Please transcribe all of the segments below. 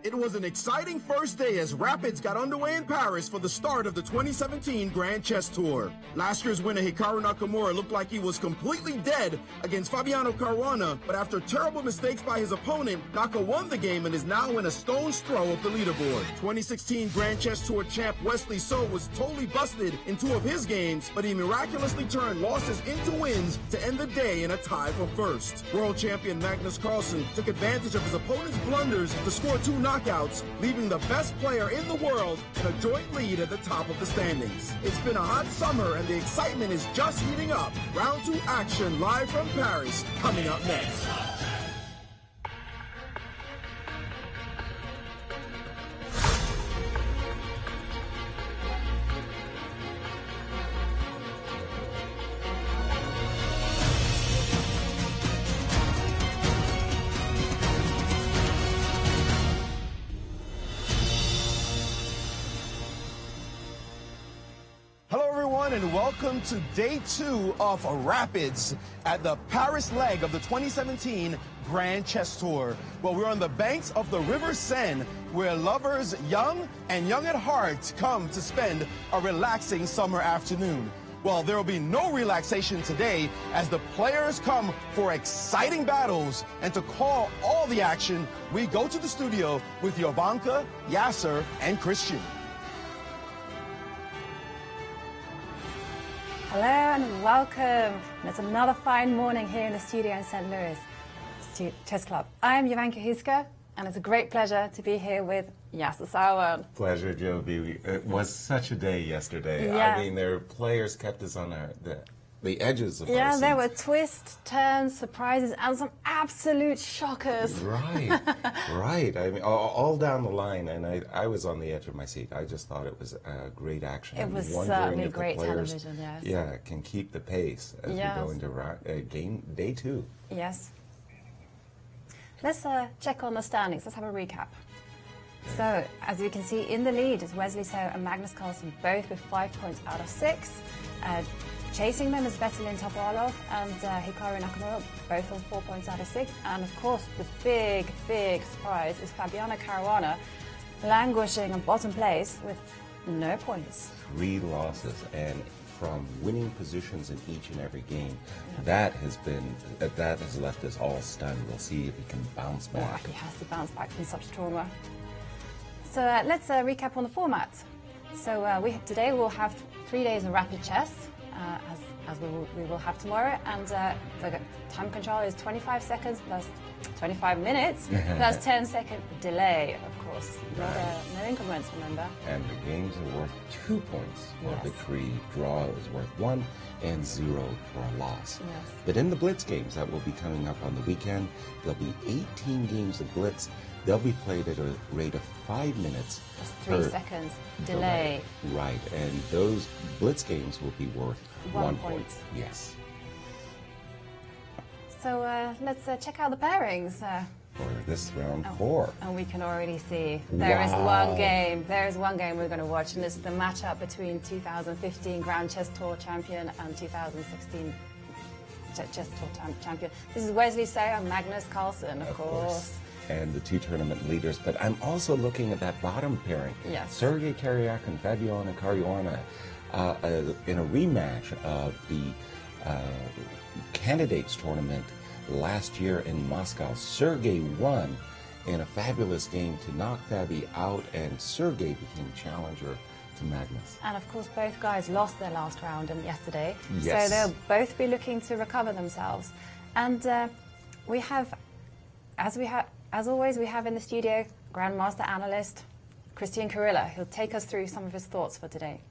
It was an exciting first day as Rapids got underway in Paris for the start of the 2017 Grand Chess Tour. Last year's winner Hikaru Nakamura looked like he was completely dead against Fabiano Caruana, but after terrible mistakes by his opponent, Naka won the game and is now in a stone's throw of the leaderboard. 2016 Grand Chess Tour champ Wesley So was totally busted in 2 of his games, but he miraculously turned losses into wins to end the day in a tie for first. World champion Magnus Carlsen took advantage of his opponent's blunders to score 2 knockouts, leaving the best player in the world in a joint lead at the top of the standings. It's been a hot summer and the excitement is just heating up. Round 2 action live from Paris coming up next. And welcome to day 2 of Rapids at the Paris leg of the 2017 Grand Chess Tour. Well, we're on the banks of the River Seine, where lovers young and young at heart come to spend a relaxing summer afternoon. Well, there will be no relaxation today as the players come for exciting battles. And to call all the action, we go to the studio with Jovanka, Yasser, and Cristian. Hello and welcome. And it's another fine morning here in the studio in St. Louis Chess Club. I am Jovanka Houska, and it's a great pleasure to be here with Yasser Seirawan. Pleasure, Jovi. It was such a day yesterday. Yeah. I mean, their players kept us on the edges of our Yeah, seats. there were twists, turns, surprises, and some absolute shockers. Right, right. I mean, all down the line, and I was on the edge of my seat. I just thought it was great action. It was certainly great television, yes. Yeah, can keep the pace as we go into game day 2. Yes. Let's check on the standings. Let's have a recap. So, as you can see, in the lead is Wesley So and Magnus Carlsen, both with 5 points out of 6. Chasing them is Veselin Topalov and Hikaru Nakamura, both on 4 points out of 6. And of course, the big, big surprise is Fabiano Caruana, languishing in bottom place with no points. 3 losses, and from winning positions in each and every game, that has left us all stunned. We'll see if he can bounce back. Oh, he has to bounce back from such trauma. So let's recap on the format. So today we'll have 3 days of rapid chess, as we will have tomorrow, and the time control is 25 seconds plus 25 minutes plus 10-second delay, of course. No increments, remember. And the games are worth 2 points for a victory. Draw is worth 1 and 0 for a loss. Yes. But in the blitz games that will be coming up on the weekend, there'll be 18 games of blitz. They'll be played at a rate of 5 minutes. That's 3 seconds delay. Right, and those blitz games will be worth 1 point. Yes. So let's check out the pairings. For this round 4. And we can already see there is one game. There is one game we're going to watch, and it's the matchup between 2015 Grand Chess Tour champion and 2016 Chess Tour champion. This is Wesley So and Magnus Carlsen, of course. And the 2 tournament leaders, but I'm also looking at that bottom pairing. Yes. Sergei Karyak and Fabiano Caruana in a rematch of the candidates tournament last year in Moscow. Sergei won in a fabulous game to knock Fabi out, and Sergei became challenger to Magnus. And of course, both guys lost their last round yesterday, yes. So they'll both be looking to recover themselves. And we have, as always, we have in the studio Grandmaster Analyst Cristian Chirila. He'll take us through some of his thoughts for today.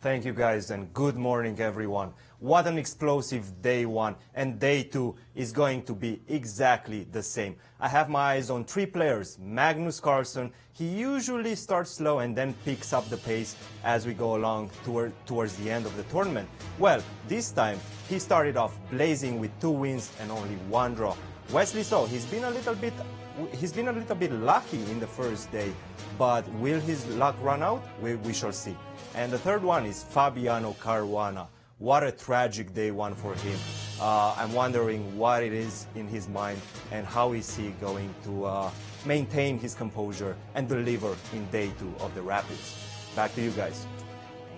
Thank you, guys, and good morning, everyone. What an explosive day 1, and day 2 is going to be exactly the same. I have my eyes on 3 players. Magnus Carlsen, he usually starts slow and then picks up the pace as we go along towards the end of the tournament. Well, this time he started off blazing with 2 wins and only 1 draw. Wesley So, he's been a little bit lucky in the first day, but will his luck run out? We shall see. And the third one is Fabiano Caruana. What a tragic day 1 for him. I'm wondering what it is in his mind and how is he going to maintain his composure, and deliver in day 2 of the Rapids. Back to you guys.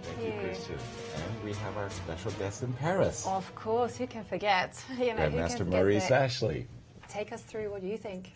Thank you, Cristian. And we have our special guest in Paris. Of course, who can forget? You know, Grandmaster Maurice Ashley. Take us through what you think.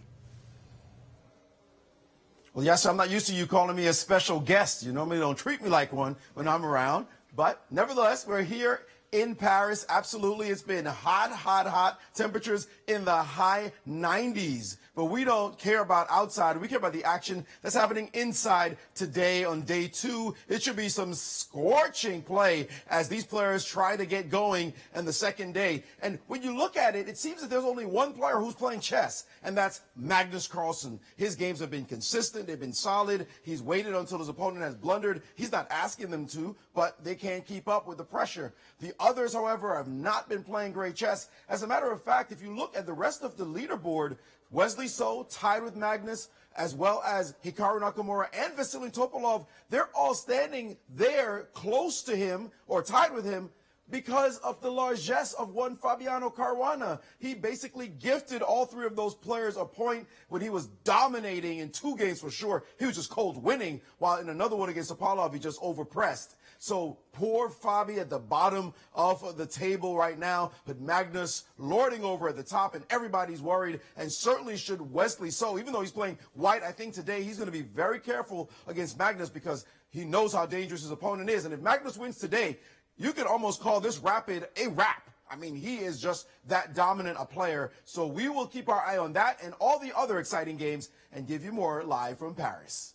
Well, yes, I'm not used to you calling me a special guest. You normally don't treat me like one when I'm around. But nevertheless, we're here in Paris. Absolutely. It's been hot, hot, hot. Temperatures in the high 90s. But we don't care about outside. We care about the action that's happening inside today on day 2. It should be some scorching play as these players try to get going in the second day. And when you look at it, it seems that there's only one player who's playing chess, and that's Magnus Carlsen. His games have been consistent. They've been solid. He's waited until his opponent has blundered. He's not asking them to, but they can't keep up with the pressure. The others, however, have not been playing great chess. As a matter of fact, if you look at the rest of the leaderboard, Wesley So tied with Magnus, as well as Hikaru Nakamura and Vasily Topalov. They're all standing there close to him or tied with him because of the largesse of one Fabiano Caruana. He basically gifted all 3 of those players a point when he was dominating in 2 games for sure. He was just cold winning, while in another one against Topalov, he just overpressed. So poor Fabi at the bottom of the table right now, but Magnus lording over at the top, and everybody's worried, and certainly should Wesley So. Even though he's playing white, I think today he's going to be very careful against Magnus because he knows how dangerous his opponent is. And if Magnus wins today, you could almost call this Rapid a wrap. I mean, he is just that dominant a player. So we will keep our eye on that and all the other exciting games and give you more live from Paris.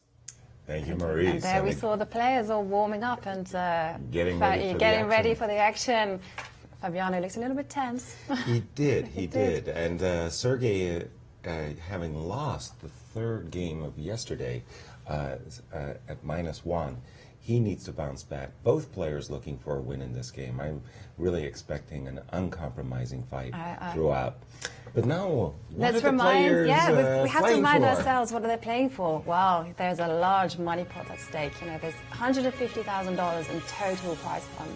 Thank you, Maurice. And there we saw the players all warming up and getting ready for the action. Fabiano looks a little bit tense. He did, he did. And Sergey, having lost the 3rd game of yesterday at -1, he needs to bounce back. Both players looking for a win in this game. I'm really expecting an uncompromising fight throughout. But now, let's remind, we have to remind ourselves, what are they playing for? Well, there's a large money pot at stake. You know, there's $150,000 in total prize fund.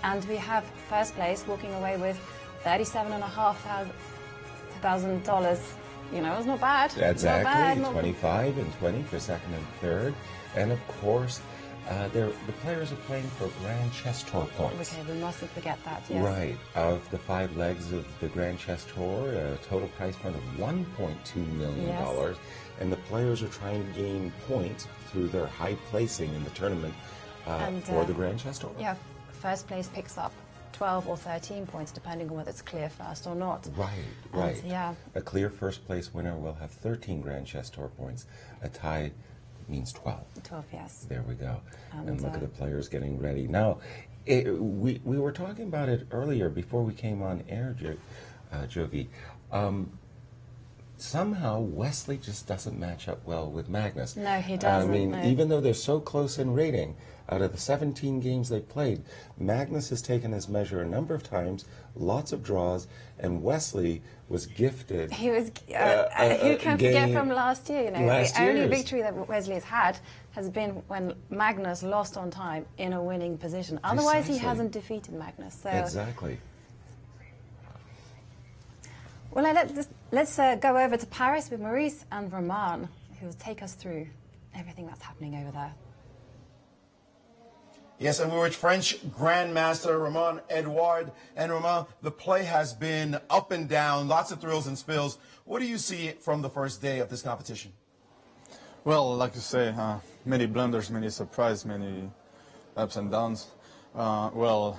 And we have first place walking away with $37,500. You know, it's not bad. Exactly, 25 and 20 for second and third. And of course, the players are playing for Grand Chess Tour points. Okay, we mustn't forget that, yes. Right. Of the 5 legs of the Grand Chess Tour, a total prize fund of $1.2 million. Yes. And the players are trying to gain points through their high placing in the tournament for the Grand Chess Tour. Yeah, first place picks up 12 or 13 points, depending on whether it's clear first or not. Right, right. And, yeah. A clear first place winner will have 13 Grand Chess Tour points. A tie means 12. 12, yes. There we go. And look at the players getting ready. Now, we were talking about it earlier before we came on air, Jovi. Somehow Wesley just doesn't match up well with Magnus. No, he doesn't. I mean, even though they're so close in rating, out of the 17 games they've played, Magnus has taken his measure a number of times, lots of draws, and Wesley was gifted. He was. Who can forget from last year? You know, the only victory that Wesley has had has been when Magnus lost on time in a winning position. Otherwise, he hasn't defeated Magnus. So. Exactly. Well, let's go over to Paris with Maurice and Romain, who will take us through everything that's happening over there. Yes, and we're with French Grandmaster Romain Édouard. And Romain, the play has been up and down, lots of thrills and spills. What do you see from the first day of this competition? Well, like you say, many blunders, many surprises, many ups and downs. Well,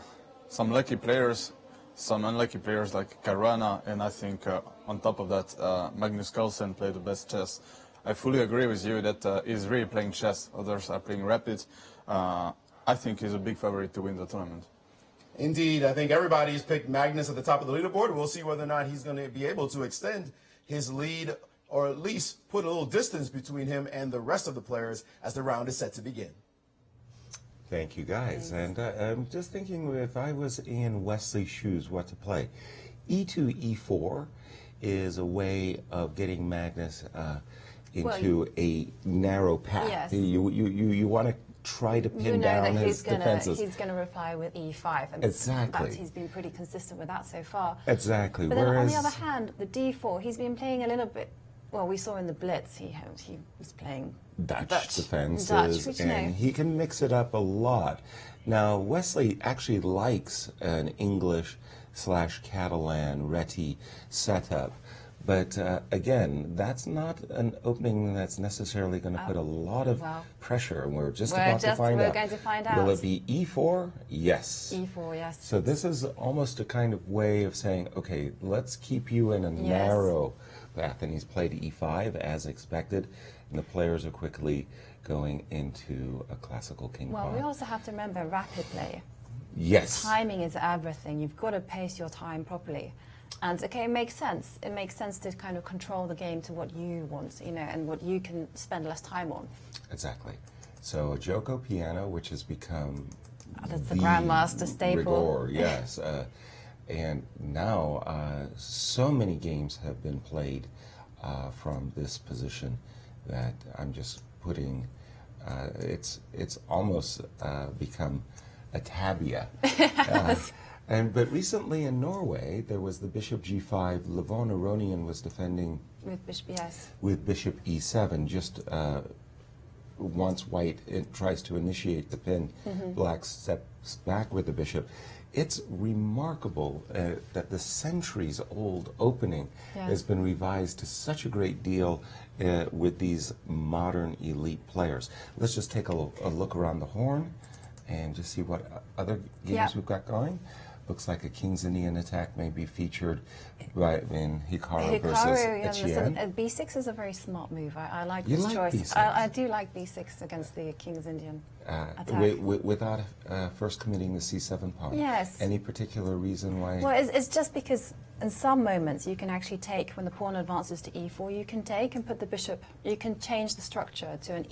some lucky players, some unlucky players like Caruana, and I think on top of that, Magnus Carlsen played the best chess. I fully agree with you that he's really playing chess. Others are playing rapid. I think he's a big favorite to win the tournament. Indeed, I think everybody's picked Magnus at the top of the leaderboard. We'll see whether or not he's going to be able to extend his lead or at least put a little distance between him and the rest of the players as the round is set to begin. Thank you, guys. And I'm just thinking, if I was in Wesley's shoes, what to play. E2, E4 is a way of getting Magnus into a narrow path. Yes. You want to try to pin down his defenses. He's going to reply with E5. And exactly. He's been pretty consistent with that so far. Exactly. But then on the other hand, the D4, he's been playing a little bit well, we saw in the blitz he was playing Dutch defenses, Dutch, which, and he can mix it up a lot. Now, Wesley actually likes an English/Catalan Reti setup, but again, that's not an opening that's necessarily going to put a lot of pressure. We're going to find out. Will it be E4? Yes. E4, yes. So this is almost a kind of way of saying, okay, let's keep you in a narrow path. And he's played E5 as expected, and the players are quickly going into a classical king pawn. Well, we also have to remember rapid play. Yes. Timing is everything. You've got to pace your time properly. And okay, it makes sense. It makes sense to kind of control the game to what you want, you know, and what you can spend less time on. Exactly. So Joko piano, which has become that's the grandmaster staple. Rigor, yes. And now so many games have been played from this position that I'm just putting. It's almost become a tabia. But recently in Norway, there was the bishop g5. Levon Aronian was defending with bishop E7. With bishop e7. Just once white tries to initiate the pin, black steps back with the bishop. It's remarkable that the centuries-old opening has been revised to such a great deal with these modern elite players. Let's just take a look around the horn and just see what other games we've got going. Looks like a King's Indian attack may be featured in Hikaru versus Etienne. B6 is a very smart move. I like you this like choice. B6? I do like B6 against the King's Indian attack. Without first committing the C7 pawn. Yes. Any particular reason why? Well, it's just because in some moments you can actually take, when the pawn advances to E4, you can take and put the bishop, you can change the structure to an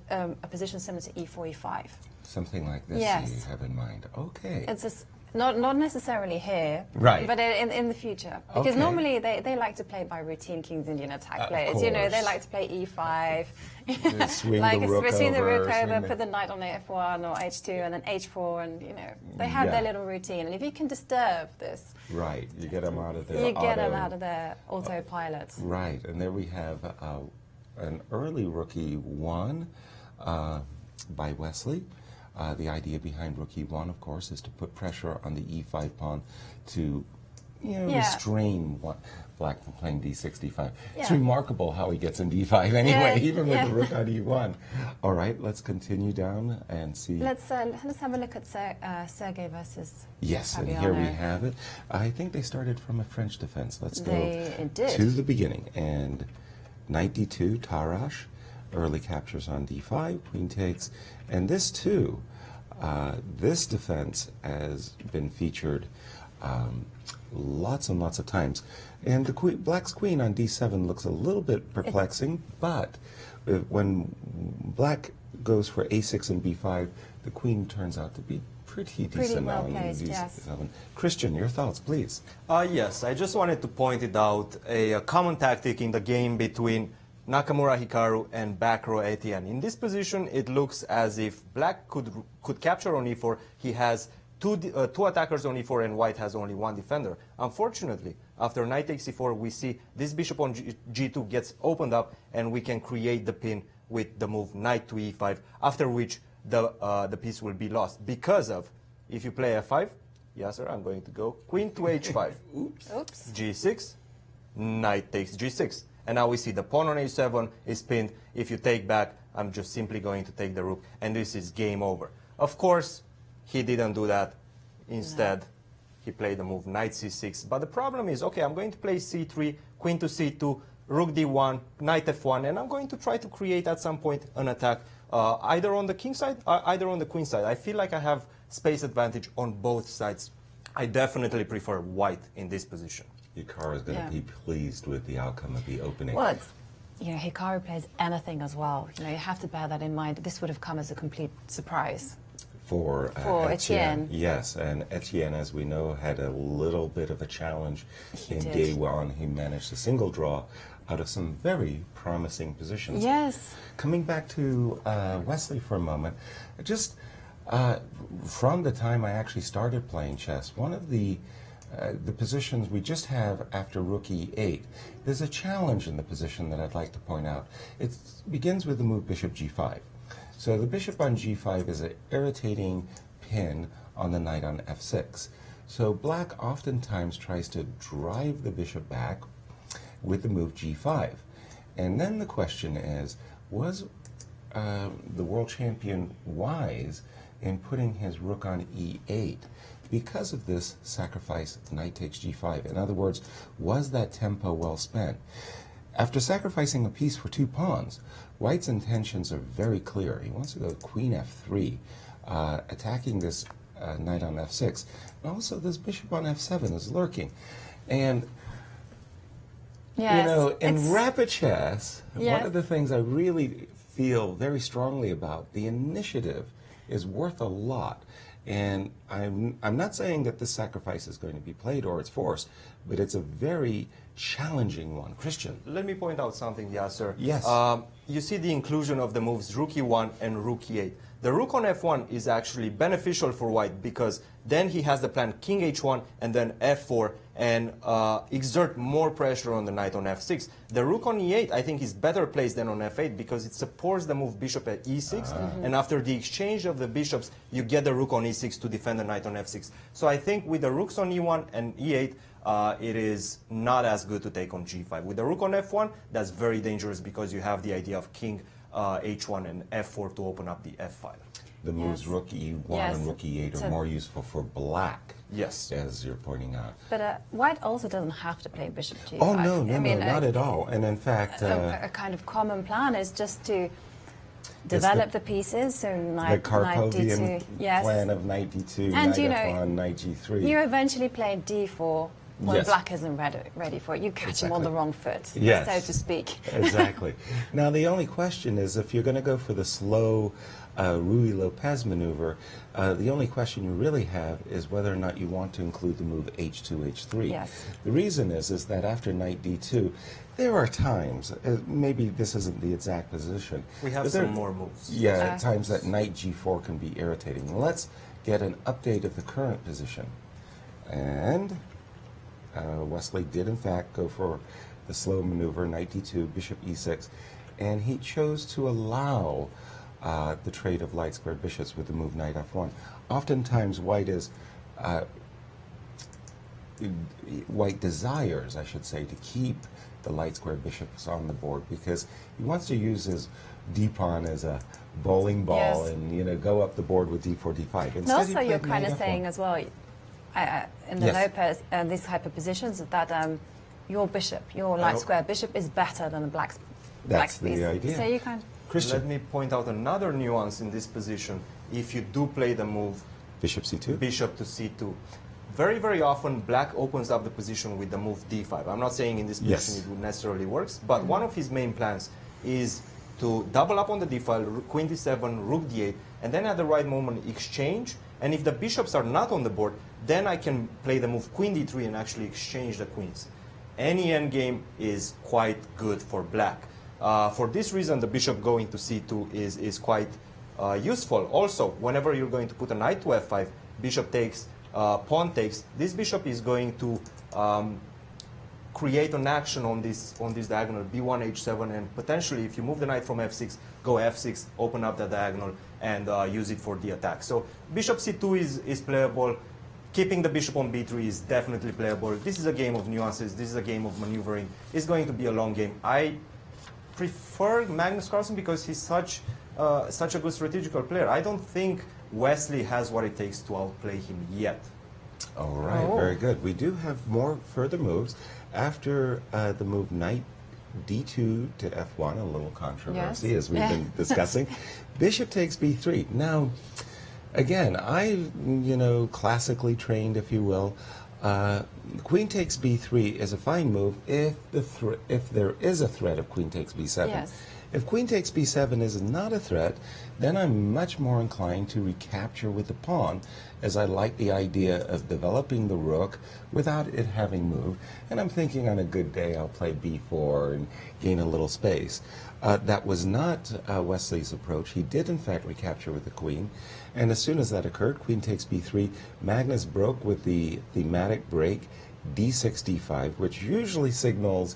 a position similar to E4, E5. Something like this you have in mind. Okay. It's just not necessarily here, right? But in the future, because normally they like to play by routine King's Indian attack players. You know, they like to play E5, swing like the rook swing the rook over, over, put the knight on F1 or H2, and then H4, and you know they have their little routine. And if you can disturb this, right, you get them out of their autopilot. Right, and there we have an early rook E1 by Wesley. The idea behind rook e1, of course, is to put pressure on the e5 pawn to restrain black from playing d6, d5. It's remarkable how he gets in d5 anyway, even with the rook on e1. All right, let's continue down and see. Let's have a look at Sergei versus Fabiano. And here we have it. I think they started from a French defense. Let's go to the beginning. And knight d2, Tarash. Early captures on d5, queen takes, and this too, this defense has been featured lots and lots of times. And the black's queen on d7 looks a little bit perplexing, but when black goes for a6 and b5, the queen turns out to be pretty decent well on placed, d7. yes. Cristian, your thoughts, please. Yes, I just wanted to point it out, a common tactic in the game between Nakamura Hikaru and back row Etienne. In this position, it looks as if black could capture on e4. He has two attackers on e4 and white has only one defender. Unfortunately, after knight takes e4, we see this bishop on g2 gets opened up and we can create the pin with the move knight to e5, after which the piece will be lost. Because of, if you play f5, Yasser, I'm going to go queen to h5. Oops. g6, knight takes g6. And now we see the pawn on a7 is pinned. If you take back, I'm just simply going to take the rook, and this is game over. Of course, he didn't do that. Instead, he played the move knight c6. But the problem is, okay, I'm going to play c3, queen to c2, rook d1, knight f1, and I'm going to try to create at some point an attack either on the king side or either on the queen side. I feel like I have space advantage on both sides. I definitely prefer white in this position. Hikaru is going to be pleased with the outcome of the opening. Well, Hikaru plays anything as well. You have to bear that in mind. This would have come as a complete surprise. For Etienne. Yes, and Etienne, as we know, had a little bit of a challenge in day one. He managed a single draw out of some very promising positions. Yes. Coming back to Wesley for a moment, just from the time I actually started playing chess, one of the the positions we just have after rook e8, there's a challenge in the position that I'd like to point out. It begins with the move bishop g5. So the bishop on g5 is an irritating pin on the knight on f6. So black oftentimes tries to drive the bishop back with the move g5. And then the question is, was the world champion wise in putting his rook on e8 because of this sacrifice knight takes g5? In other words, was that tempo well spent? After sacrificing a piece for 2 pawns, White's intentions are very clear. He wants to go queen f3, attacking this knight on f6. And also this bishop on f7 is lurking. And Yes, you know, in rapid chess, Yes. one of the things I really feel very strongly about, the initiative is worth a lot. And I'm not saying that this sacrifice is going to be played or it's forced, but it's a very challenging one. Cristian. Let me point out something, Yasser. Yes. You see the inclusion of the moves rook e1 and rook e8. The rook on f1 is actually beneficial for White because then he has the plan king h1 and then f4 and exert more pressure on the knight on f6. The rook on e8 I think is better placed than on f8 because it supports the move bishop at e6 and after the exchange of the bishops you get the rook on e6 to defend the knight on f6. So I think with the rooks on e1 and e8 it is not as good to take on g5. With the rook on f1 that's very dangerous because you have the idea of king h1 and f4 to open up the f file. The moves rook e1 Yes. and rook e8 are more useful for black, Yes. as you're pointing out. But White also doesn't have to play bishop g5. Oh, no, I mean, not at all. And in fact, a kind of common plan is just to develop the pieces, so the knight Karpovian d2. Yes. plan of knight d2, And knight you know, f1, knight g3. You eventually play d4 when Yes. black isn't ready for it. You catch him on the wrong foot, Yes. so to speak. Exactly. Now, the only question is if you're going to go for the slow Ruy Lopez maneuver, the only question you really have is whether or not you want to include the move h2, h3. Yes. The reason is that after knight d2, there are times, maybe this isn't the exact position. We have but some more moves. Yeah, times that knight g4 can be irritating. Let's get an update of the current position. And Wesley did, in fact, go for the slow maneuver, knight d2, bishop e6, and he chose to allow the trade of light squared bishops with the move knight f1. Oftentimes, White desires, I should say, to keep the light squared bishops on the board because he wants to use his d-pawn as a bowling ball Yes. and go up the board with d4, d5. And also, you're kind of saying as well, in the Yes. Lopez, these type of positions, that your bishop, your light square bishop, is better than the black's That's the piece. idea. So you kind of, Cristian. Let me point out another nuance in this position. If you do play the move Bishop c2? bishop to c2, very, very often black opens up the position with the move d5. I'm not saying in this position Yes. it would necessarily works, but one of his main plans is to double up on the d file, queen d7, rook d8, and then at the right moment exchange. And if the bishops are not on the board, then I can play the move queen d3 and actually exchange the queens. Any endgame is quite good for black. For this reason, the bishop going to c2 is quite useful. Also, whenever you're going to put a knight to f5, bishop takes, pawn takes, this bishop is going to create an action on this diagonal, b1, h7, and potentially if you move the knight from f6, go f6, open up the diagonal, and use it for the attack. So bishop c2 is playable. Keeping the bishop on b3 is definitely playable. This is a game of nuances. This is a game of maneuvering. It's going to be a long game. I prefer Magnus Carlsen because he's such a good strategical player. I don't think Wesley has what it takes to outplay him yet. All right, very good. We do have more further moves. After the move knight d2 to f1, a little controversy as we've been discussing, bishop takes b3. Now, again, classically trained, if you will, queen takes b3 is a fine move if there is a threat of queen takes b7. Yes. If queen takes b7 is not a threat, then I'm much more inclined to recapture with the pawn, as I like the idea of developing the rook without it having moved. And I'm thinking on a good day I'll play b4 and gain a little space. That was not Wesley's approach. He did in fact recapture with the queen, and as soon as that occurred, queen takes b3. Magnus broke with the thematic break d6, d5, which usually signals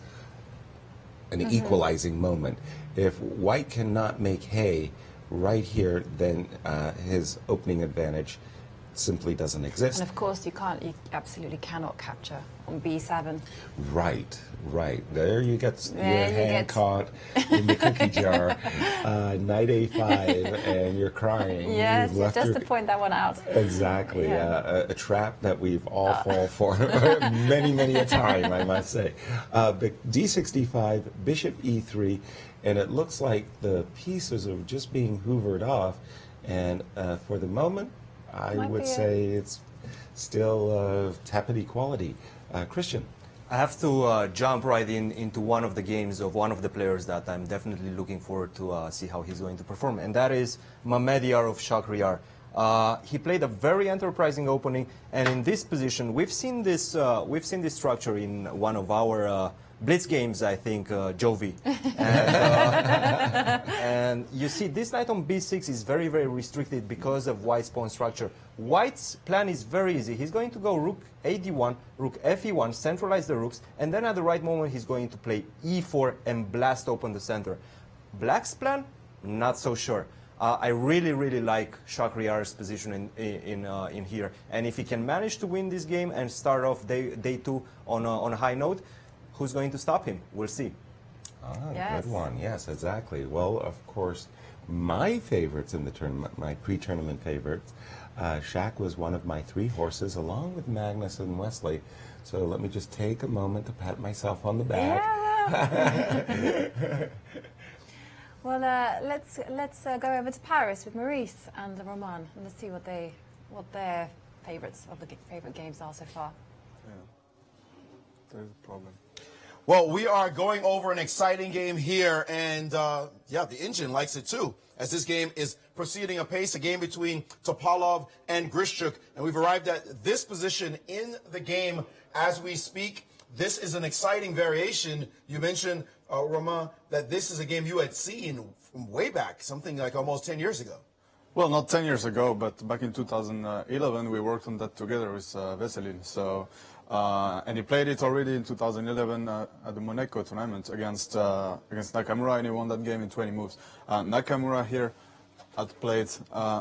an equalizing moment. If white cannot make hay right here, then his opening advantage simply doesn't exist. And of course, you absolutely cannot capture on b7. Right. There you get your hand caught in the cookie jar, knight a5, and you're crying. Yes, just to point that one out. Exactly. Yeah. A trap that we've all fallen for many a time, I must say. But d6, d5, bishop e3, and it looks like the pieces are just being hoovered off, and for the moment, I would say it's still tepid equality. Cristian. I have to jump right into one of the games of one of the players that I'm definitely looking forward to see how he's going to perform, and that is Romain Édouard of Shakhriyar. He played a very enterprising opening, and in this position, we've seen this structure in one of our blitz games, I think, Jovi. And you see, this knight on b6 is very restricted because of white's pawn structure. White's plan is very easy. He's going to go rook ad1, rook fe1, centralize the rooks, and then at the right moment he's going to play e4 and blast open the center. Black's plan, not so sure. I really like Shakhriyar's position in here, and if he can manage to win this game and start off day two on a high note, who's going to stop him? We'll see. Yes. Good one. Yes, exactly. Well, of course, my favorites in the tournament, my pre-tournament favorites, Shaq was one of my 3 horses, along with Magnus and Wesley. So let me just take a moment to pat myself on the back. Yeah. Well, let's go over to Paris with Maurice and Romain, and let's see what their favorites of the favorite games are so far. Yeah, there's a problem. Well, we are going over an exciting game here, and yeah, the engine likes it too, as this game is proceeding apace, a game between Topalov and Grischuk, and we've arrived at this position in the game as we speak. This is an exciting variation. You mentioned, Romain, that this is a game you had seen from way back, something like almost 10 years ago. Well, not 10 years ago, but back in 2011, we worked on that together with Veselin. So, and he played it already in 2011 at the Monaco tournament against Nakamura, and he won that game in 20 moves. Nakamura here had played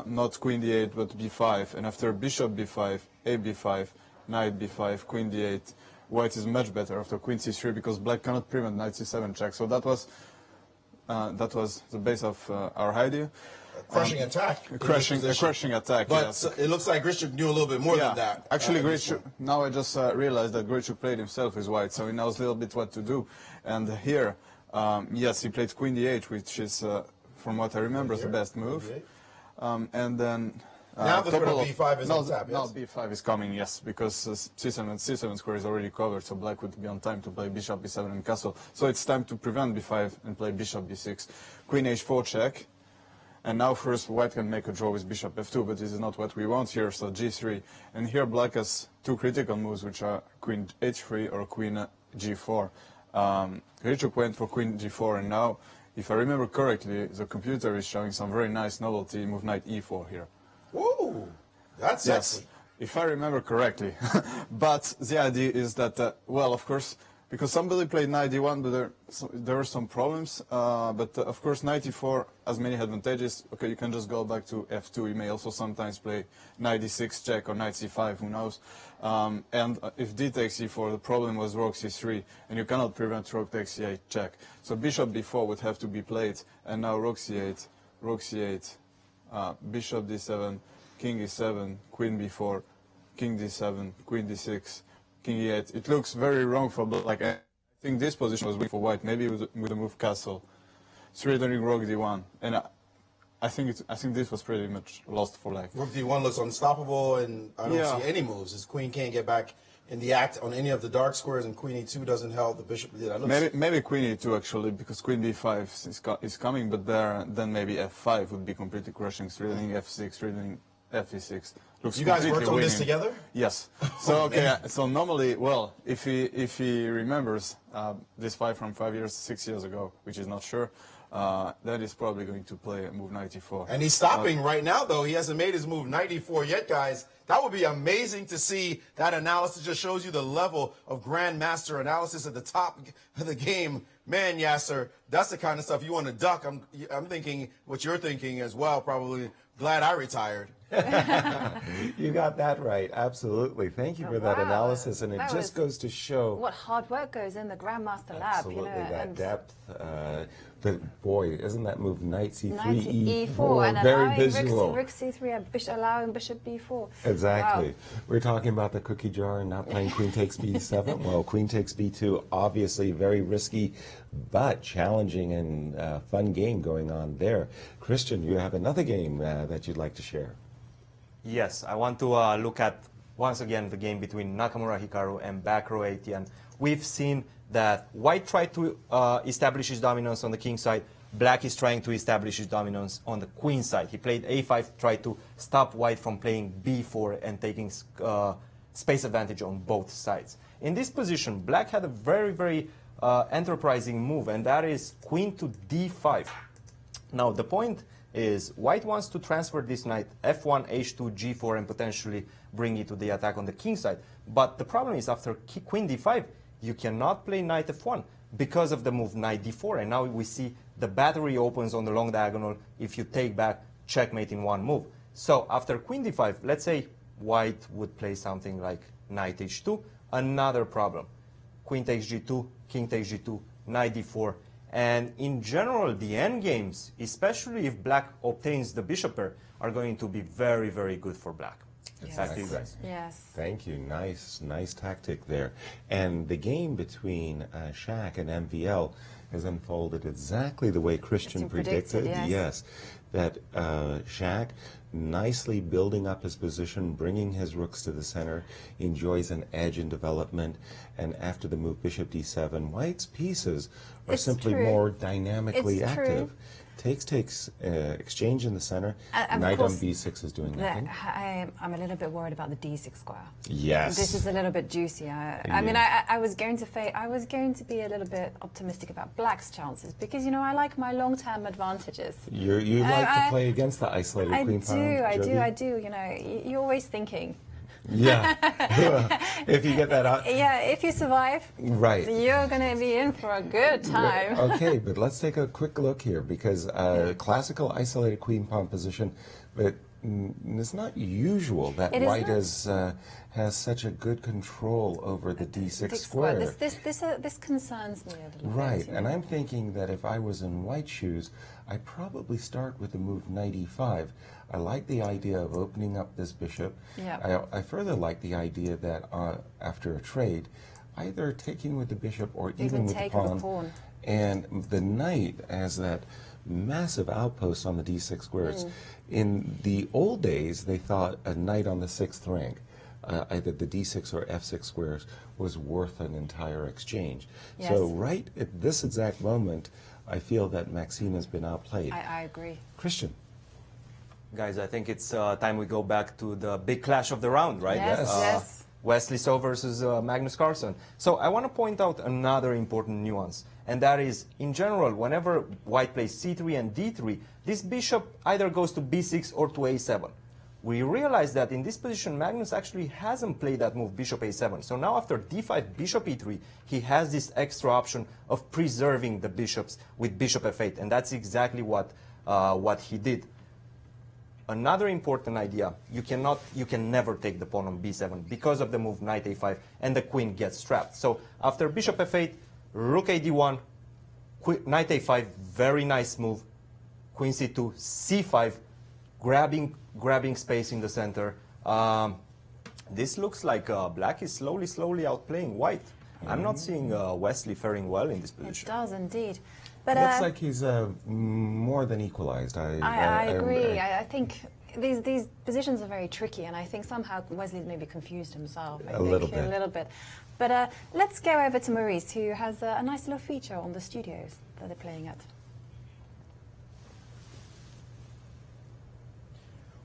not queen d8, but b5, and after bishop b5, a b5, knight b5, queen d8, white is much better after queen c3 because black cannot prevent knight c7 check. So that was the base of our idea. Crushing attack. A crushing attack. But yes. it looks like Grischuk knew a little bit more than that. Actually, Grischuk, now I just realized that Grischuk played himself with white, so he knows a little bit what to do. And here, yes, he played queen d8, which is, from what I remember, the best move. And then... now the threat of b5 is on tap, yes? Now b5 is coming, yes, because c7 square is already covered, so black would be on time to play bishop b7 and castle. So it's time to prevent b5 and play bishop b6. Queen h4 check. And now first white can make a draw with bishop f2, but this is not what we want here, so g3. And here black has 2 critical moves, which are queen h3 or queen g4. Grischuk went for queen g4, and now, if I remember correctly, the computer is showing some very nice novelty, move knight e4 here. Whoa, that's sexy. Yes, if I remember correctly. But the idea is that, well, of course, because somebody played knight d1, but there were some problems. But of course, knight e4 has many advantages. Okay, you can just go back to f2. You may also sometimes play knight d6 check or knight c5, who knows. And if d takes e4, the problem was rook c3, and you cannot prevent rook takes c8 check. So bishop b4 would have to be played, and now rook c8, bishop d7, king e7, queen b4, king d7, queen d6, king e8. It looks very wrong for black. I think this position was weak for white, maybe with the move castle. Threatening rook d1, and I think this was pretty much lost for black. Rook d1 looks unstoppable, and I don't see any moves. His queen can't get back in the act on any of the dark squares, and queen e2 doesn't help. The bishop. Yeah, maybe queen e2 actually, because queen b5 is coming, but then maybe f5 would be completely crushing. Threatening f6, threatening fe6. Looks you guys worked on winning. this together? Yes. So okay. So normally, well, if he remembers this fight from 6 years ago, which is not sure, then he's probably going to play move knight e4. And he's stopping right now, though. He hasn't made his move knight e4 yet, guys. That would be amazing to see. That analysis just shows you the level of grandmaster analysis at the top of the game. Man, Yasser, that's the kind of stuff you want to duck. I'm thinking what you're thinking as well, probably. Glad I retired. You got that right. Absolutely. Thank you for that analysis. And it just goes to show what hard work goes in the Grandmaster Lab. Absolutely, that depth. But boy, isn't that move knight c3, knight e4 and very visual. Rook c3, allowing bishop b4. Exactly. Wow. We're talking about the cookie jar and not playing queen takes b7. Well, queen takes b2, obviously very risky, but challenging and fun game going on there. Cristian, you have another game that you'd like to share. Yes, I want to look at, once again, the game between Nakamura Hikaru and Bakro Etienne. We've seen that white tried to establish his dominance on the king side. Black is trying to establish his dominance on the queen side. He played a5, tried to stop white from playing b4 and taking space advantage on both sides. In this position, black had a very, very enterprising move, and that is queen to d5. Now, the point is white wants to transfer this knight f1, h2, g4, and potentially bring it to the attack on the king side. But the problem is after queen d5, you cannot play knight f1 because of the move knight d4. And now we see the battery opens on the long diagonal if you take back checkmate in one move. So after queen d5, let's say white would play something like knight h2, another problem. Queen takes g2, king takes g2, knight d4. And in general, the endgames, especially if black obtains the bishop pair, are going to be very, very good for black. Yes. Back to you guys. Yes. Thank you. Nice tactic there. And the game between Shaq and MVL has unfolded exactly the way Cristian predicted. Yes. That Shaq, nicely building up his position, bringing his rooks to the center, enjoys an edge in development, and after the move bishop d7, white's pieces are simply more dynamically active. Takes, exchange in the center. Knight on b6 is doing nothing. I'm a little bit worried about the d6 square. Yes. This is a little bit juicy. I mean, I was going to be a little bit optimistic about black's chances because, you know, I like my long-term advantages. You like to play against the isolated queen pawn? I do. You know, you're always thinking. Yeah. If you get that out. Yeah, if you survive, right, you're going to be in for a good time. Okay, but let's take a quick look here because classical isolated queen pawn position, but it's not usual that white has such a good control over the d6 square. This concerns me a little bit. Bit, and I'm thinking that if I was in white's shoes, I'd probably start with the move knight e5. I like the idea of opening up this bishop. Yeah. I further like the idea that after a trade, either taking with the bishop or even with the pawn. And the knight as that massive outpost on the d6 squares. In the old days, they thought a knight on the 6th rank, either the d6 or f6 squares, was worth an entire exchange. Yes. So right at this exact moment, I feel that Maxime has been outplayed. I agree. Cristian. Guys, I think it's time we go back to the big clash of the round, right? Yes. Wesley So versus Magnus Carlsen. So I want to point out another important nuance, and that is, in general, whenever white plays c3 and d3, this bishop either goes to b6 or to a7. We realize that in this position, Magnus actually hasn't played that move, bishop a7. So now after d5, bishop e3, he has this extra option of preserving the bishops with bishop f8, and that's exactly what he did. Another important idea, you can never take the pawn on b7 because of the move knight a5 and the queen gets trapped. So after bishop f8, rook a d1, knight a5, very nice move, queen c2, c5, grabbing space in the center. This looks like black is slowly outplaying white. I'm not seeing Wesley faring well in this position. It does indeed. But looks like he's more than equalized. I agree. I think these positions are very tricky, and I think somehow Wesley maybe confused himself. A little bit. But let's go over to Maurice, who has a nice little feature on the studios that they're playing at.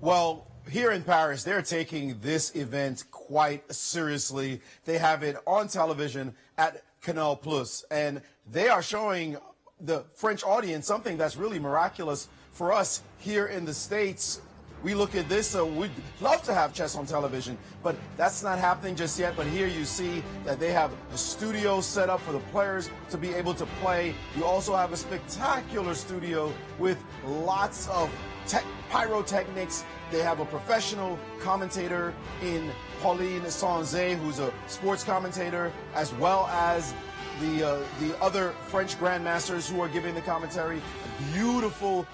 Well, here in Paris, they're taking this event quite seriously. They have it on television at Canal Plus, and they are showing the French audience something that's really miraculous for us here in the States. We look at this, we'd love to have chess on television, but that's not happening just yet. But here you see that they have a studio set up for the players to be able to play. You also have a spectacular studio with lots of pyrotechnics. They have a professional commentator in Pauline Sanzé, who's a sports commentator, as well as the other French grandmasters who are giving the commentary. A beautiful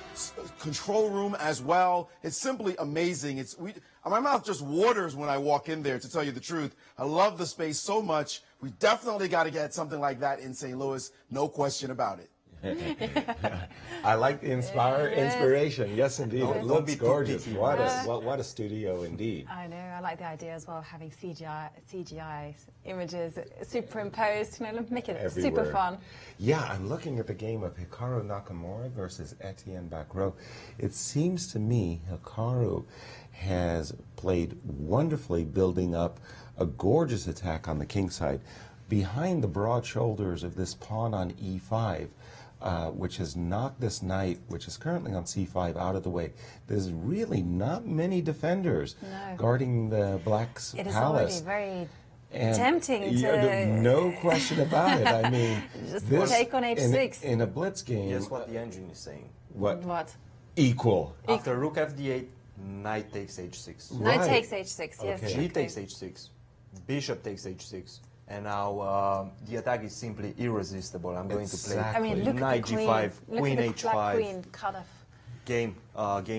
control room as well. It's simply amazing. My mouth just waters when I walk in there, to tell you the truth. I love the space so much. We definitely got to get something like that in St. Louis. No question about it. I like the inspiration. Yes, indeed. It looks gorgeous. picky. What a studio, indeed. I know. I like the idea as well of having CGI images superimposed. Make it Everywhere. super fun. Yeah, I'm looking at the game of Hikaru Nakamura versus Etienne Bacrot. It seems to me Hikaru has played wonderfully, building up a gorgeous attack on the king side behind the broad shoulders of this pawn on e5. Which has knocked this knight, which is currently on c5, out of the way. There's really not many defenders guarding the black's It is palace. already very tempting to... No question about it. I mean, just take on h6. In a blitz game... Guess what the engine is saying? What? Equal. After rook fd8, knight takes h6. Right. Knight takes h6, yes. Okay. G takes h6, bishop takes h6, and now the attack is simply irresistible. I'm going to play Exactly. knight g5, queen h5. Queen cut off. Game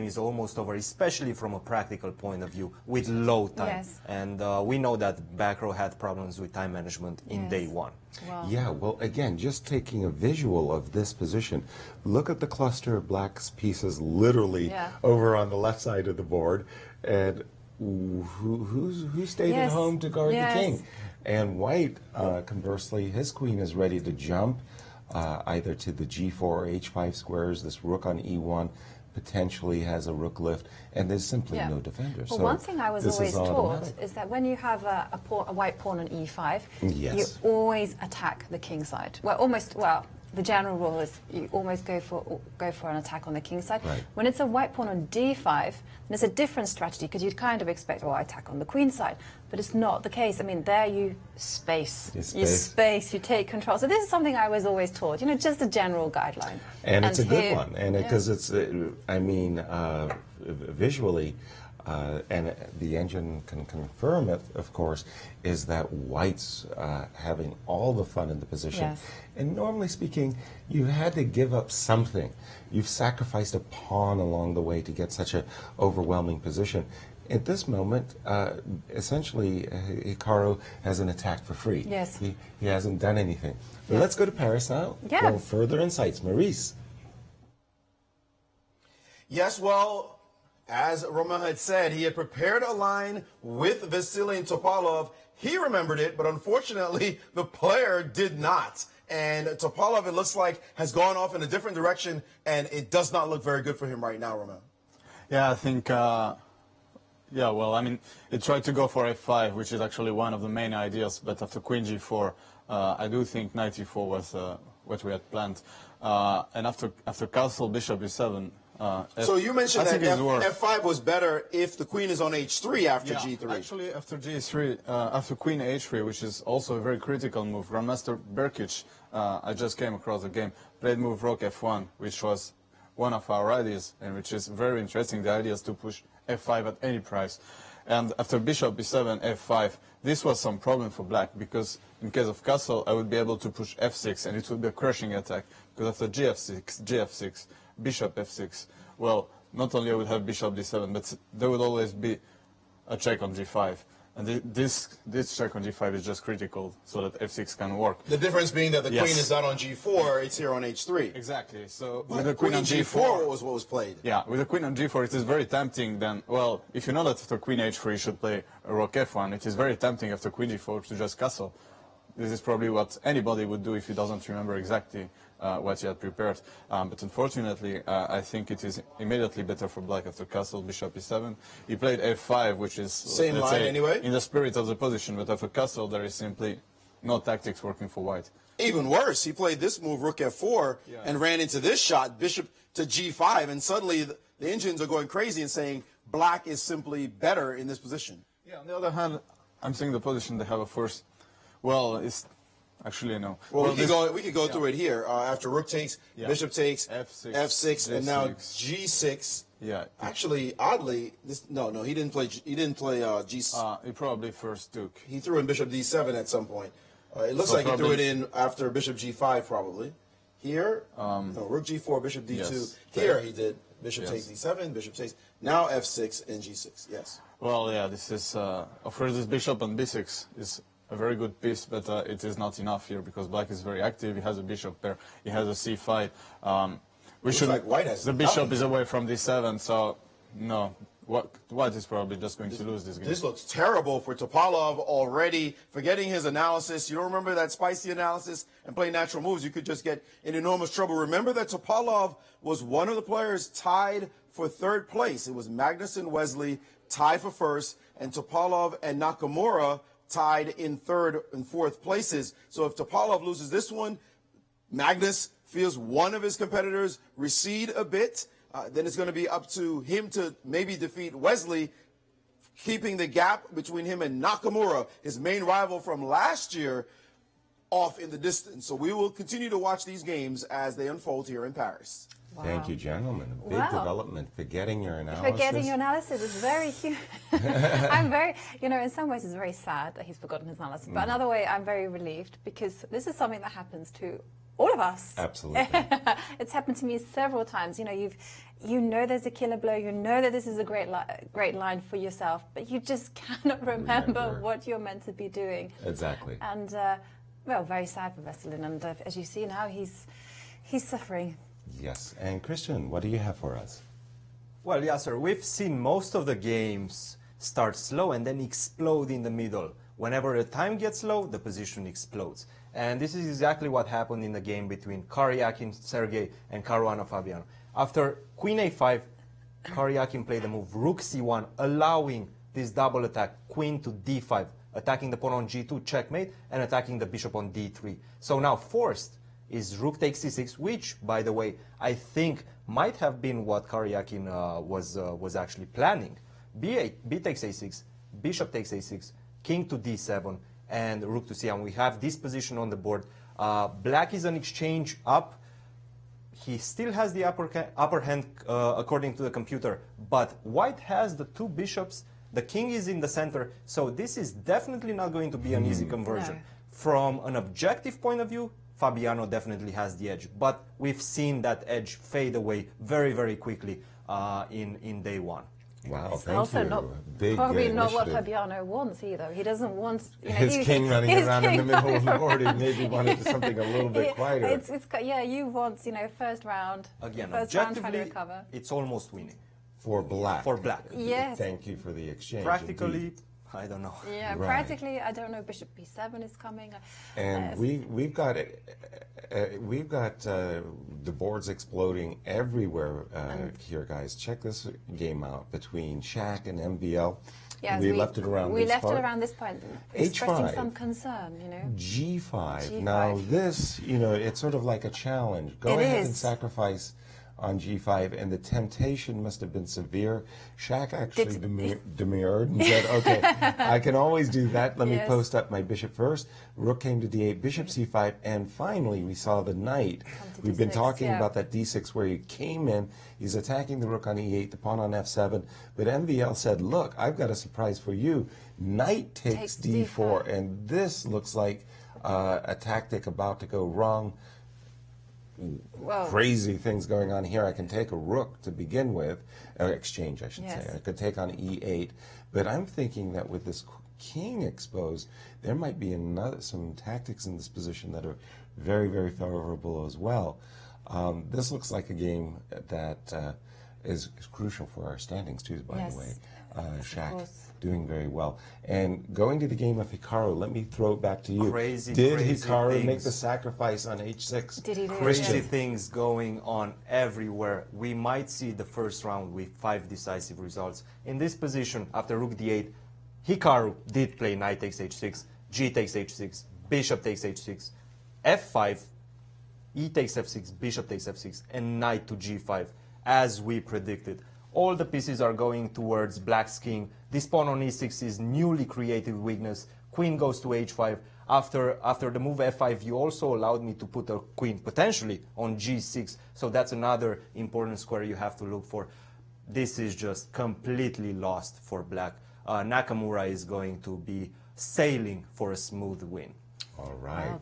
is almost over, especially from a practical point of view, with low time. Yes. And we know that Bacrot had problems with time management in day one. Wow. Yeah, well, again, just taking a visual of this position, look at the cluster of black's pieces literally over on the left side of the board, and who stayed at home to guard the king? And white, conversely, his queen is ready to jump either to the g4 or h5 squares. This rook on e1 potentially has a rook lift, and there's simply no defender. Well, so one thing I was always taught is that when you have a white pawn on e5, you always attack the king side. Well, the general rule is you almost go for an attack on the king side. Right. When it's a white pawn on d5, there's a different strategy, because you'd kind of expect, attack on the queen side, but it's not the case. I mean, there you space, you take control. So this is something I was always taught, just a general guideline. And it's a good one, and because it's, visually, and the engine can confirm it, of course, is that white's having all the fun in the position. Yes. And normally speaking, you had to give up something. You've sacrificed a pawn along the way to get such an overwhelming position. At this moment, essentially, Hikaru has an attack for free. Yes. He hasn't done anything. But let's go to Paris now. Yeah. Well, further insights. Maurice. Yes, well, as Romain had said, he had prepared a line with Vasily Topalov. He remembered it, but unfortunately, the player did not. And Topalov, it looks like, has gone off in a different direction, and it does not look very good for him right now, Romain. Yeah, I think, he tried to go for f5, which is actually one of the main ideas, but after queen g4, I do think knight e4 was what we had planned. And after castle, bishop e7, so you mentioned that f5 was better if the queen is on h3 after g3. Actually, after g3, after queen h3, which is also a very critical move, Grandmaster Berkic, I just came across the game, played move rook f1, which was one of our ideas, and which is very interesting. The idea is to push f5 at any price. And after bishop b7, f5, this was some problem for black, because in case of castle, I would be able to push f6, and it would be a crushing attack, because after gf6, bishop f6, well, not only I would have bishop d7, but there would always be a check on g5. And this check on g5 is just critical so that f6 can work. The difference being that the Yes. queen is not on g4, it's here on h3. Exactly. So But with the queen on g4, was what was played. yeah, with the queen on g4, it is very tempting then, well, if you know that after queen h4 you should play a rook f1, it is very tempting after queen g4 to just castle. This is probably what anybody would do if he doesn't remember exactly what he had prepared. But unfortunately, I think it is immediately better for black after castle, bishop e7. He played f5, which is Same let's line say, anyway? in the spirit of the position, but after castle there is simply no tactics working for white. Even worse, he played this move, rook f4, and ran into this shot, bishop to g5, and suddenly the engines are going crazy and saying black is simply better in this position. Yeah, on the other hand, I'm saying the position they have a first. Well, it's actually no. Well, we could go through it here. After rook takes, bishop takes, f6, f6, and now g6. g6. Yeah. Actually, oddly, no, he didn't play. He didn't play g6. He probably first took. He threw in bishop d7 at some point. It looks like he threw it in after bishop g5, probably. Here, no, rook g4, bishop d2. Yes. Here he did bishop takes d7, bishop takes. Now f6 and g6. Yes. Well, yeah, this is of course this bishop on b6 is a very good piece, but it is not enough here because black is very active. He has a bishop there. He has a c5. We should. Like white has the bishop is away from d7, so no. White is probably just going to lose this game. This looks terrible for Topalov already. Forgetting his analysis. You don't remember that spicy analysis and play natural moves. You could just get in enormous trouble. Remember that Topalov was one of the players tied for third place. It was Magnus and Wesley tied for first, and Topalov and Nakamura tied in third and fourth places. So if Topalov loses this one, Magnus feels one of his competitors recede a bit. Then it's going to be up to him to maybe defeat Wesley, keeping the gap between him and Nakamura, his main rival from last year, off in the distance. So we will continue to watch these games as they unfold here in Paris. Wow. Thank you, gentlemen. A big development. Forgetting your analysis. Forgetting your analysis is very huge. I'm very, in some ways it's very sad that he's forgotten his analysis. But another way, I'm very relieved because this is something that happens to all of us. Absolutely. It's happened to me several times. You know there's a killer blow. You know that this is a great line for yourself, but you just cannot remember what you're meant to be doing. Exactly. And, well, very sad for Veselin. And as you see now, he's suffering. Yes. And Christian, what do you have for us? Well, Yasser, we've seen most of the games start slow and then explode in the middle. Whenever the time gets low, the position explodes. And this is exactly what happened in the game between Karyakin, Sergei, and Caruana Fabiano. After queen a5, Karyakin played the move rook c1, allowing this double attack, queen to d5, attacking the pawn on g2, checkmate, and attacking the bishop on d3. So now forced is rook takes c6, which, by the way, I think might have been what Karyakin was actually planning. b8, b takes a6, bishop takes a6, king to d7, and rook to c1. We have this position on the board. Black is an exchange up. He still has the upper hand according to the computer, but white has the two bishops. The king is in the center, so this is definitely not going to be an easy conversion. No. From an objective point of view, Fabiano definitely has the edge, but we've seen that edge fade away very, very quickly in day one. Wow, It's thank also you. probably not what initiative. Fabiano wants either. He doesn't want His king running around in the middle of the board. He maybe wanted something a little bit quieter. You want first round. Again, first round trying to objectively, recover. it's almost winning. For black. For black. Yes. Thank you for the exchange. Practically, indeed. I don't know. Yeah, Right. practically, I don't know. Bishop b7 is coming. And we've got the boards exploding everywhere here, guys. Check this game out between Shaq and MVL. Yeah, we left it around this part. it around this point, expressing some concern, G5. G5. Now this, it's sort of like a challenge. Go ahead and is. sacrifice on G5, and the temptation must have been severe. Shaq actually demurred and said, okay, I can always do that. Let me Yes. post up my bishop first. Rook came to D8, bishop C5, and finally we saw the knight. to We've been D6, talking yeah. about that D6 where he came in, he's attacking the rook on E8, the pawn on F7, but MVL said, look, I've got a surprise for you. Knight takes D4, and this looks like a tactic about to go wrong. crazy things going on here. I can take a rook to begin with, exchange I should Yes. say. I could take on e8, but I'm thinking that with this king exposed, there might be some tactics in this position that are very, very favorable as well. This looks like a game that is crucial for our standings too, by Yes. the way. Of Shaq course. doing very well. And going to the game of Hikaru, let me throw it back to you. Crazy Hikaru things. make the sacrifice on h6? Did he do it? Crazy Yes. things going on everywhere. We might see the first round with 5 decisive results. In this position, after rook d8, Hikaru did play knight takes h6, g takes h6, bishop takes h6, f5, e takes f6, bishop takes f6, and knight to g5, as we predicted. All the pieces are going towards black's king. This pawn on e6 is newly created weakness. Queen goes to h5. After the move f5, you also allowed me to put a queen potentially on g6. So that's another important square you have to look for. This is just completely lost for black. Nakamura is going to be sailing for a smooth win. All right,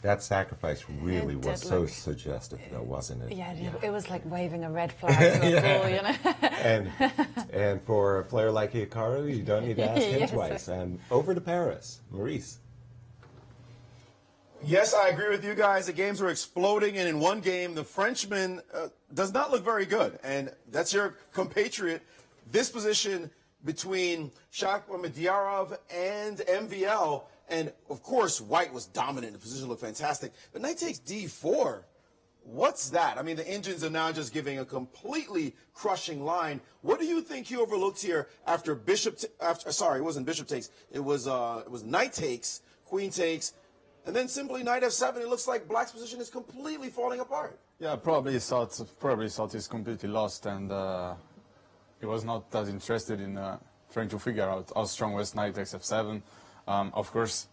that sacrifice really It was did so look- suggestive, though, wasn't it? Yeah, it was like waving a red flag to a bull, you know. And for a player like Hikaru, you don't need to ask him Yes. twice. And over to Paris, Maurice. Yes, I agree with you guys. The games are exploding, and in one game, the Frenchman does not look very good. And that's your compatriot. This position between Shakhmadyarov and MVL, and of course, White was dominant. The position looked fantastic. But knight takes d4. What's that? I mean, the engines are now just giving a completely crushing line. What do you think he overlooked here after sorry, it wasn't bishop takes. It was knight takes, queen takes, and then simply knight f7. It looks like black's position is completely falling apart. Yeah, probably thought he's completely lost, and he was not that interested in trying to figure out how strong was knight takes f7. Of course,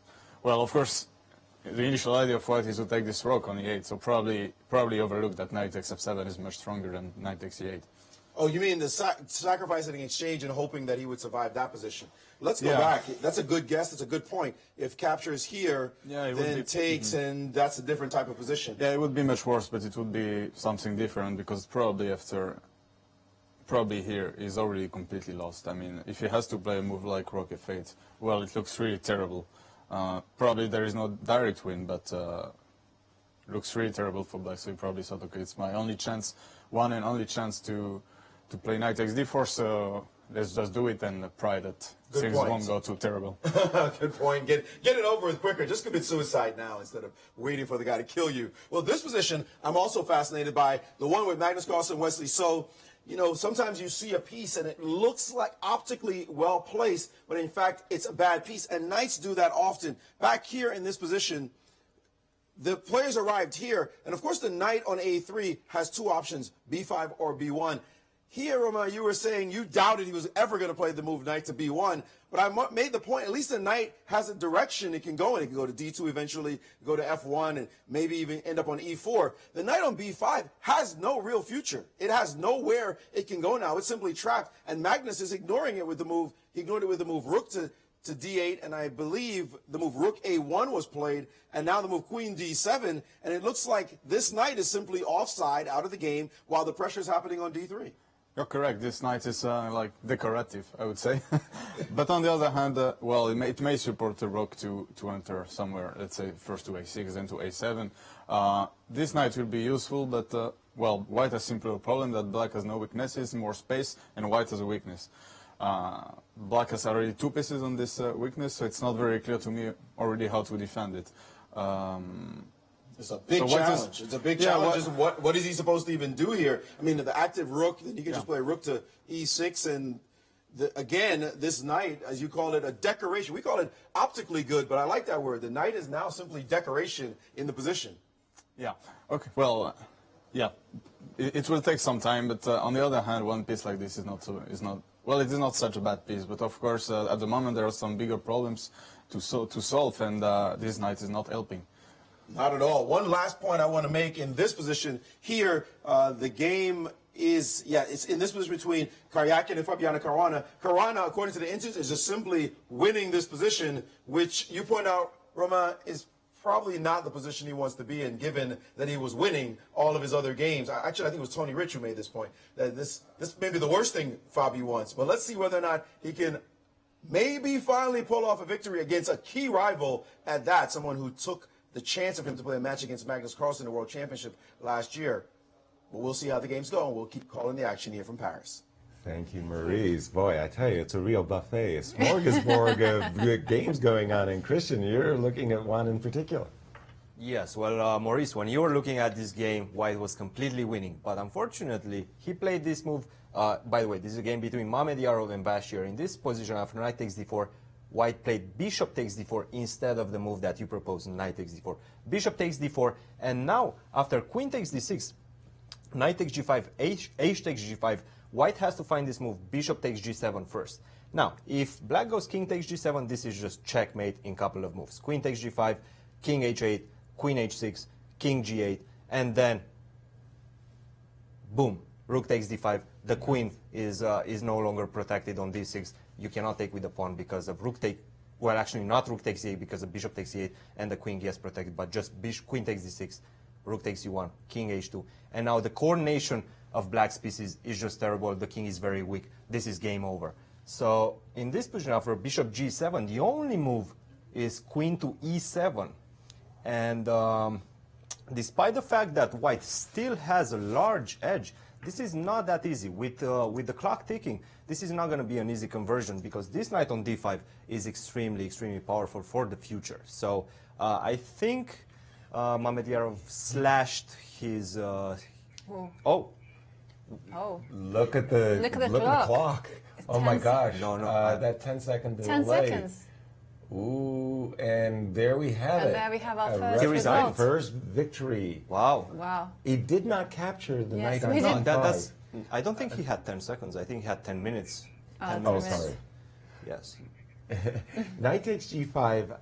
the initial idea of White is to take this rook on e8, so probably overlooked that knight takes f7 is much stronger than knight takes e8. Oh, you mean the sacrificing exchange and hoping that he would survive that position? Let's go Yeah. back. That's a good guess. That's a good point. If capture is here, Yeah, it would then be- takes, and that's a different type of position. Yeah, it would be much worse, but it would be something different because probably here he's already completely lost. I mean, if he has to play a move like rook f8, well, it looks really terrible. Probably there is no direct win, but looks really terrible for black. So he probably thought, okay, it's my only chance, one and only chance to play knight takes d4. So let's just do it and pray that Good things point. won't go too terrible. Good point. Get it over with quicker. Just commit suicide now instead of waiting for the guy to kill you. Well, this position I'm also fascinated by, the one with Magnus Carlsen, Wesley. So, you know, sometimes you see a piece and it looks like optically well placed, but in fact it's a bad piece. And knights do that often. Back here in this position, the players arrived here, and of course the knight on a3 has two options, b5 or b1. Here, Romain, you were saying you doubted he was ever going to play the move knight to b1, but I made the point, at least the knight has a direction it can go in. It can go to d2 eventually, go to f1, and maybe even end up on e4. The knight on b5 has no real future. It has nowhere it can go now. It's simply trapped, and Magnus is ignoring it with the move. He ignored it with the move rook to d8, and I believe the move rook a1 was played, and now the move queen d7, and it looks like this knight is simply offside, out of the game, while the pressure is happening on d3. You're correct. This knight is like decorative, I would say. But on the other hand, well, it may support the rook to enter somewhere. Let's say first to a6, then to a7. This knight will be useful, but well, white has simply a problem that black has no weaknesses, more space, and white has a weakness. Black has already two pieces on this weakness, so it's not very clear to me already how to defend it. It's a big So what challenge. is- It's a big Yeah, challenge. What is he supposed to even do here? I mean, the active rook, then you can just play rook to e6, and again, this knight, as you call it, a decoration. We call it optically good, but I like that word. The knight is now simply decoration in the position. Yeah. Okay. Well, yeah, it will take some time, but on the other hand, one piece like this is not. Well, it is not such a bad piece, but of course, at the moment there are some bigger problems to solve, and this knight is not helping. Not at all. One last point I want to make in this position here, the game is, it's in this position between Karyakin and Fabiano Caruana. Caruana, according to the instance, is just simply winning this position, which you point out, Romain, is probably not the position he wants to be in, given that he was winning all of his other games. Actually, I think it was Tony Rich who made this point, that this may be the worst thing Fabi wants. But let's see whether or not he can maybe finally pull off a victory against a key rival at that, someone who took the chance of him to play a match against Magnus Carlsen in the World Championship last year. But we'll see how the games go, and we'll keep calling the action here from Paris. Thank you, Maurice. Boy, I tell you, it's a real buffet, a smorgasbord of games going on. And Cristian, you're looking at one in particular. Yes, well, Maurice, when you were looking at this game, White was completely winning. But unfortunately, he played this move. By the way, this is a game between Mamedyarov and Bashir. In this position, after knight takes d4, White played bishop takes d4 instead of the move that you proposed, knight takes d4. Bishop takes d4, and now, after queen takes d6, knight takes g5, h takes g5, White has to find this move, bishop takes g7 first. Now, if black goes king takes g7, this is just checkmate in a couple of moves. Queen takes g5, king h8, queen h6, king g8, and then, boom, rook takes d5. The queen is no longer protected on d6. You cannot take with the pawn because of rook take, well, actually not rook takes e8 because the bishop takes e8 and the queen gets protected, but just queen takes d6, rook takes e1, king h2. And now the coordination of black's pieces is just terrible. The king is very weak. This is game over. So in this position, after bishop g7, the only move is queen to e7. And despite the fact that White still has a large edge, this is not that easy. With the clock ticking, this is not going to be an easy conversion because this knight on d5 is extremely, extremely powerful for the future. So I think Mamedyarov slashed his... Oh. Look at the clock. Oh my gosh. No. That 10-second delay. 10 seconds. Ooh, and there we have it. And there we have our first He resigned. result. First victory. Wow. Wow. He did not capture the Yes, knight on we d5. did. I don't think he had 10 seconds. I think he had 10 minutes. 10 Oh, minutes. sorry. Yes. Knight takes g5.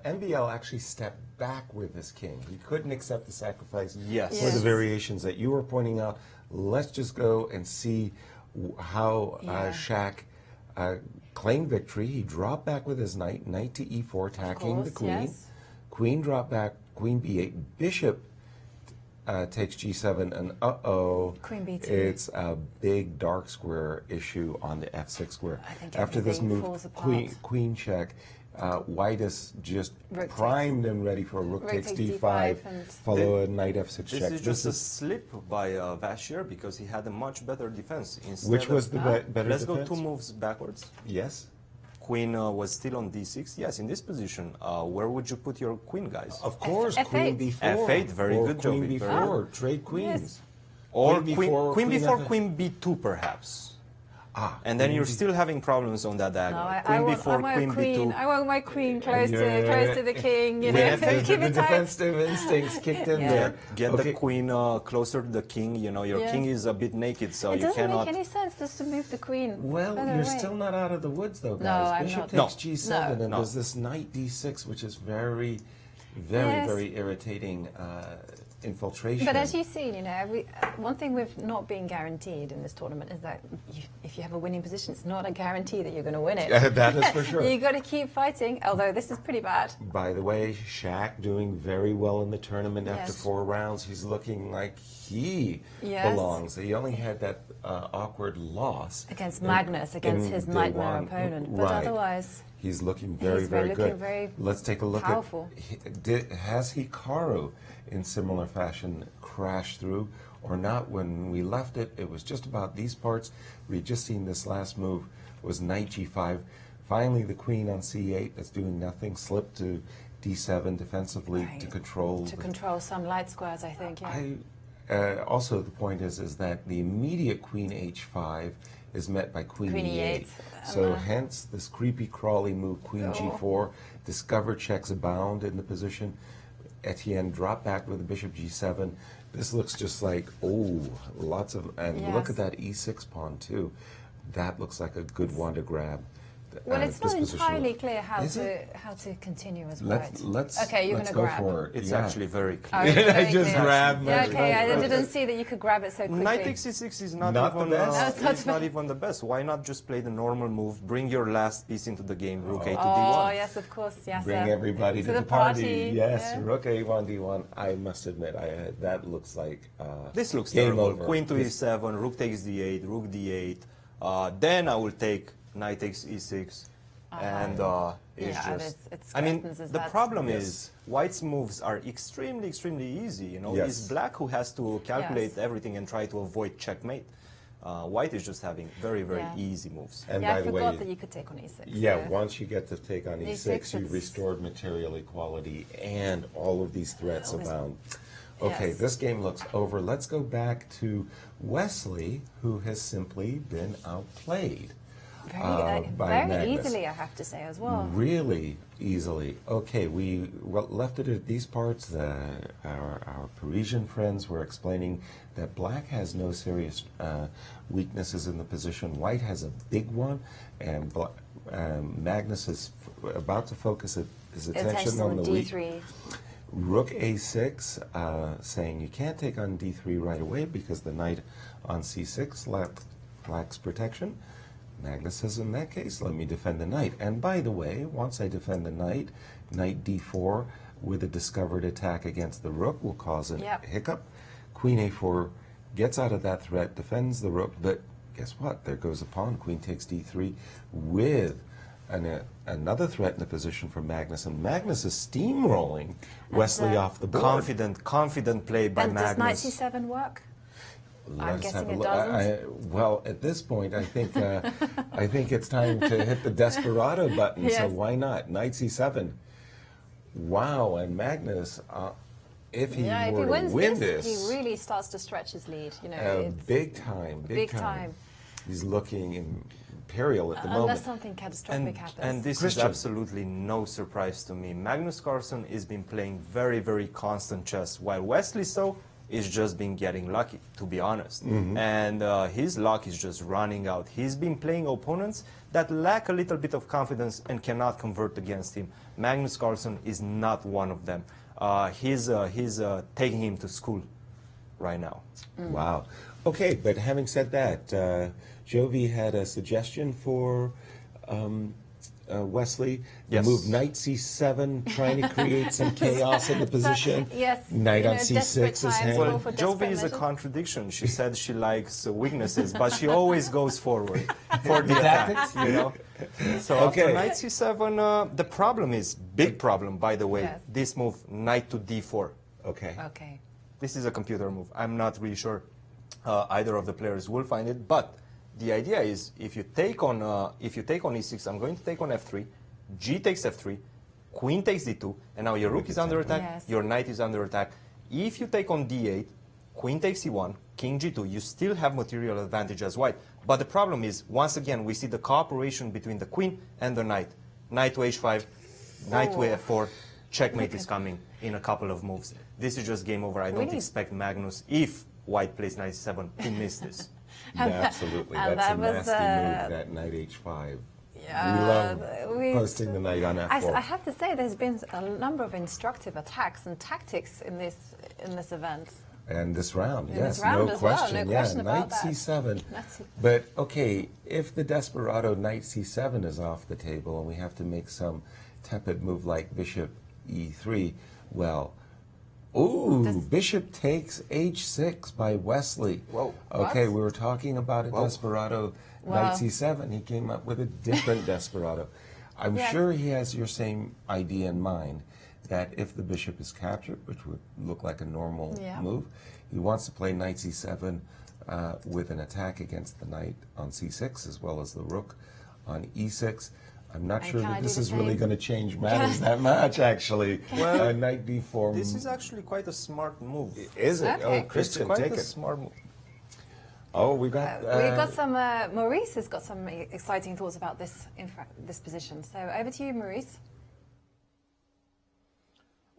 MBL actually stepped back with his king. He couldn't accept the sacrifice Yes. for the Yes. variations that you were pointing out. Let's just go and see how Shaq claimed victory. He dropped back with his knight, knight to e4, attacking the queen. Yes. Queen dropped back, queen b8, bishop takes g7, and uh-oh, Queen b2. it's a big dark square issue on the f6 square. I think After this everything move, falls apart. queen check, White is just Rook primed and ready for a rook takes d5, and- follow a knight f6 This check. is just a slip by Bashir because he had a much better defense. Instead Which was of, the better Let's defense? go 2 moves backwards. Yes. Queen was still on d6. Yes, in this position, where would you put your queen, guys? Of course, F8. queen b4. F8, very or good, queen Jovi, very b4, trade queens. Yes. Or queen queen b4, b4, F8. queen b2, perhaps. And then queen you're b- still having problems on that No, diagonal. I Queen want b4, my queen queen. b2. I want my queen close Yeah. to the king. You The, know, the keep it tight. defensive instincts kicked in Yeah. there. Get Okay. the queen closer to the king. You know, your Yes. king is a bit naked, so It you doesn't cannot. make any sense just to move the queen. Well, further you're away. still not out of the woods, though, guys. No, I'm Bishop not. takes No. g7, No. and No. there's this knight d6, which is very, Yes. very irritating infiltration. But as you've seen, you know, one thing with not being guaranteed in this tournament is that if you have a winning position, it's not a guarantee that you're going to win it. That is for sure. You got to keep fighting. Although this is pretty bad. By the way, Shaq doing very well in the tournament after Yes. 4 rounds. He's looking like he Yes. belongs. He only had that awkward loss Against Magnus, against in his day nightmare one. opponent. But Right. otherwise, He's looking very, He's very looking good. very Let's take a look powerful. at has Hikaru in similar fashion crashed through or not? When we left it, it was just about these parts. We had just seen this last move was knight g5. Finally, the queen on c8 that's doing nothing slipped to d7 defensively Right. to control. to control some light squares, I think. Yeah. Also, the point is that the immediate queen h5 is met by queen e8. So hence this creepy crawly move, queen g4. Discover checks abound in the position. Etienne dropped back with the bishop g7. This looks just like, lots of, and look Yes. at that e6 pawn too. That looks like a good one to grab. Well, it's not dispositional. entirely clear how Is to continue as white. Let's okay, you're let's going go to grab. for it. It's Yeah. actually very clear. Oh, it's very I just clear. grabbed my Yeah, okay, I right. didn't see that you could grab it so quickly. Knight takes c6 is not Not the even best? No, it's not even the best. Why not just play the normal move, bring your last piece into the game, rook a to Oh, d1. yes, of course, yes. Bring everybody to the party. Yes, Yeah. rook a1 d1. I must admit, that looks like This looks game terrible. over. Queen to e7, rook takes d8, rook d8. Then I will take knight takes e6, and it's Yeah, just. it's I mean, questions, is the that- problem Yes. is white's moves are extremely easy. You know, Yes. it's black who has to calculate Yes. everything and try to avoid checkmate. White is just having very Yeah. easy moves. And Yeah, by I the forgot way, that you could take on e6. yeah, once you get to take on E6, e6, you it's- restored material equality and all of these threats Always- abound. Okay, Yes. this game looks over. Let's go back to Wesley, who has simply been outplayed. by Very Magnus. easily, I have to say, as well. Really easily. Okay, we left it at these parts. Our Parisian friends were explaining that black has no serious weaknesses in the position. White has a big one, and Magnus is about to focus his attention on the weak. d3. Rook a6, saying you can't take on d3 right away because the knight on c6 lacks protection. Magnus says, in that case, let me defend the knight. And by the way, once I defend the knight, knight d4 with a discovered attack against the rook will cause a hiccup. Queen a4 gets out of that threat, defends the rook, but guess what? There goes a pawn. Queen takes d3 with another threat in the position for Magnus. And Magnus is steamrolling Wesley off the board. Confident play by And does knight Magnus. c7 work? I'm Let's guessing have a it look. doesn't. Well, at this point, I think I think it's time to hit the desperado button. So Yes. why not? Knight c7. Wow, and Magnus, if he Yeah, if were he to wins win this, this, he really starts to stretch his lead. You know, it's big time, big time. He's looking imperial at the unless moment. something catastrophic happens. And this Cristian. is absolutely no surprise to me. Magnus Carlsen has been playing very constant chess, while Wesley So is just been getting lucky, to be honest. And his luck is just running out. He's been playing opponents that lack a little bit of confidence and cannot convert against him. Magnus Carlsen is not one of them. He's taking him to school right now. Wow. Okay, but having said that, Jovi had a suggestion for Wesley. Yes. Move knight c7, trying to create some chaos in the position. Yes, Knight you on know, c6 desperate is times handled. call Well, for Jovi desperate is a measures. contradiction. She said she likes weaknesses, but she always goes forward for the attacks, you know? So Okay. after knight c7, the problem is, big problem, by the way, Yes. this move, knight to d4. Okay. Okay. This is a computer move. I'm not really sure either of the players will find it, but the idea is if you take on e6, I'm going to take on f3, g takes f3, queen takes d2, and now your rook is under attack, Yes. your knight is under attack. If you take on d8, queen takes e1, king g2, you still have material advantage as white. But the problem is, once again, we see the cooperation between the queen and the knight. Knight to h5, knight to f4, checkmate is coming in a couple of moves. This is just game over. I don't Really? expect Magnus, if white plays knight c7, to miss this. Yeah, absolutely. and That's that a was, nasty move, that knight h5. Yeah, we love posting the knight on f4. I have to say, there's been a number of instructive attacks and tactics in this event. And this round, In yes, this round no as well, question. no Yeah, question knight about that. c7. But okay, if the desperado knight c7 is off the table and we have to make some tepid move like bishop e3, well, bishop takes h6 by Wesley. Whoa. Okay, What? we were talking about a desperado knight c7. He came up with a different desperado. I'm Yes. sure he has your same idea in mind, that if the bishop is captured, which would look like a normal move, he wants to play knight c7 with an attack against the knight on c6 as well as the rook on e6. I'm not sure can I that do this the is really same? going to change matters that much, actually. Well, knight d4. This is actually quite a smart move. Is it? Okay. Oh, It's Christian, quite take a it. smart move. Oh, we got... We've got some. Maurice has got some exciting thoughts about this position. So over to you, Maurice.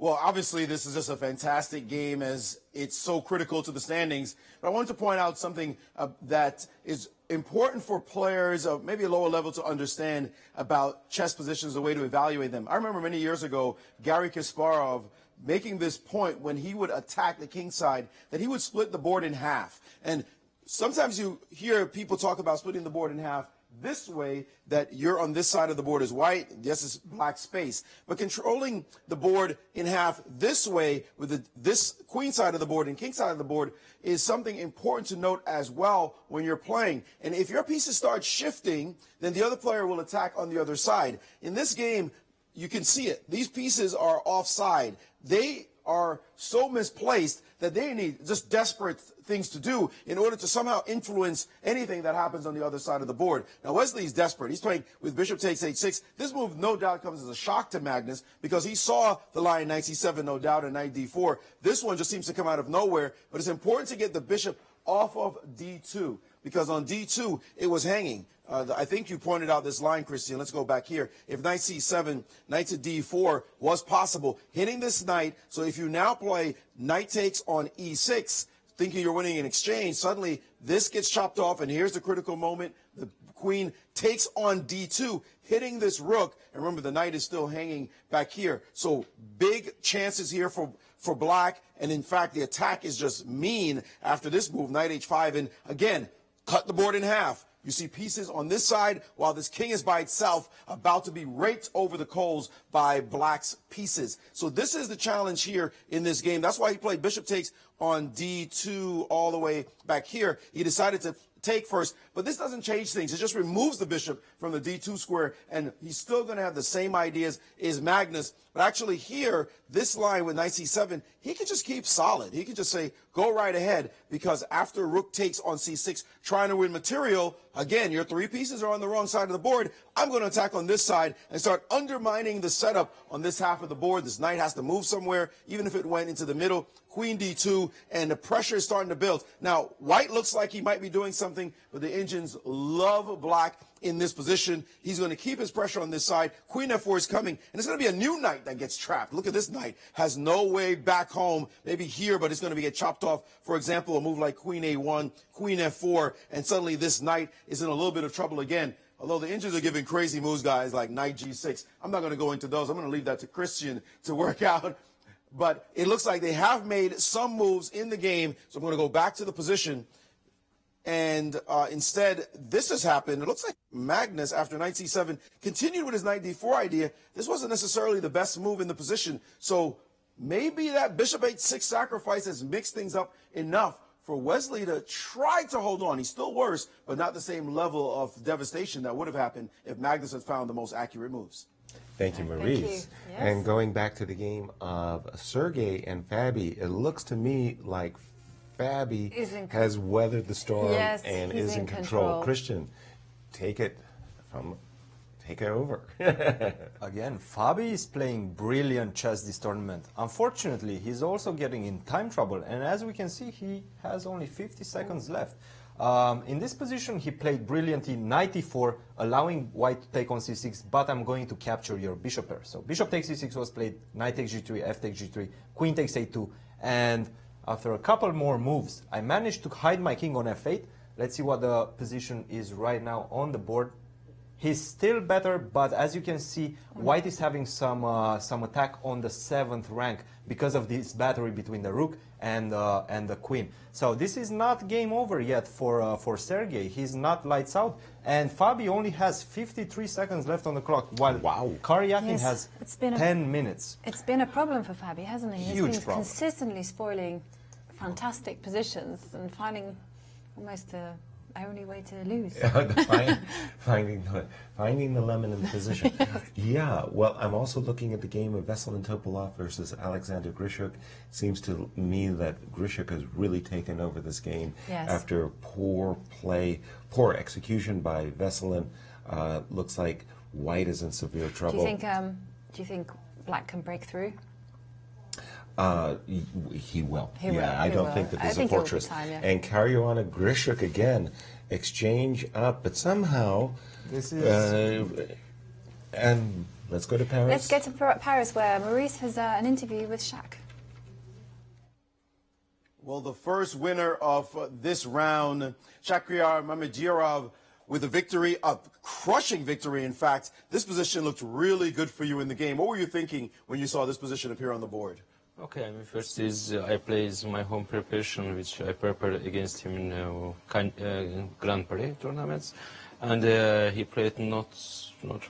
Well, obviously, this is just a fantastic game as it's so critical to the standings. But I wanted to point out something that is important for players of maybe a lower level to understand about chess positions, the way to evaluate them. I remember many years ago, Garry Kasparov making this point when he would attack the king side, that he would split the board in half. And sometimes you hear people talk about splitting the board in half this way, that you're on this side of the board is white, yes, it's black space. But controlling the board in half this way with this queen side of the board and king side of the board is something important to note as well when you're playing. And if your pieces start shifting, then the other player will attack on the other side. In this game, you can see it. These pieces are offside. They are so misplaced that they need just desperate things to do in order to somehow influence anything that happens on the other side of the board. Now, Wesley's desperate. He's playing with bishop takes h6. This move, no doubt, comes as a shock to Magnus because he saw the line knight c7, no doubt, and knight d4. This one just seems to come out of nowhere, but it's important to get the bishop off of d2 because on d2, it was hanging. I think you pointed out this line, Cristian. Let's go back here. If knight c7, knight to d4 was possible, hitting this knight, so if you now play knight takes on e6, thinking you're winning an exchange, suddenly this gets chopped off, and here's the critical moment. The queen takes on d2, hitting this rook. And remember, the knight is still hanging back here. So big chances here for black, and in fact, the attack is just mean after this move, knight h5, and again, cut the board in half. You see pieces on this side while this king is by itself, about to be raked over the coals by black's pieces. So this is the challenge here in this game. That's why he played bishop takes on d2 all the way back here. He decided to take first, but this doesn't change things. It just removes the bishop from the d2 square, and he's still going to have the same ideas as Magnus. But actually here, this line with knight c7, he can just keep solid. He can just say, go right ahead, because after rook takes on c6, trying to win material, again, your three pieces are on the wrong side of the board. I'm going to attack on this side and start undermining the setup on this half of the board. This knight has to move somewhere, even if it went into the middle. Queen d2, and the pressure is starting to build. Now, white looks like he might be doing something, but the Indians love black in this position. He's going to keep his pressure on this side. Queen f4 is coming, and it's going to be a new knight that gets trapped. Look at this knight. Has no way back home, maybe here, but it's going to get chopped off. For example, a move like queen a1, queen f4, and suddenly this knight is in a little bit of trouble again. Although the Indians are giving crazy moves, guys, like knight g6. I'm not going to go into those. I'm going to leave that to Cristian to work out. But it looks like they have made some moves in the game. So I'm going to go back to the position. And instead, this has happened. It looks like Magnus, after knight c7, continued with his knight d4 idea. This wasn't necessarily the best move in the position. So maybe that bishop h6 sacrifice has mixed things up enough for Wesley to try to hold on. He's still worse, but not the same level of devastation that would have happened if Magnus had found the most accurate moves. Thank you, Maurice. Thank you. Yes. And going back to the game of Sergey and Fabi, it looks to me like Fabi has weathered the storm and is in control. Cristian, take it over. Again, Fabi is playing brilliant chess this tournament. Unfortunately, he's also getting in time trouble, and as we can see, he has only 50 seconds left. In this position, he played brilliantly knight e4, allowing white to take on c6, but I'm going to capture your bishop pair. So bishop takes c6 was played, knight takes g3, f takes g3, queen takes a2, and after a couple more moves, I managed to hide my king on f8. Let's see what the position is right now on the board. He's still better, but as you can see, white is having some attack on the 7th rank because of this battery between the rook and the queen. So this is not game over yet for Sergey. He's not lights out, and Fabi only has 53 seconds left on the clock, while Karyakin has 10 minutes. It's been a problem for Fabi, hasn't he? Huge He's been problem. consistently spoiling fantastic positions and finding almost the only way to lose. finding the lemon in the position. Yeah, well, I'm also looking at the game of Veselin Topalov versus Alexander Grishuk. Seems to me that Grishuk has really taken over this game after poor play, poor execution by Veselin. Looks like white is in severe trouble. Do you think black can break through? He will. I don't think that there's a fortress. And Caruana Grishuk again, exchange up, but somehow this is and Let's go to Paris. Let's get to Paris, where Maurice has an interview with Shaq. Well, the first winner of this round, Shakhriyar Mamedyarov, with a victory, a crushing victory, in fact. This position looked really good for you in the game. What were you thinking when you saw this position appear on the board? Okay, I mean, first is I play my home preparation, which I prepared against him in Grand Prix tournaments, and he played not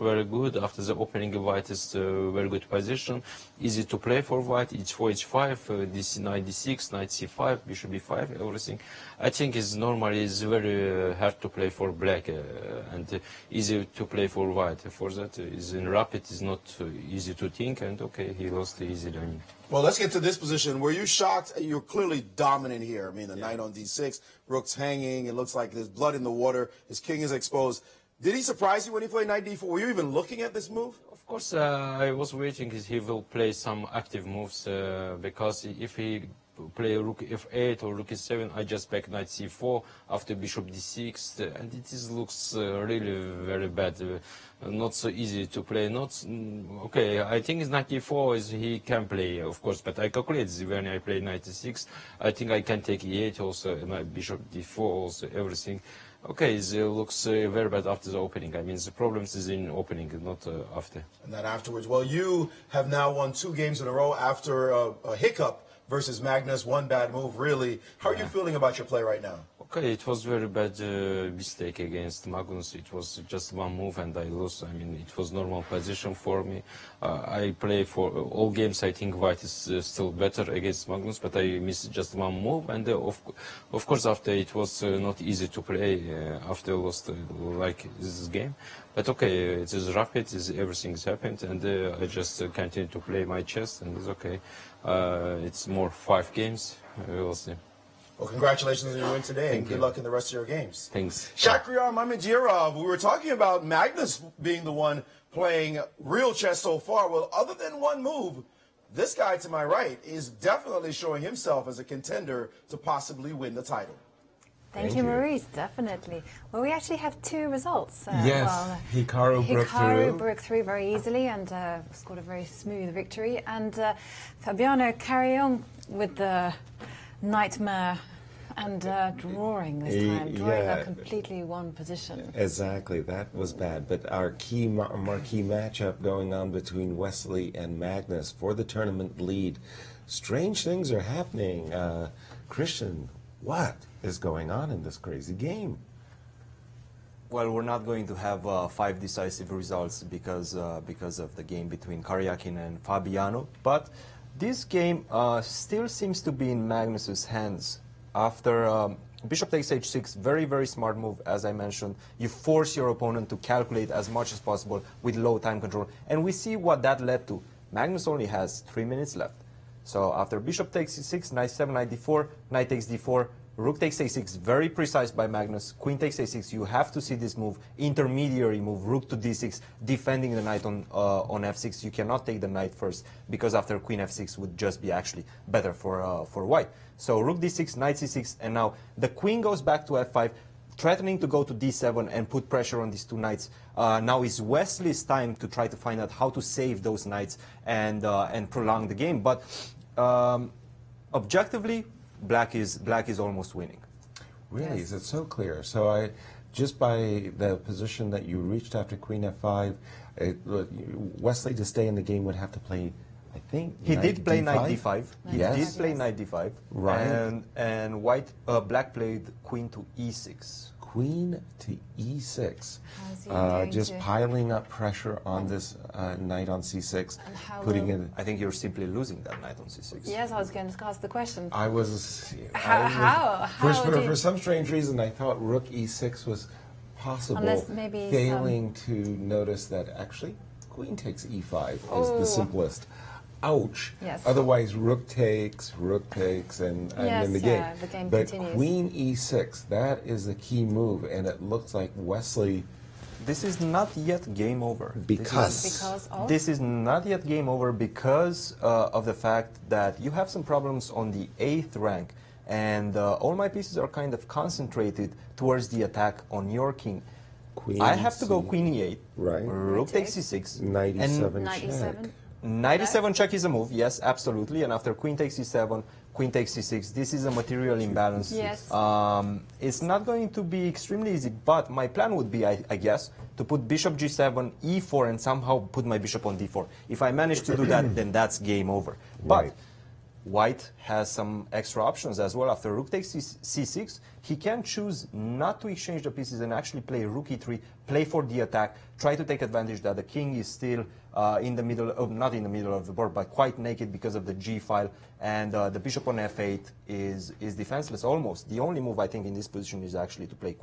very good. After the opening, white is a very good position, easy to play for white. H4, H5, DC knight D6, knight C5, bishop B5, everything. I think is normally is very hard to play for black and easy to play for white. For that, is in rapid is not easy to think, and okay, he lost easily. Well, let's get to this position. Were you shocked? You're clearly dominant here. I mean, the knight on D6, rook's hanging. It looks like there's blood in the water. His king is exposed. Did he surprise you when he played knight D4? Were you even looking at this move? Of course, I was waiting he will play some active moves because if he play rook F8 or rook E7, I just back knight C4 after bishop D6, and it looks really very bad. Not so easy to play. Okay, I think it's knight E4 is he can play, of course, but I calculate when I play knight E6, I think I can take E8 also, and bishop D4 also, everything. Okay, it looks very bad after the opening. I mean, the problems is in opening, not after. And that afterwards. Well, you have now won 2 games in a row after a hiccup versus Magnus. One bad move, really. How are you feeling about your play right now? Okay, it was very bad mistake against Magnus. It was just one move and I lost. I mean, it was normal position for me. I play for all games. I think white is still better against Magnus, but I missed just one move. And of course, after it was not easy to play after I lost like this game. But okay, it is rapid. Everything's happened, and I just continue to play my chess, and it's okay. It's more 5 games. We will see. Well, congratulations on your win today, and good luck in the rest of your games. Thanks. Shakhriyar Mamedyarov, we were talking about Magnus being the one playing real chess so far. Well, other than one move, this guy to my right is definitely showing himself as a contender to possibly win the title. Thank you, Maurice, definitely. Well, we actually have 2 results. Yes, Hikaru broke through very easily and scored a very smooth victory. And Fabiano carry on with the nightmare and drawing this time, drawing a completely one position. Exactly, that was bad. But our key marquee matchup going on between Wesley and Magnus for the tournament lead. Strange things are happening. Cristian, what is going on in this crazy game? Well, we're not going to have 5 decisive results because of the game between Karyakin and Fabiano, but this game still seems to be in Magnus's hands. After bishop takes h6, very, very smart move, as I mentioned. You force your opponent to calculate as much as possible with low time control, and we see what that led to. Magnus only has 3 minutes left. So after bishop takes c6, knight 7, knight d4, knight takes d4, rook takes a6, very precise by Magnus, queen takes a6. You have to see this move, intermediary move, rook to d6, defending the knight on f6. You cannot take the knight first, because after queen f6 would just be actually better for white. So rook d6, knight c6, and now the queen goes back to f5, threatening to go to d7 and put pressure on these 2 knights. Now is Wesley's time to try to find out how to save those knights and prolong the game. But objectively, Black is almost winning. Really? Yes. Is it so clear? So just by the position that you reached after queen f5, Wesley to stay in the game would have to play, I think, he did play knight d5. Yes. He did play knight d5. Right. And Black played queen to e6. Queen to e6, just piling up pressure on this knight on c6, putting in. I think you're simply losing that knight on c6. Yes, I was going to ask the question. For some strange reason, I thought rook e6 was possible. Unless maybe failing to notice that actually queen takes e5 is the simplest. Ouch. Yes. Otherwise, rook takes, and I'm in the game. The game but continues. Queen e6, that is the key move, and it looks like Wesley. This is not yet game over. This is not yet game over because of the fact that you have some problems on the 8th rank, and all my pieces are kind of concentrated towards the attack on your king. Queen I have to go C- queen e8. Right. Rook takes c6. 97 97. check. 97 check is a move, yes, absolutely. And after queen takes c7, queen takes c6, this is a material imbalance. Yes. It's not going to be extremely easy, but my plan would be, I guess, to put bishop g7, e4, and somehow put my bishop on d4. If I manage to do that, then that's game over. But Right. White has some extra options as well. After rook takes c6, he can choose not to exchange the pieces and actually play rook e3, play for the attack, try to take advantage that the king is still in the middle of, not in the middle of the board, but quite naked because of the g file, and the bishop on f8 is defenseless almost. The only move I think in this position is actually to play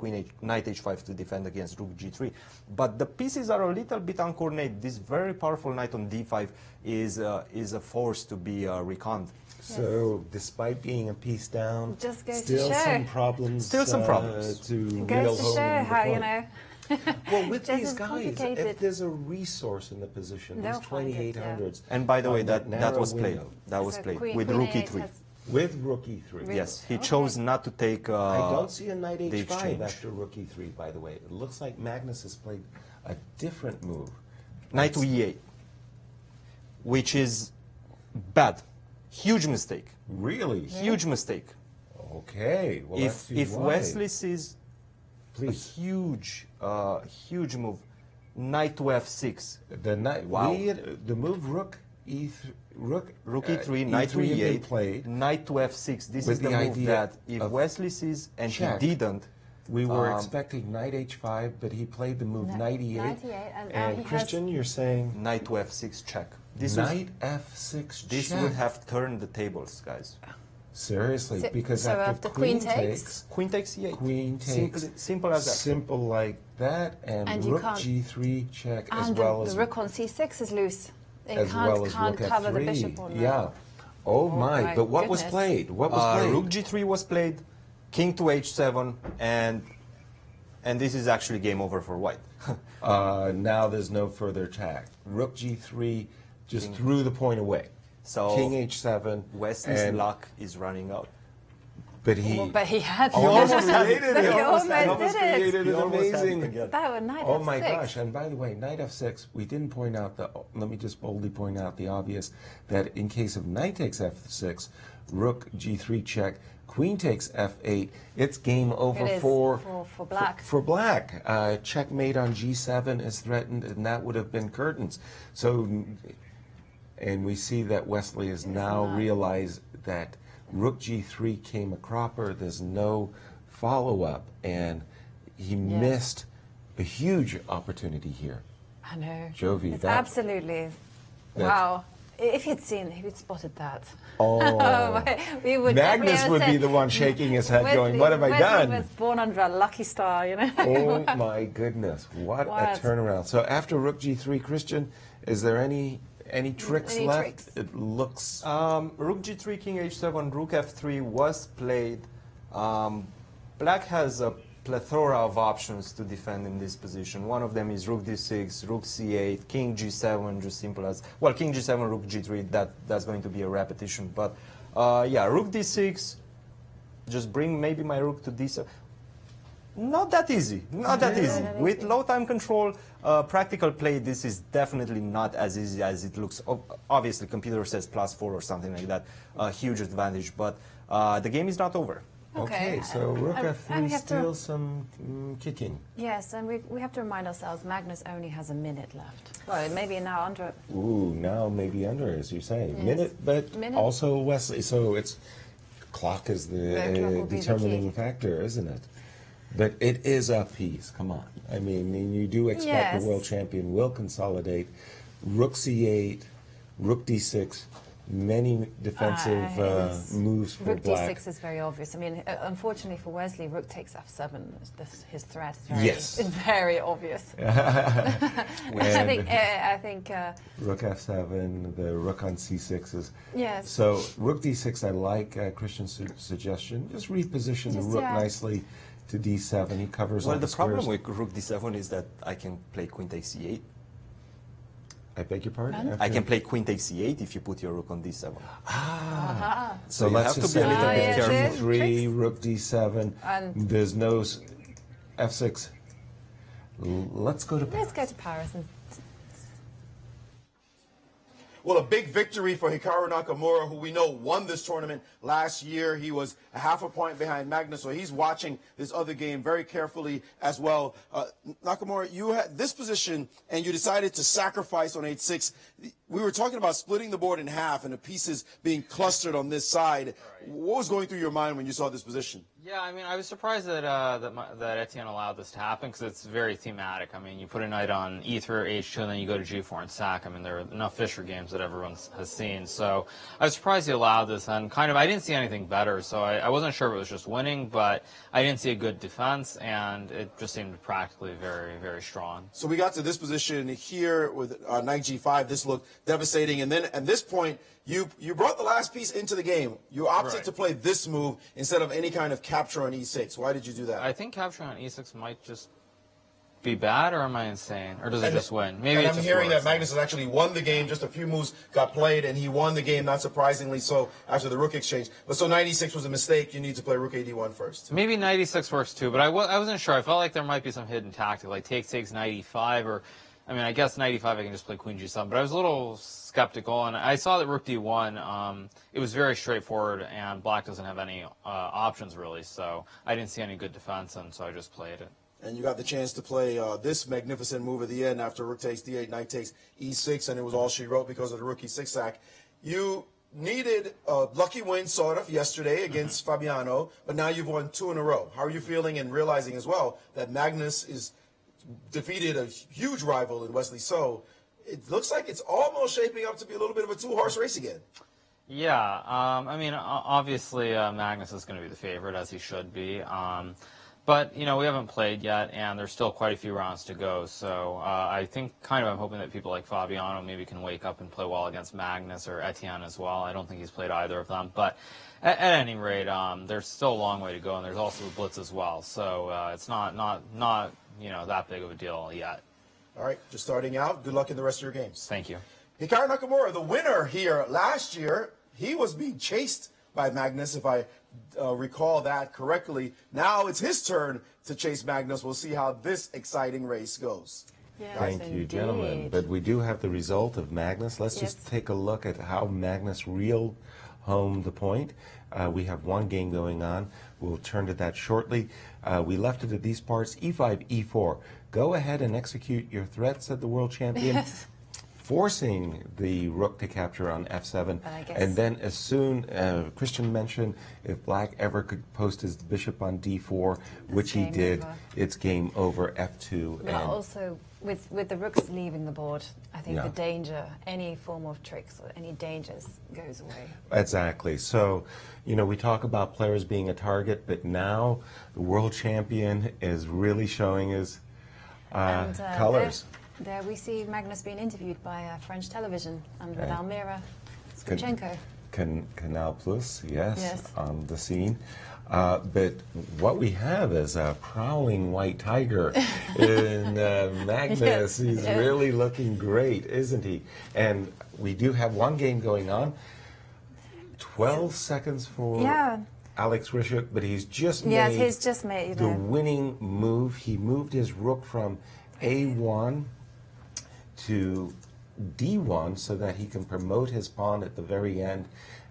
knight h5 to defend against rook g3. But the pieces are a little bit uncoordinated. This very powerful knight on d5 is a force to be reckoned. So, despite being a piece down, Just goes to still show. some problems. Still some problems. To nail Goes to home show the how, you point. know. Well, with Chess these is guys, complicated. if there's a resource in the position, They'll these find it, 2800s. And by the way, on that narrow was played. window, That was So played queen- with queen rook A8 e3. has- with rook e3. Yes, he Okay. chose not to take. I don't see a knight the h5 exchange. after rook e3, by the way. It looks like Magnus has played a different move. Knight to e8, which is bad, huge mistake, Really? huge mistake. Okay. Well, let's see If why. Wesley sees a Please. huge move, knight to f6, The knight. Wow. The move rook e3. Rook e3, knight to e3 had been e8, played. knight to f6. This with is the the move idea that if of Wesley sees and check. he didn't, We were expecting knight h5, but he played the move knight e8. Knight e8, and now he has- Christian, you're saying knight to f6 check. This knight f6 this check. would have turned the tables, guys. Seriously, So- because so after after queen queen takes- Queen takes e8. queen takes, Simple as that. simple like that, and you rook can't- g3 check as And well the as rook on c6 is loose. It as well as can't rook cover f3. the bishop on Yeah. Oh my! my But what was goodness. played? What was played? Rook g3 was played, king to h7, and this is actually game over for white. Now there's no further attack. Rook g3 just threw the point away. So King h7. Wesley's and- luck is running out. But he Well, but he had almost He created it. almost Almost did it. created He an almost had it amazing. again. That was knight Oh f6. my gosh! And by the way, knight f6. We didn't point out the. Let me just boldly point out the obvious that in case of knight takes f6, rook g3 check, queen takes f8. It's game over It is for black. For black, checkmate on g7 is threatened, and that would have been curtains. So, and we see that Wesley has now not. realized that rook g3 came a cropper. There's no follow-up, and he missed a huge opportunity here. I know. Jovi, It's that- absolutely. Wow. If he'd spotted that. Oh, we would Magnus everyone would be said, the one shaking his head, going, Wesley- "What have I Wesley done?" was born under a lucky star, you know. Oh my goodness, what What? a turnaround. So after rook g3, Christian, is there any tricks Any left? tricks? It looks Rook g3, king h7, rook f3 was played. Black has a plethora of options to defend in this position. One of them is rook d6, rook c8, king g7, just simple as, well, king g7, rook g3, that's going to be a repetition. But yeah, rook d6, just bring maybe my rook to d7. Not that easy, not that easy. With low time control, practical play, this is definitely not as easy as it looks. Obviously, computer says +4 or something like that, a huge advantage, but the game is not over. okay. So rook and f3 we have to- still some kicking. Yes, and we have to remind ourselves Magnus only has a minute left. Well, maybe now under. Ooh, now maybe under, as you say, Yes. minute, but Minute. also Wesley. So it's clock is The the clock will be the determining key. factor, isn't it? But it is a piece. Come on. I mean, and you do expect Yes. the world champion will consolidate. Rook c8, rook d6, many defensive Yes. moves for Rook black. d6 is very obvious. I mean, unfortunately for Wesley, rook takes f7. His threat is very, Yes. very obvious. I think Rook f7, the rook on c6 is. Yes. So rook d6, I like Christian's suggestion. Just reposition the Just, rook yeah. nicely to d7. He covers all Well, the squares. problem with rook d7 is that I can play queen takes c8. I beg your pardon? I can play queen takes c8 if you put your rook on d7. So you let's have just to be a say little bit rook careful. d3, rook d7. And- There's no f6. Let's go to Let's go to Paris. Well, a big victory for Hikaru Nakamura, who we know won this tournament last year. He was a half a point behind Magnus, so he's watching this other game very carefully as well. Nakamura, you had this position, and you decided to sacrifice on 8-6. We were talking about splitting the board in half and the pieces being clustered on this side. Right. What was going through your mind when you saw this position? Yeah, I mean, I was surprised that that Etienne allowed this to happen because it's very thematic. I mean, you put a knight on E3 or H2, and then you go to G4 and sack. I mean, there are enough Fischer games that everyone has seen. So I was surprised he allowed this, and I didn't see anything better. So I wasn't sure if it was just winning, but I didn't see a good defense, and it just seemed practically very, very strong. So we got to this position here with knight G5. This looked devastating, and then at this point, you brought the last piece into the game. You opted to play this move instead of any kind of capture on E6. Why did you do that? I think capturing on E6 might just be bad, or am I insane? Or does it just win? Maybe I'm hearing that Magnus has actually won the game. Just a few moves got played, and he won the game, not surprisingly so, after the rook exchange. But so knight E6 was a mistake. You need to play rook AD1 first. Maybe knight E6 works too, but I wasn't sure. I felt like there might be some hidden tactic, like takes knight E5, or... I mean, I guess knight E5 I can just play queen G7, but I was a little skeptical, and I saw that rook D1. It was very straightforward, and black doesn't have any options really, so I didn't see any good defense, and so I just played it. And you got the chance to play this magnificent move at the end after rook takes D8, knight takes E6, and it was all she wrote because of the rook E6 sack. You needed a lucky win, sort of, yesterday against Fabiano, but now you've won 2 in a row. How are you feeling and realizing as well that Magnus is defeated a huge rival in Wesley So? It looks like it's almost shaping up to be a little bit of a two-horse race again. Yeah, I mean, obviously Magnus is going to be the favorite, as he should be. But, you know, we haven't played yet, and there's still quite a few rounds to go. So I think I'm hoping that people like Fabiano maybe can wake up and play well against Magnus or Etienne as well. I don't think he's played either of them. But at any rate, there's still a long way to go, and there's also the blitz as well. So it's not you know, that big of a deal yet. All right, just starting out. Good luck in the rest of your games. Thank you. Hikaru Nakamura, the winner here last year, he was being chased by Magnus, if I recall that correctly. Now it's his turn to chase Magnus. We'll see how this exciting race goes. Yes, Thank you, gentlemen. But we do have the result of Magnus. Let's just take a look at how Magnus reeled home the point. We have one game going on. We'll turn to that shortly. We left it at these parts. E5, E4. Go ahead and execute your threat, said the world champion. Yes. Forcing the rook to capture on F7. And then as soon, Cristian mentioned, if black ever could post his bishop on D4, which he did, it's game over, F2. But also, with the rooks leaving the board, I think the danger, any form of tricks or any dangers goes away. Exactly. So, you know, we talk about players being a target, but now the world champion is really showing his colors. There we see Magnus being interviewed by French television and with Almira Skripchenko. Canal Plus, yes, on the scene. But what we have is a prowling white tiger in Magnus. He's really looking great, isn't he? And we do have one game going on. 12 seconds for Alex Rishuk, but he's just made the winning move. He moved his rook from A1 to D1 so that he can promote his pawn at the very end.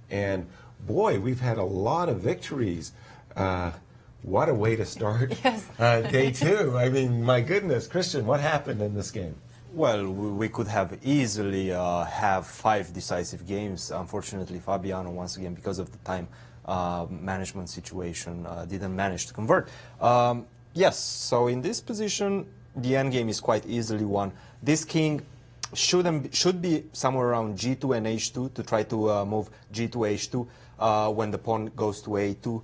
And boy, we've had a lot of victories. What a way to start day 2. I mean, my goodness. Cristian, what happened in this game? Well, we could have easily have 5 decisive games. Unfortunately, Fabiano, once again, because of the time management situation, didn't manage to convert. Yes, so in this position, the endgame is quite easily won. This king should be somewhere around G2 and H2 to try to move G2, H2 when the pawn goes to A2.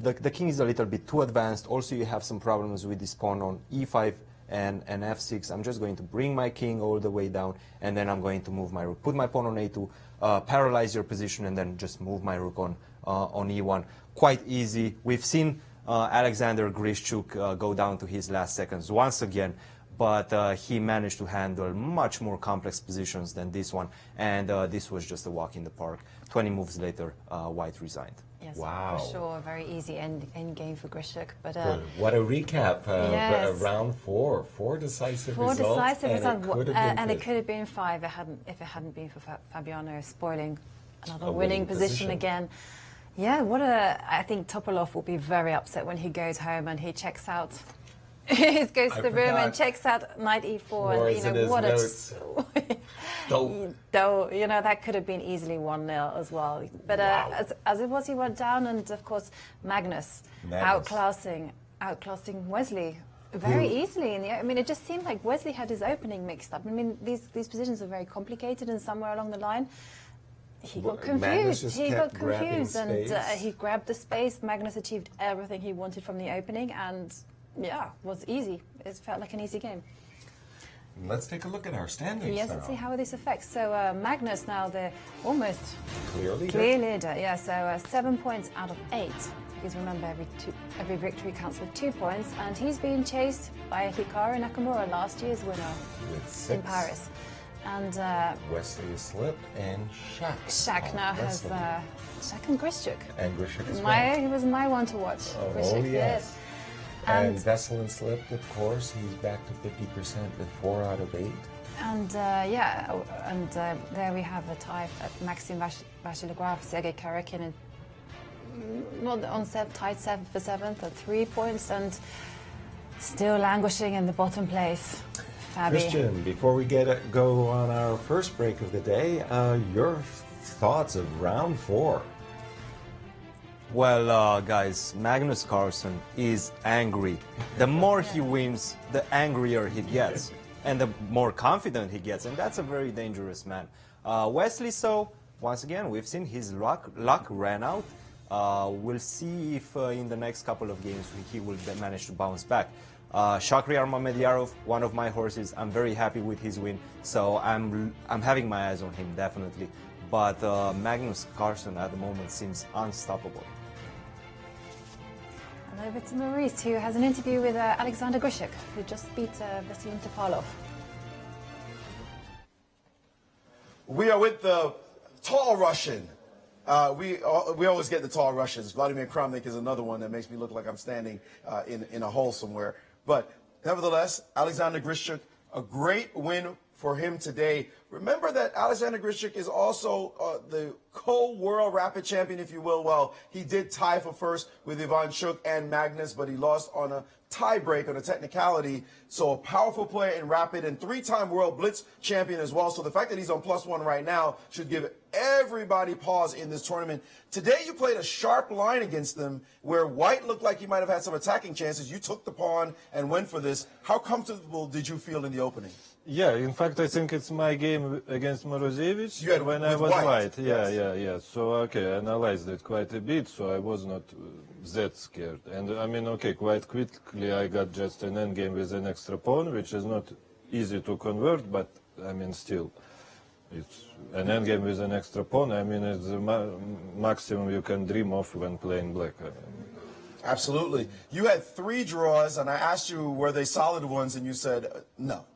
The king is a little bit too advanced. Also, you have some problems with this pawn on E5 and F6. I'm just going to bring my king all the way down, and then I'm going to move my rook. Put my pawn on A2, paralyze your position, and then just move my rook on E1. Quite easy. We've seen Alexander Grishchuk go down to his last seconds once again. but he managed to handle much more complex positions than this one, and this was just a walk in the park. 20 moves later, White resigned. Yes, Wow. for sure. A very easy end game for Grishuk. But what a recap. Yes. Round 4. 4 decisive four results. decisive results, and it good. could have been 5 if it hadn't been for Fabiano spoiling another A winning position again. Yeah, I think Topalov will be very upset when he goes home and he checks out. He goes to the room and checks out knight e4, and what that could have been easily 1-0 as well. But as it was, he went down, and of course Magnus. outclassing Wesley very easily. It just seemed like Wesley had his opening mixed up. I mean, these positions are very complicated, and somewhere along the line, he got confused. And he grabbed the space. Magnus achieved everything he wanted from the opening, and was easy. It felt like an easy game. Let's take a look at our standings. Yes, let's see how this affects. So Magnus now the almost clear leader. Yeah, so 7 points out of 8. Because remember, every victory counts with 2 points, and he's being chased by Hikaru Nakamura, last year's winner in Paris. And Wesley slipped, and Shaq now has Shaq and Grishuk. And Grishuk as well. He was my one to watch. Grishuk, yes. And Veselin slipped, of course. He's back to 50% with 4 out of 8. And there we have a tie at Maxim Vachilegraph, Sergei Karakin, not on set, tied 7 for 7th at 3 points, and still languishing in the bottom place. Fabi. Cristian, before we go on our first break of the day, your thoughts of round 4. Well, guys, Magnus Carlsen is angry. The more he wins, the angrier he gets, and the more confident he gets, and that's a very dangerous man. Wesley, so once again, we've seen his luck ran out. We'll see if in the next couple of games he will manage to bounce back. Shakhriyar Mamediyarov, one of my horses. I'm very happy with his win, so I'm having my eyes on him definitely. But Magnus Carlsen at the moment seems unstoppable. And over to Maurice, who has an interview with Alexander Grishuk, who just beat Vasyl Topalov. We are with the tall Russian. We always get the tall Russians. Vladimir Kramnik is another one that makes me look like I'm standing in a hole somewhere. But nevertheless, Alexander Grishuk, a great win for him today. Remember that Alexander Grishuk is also the co-world rapid champion, if you will. Well, he did tie for first with Ivan Chuk and Magnus, but he lost on a tie break on a technicality. So a powerful player in rapid and 3-time world blitz champion as well. So the fact that he's on +1 right now should give everybody pause in this tournament. Today you played a sharp line against them where White looked like he might have had some attacking chances. You took the pawn and went for this. How comfortable did you feel in the opening? Yeah, in fact, I think it's my game against Morozevich when I was White. Yeah. So, okay, I analyzed it quite a bit, so I was not that scared. And, I mean, okay, quite quickly I got just an endgame with an extra pawn, which is not easy to convert, but, I mean, still, it's an endgame with an extra pawn. I mean, it's the maximum you can dream of when playing black. Absolutely. You had 3 draws, and I asked you, were they solid ones, and you said no.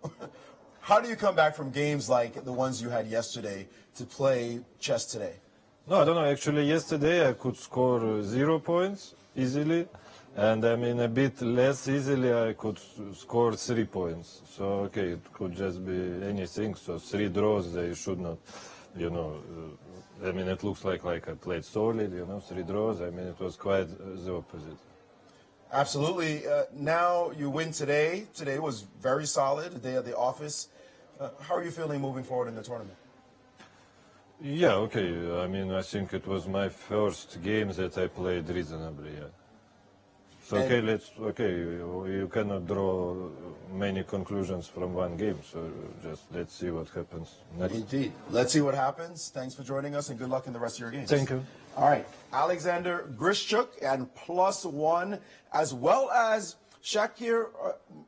How do you come back from games like the ones you had yesterday to play chess today? No, I don't know. Actually, yesterday I could score 0 points easily, and I mean a bit less easily I could score 3 points. So, okay, it could just be anything. So 3 draws, they should not, I mean, it looks like I played solid, 3 draws. I mean, it was quite the opposite. Absolutely. Now you win today. Today was very solid, a day at the office. How are you feeling moving forward in the tournament? Yeah, okay. I mean, I think it was my first game that I played reasonably, yeah. So, you cannot draw many conclusions from one game, so just let's see what happens next. Indeed. Let's see what happens. Thanks for joining us, and good luck in the rest of your games. Thank you. All right. Alexander Grishuk and +1, as well as Shakir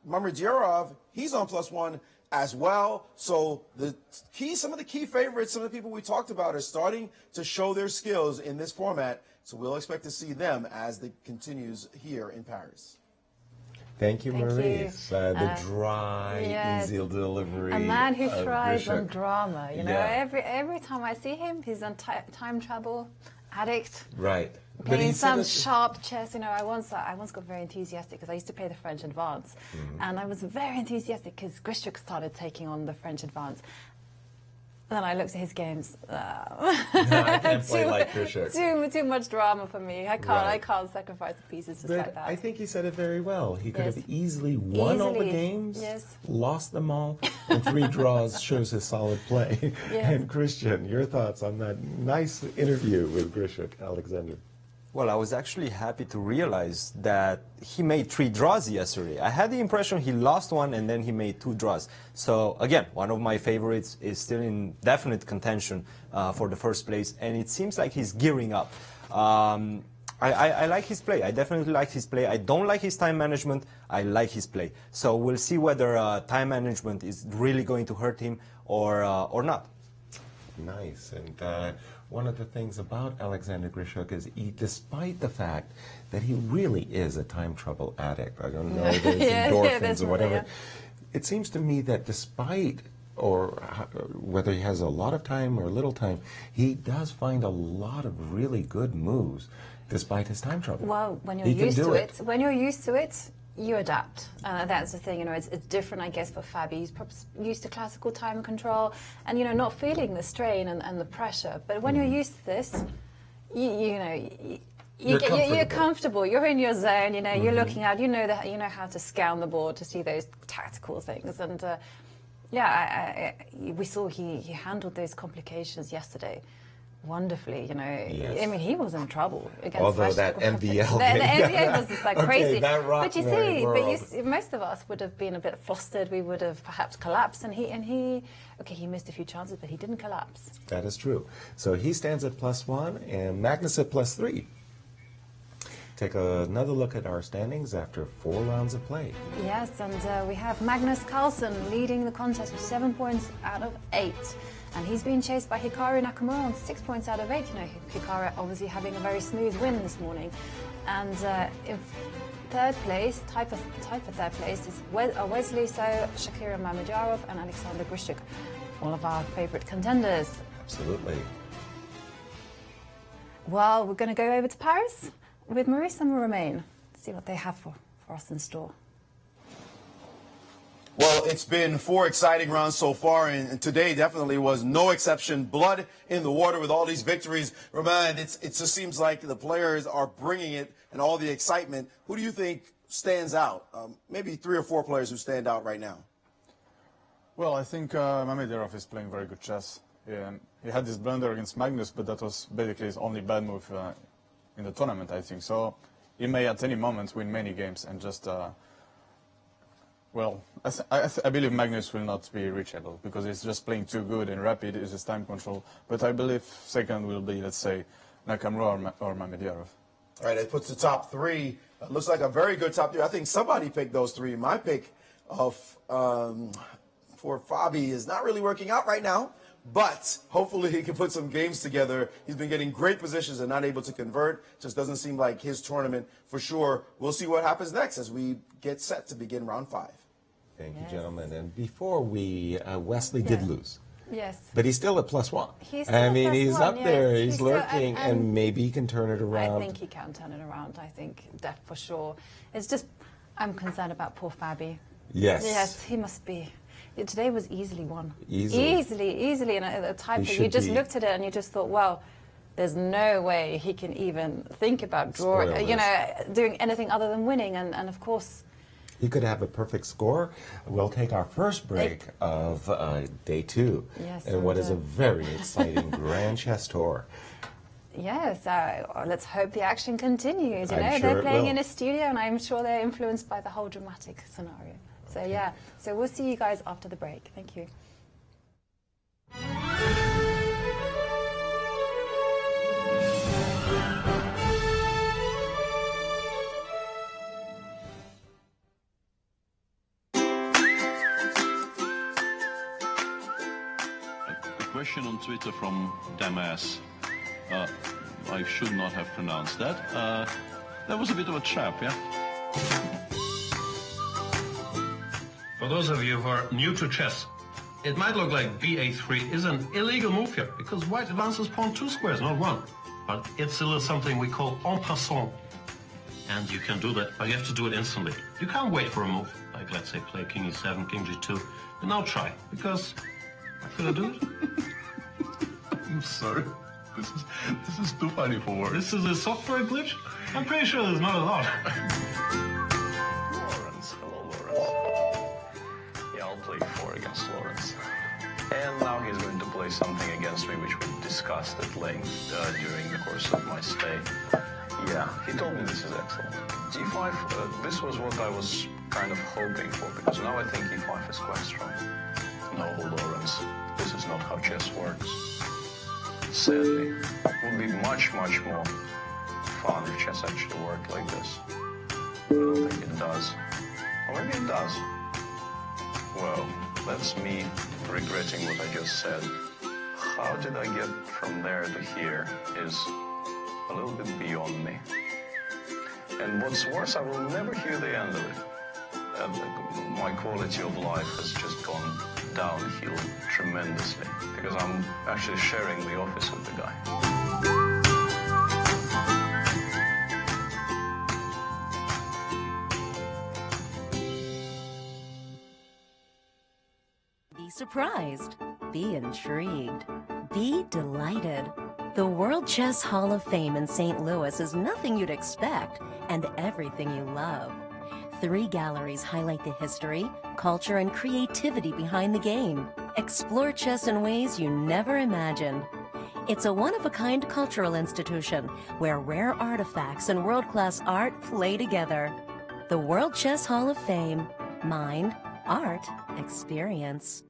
Mamediyarov. He's on +1 as well. So some of the key favorites, some of the people we talked about are starting to show their skills in this format. So we'll expect to see them as it continues here in Paris. Thank you, Thank Maurice. you. The dry, yes. easy delivery. A man who of thrives Grishuk. on drama. You know, Yeah. every time I see him, he's on time travel addict. Right. Playing he said some it- sharp chess. You know, I once got very enthusiastic because I used to play the French advance, and I was very enthusiastic because Grishuk started taking on the French advance. Then I looked at his games. I can't play like Grishuk. Too much drama for me. I Right. can't sacrifice the pieces just But like that. I think he said it very well. He could Yes. have easily won all the Easily, games, yes. lost them all, and 3 draws shows his solid play. Yes. And Christian, your thoughts on that nice interview with Grishuk, Alexander? Well, I was actually happy to realize that he made 3 draws yesterday. I had the impression he lost one and then he made 2 draws. So again, one of my favorites is still in definite contention for the first place, and it seems like he's gearing up. I like his play. I definitely like his play. I don't like his time management. I like his play. So we'll see whether time management is really going to hurt him or not. Nice. And one of the things about Alexander Grishuk is despite the fact that he really is a time trouble addict, I don't know if there's endorphins there's or whatever, yeah. it seems to me that despite whether he has a lot of time or little time, he does find a lot of really good moves despite his time trouble. Well, when you're He can used do to it. when you're used to it, you adapt. That's the thing, you know, it's different, I guess, for Fabi. He's probably used to classical time control and, you know, not feeling the strain and the pressure. But when you're used to this, you're comfortable. You're in your zone, you know, you're looking out, you know how to scan the board to see those tactical things. And, we saw he handled those complications yesterday wonderfully, you know. Yes. I mean, he was in trouble against Although Russia. that MVL The MVL was just like Okay, crazy. that rocked But you my see, world. most of us would have been a bit flustered. We would have perhaps collapsed. And he missed a few chances, but he didn't collapse. That is true. So he stands at +1 and Magnus at +3. Take another look at our standings after 4 rounds of play. Yes, and we have Magnus Carlsen leading the contest with 7 points out of 8. And he's being chased by Hikaru Nakamura on 6 points out of 8. You know, Hikaru obviously having a very smooth win this morning. And in third place, tied for third place, is Wesley So, Shakira Mamedyarov, and Alexander Grishuk. All of our favorite contenders. Absolutely. Well, we're going to go over to Paris with Maurice and Romain. See what they have for us in store. Well, it's been 4 exciting rounds so far, and today definitely was no exception. Blood in the water with all these victories. Romain, it just seems like the players are bringing it and all the excitement. Who do you think stands out? Maybe 3 or 4 players who stand out right now. Well, I think Mamedyarov is playing very good chess. He had this blunder against Magnus, but that was basically his only bad move in the tournament, I think. So he may at any moment win many games and just... Well, I believe Magnus will not be reachable because he's just playing too good and rapid is his time control. But I believe second will be, let's say, Nakamura or Mamedyarov. All right, it puts the top 3. Looks like a very good top 3. I think somebody picked those 3. My pick for Fabi is not really working out right now, but hopefully he can put some games together. He's been getting great positions and not able to convert. Just doesn't seem like his tournament for sure. We'll see what happens next as we get set to begin round 5. Thank you, gentlemen. And before we, Wesley did lose. Yes. But he's still at +1. He's still he's +1, up yes. there. He's He's still- lurking, and and maybe he can turn it around. I think he can turn it around. I think that for sure. It's just, I'm concerned about poor Fabi. Yes. Yes, he must be. Today was easily won. Easily. Easily. And a type He that you should just be. looked at it and you just thought, well, there's no way he can even think about drawing, doing anything other than winning. And of course, He could have a perfect score. We'll take our first break of day 2. Yes, and what and, is a very exciting Grand Chess Tour. yes, let's hope the action continues. You I'm know, sure they're it playing will. in a studio, and I'm sure they're influenced by the whole dramatic scenario. So yeah, so we'll see you guys after the break. Thank you. A question on Twitter from Damas. I should not have pronounced that. That was a bit of a trap, yeah? For those of you who are new to chess, it might look like ba3 is an illegal move here because white advances pawn 2 squares, not 1. But it's still something we call en passant. And you can do that, but you have to do it instantly. You can't wait for a move, like let's say play king e7, king g2. And now try, because should I do it? I'm sorry. This is too funny for words. This is a software glitch? I'm pretty sure there's not a lot. Lawrence, hello Lawrence. Yeah, I'll play 4 against Lawrence. And now he's going to play something against me which we discussed at length during the course of my stay. Yeah, he told me this is excellent. g5, this was what I was kind of hoping for, because now I think e5 is quite strong. No, Lawrence, this is not how chess works. Sadly, it would be much, much more fun if chess actually worked like this. I don't think it does. Or maybe it does. Well, that's me regretting what I just said. How did I get from there to here is a little bit beyond me. And what's worse, I will never hear the end of it. My quality of life has just gone downhill tremendously because I'm actually sharing the office with the guy. Be surprised, be intrigued, be delighted. The World Chess Hall of Fame in St. Louis is nothing you'd expect and everything you love. 3 galleries highlight the history, culture, and creativity behind the game. Explore chess in ways you never imagined. It's a one-of-a-kind cultural institution where rare artifacts and world-class art play together. The World Chess Hall of Fame. Mind, art, experience.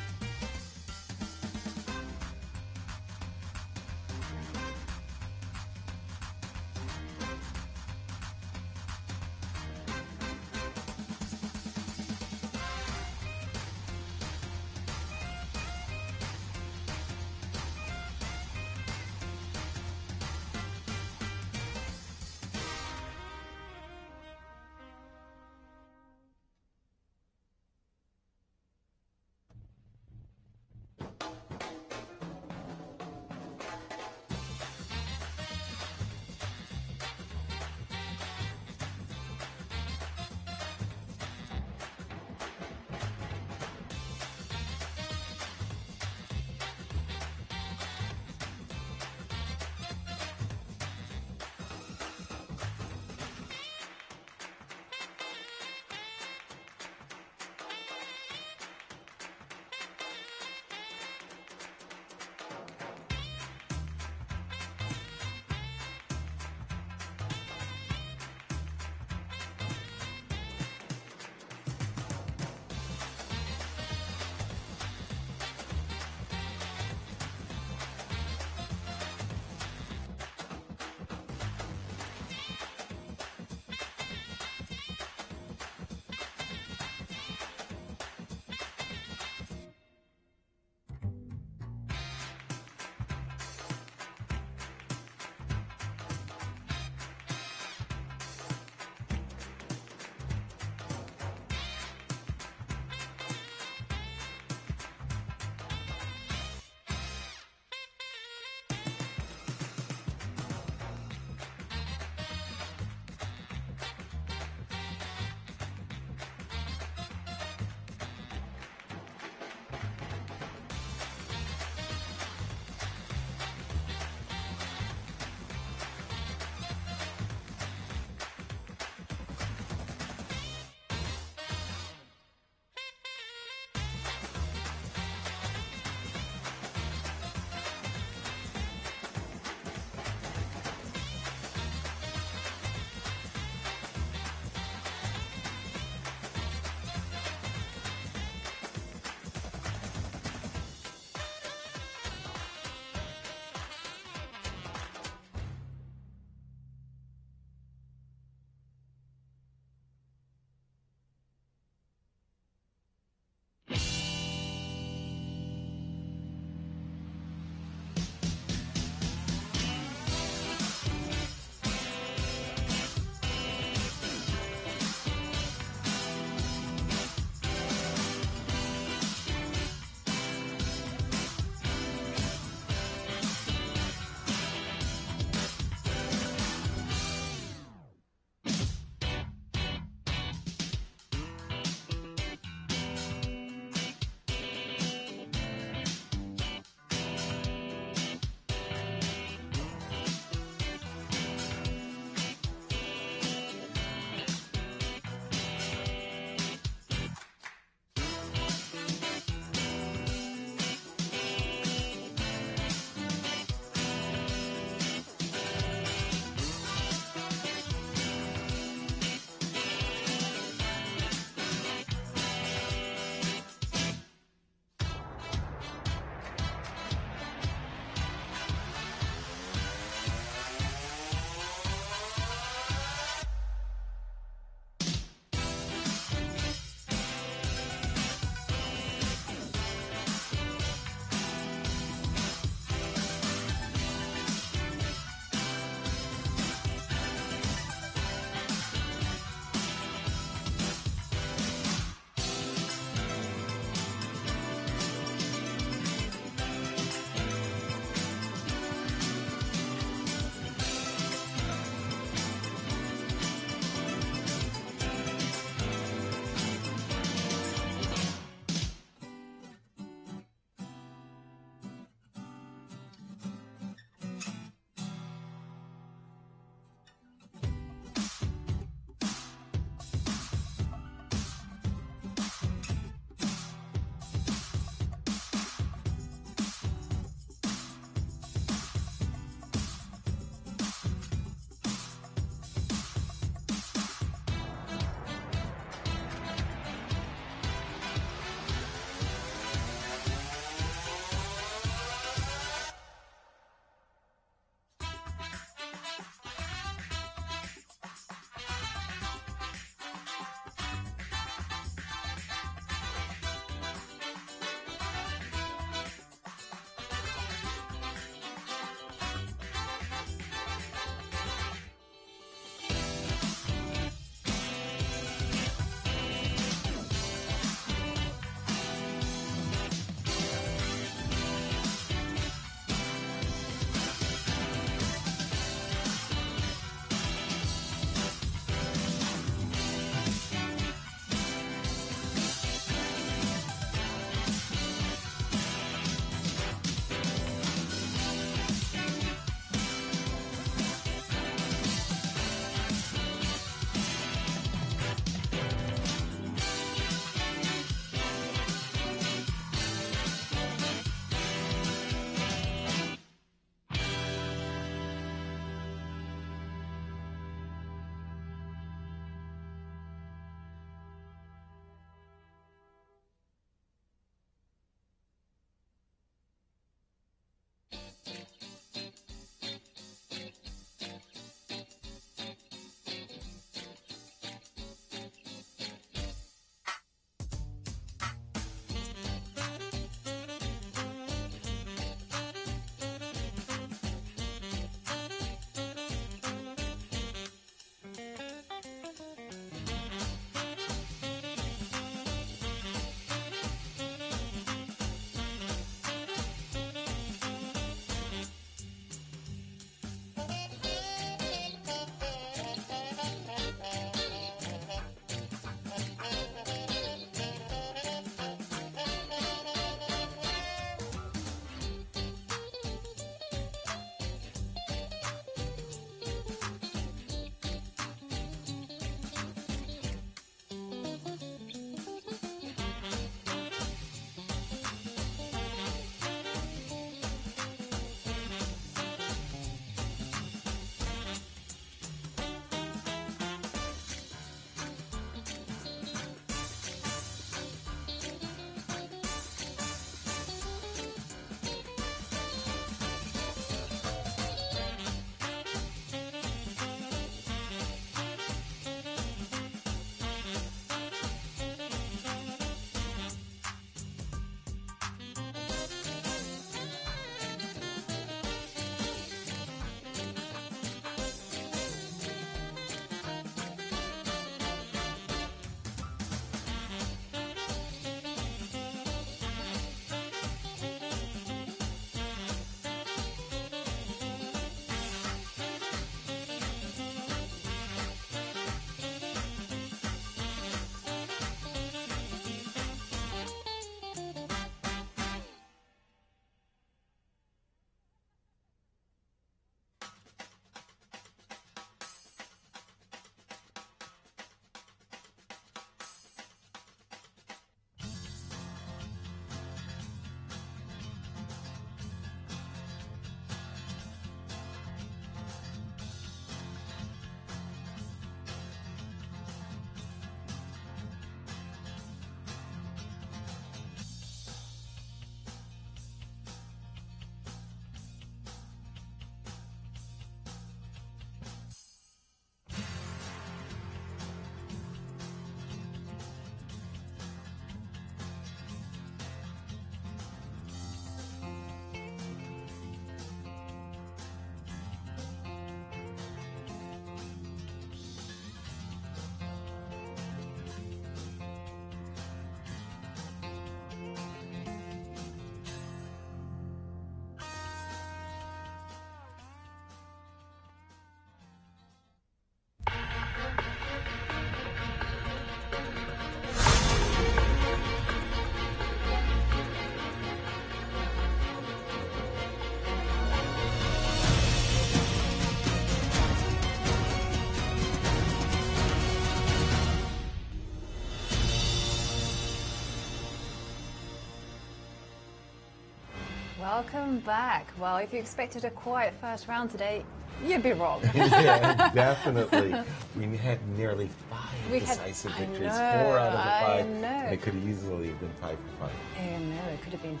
Welcome back. Well, if you expected a quiet first round today, you'd be wrong. Yeah, definitely. We had nearly 5 decisive victories, 4 out of the 5. I know. And it could easily have been 5 for 5. I know, it could have been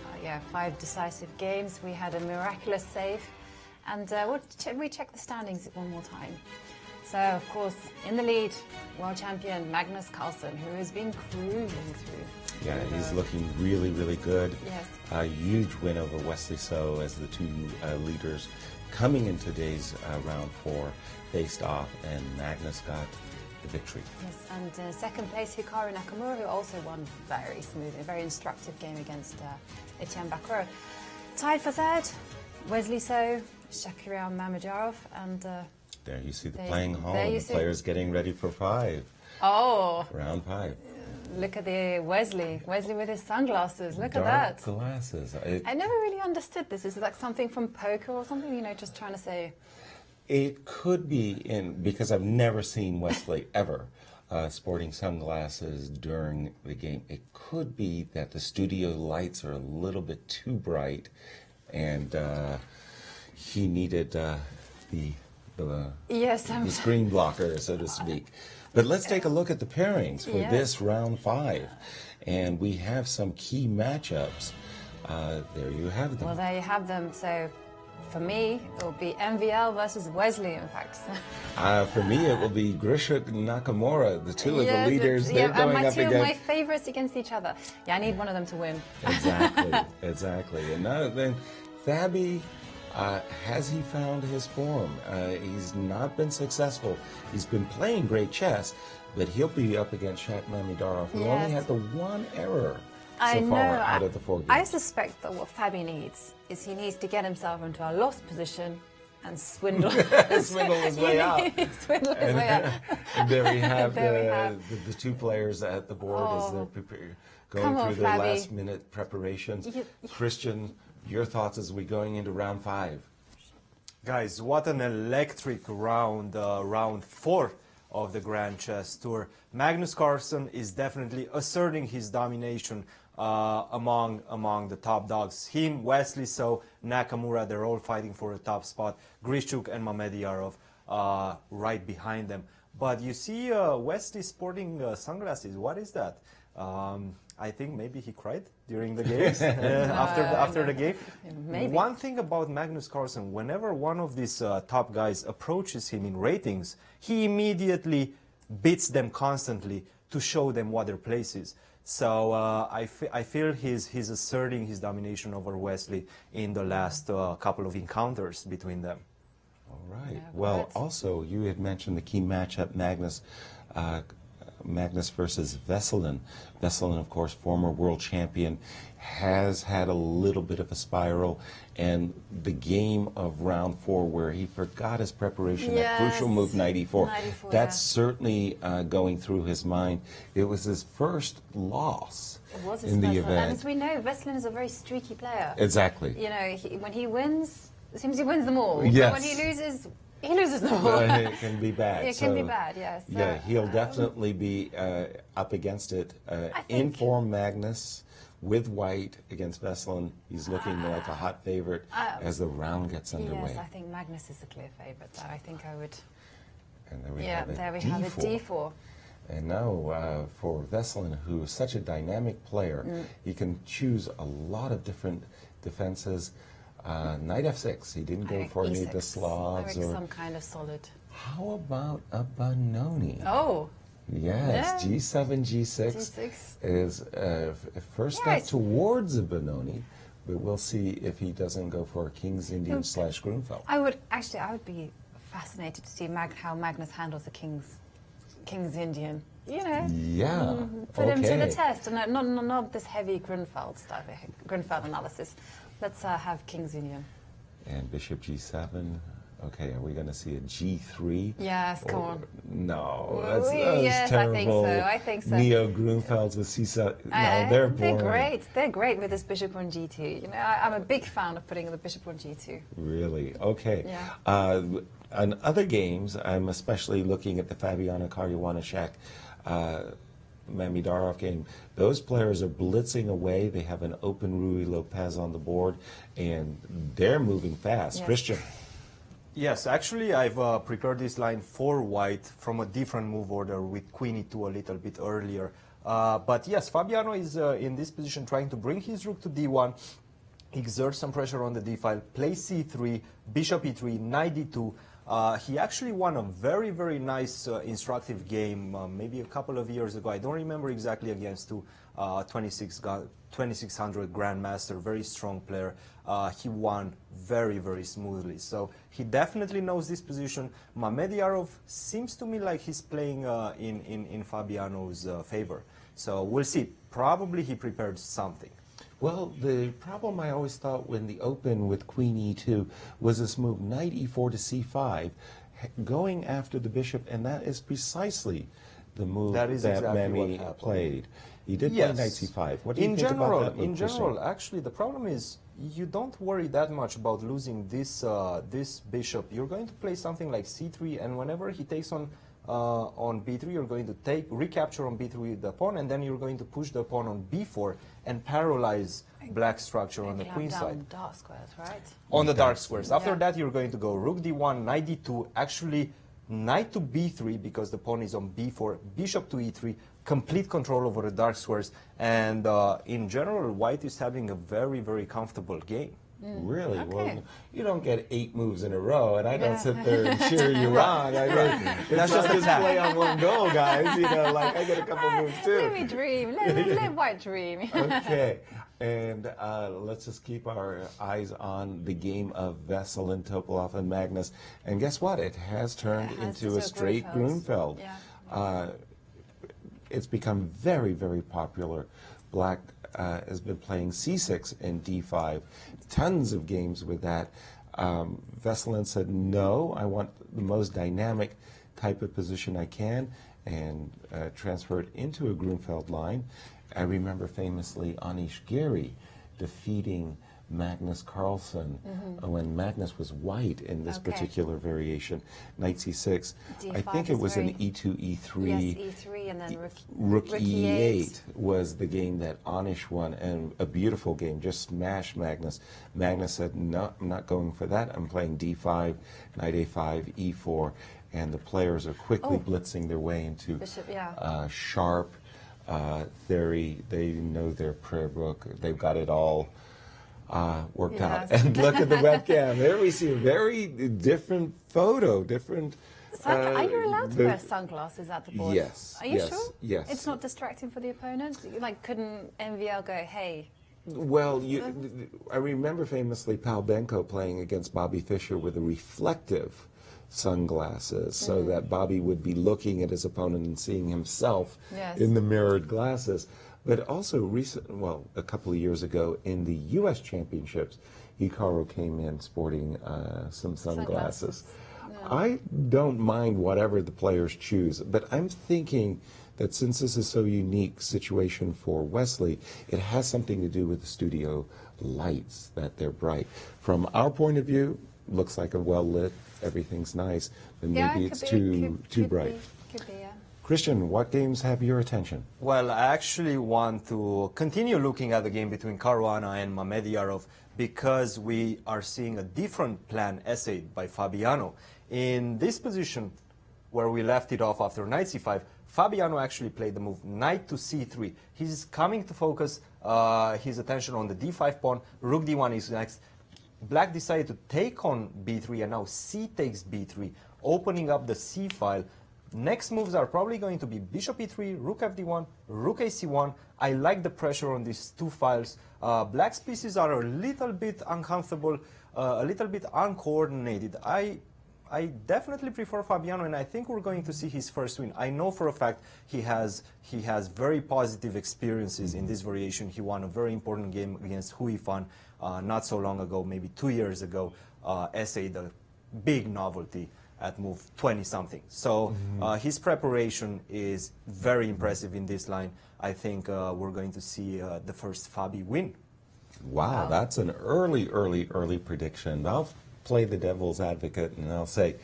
5 decisive games. We had a miraculous save. And we'll recheck the standings one more time. So, of course, in the lead, world champion Magnus Carlsen, who has been cruising through. Yeah, he's looking really, really good. Yes. A huge win over Wesley So as the two leaders coming in today's round 4 faced off, and Magnus got the victory. Yes, and second place Hikaru Nakamura, who also won very smooth, a very instructive game against Etienne Bakro. Tied for third, Wesley So, Shakira Mamedyarov, and there you see the playing hall, the players getting ready for 5. Oh! Round 5. Look at the Wesley with his sunglasses. Look Dark at that. Glasses. I never really understood this. Is it like something from poker or something? You know, just trying to say. It could be because I've never seen Wesley ever sporting sunglasses during the game. It could be that the studio lights are a little bit too bright, and he needed the screen blocker, so to speak. But let's take a look at the pairings for this round 5. And we have some key matchups. There you have them. Well, there you have them. So for me, it will be MVL versus Wesley, in fact. For me, it will be Grisha Nakamura, the two of the leaders. They're going up against... Two of my favorites against each other. Yeah, I need one of them to win. Exactly, exactly. And now then, Fabi... has he found his form? He's not been successful. He's been playing great chess, but he'll be up against Shak Mamedyarov, who only had the 1 error so far out of the 4 games. I suspect that what Fabi needs is he needs to get himself into a lost position and swindle. Swindle his way out. Swindle his way out. And there we have the 2 players at the board as they're going through their last-minute preparations. Cristian, your thoughts as we're going into round 5? Guys, what an electric round, round 4 of the Grand Chess Tour. Magnus Carlsen is definitely asserting his domination among the top dogs. Him, Wesley So, Nakamura, they're all fighting for a top spot. Grishuk and Mamedyarov right behind them. But you see Wesley sporting sunglasses. What is that? I think maybe he cried during the games after the game. Maybe. One thing about Magnus Carlsen, whenever one of these top guys approaches him in ratings, he immediately beats them constantly to show them what their place is. So I feel he's asserting his domination over Wesley in the last couple of encounters between them. All right. Well, also, you had mentioned the key matchup, Magnus versus Vesselin. Vesselin, of course, former world champion, has had a little bit of a spiral, and the game of round 4 where he forgot his preparation, that crucial move 94, that's certainly going through his mind. It was his first loss in the event. And as we know, Vesselin is a very streaky player. Exactly. You know, when he wins, it seems he wins them all. Yes. But when he loses... He loses them all. It can be bad. It can be bad, yes. So, yeah, he'll definitely be up against it. In form Magnus with white against Vesselin. He's looking like a hot favorite as the round gets underway. Yes, I think Magnus is a clear favorite. So I think I would... And there we have a D4. And now for Vesselin, who's such a dynamic player, he can choose a lot of different defenses. Knight f6. He didn't go for any of the Slavs or some kind of solid. How about a Benoni? Oh. Yes, G7, G6 is first step towards a Benoni, but we'll see if he doesn't go for a King's Indian / Grunfeld. I would be fascinated to see how Magnus handles the King's Indian. You know, put him to the test, and not this heavy Grunfeld stuff, Grunfeld analysis. Let's have King's Indian. And Bishop G7. Okay, are we going to see a G3? Yes, come on. No, that's terrible. I think so. Neo Grunfelds with C7. No, they're boring. They're great. They're great with this Bishop on G2. You know, I'm a big fan of putting the Bishop on G2. Really? Okay. Yeah. On other games, I'm especially looking at the Fabiano Caruana Shak Mamidarov game, those players are blitzing away. They have an open Rui Lopez on the board, and they're moving fast. Yes. Cristian. Yes, actually, I've prepared this line for white from a different move order with queen e2 a little bit earlier. But yes, Fabiano is in this position trying to bring his rook to d1, exert some pressure on the d file, play c3, bishop e3, knight d2. He actually won a very, very nice instructive game maybe a couple of years ago. I don't remember exactly, against 2600 Grandmaster, very strong player. He won very, very smoothly. So he definitely knows this position. Mamediarov seems to me like he's playing in Fabiano's favor. So we'll see. Probably he prepared something. Well, the problem I always thought when the open with queen e2 was this move knight e4 to c5, going after the bishop, and that is precisely the move that exactly Mami played. He did play knight c5. What do you think about that move? In general, actually, the problem is you don't worry that much about losing this this bishop. You're going to play something like c3, and whenever he takes on b3, you're going to recapture on b3 with the pawn, and then you're going to push the pawn on b4 and paralyze black structure on the queen side. On dark squares, right? On the dark squares. After that, you're going to go rook d1, knight d2, actually knight to b3 because the pawn is on b4, bishop to e3, complete control over the dark squares, and in general, white is having a very, very comfortable game. Really? Okay. Well, you don't get 8 moves in a row, and I don't sit there and cheer you on. I mean, That's just just play on one go, guys. You know, like I get a couple moves too. Let me dream. Let white dream. Okay, and let's just keep our eyes on the game of Veselin, Topalov, and Magnus. And guess what? It has turned into a straight Grunfeld. Yeah. It's become very, very popular. Black has been playing c6 and d5. Tons of games with that. Veselin said, no, I want the most dynamic type of position I can, and transfer it into a Grunfeld line. I remember famously Anish Giri defeating Magnus Carlsen when Magnus was white in this particular variation, knight c6. D5 I think it was an E3. e2, e3. Yes, e3 and then Rook e8 was the game that Anish won, and a beautiful game, just smashed Magnus. Magnus said, no, I'm not going for that. I'm playing d5, knight a5, e4, and the players are quickly blitzing their way into Bishop, sharp theory. They know their prayer book. They've got it all worked out. And look at the webcam. There we see a very different photo, different... Are you allowed to wear sunglasses at the board? Yes. Are you yes, sure? Yes. It's not distracting for the opponent? Like, couldn't MVL go, hey... Well, I remember famously Pal Benko playing against Bobby Fischer with a reflective sunglasses, so that Bobby would be looking at his opponent and seeing himself in the mirrored glasses. But also a couple of years ago in the U.S. Championships, Hikaru came in sporting some sunglasses. I don't mind whatever the players choose, but I'm thinking that since this is so unique situation for Wesley, it has something to do with the studio lights, that they're bright. From our point of view, looks like a well-lit, everything's nice, but maybe it's too bright. Could be, yeah. Cristian, what games have your attention? Well, I actually want to continue looking at the game between Caruana and Mamediarov because we are seeing a different plan essayed by Fabiano. In this position, where we left it off after knight c5, Fabiano actually played the move knight to c3. He's coming to focus his attention on the d5 pawn. Rook d1 is next. Black decided to take on b3, and now c takes b3, opening up the c file. Next moves are probably going to be bishop e3, rook fd1, rook ac1. I like the pressure on these two files. Black's pieces are a little bit uncomfortable, a little bit uncoordinated. I definitely prefer Fabiano, and I think we're going to see his first win. I know for a fact he has very positive experiences in this variation. He won a very important game against Hui Fan not so long ago, maybe 2 years ago, essayed a big novelty at move 20-something. So his preparation is very impressive in this line. I think we're going to see the first Fabi win. Wow, that's an early prediction. I'll play the devil's advocate and I'll say,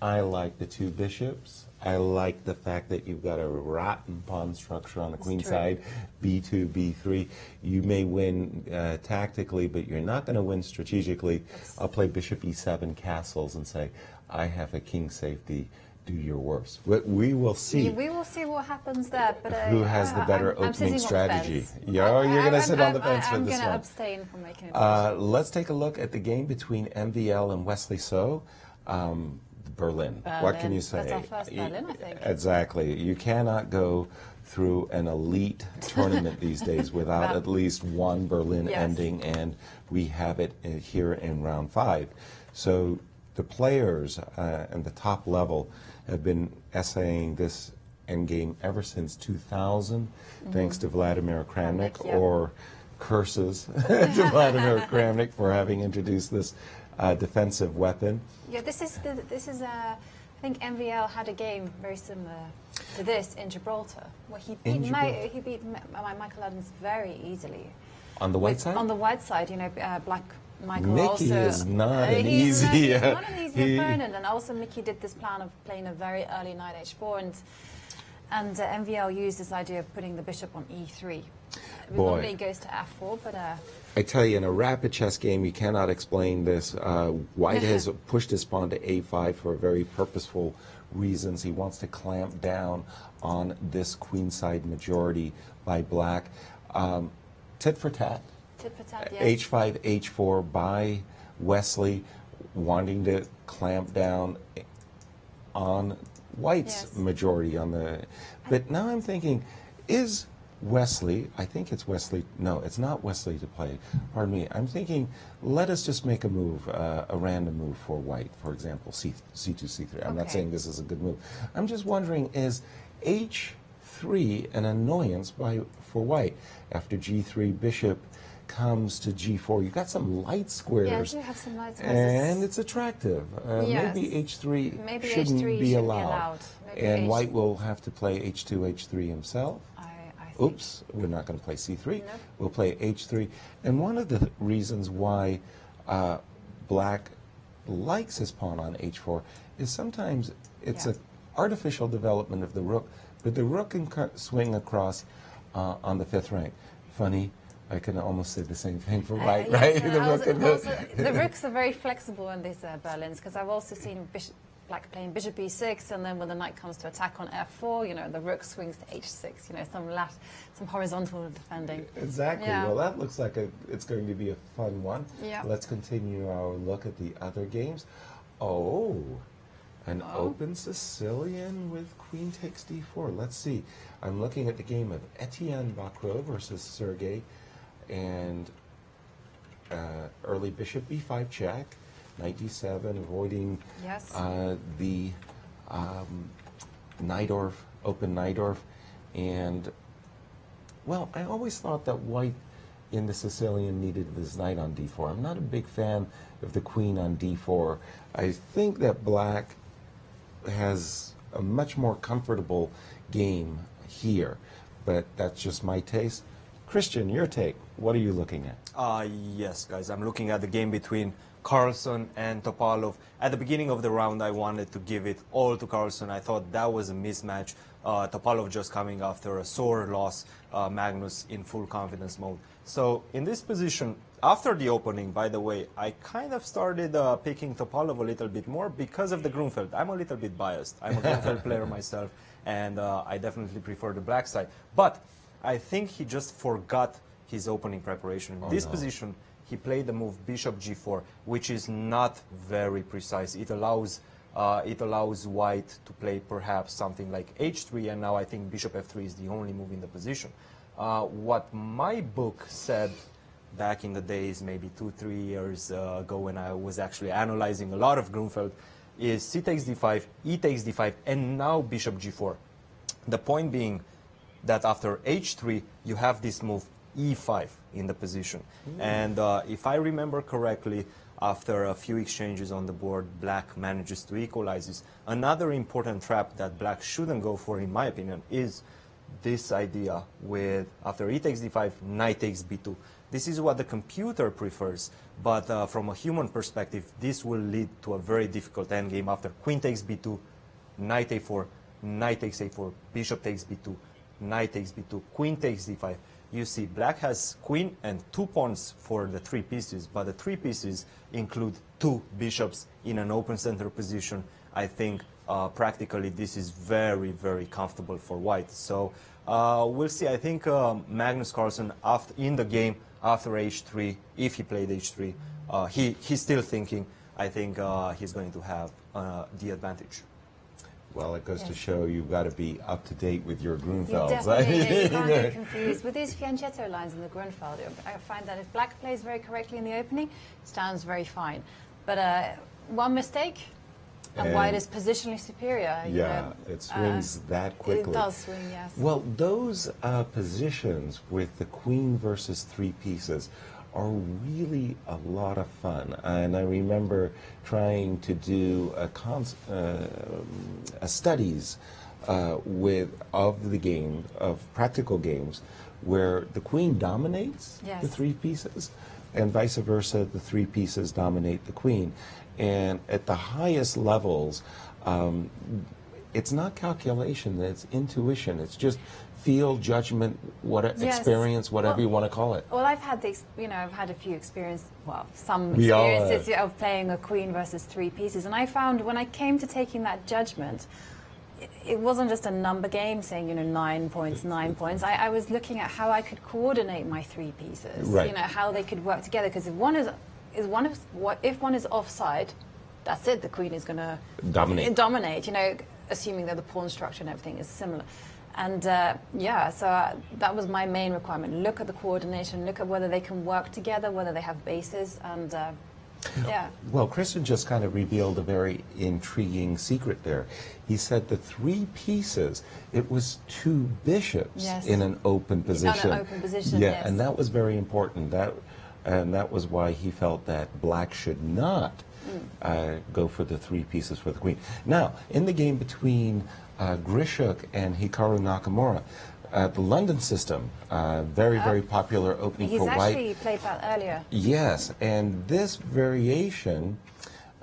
I like the two bishops. I like the fact that you've got a rotten pawn structure on the queen side, b2, b3. You may win tactically, but you're not going to win strategically. I'll play bishop e7 castles and say, I have a king safety. Do your worst. We will see. We will see what happens there. But who has the better opening strategy? You're going to sit on the fence for this one. I'm going to abstain from making a decision. Let's take a look at the game between MVL and Wesley So. Berlin. What can you say? That's our first Berlin, I think. Exactly. You cannot go through an elite tournament these days without at least one Berlin ending, and we have it here in round 5. So the players at the top level have been essaying this endgame ever since 2000, thanks to Vladimir Kramnik, or curses to Vladimir Kramnik for having introduced this defensive weapon. Yeah, this is I think MVL had a game very similar to this in Gibraltar, where he beat Michael Adams very easily. On the white side? On the white side, you know, Black Michael Mickey also is not an easy. He's not an easy opponent, and also Mickey did this plan of playing a very early knight h4, and MVL used this idea of putting the bishop on e3. Normally it goes to f4, but I tell you, in a rapid chess game, you cannot explain this. White has pushed his pawn to a5 for very purposeful reasons. He wants to clamp down on this queenside majority by Black. Tit for tat. Yes. H5, H4 by Wesley, wanting to clamp down on White's majority on the. But now I'm thinking, is Wesley, I think it's Wesley, no, it's not Wesley to play, pardon me, I'm thinking, let us just make a move, a random move for White, for example, C2, C3. I'm not saying this is a good move. I'm just wondering, is H3 an annoyance for White? After G3, bishop comes to G4, you've got some light squares. Yeah, I do have some light squares. And it's attractive. Maybe H3 shouldn't be allowed. And White will have to play H2, H3 himself. Oops, we're not going to play C3. Nope. We'll play H3. And one of the reasons why Black likes his pawn on H4 is sometimes it's an artificial development of the rook, but the rook can swing across on the 5th rank. Funny, I can almost say the same thing for White, right? The rooks are very flexible in these Berlins, because I've also seen Black playing bishop e6, and then when the knight comes to attack on f4, you know, the rook swings to h6, you know, some horizontal defending. Exactly. Yeah. Well, that looks like it's going to be a fun one. Yeah. Let's continue our look at the other games. Oh, an open Sicilian with queen takes d4. Let's see. I'm looking at the game of Etienne Bacro versus Sergei, and early bishop b5 check. Knight d7, avoiding the Najdorf, open Najdorf. And, well, I always thought that White in the Sicilian needed this knight on d4. I'm not a big fan of the queen on d4. I think that Black has a much more comfortable game here, but that's just my taste. Christian, your take. What are you looking at? Yes, guys, I'm looking at the game between Carlsen and Topalov. At the beginning of the round, I wanted to give it all to Carlsen. I thought that was a mismatch. Topalov just coming after a sore loss, Magnus in full confidence mode. So in this position, after the opening, by the way, I kind of started picking Topalov a little bit more because of the Grunfeld. I'm a little bit biased. I'm a Grunfeld player myself, and I definitely prefer the black side. But I think he just forgot his opening preparation. In this position, he played the move bishop g4, which is not very precise. It allows White to play perhaps something like h3, and now I think bishop f3 is the only move in the position. What my book said back in the days, maybe 2-3 years ago, when I was actually analyzing a lot of Grunfeld, is c takes d5, e takes d5, and now bishop g4. The point being that after h3, you have this move e5 in the position. And if I remember correctly, after a few exchanges on the board, Black manages to equalize this. Another important trap that Black shouldn't go for, in my opinion, is this idea with after e takes d5, knight takes b2. This is what the computer prefers, but from a human perspective, this will lead to a very difficult endgame after queen takes b2, knight a4, knight takes a4, bishop takes b2, knight takes b2, queen takes d5. You see, black has queen and 2 pawns for the 3 pieces, but the 3 pieces include 2 bishops in an open center position. I think practically this is very, very comfortable for white. So we'll see. I think Magnus Carlsen, in the game after h3, if he played h3, he's still thinking. I think he's going to have the advantage. Well, it goes to show you've got to be up to date with your Grunfelds. You can't get confused. With these fianchetto lines in the Grunfeld, I find that if black plays very correctly in the opening, it stands very fine. But one mistake, and white is positionally superior. Yeah, it swings that quickly. It does swing, yes. Well, those positions with the queen versus 3 pieces are really a lot of fun, and I remember trying to do a studies of the game, of practical games, where the queen dominates the 3 pieces, and vice versa, the 3 pieces dominate the queen. And at the highest levels, it's not calculation, it's intuition, it's just feel, judgment, experience, whatever you want to call it. Well, I've had I've had a few some experiences of playing a queen versus 3 pieces, and I found when I came to taking that judgment, it wasn't just a number game saying 9 points, 9 points. I was looking at how I could coordinate my 3 pieces, how they could work together. Because if one is offside, that's it. The queen is going to dominate. Assuming that the pawn structure and everything is similar. And so that was my main requirement. Look at the coordination, look at whether they can work together, whether they have bases, and Well, Cristian just kind of revealed a very intriguing secret there. He said the 3 pieces, it was 2 bishops in an open position. In an open position, yes. And that was very important. That was why he felt that black should not go for the 3 pieces for the queen. Now, in the game between Grishuk and Hikaru Nakamura, the London system, very popular opening for white. He's actually played that earlier. Yes, and this variation,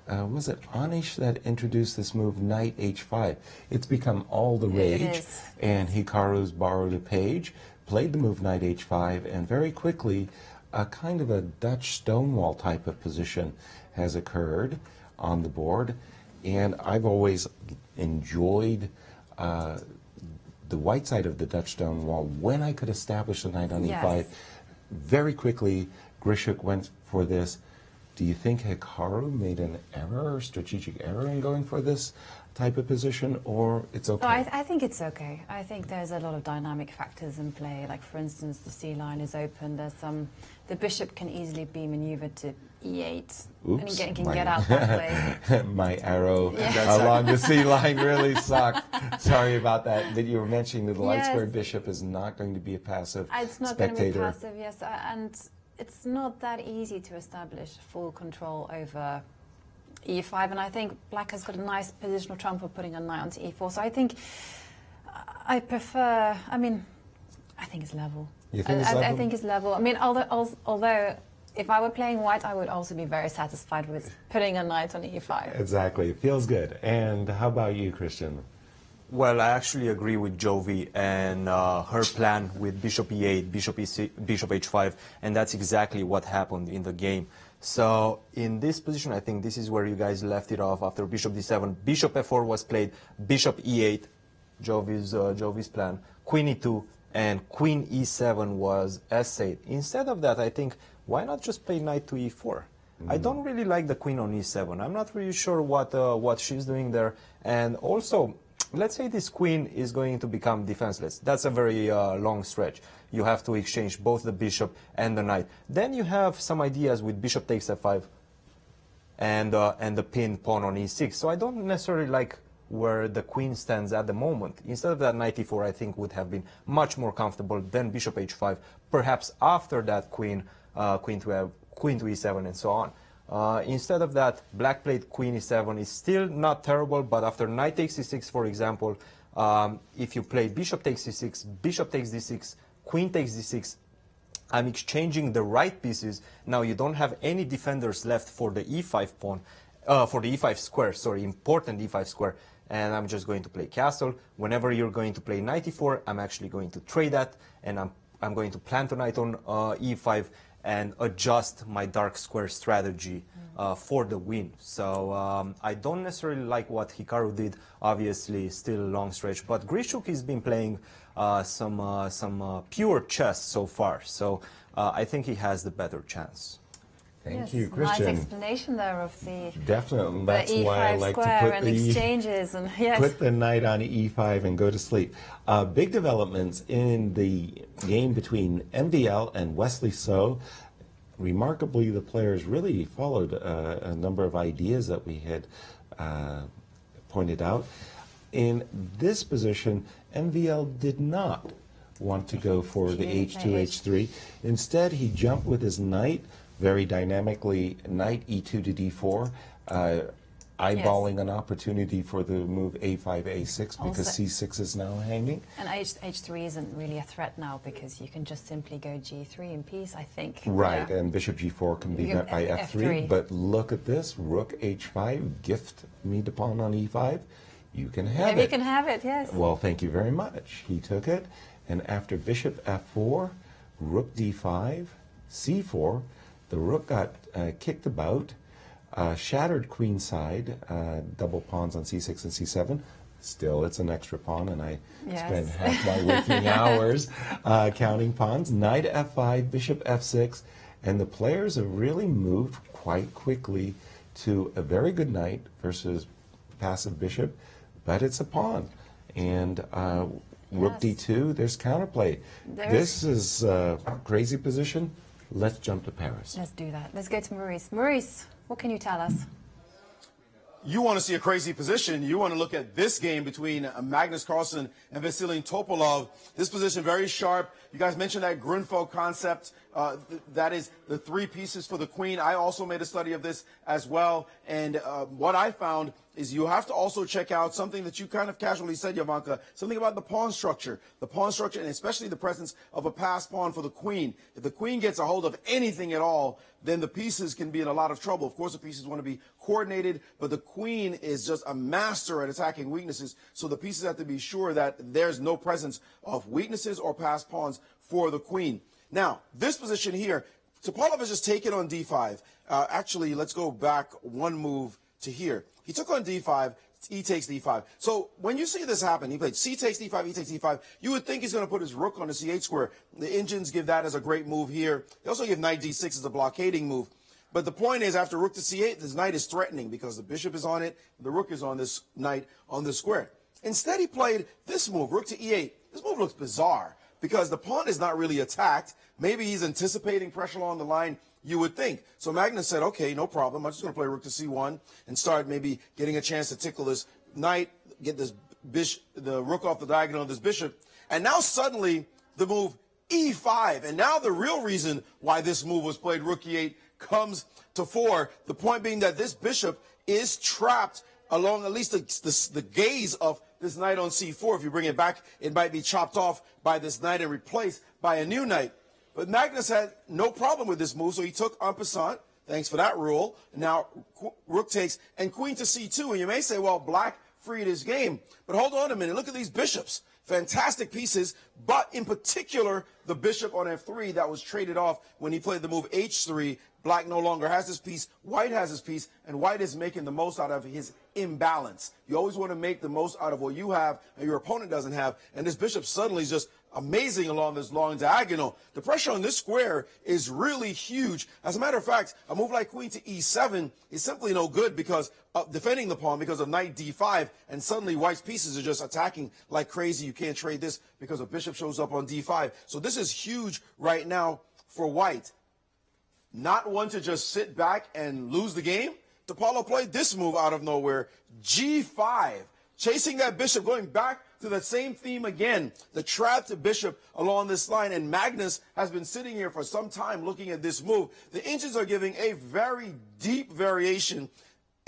was it Anish that introduced this move, knight h5? It's become all the rage, and Hikaru's borrowed a page, played the move knight h5, and very quickly, a kind of a Dutch stonewall type of position has occurred on the board, and I've always enjoyed the white side of the Dutch stonewall when I could establish the knight on e5. Very quickly, Grishuk went for this. Do you think Hikaru made an error, strategic error in going for this type of position, or it's okay? No, I think it's okay. I think there's a lot of dynamic factors in play. Like, for instance, the C line is open. There's the bishop can easily be maneuvered to e8. Oops, and can get out that way. My arrow along the C line really sucked. Sorry about that. But you were mentioning that the light squared bishop is not going to be a passive spectator. It's not going to be passive, yes. And it's not that easy to establish full control over e5, and I think black has got a nice positional trump for putting a knight onto e4. So I think I prefer. I think it's level. You think it's level? I think it's level. Although if I were playing white, I would also be very satisfied with putting a knight on e5. Exactly, it feels good. And how about you, Cristian? Well, I actually agree with Jovi and her plan with bishop e8, bishop h5, and that's exactly what happened in the game. So in this position, I think this is where you guys left it off after bishop d7. Bishop f4 was played, bishop e8, Jovi's plan, queen e2, and queen e7 was s8. Instead of that, I think, why not just play knight to e4? I don't really like the queen on e7. I'm not really sure what she's doing there. And also, let's say this queen is going to become defenseless. That's a very long stretch. You have to exchange both the bishop and the knight. Then you have some ideas with bishop takes f5 and the pinned pawn on e6. So I don't necessarily like where the queen stands at the moment. Instead of that, knight e4, I think, would have been much more comfortable than bishop h5. Perhaps after that, queen to e7 and so on. Instead of that, black played queen e7 is still not terrible, but after knight takes e6, for example, If you play bishop takes c6, bishop takes d6, queen takes d6, I'm exchanging the right pieces. Now you don't have any defenders left for the e5 pawn, for the e5 square, sorry, important e5 square. And I'm just going to play castle. Whenever you're going to play knight e4, I'm actually going to trade that, and I'm going to plant a knight on e5 and adjust my dark square strategy for the win. So I don't necessarily like what Hikaru did, obviously still a long stretch, but Grishuk has been playing some pure chess so far, so I think he has the better chance. Thank Yes, you, Cristian. nice explanation there of the Definitely, that's the why I E5 like to square put and the exchanges and yes. put the knight on e5 and go to sleep. Big developments in the game between MVL and Wesley So. Remarkably, the players really followed a number of ideas that we had pointed out. In this position, MVL did not want to go for the h2, h3. Instead, he jumped with his knight very dynamically, knight e2 to d4, eyeballing an opportunity for the move a5, a6 because c6 is now hanging. And h3 isn't really a threat now because you can just simply go g3 in peace, I think. Right, yeah. and bishop g4 can be met by f3. But look at this, rook h5, gift me the pawn on e5. You can have it. Maybe you can have it, yes. Well, thank you very much. He took it, and after bishop f4, rook d5, c4, the rook got kicked about, shattered queenside, double pawns on c6 and c7. Still, it's an extra pawn, and I spend half my waking hours counting pawns. Knight f5, bishop f6, and the players have really moved quite quickly to a very good knight versus passive bishop, but it's a pawn. And rook d2, there's counterplay. This is a crazy position. Let's jump to Paris. Let's do that. Let's go to Maurice. Maurice, what can you tell us? You want to see a crazy position. You want to look at this game between Magnus Carlsen and Vasily Topalov. This position very sharp. You guys mentioned that Grunfeld concept. That is the three pieces for the queen. I also made a study of this as well. And what I found is you have to also check out something that you kind of casually said, Jovanka, something about the pawn structure. The pawn structure, and especially the presence of a passed pawn for the queen. If the queen gets a hold of anything at all, then the pieces can be in a lot of trouble. Of course, the pieces want to be coordinated, but the queen is just a master at attacking weaknesses. So the pieces have to be sure that there's no presence of weaknesses or passed pawns for the queen. Now, this position here, Topalov has just taken on d5. Actually, let's go back one move to here. He took on d5, e takes d5. So when you see this happen, he played c takes d5, e takes d5, you would think he's going to put his rook on the c8 square. The engines give that as a great move here. They also give knight d6 as a blockading move. But the point is, after rook to c8, this knight is threatening because the bishop is on it, the rook is on this knight on this square. Instead, he played this move, rook to e8. This move looks bizarre because the pawn is not really attacked. Maybe he's anticipating pressure along the line, you would think. So Magnus said, okay, no problem. I'm just going to play rook to c1 and start maybe getting a chance to tickle this knight, get this the rook off the diagonal of this bishop. And now suddenly the move e5. And now the real reason why this move was played, rook e8, comes to fore. The point being that this bishop is trapped along at least the gaze of this knight on c4. If you bring it back, it might be chopped off by this knight and replaced by a new knight. But Magnus had no problem with this move, so he took en passant. Thanks for that rule. Now, rook takes, and queen to c2. And you may say, well, black freed his game. But hold on a minute. Look at these bishops. Fantastic pieces, but in particular, the bishop on f3 that was traded off when he played the move h3. Black no longer has his piece, white has his piece, and white is making the most out of his imbalance. You always want to make the most out of what you have and your opponent doesn't have, and this bishop suddenly is just amazing along this long diagonal. The pressure on this square is really huge. As a matter of fact, a move like queen to e7 is simply no good because of defending the pawn because of knight d5, and suddenly white's pieces are just attacking like crazy. You can't trade this because a bishop shows up on d5. So this is huge right now for white. Not one to just sit back and lose the game. Topalov played this move out of nowhere, g5, chasing that bishop, going back to the same theme again, the trapped bishop along this line. And Magnus has been sitting here for some time looking at this move. The engines are giving a very deep variation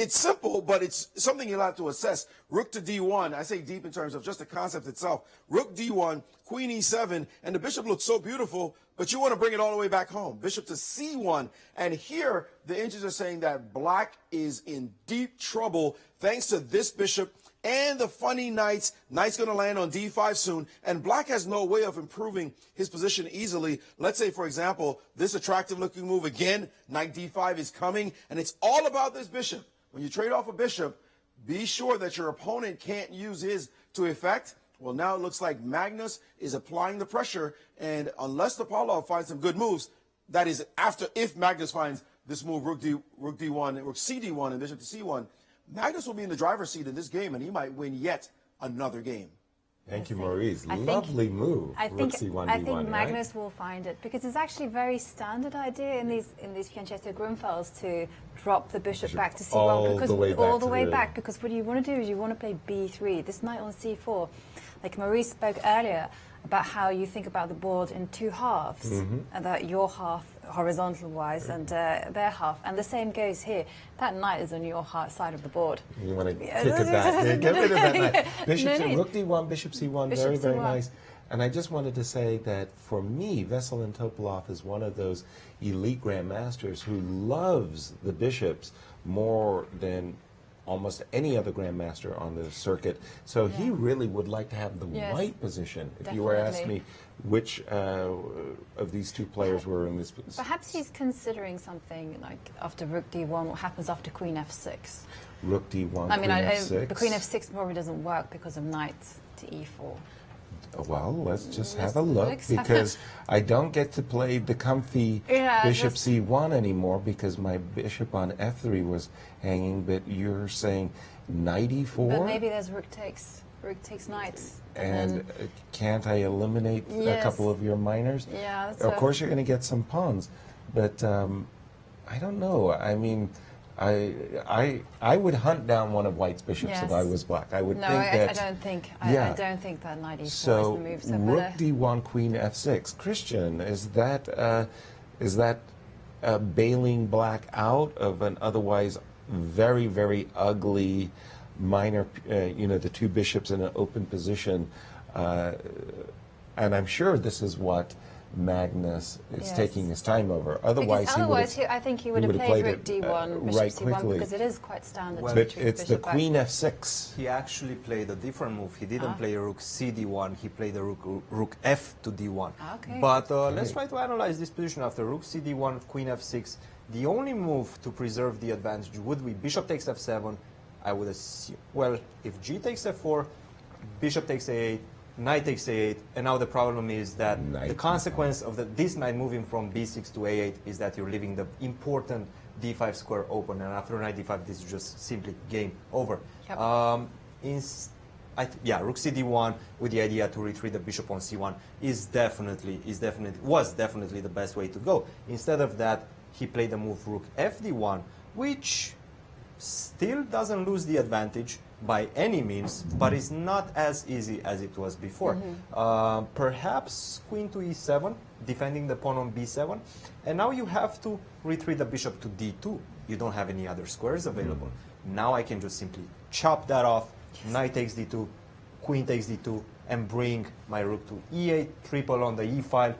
It's simple, but it's something you'll have to assess. Rook to d1, I say deep in terms of just the concept itself. Rook d1, queen e7, and the bishop looks so beautiful, but you want to bring it all the way back home. Bishop to c1, and here the inches are saying that black is in deep trouble thanks to this bishop and the funny knights. Knight's going to land on d5 soon, and black has no way of improving his position easily. Let's say, for example, this attractive-looking move again, knight d5 is coming, and it's all about this bishop. When you trade off a bishop, be sure that your opponent can't use his to effect. Well, now it looks like Magnus is applying the pressure, and unless Topalov finds some good moves, that is if Magnus finds this move, rook d1, rook cd1, and bishop to c1, Magnus will be in the driver's seat in this game, and he might win yet another game. Thank you, Maurice. Lovely move. I think D1, Magnus will find it, because it's actually a very standard idea in these Fianchetto Grunfelds to drop the bishop back to c1 all the way back, because what you want to do is you want to play b3, this knight on c4. Like Maurice spoke earlier about how you think about the board in two halves, and that your half horizontal wise and their half, and the same goes here. That knight is on your side of the board. You want to kick it back. Get rid of that knight. Bishop rook d1, bishop c1, Bishop very C1. nice. And I just wanted to say that for me, Veselin Topalov is one of those elite grandmasters who loves the bishops more than almost any other grandmaster on the circuit. So he really would like to have the white position. If you were asking me which of these two players were in this position. Perhaps he's considering something like after rook d1, what happens after queen f6. Rook d1, I mean, f6. the queen f6 probably doesn't work because of knight to e4. Well, let's just have a look, because I don't get to play the comfy bishop c1 anymore because my bishop on f3 was hanging, but you're saying knight e4? But maybe there's rook takes knight. And can't I eliminate a couple of your minors? Yeah, that's of course you're going to get some pawns, but I don't know. I mean, I would hunt down one of white's bishops if I was black. I would think that. I don't think. I don't think that knight e4 is the move. So rook d1, queen f6. Christian, is that bailing black out of an otherwise very, very ugly minor? The two bishops in an open position, and I'm sure this is what Magnus is taking his time over. Otherwise, I think he would have played rook d1, bishop right c1, quickly. because it is quite standard. Well, but it's the queen f6. He actually played a different move. He didn't play a rook cd1. He played a rook f to d1. Okay. But let's try to analyze this position after rook cd1, queen f6. The only move to preserve the advantage would be bishop takes f7. I would assume. Well, if g takes f4, bishop takes a8. Knight takes a8, and now the problem is that the consequence of this knight moving from b6 to a8 is that you're leaving the important d5 square open, and after knight d5, this is just simply game over. Yep. Rook cd1 with the idea to retreat the bishop on c1 was definitely the best way to go. Instead of that, he played the move rook fd1, which still doesn't lose the advantage by any means, but it's not as easy as it was before. Perhaps queen to e7, defending the pawn on b7, and now you have to retreat the bishop to d2. You don't have any other squares available. Now I can just simply chop that off, knight takes d2, queen takes d2, and bring my rook to e8, triple on the e file.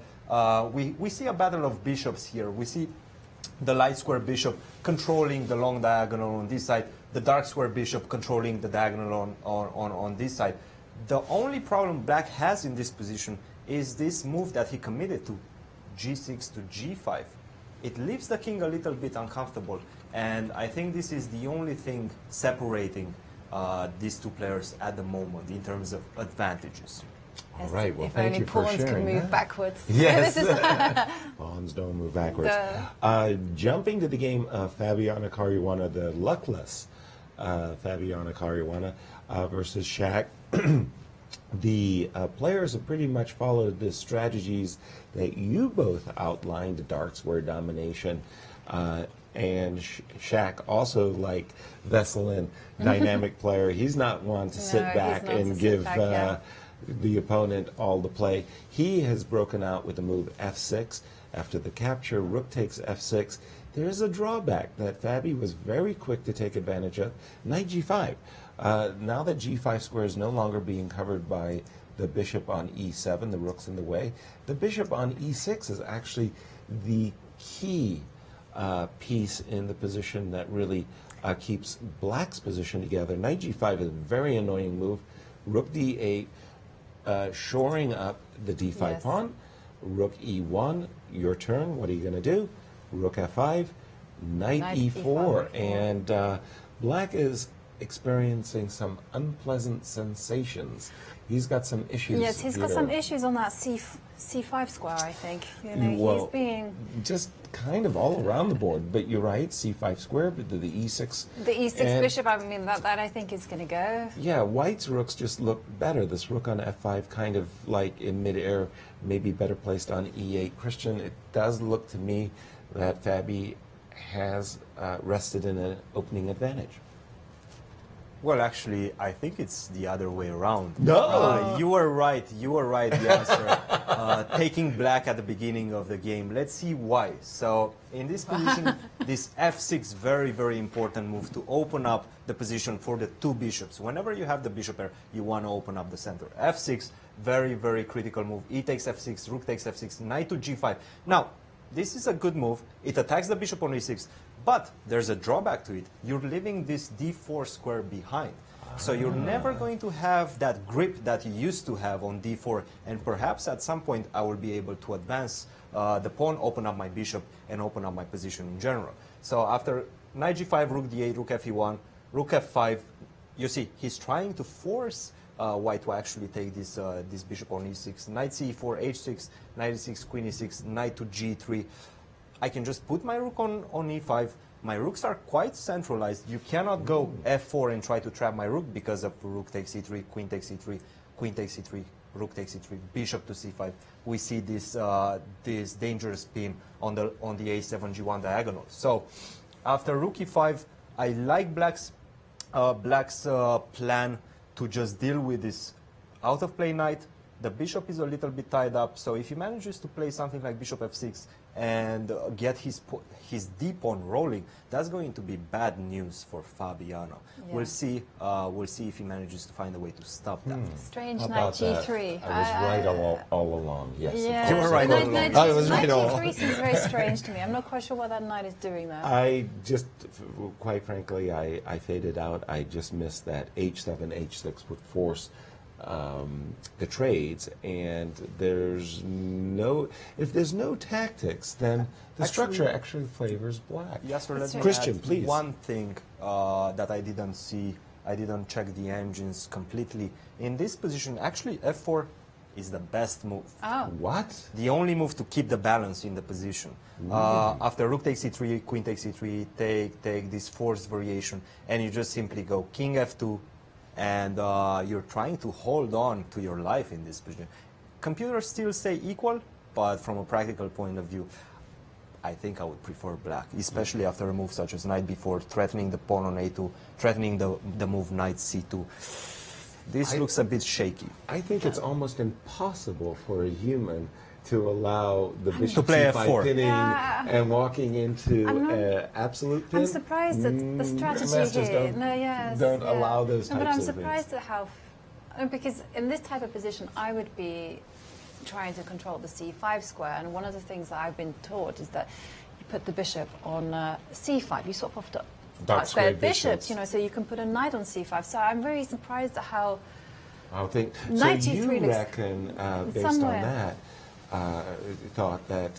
We see a battle of bishops here. We see the light square bishop controlling the long diagonal on this side, the dark square bishop controlling the diagonal on this side. The only problem black has in this position is this move that he committed to, g6 to g5. It leaves the king a little bit uncomfortable, and I think this is the only thing separating these two players at the moment in terms of advantagiages. All right, well, thank you for sharing. If only pawns can move backwards. Yes, pawns don't move backwards. Jumping to the game of Fabiana Caruana, the luckless Fabiana Caruana versus Shaq. The players have pretty much followed the strategies that you both outlined, the dark square domination, and Shaq also, like Veselin, dynamic player. He's not one to sit back and give the opponent all the play. He has broken out with the move f6. After the capture, rook takes f6. There's a drawback that Fabi was very quick to take advantage of. Knight g5. Now that g5 square is no longer being covered by the bishop on e7, the rook's in the way, the bishop on e6 is actually the key piece in the position that really keeps black's position together. Knight g5 is a very annoying move. Rook d8, shoring up the d5 pawn. Rook e1, your turn. What are you going to do? Rook f5, knight e4. And black is experiencing some unpleasant sensations. He's got some issues. Yes, he's got some issues on that c5 square, I think. You know, well, he's being... just kind of all around the board. But you're right, c5 square, but the e6... The e6 bishop, I mean, that I think is going to go. Yeah, white's rooks just look better. This rook on f5 kind of like in midair, maybe better placed on e8. Cristian, it does look to me that Fabi has rested in an opening advantage. Well, actually, I think it's the other way around. No! You were right, Yasser. Taking black at the beginning of the game. Let's see why. So, in this position, this f6, very, very important move to open up the position for the two bishops. Whenever you have the bishop pair, you want to open up the center. f6, very, very critical move. E takes f6, rook takes f6, knight to g5. Now, this is a good move. It attacks the bishop on e6. But there's a drawback to it. You're leaving this d4 square behind. So you're never going to have that grip that you used to have on d4. And perhaps at some point I will be able to advance the pawn, open up my bishop, and open up my position in general. So after knight g5, rook d8, rook fe1, rook f5, you see, he's trying to force white to actually take this, this bishop on e6. Knight c4, h6, knight e6, queen e6, knight to g3. I can just put my rook on e5. My rooks are quite centralized. You cannot go f4 and try to trap my rook because of rook takes e3, queen takes e3, queen takes e3, rook takes e3, bishop to c5. We see this this dangerous pin on the a7 g1 diagonal. So after rook e5, I like black's plan to just deal with this out of play knight. The bishop is a little bit tied up, so if he manages to play something like bishop f6 and get his d-pawn rolling, that's going to be bad news for Fabiano. Yeah. We'll see if he manages to find a way to stop that. Strange knight g3. I was right all along. Yes, yeah. You were right all along. I was right all along. Knight g3 seems very strange to me. I'm not quite sure what that knight is doing there. I just, quite frankly, I faded out. I just missed that h7, h6 would force the trades, and if there's no tactics, then the structure actually favors black. Yes, sir. Let me Cristian, add please. one thing that I didn't see. I didn't check the engines completely. In this position, actually, f4 is the best move. Oh. What? The only move to keep the balance in the position. After rook takes e3, queen takes e3, take this forced variation, and you just simply go king f2, and you're trying to hold on to your life in this position. Computers still say equal, but from a practical point of view, I think I would prefer black, especially after a move such as knight b4, threatening the pawn on a2, threatening the move knight c2. This looks a bit shaky. I think it's almost impossible for a human to allow the bishop to play c5 f4 pinning and walking into absolute pin. I'm surprised at the strategy here. Don't allow those types of things. But I'm surprised at how, because in this type of position, I would be trying to control the c5 square, and one of the things that I've been taught is that you put the bishop on c5. You swap off the dark square bishops, you know, so you can put a knight on c5. So I'm very surprised at how. I think so. You reckon, based on that, thought that,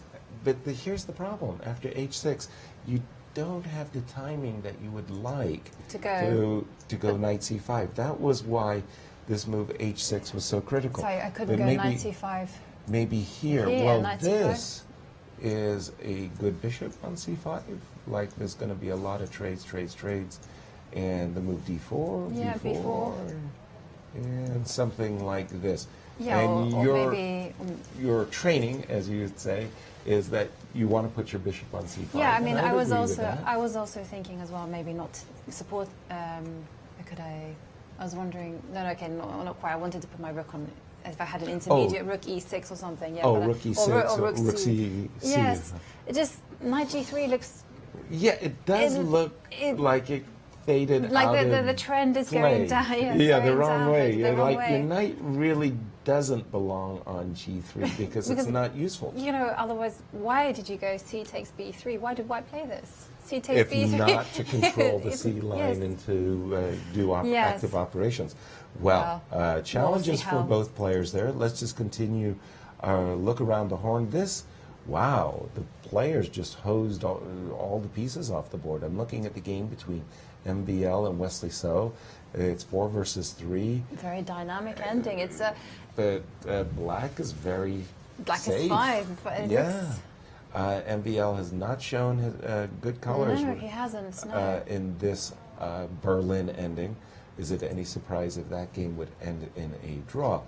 but here's the problem. After h6, you don't have the timing that you would like to go knight c5. That was why this move h6 was so critical. Sorry, I couldn't go knight c5. Maybe here. Well, this is a good bishop on c5. Like there's going to be a lot of trades, and the move d4, yeah, b4, and something like this. Yeah, and or maybe your training, as you would say, is that you want to put your bishop on c5. Yeah, I mean, I was also thinking as well, maybe not support. I was wondering. No, okay, not quite. I wanted to put my rook on if I had an intermediate rook e6 or something. Yeah, Oh, but, rook e6 or rook c. Yes, it just knight g3 looks. Yeah, it does look like it faded like out the trend is play. going down. Yeah, the wrong way. The wrong like way. your knight really doesn't belong on g3 because it's not useful. You know, otherwise, why did you go c takes b3? Why did white play this? C takes b3. If not to control the c line yes. and to do Yes. active operations. Well, challenges for both players there. Let's just continue look around the horn. Wow, the players just hosed all the pieces off the board. I'm looking at the game between MBL and Wesley So. It's 4 versus 3. Very dynamic ending. It's a. But black is very Black safe. is 5. But MBL has not shown his, good colors. No, he hasn't. No. In this Berlin ending. Is it any surprise if that game would end in a draw?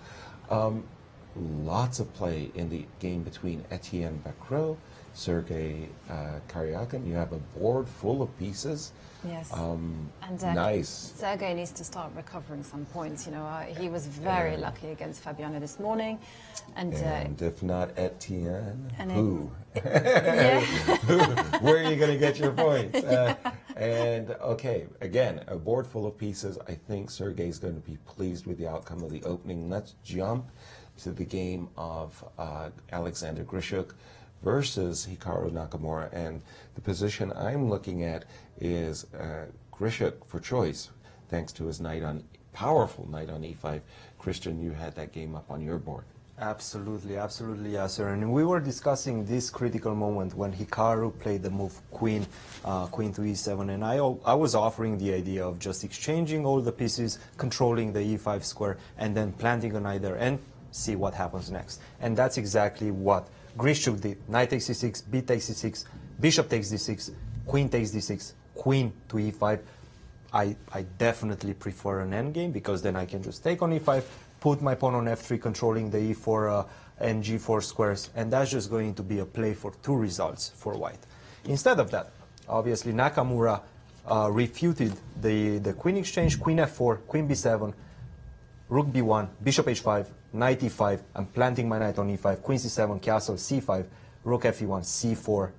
Lots of play in the game between Etienne Bacrot, Sergei Karyakin. You have a board full of pieces. Yes. And nice. Sergei needs to start recovering some points. You know, he was very lucky against Fabiano this morning, and if not Etienne, and who? Yeah. Where are you going to get your points? And okay, again, a board full of pieces. I think Sergei's going to be pleased with the outcome of the opening. Let's jump to the game of Alexander Grishuk versus Hikaru Nakamura, and the position I'm looking at is Grishuk for choice, thanks to his powerful knight on e5. Cristian, you had that game up on your board. Absolutely, absolutely, Yasser. And we were discussing this critical moment when Hikaru played the move queen to e7, and I was offering the idea of just exchanging all the pieces, controlling the e5 square, and then planting a knight there and see what happens next. And that's exactly what Grishuk did. Knight takes e6, b takes e6, bishop takes d6, queen takes d6, queen to e5. I definitely prefer an endgame because then I can just take on e5, put my pawn on f3, controlling the e4 and g4 squares, and that's just going to be a play for 2 results for white. Instead of that, obviously Nakamura refuted the queen exchange, queen f4, queen b7, rook b1, bishop h5, knight e5, I'm planting my knight on e5, queen c7, castle c5, rook fe1, c4,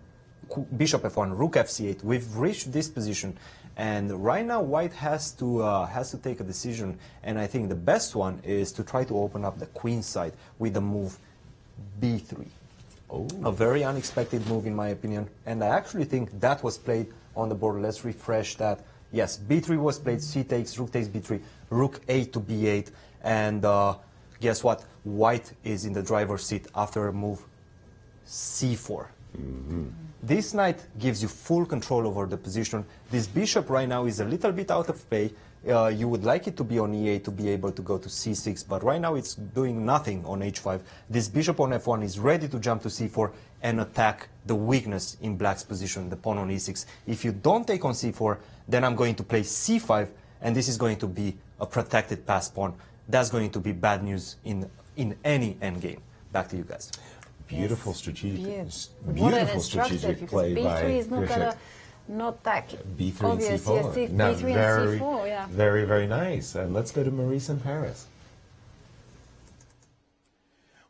bishop f1, rook fc8. We've reached this position, and right now white has to take a decision, and I think the best one is to try to open up the queen side with the move b3. Oh. A very unexpected move in my opinion, and I actually think that was played on the board. Let's refresh that. Yes, b3 was played, c takes, rook takes b3, rook a to b8, and guess what? White is in the driver's seat after a move c4. Mm-hmm. This knight gives you full control over the position. This bishop right now is a little bit out of play. You would like it to be on e8 to be able to go to c6, but right now it's doing nothing on h5. This bishop on f1 is ready to jump to c4 and attack the weakness in black's position, the pawn on e6. If you don't take on c4, then I'm going to play c5, and this is going to be a protected pass pawn. That's going to be bad news in any endgame. Back to you guys. Beautiful strategic, beautiful strategic play by B3 is not that B3 obvious. and C4. Yes, Now, B3 and C4, yeah. Very, very nice. And let's go to Maurice in Paris.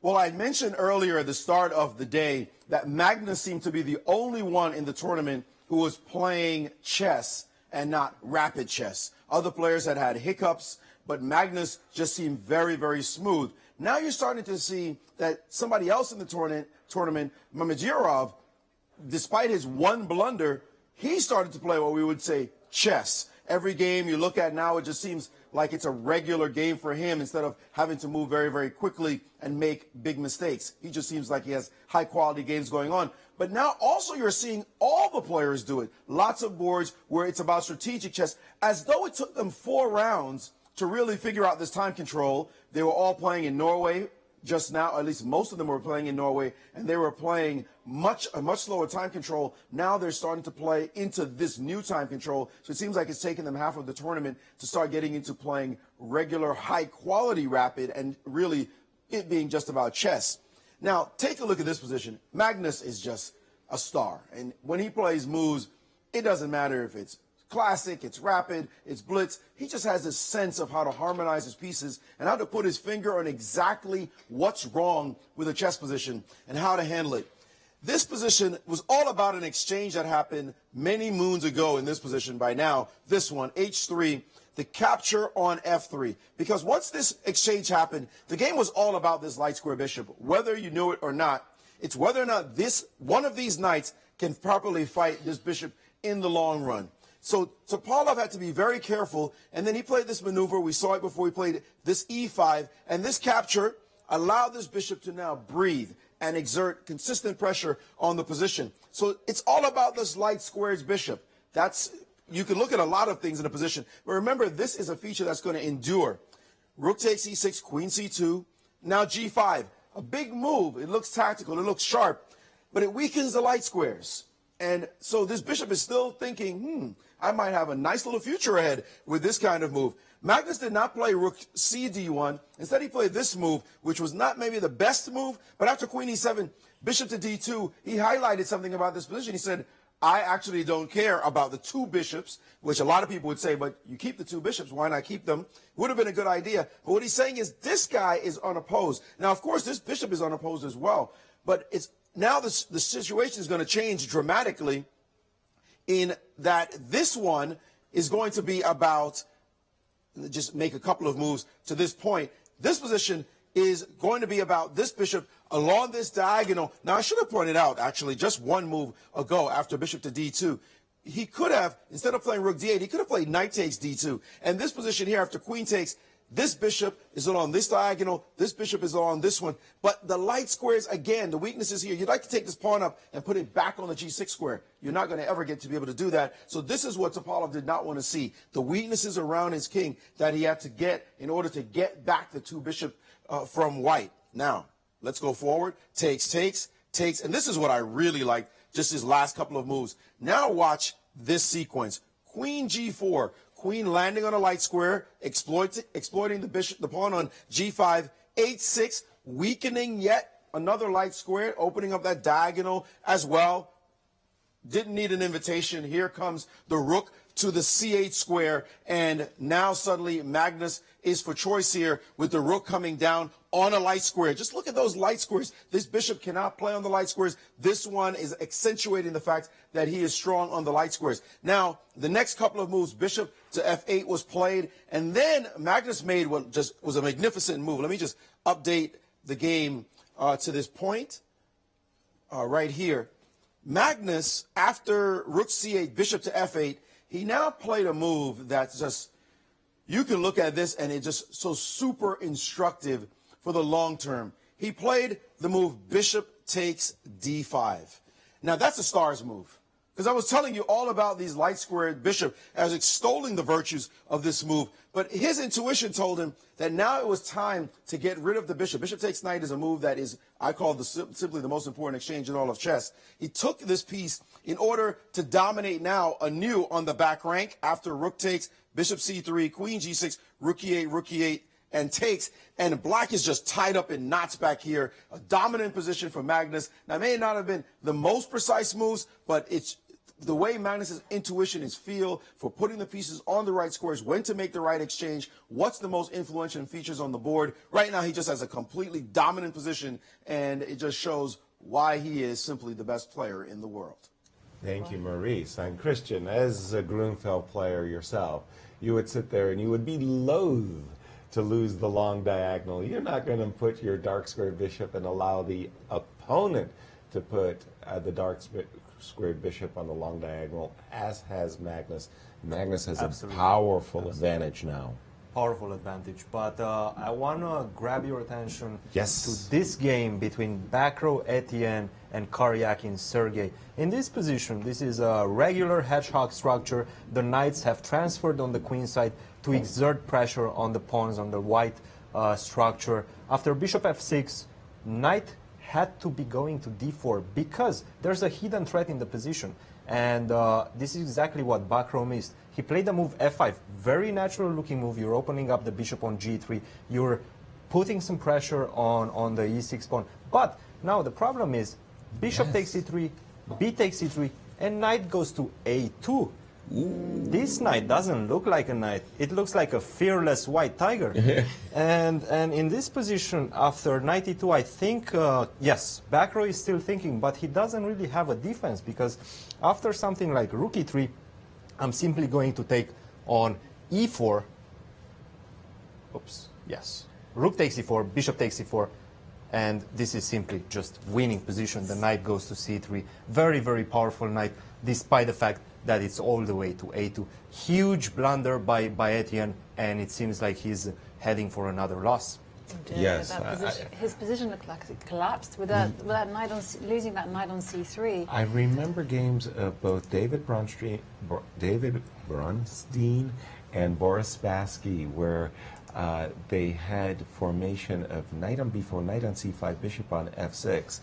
Well, I mentioned earlier at the start of the day that Magnus seemed to be the only one in the tournament who was playing chess and not rapid chess. Other players had hiccups, but Magnus just seemed very, very smooth. Now you're starting to see that somebody else in the tournament, Mamedjerov, despite his one blunder, he started to play what we would say chess. Every game you look at now, it just seems like it's a regular game for him instead of having to move very, very quickly and make big mistakes. He just seems like he has high-quality games going on. But now also you're seeing all the players do it. Lots of boards where it's about strategic chess, as though it took them 4 rounds to really figure out this time control. They were all playing in Norway just now, at least most of them were playing in Norway, and they were playing a much slower time control. Now they're starting to play into this new time control. So it seems like it's taken them half of the tournament to start getting into playing regular high-quality rapid and really it being just about chess. Now, take a look at this position. Magnus is just a star, and when he plays moves, it doesn't matter if it's classic, it's rapid, it's blitz. He just has a sense of how to harmonize his pieces and how to put his finger on exactly what's wrong with a chess position and how to handle it. This position was all about an exchange that happened many moons ago in this position. By now, this one, H3, the capture on F3. Because once this exchange happened, the game was all about this light square bishop. Whether you knew it or not, it's whether or not one of these knights can properly fight this bishop in the long run. So Topalov had to be very careful, and then he played this maneuver. We saw it before he played this E5, and this capture allowed this bishop to now breathe and exert consistent pressure on the position. So it's all about this light squares bishop. You can look at a lot of things in a position, but remember, this is a feature that's going to endure. Rook takes E6, Queen C2, now G5. A big move. It looks tactical, it looks sharp, but it weakens the light squares. And so this bishop is still thinking, I might have a nice little future ahead with this kind of move. Magnus did not play Rook C D1. Instead, he played this move, which was not maybe the best move, but after Queen E7, Bishop to D2, he highlighted something about this position. He said, I actually don't care about the two bishops, which a lot of people would say, but you keep the two bishops, why not keep them? Would have been a good idea. But what he's saying is this guy is unopposed. Now, of course, this bishop is unopposed as well, but now the situation is going to change dramatically in that this one is going to be about, just make a couple of moves to this point. This position is going to be about this bishop along this diagonal. Now, I should have pointed out, actually, just one move ago after bishop to D2, he could have, instead of playing rook D8, he could have played knight takes D2. And this position here after queen takes, this bishop is along this diagonal, this bishop is along this one. But the light squares, again, the weaknesses here, you'd like to take this pawn up and put it back on the G6 square. You're not going to ever get to be able to do that. So this is what Topalov did not want to see. The weaknesses around his king that he had to get in order to get back the two bishop from white. Now, let's go forward. Takes, takes, takes. And this is what I really like, just his last couple of moves. Now watch this sequence. Queen G4. Queen landing on a light square, exploiting the pawn on G5, H6, weakening yet another light square, opening up that diagonal as well. Didn't need an invitation. Here comes the rook to the C8 square, and now suddenly Magnus is for choice here with the rook coming down on a light square. Just look at those light squares. This bishop cannot play on the light squares. This one is accentuating the fact that he is strong on the light squares. Now, the next couple of moves, bishop to F8 was played, and then Magnus made what just was a magnificent move. Let me just update the game to this point right here. Magnus, after rook C8, bishop to F8, he now played a move that's just, you can look at this and it's just so super instructive for the long term. He played the move bishop takes D5. Now that's a stars move, because I was telling you all about these light squared bishop as extolling the virtues of this move. But his intuition told him that now it was time to get rid of the bishop. Bishop takes knight is a move that is, I call simply the most important exchange in all of chess. He took this piece in order to dominate now anew on the back rank after rook takes, bishop C3, queen G6, rook E8, and takes. And black is just tied up in knots back here. A dominant position for Magnus. Now, it may not have been the most precise moves, but it's the way Magnus's intuition, his feel for putting the pieces on the right squares, when to make the right exchange, what's the most influential features on the board. Right now, he just has a completely dominant position, and it just shows why he is simply the best player in the world. Thank you, Maurice. And Cristian, as a Grunfeld player yourself, you would sit there and you would be loath to lose the long diagonal. You're not going to put your dark squared bishop and allow the opponent to put the dark squared bishop on the long diagonal, as has Magnus. Magnus has a powerful advantage now. Powerful advantage, but I want to grab your attention to this game between back row Etienne and Karyakin Sergey. In this position, this is a regular hedgehog structure. The knights have transferred on the queen side to exert pressure on the pawns on the white structure. After bishop f6, knight had to be going to d4 because there's a hidden threat in the position. And this is exactly what back row missed. He played the move f5, very natural looking move. You're opening up the bishop on g3. You're putting some pressure on the e6 pawn. But now the problem is bishop takes e3, b takes e3, and knight goes to a2. This knight doesn't look like a knight. It looks like a fearless white tiger. and in this position, after knight e2, I think, yes, back row is still thinking, but he doesn't really have a defense, because after something like rook e3, I'm simply going to take on e4. Oops, yes. Rook takes e4, bishop takes e4, and this is simply just winning position. The knight goes to c3. Very, very powerful knight, despite the fact that it's all the way to a2. Huge blunder by Etienne, and it seems like he's heading for another loss. Yes, his position looked like it collapsed with that knight on losing that knight on c3. I remember games of both David Bronstein and Boris Spassky where they had formation of knight on b4, knight on c5, bishop on f6,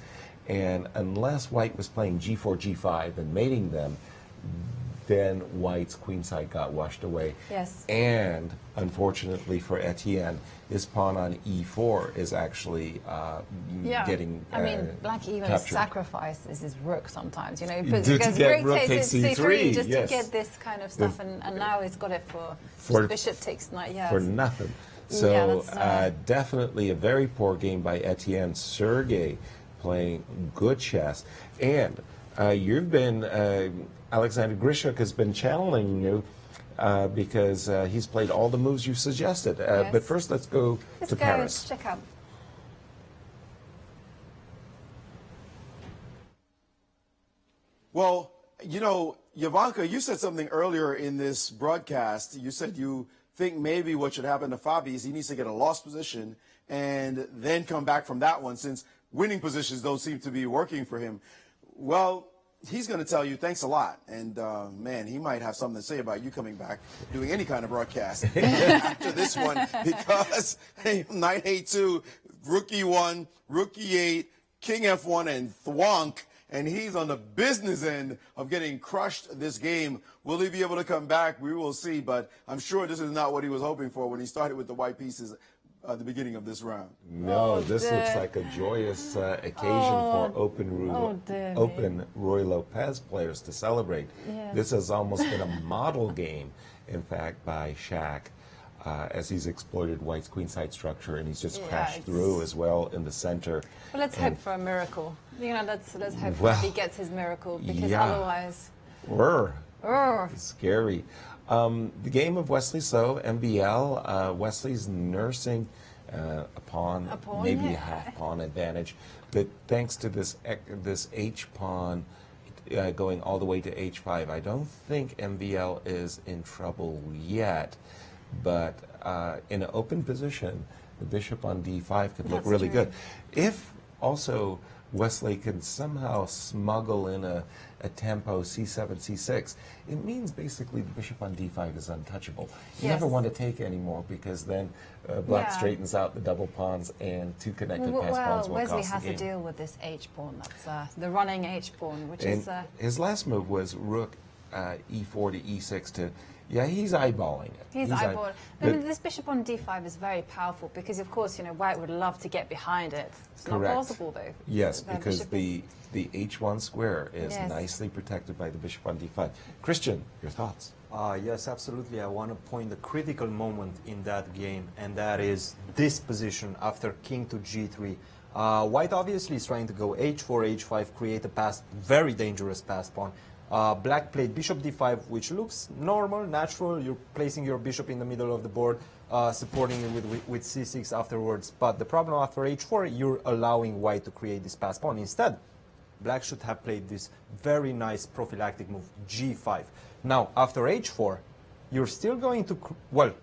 and unless white was playing g4, g5 and mating them, then white's queenside got washed away. Yes. And unfortunately for Etienne, his pawn on e4 is actually getting I mean, black even captured. sacrifices his rook sometimes, you know, To because get rook rook takes takes c3 c3, just yes. to get this kind of stuff, and now he's got it For- bishop takes knight, yes. for nothing. So Yeah, that's, definitely a very poor game by Etienne. Sergei playing good chess. And you've been, Alexander Grishuk has been channeling you because he's played all the moves you suggested. Yes. But first, let's go to Paris. Check out. Well, you know, Jovanka, you said something earlier in this broadcast. You said you think maybe what should happen to Fabi is he needs to get a lost position and then come back from that one, since winning positions don't seem to be working for him. Well, he's going to tell you thanks a lot. And, man, he might have something to say about you coming back, doing any kind of broadcast after this one, because hey, knight a2, rook e1, rook e8, king f1, and thwonk. And he's on the business end of getting crushed this game. Will he be able to come back? We will see. But I'm sure this is not what he was hoping for when he started with the white pieces at the beginning of this round. No, this looks like a joyous occasion for open Roy Lopez players to celebrate. Yes. This has almost been a model game, in fact, by Shaq, as he's exploited white's queenside structure, and he's just crashed through as well in the center. Well, let's hope for a miracle. You know, let's hope Well, he gets his miracle, because yeah. otherwise... It's scary. The game of Wesley So, MBL, Wesley's nursing a pawn, maybe a half pawn advantage, but thanks to this H pawn going all the way to H5, I don't think MBL is in trouble yet, but in an open position, the bishop on D5 could look really good. If also Wesley can somehow smuggle in a tempo C7, C6, it means basically the bishop on D5 is untouchable. You never want to take anymore, because then black straightens out the double pawns and two connected pass pawns will Wesley cost the has game. to deal with this H-pawn, that's the running H-pawn, which And is... his last move was rook E4 to E6 to... Yeah, he's eyeballing it. He's eyeballing. I mean, this bishop on D5 is very powerful because, of course, you know, white would love to get behind it. It's not possible, though. Yes, because the H1 square is nicely protected by the bishop on D5. Christian, your thoughts? Yes, absolutely. I want to point the critical moment in that game, and that is this position after king to G3. White obviously is trying to go H4, H5, create a very dangerous pass pawn. Black played bishop d5, which looks normal, natural. You're placing your bishop in the middle of the board, supporting it with c6 afterwards. But the problem after h4, you're allowing white to create this pass pawn. Instead, black should have played this very nice prophylactic move, g5. Now, after h4, you're still going to,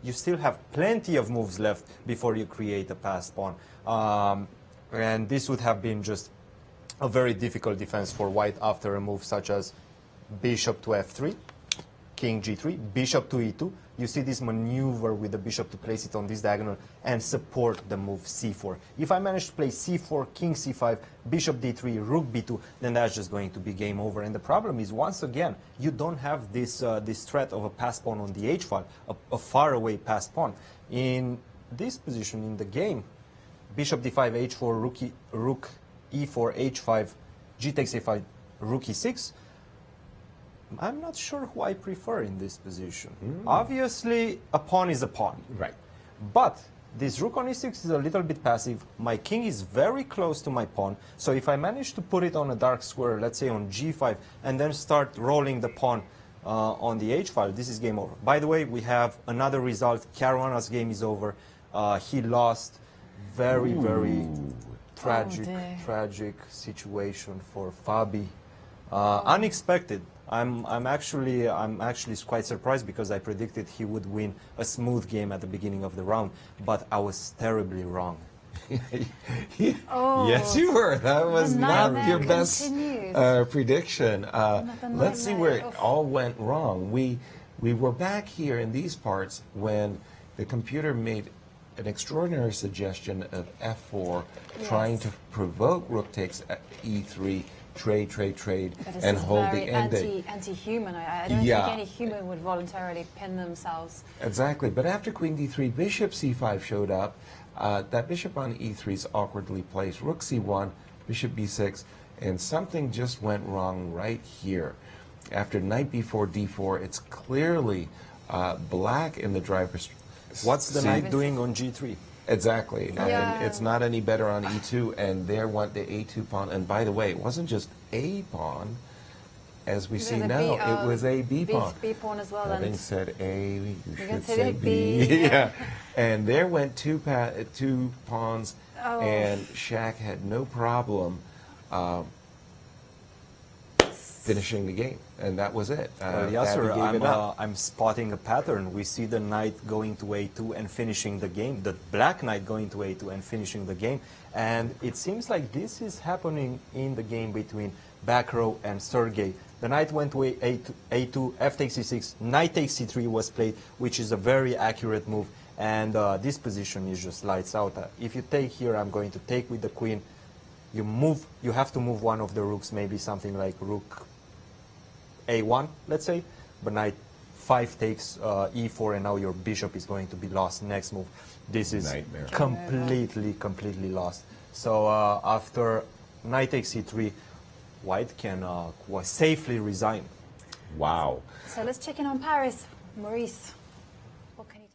you still have plenty of moves left before you create a pass pawn. And this would have been just a very difficult defense for white after a move such as bishop to f3, king g3, bishop to e2. You see this maneuver with the bishop to place it on this diagonal and support the move c4. If I manage to play c4, king c5, bishop d3, rook b2, then that's just going to be game over. And the problem is, once again, you don't have this this threat of a pass pawn on the h file, a faraway pass pawn. In this position in the game, bishop d5, h4, rook e4, h5, g takes a5, rook e6. I'm not sure who I prefer in this position. Obviously, a pawn is a pawn. Right. But this rook on e6 is a little bit passive. My king is very close to my pawn. So if I manage to put it on a dark square, let's say on g5, and then start rolling the pawn on the h file, this is game over. By the way, we have another result. Caruana's game is over. He lost. Very, very tragic situation for Fabi. Unexpected. I'm actually quite surprised because I predicted he would win a smooth game at the beginning of the round, but I was terribly wrong. Yes, you were. That was not your best prediction. Let's see where it all went wrong. We were back here in these parts when the computer made an extraordinary suggestion of f4, trying to provoke rook takes e3, trade, and hold the ending. Anti-human. I don't think any human would voluntarily pin themselves. Exactly. But after queen d3, bishop c5 showed up. That bishop on e3 is awkwardly placed. Rook c1, bishop b6, and something just went wrong right here. After knight b4, d4, it's clearly black in the driver's. What's the knight doing on g3? Exactly. It's not any better on e2, and there went the a2 pawn. And by the way, it wasn't just a pawn, as we see now. It was a b pawn. B pawn as well. Having said a, you should say b. Yeah. And there went two pawns, and Shaq had no problem finishing the game, and that was it. Yasser, I'm spotting a pattern. We see the knight going to a2 and finishing the game, the black knight going to a2 and finishing the game, and it seems like this is happening in the game between back row and Sergey. The knight went to a2, f takes e6, knight takes c3 was played, which is a very accurate move, and this position is just lights out. If you take here, I'm going to take with the queen. You have to move one of the rooks, maybe something like rook a1, let's say, but knight 5 takes e4, and now your bishop is going to be lost. Next move, this is completely lost. So after knight takes e3, white can safely resign. Wow. So let's check in on Paris. Maurice, what can you do?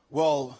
Well,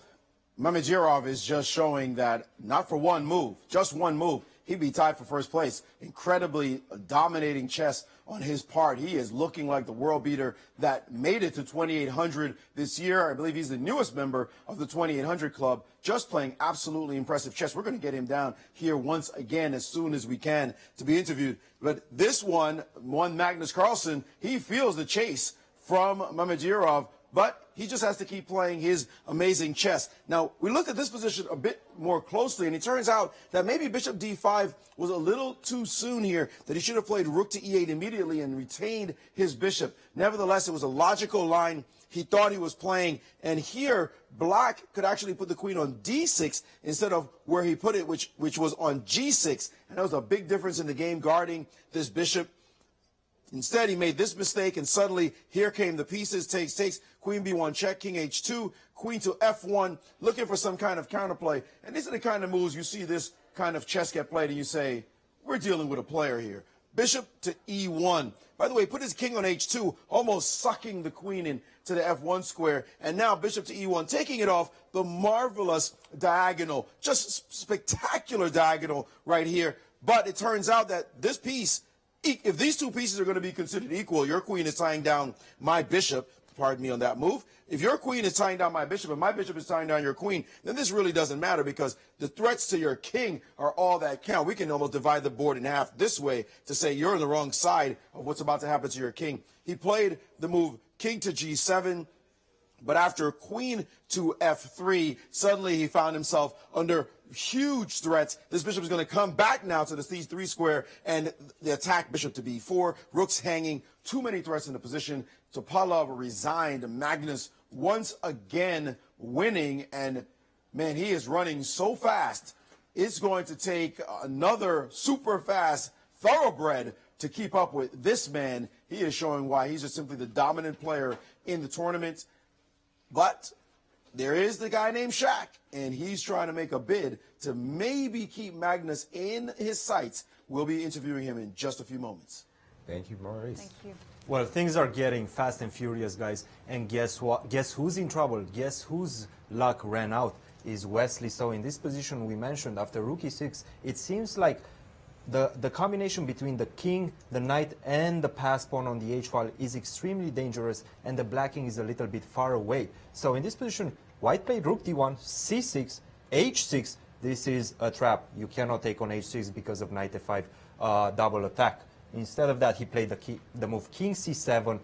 Mamedyarov is just showing that not for one move, just one move, he'd be tied for first place. Incredibly dominating chess on his part. He is looking like the world beater that made it to 2800 this year. I believe he's the newest member of the 2800 club, just playing absolutely impressive chess. We're going to get him down here once again as soon as we can to be interviewed. But this one Magnus Carlsen, he feels the chase from Mamedyarov, but he just has to keep playing his amazing chess. Now, we looked at this position a bit more closely, and it turns out that maybe bishop d5 was a little too soon here, that he should have played rook to e8 immediately and retained his bishop. Nevertheless, it was a logical line he thought he was playing, and here, black could actually put the queen on d6 instead of where he put it, which was on g6, and that was a big difference in the game guarding this bishop. Instead, he made this mistake, and suddenly here came the pieces, takes, queen b1 check, king h2, queen to f1, looking for some kind of counterplay. And these are the kind of moves you see this kind of chess get played, and you say, we're dealing with a player here. Bishop to e1. By the way, put his king on h2, almost sucking the queen into the f1 square. And now bishop to e1, taking it off the marvelous diagonal, just spectacular diagonal right here. But it turns out that this piece, if these two pieces are going to be considered equal, your queen is tying down my bishop, pardon me on that move. If your queen is tying down my bishop and my bishop is tying down your queen, then this really doesn't matter because the threats to your king are all that count. We can almost divide the board in half this way to say you're on the wrong side of what's about to happen to your king. He played the move king to g7, but after queen to f3, suddenly he found himself under huge threats. This bishop is going to come back now to the c3 square, and the attack bishop to b4, rooks hanging, too many threats in the position. Topalov resigned. Magnus once again winning, and man, he is running so fast. It's going to take another super fast thoroughbred to keep up with this man. He is showing why he's just simply the dominant player in the tournament. But there is the guy named Shaq, and he's trying to make a bid to maybe keep Magnus in his sights. We'll be interviewing him in just a few moments. Thank you, Maurice. Thank you. Well, things are getting fast and furious, guys. And guess what? Guess who's in trouble? Guess whose luck ran out? Is Wesley. So in this position we mentioned, after rook e6, it seems like the combination between the king, the knight, and the pass pawn on the h-file is extremely dangerous, and the black king is a little bit far away. So in this position, white played rook d1, c6, h6. This is a trap. You cannot take on h6 because of knight f5 double attack. Instead of that, he played the move king c7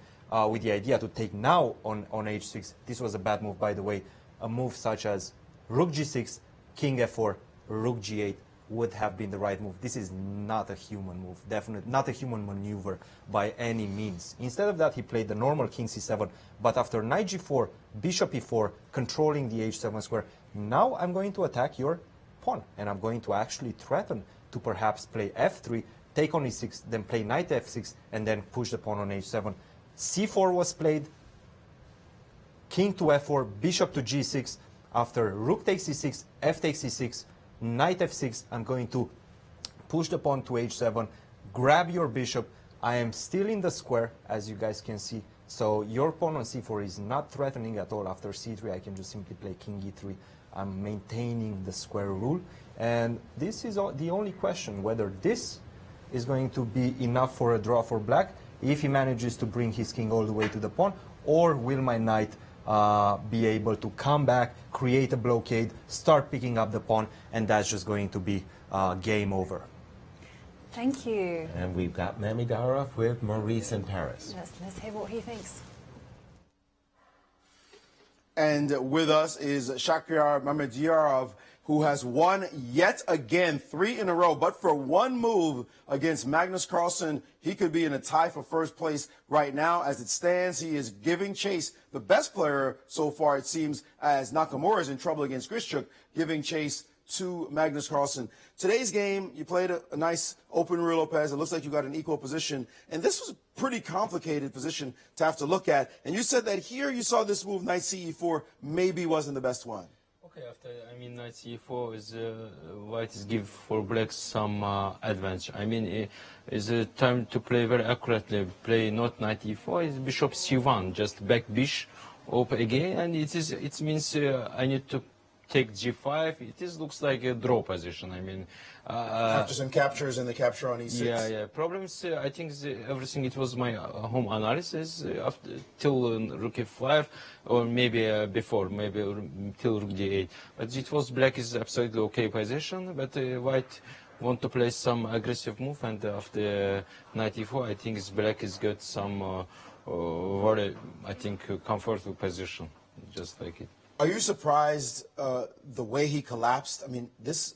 with the idea to take now on h6. This was a bad move, by the way. A move such as rook g6, king f4, rook g8 would have been the right move. This is not a human move, definitely not a human maneuver by any means. Instead of that, he played the normal king c7, but after knight g4, bishop e4, controlling the h7 square, now I'm going to attack your pawn, and I'm going to actually threaten to perhaps play f3, take on e6, then play knight f6, and then push the pawn on h7. c4 was played, king to f4, bishop to g6, after rook takes e6, f takes e6, knight f6, I'm going to push the pawn to h7, grab your bishop. I am still in the square, as you guys can see. So your pawn on c4 is not threatening at all. After c3, I can just simply play king e3. I'm maintaining the square rule. And this is the only question, whether this is going to be enough for a draw for black, if he manages to bring his king all the way to the pawn, or will my knight be able to come back, create a blockade, start picking up the pawn, and that's just going to be game over. Thank you. And we've got Mamidarov with Maurice in Paris. Let's hear what he thinks. And with us is Shakhtar Mamedyarov, who has won yet again 3 in a row. But for one move against Magnus Carlsen, he could be in a tie for first place right now. As it stands, he is giving chase. The best player so far, it seems, as Nakamura is in trouble against Grischuk, giving chase to Magnus Carlsen. Today's game, you played a nice open Ruy Lopez. It looks like you got an equal position. And this was a pretty complicated position to have to look at. And you said that here you saw this move, knight ce4, maybe wasn't the best one. Okay, after, knight c4 is white is give for black some advantage. It's a time to play very accurately. Play not knight e4, it's bishop c1, just back bishop up again, and it means I need to take g5. Looks like a draw position. After some captures and the capture on e6. Yeah. Problems. I think everything. It was my home analysis after till rook f5, or maybe before, maybe till rook d8. But it was black is absolutely okay position. But white want to play some aggressive move, and after knight e4, I think black is got some very, comfortable position, just like it. Are you surprised the way he collapsed? This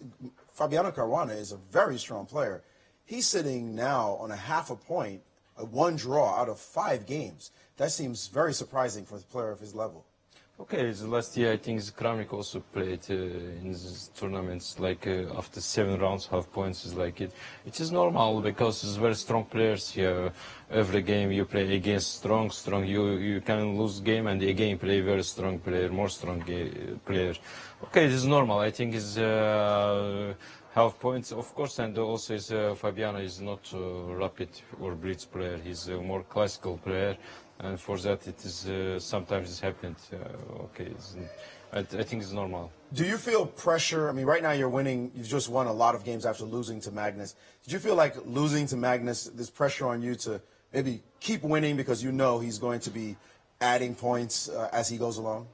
Fabiano Caruana is a very strong player. He's sitting now on a half a point, a 1 draw out of 5 games. That seems very surprising for a player of his level. Okay, last year I think Kramnik also played in these tournaments, like after 7 rounds, half points is like it. It is normal because it's very strong players here. Every game you play against strong, you can lose game and again play very strong player, more strong player. Okay, this is normal. I think it's half points, of course, and also Fabiano is not rapid or blitz player. He's a more classical player. And for that, it is sometimes it's happened. I think it's normal. Do you feel pressure? Right now you're winning. You've just won a lot of games after losing to Magnus. Did you feel like losing to Magnus, this pressure on you to maybe keep winning because you know he's going to be adding points as he goes along?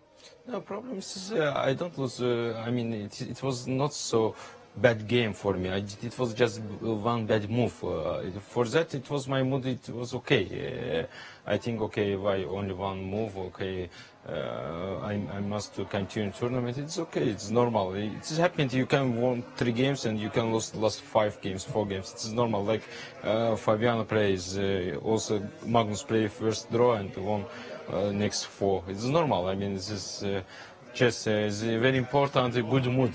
No, problems is I don't lose. It was not so bad game for me. It was just one bad move. For that, it was my mood. It was okay. I think why only one move? Okay, I must continue tournament. It's okay. It's normal. It's happened. You can win 3 games and you can lose last 5 games, 4 games. It's normal. Like Fabiano plays. Also Magnus play first draw and won next 4. It's normal. This is chess is very important. A good mood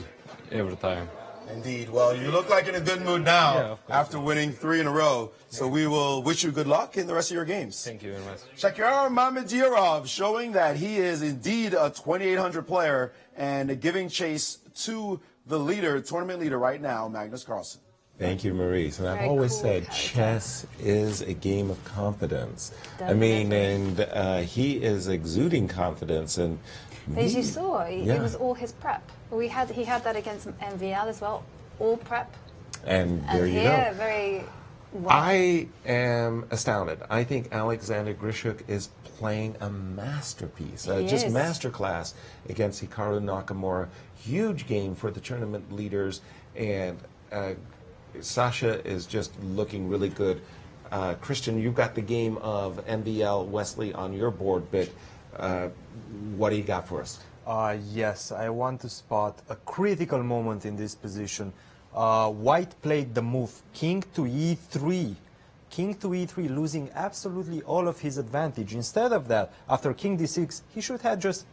every time. Indeed. Well, you look like in a good mood now after winning 3 in a row. So we will wish you good luck in the rest of your games. Thank you very much. Shakhtar Mamedyarov showing that he is indeed a 2,800 player and giving chase to the leader, tournament leader right now, Magnus Carlsen. Thank you, Maurice. And I've Very always cool said character. chess is a game of confidence. I Definitely. mean, and he is exuding confidence. And But as you saw, it Yeah. was all his prep. He had that against MVL as well, all prep. and there And you here, go. very well. I am astounded. I think Alexander Grishuk is playing a masterpiece, He just is. masterclass against Hikaru Nakamura. Huge game for the tournament leaders, and Sasha is just looking really good. Christian, you've got the game of MVL Wesley on your board, but what do you got for us? Yes, I want to spot a critical moment in this position. White played the move king to e3. King to e3, losing absolutely all of his advantage. Instead of that, after king d6, he should have just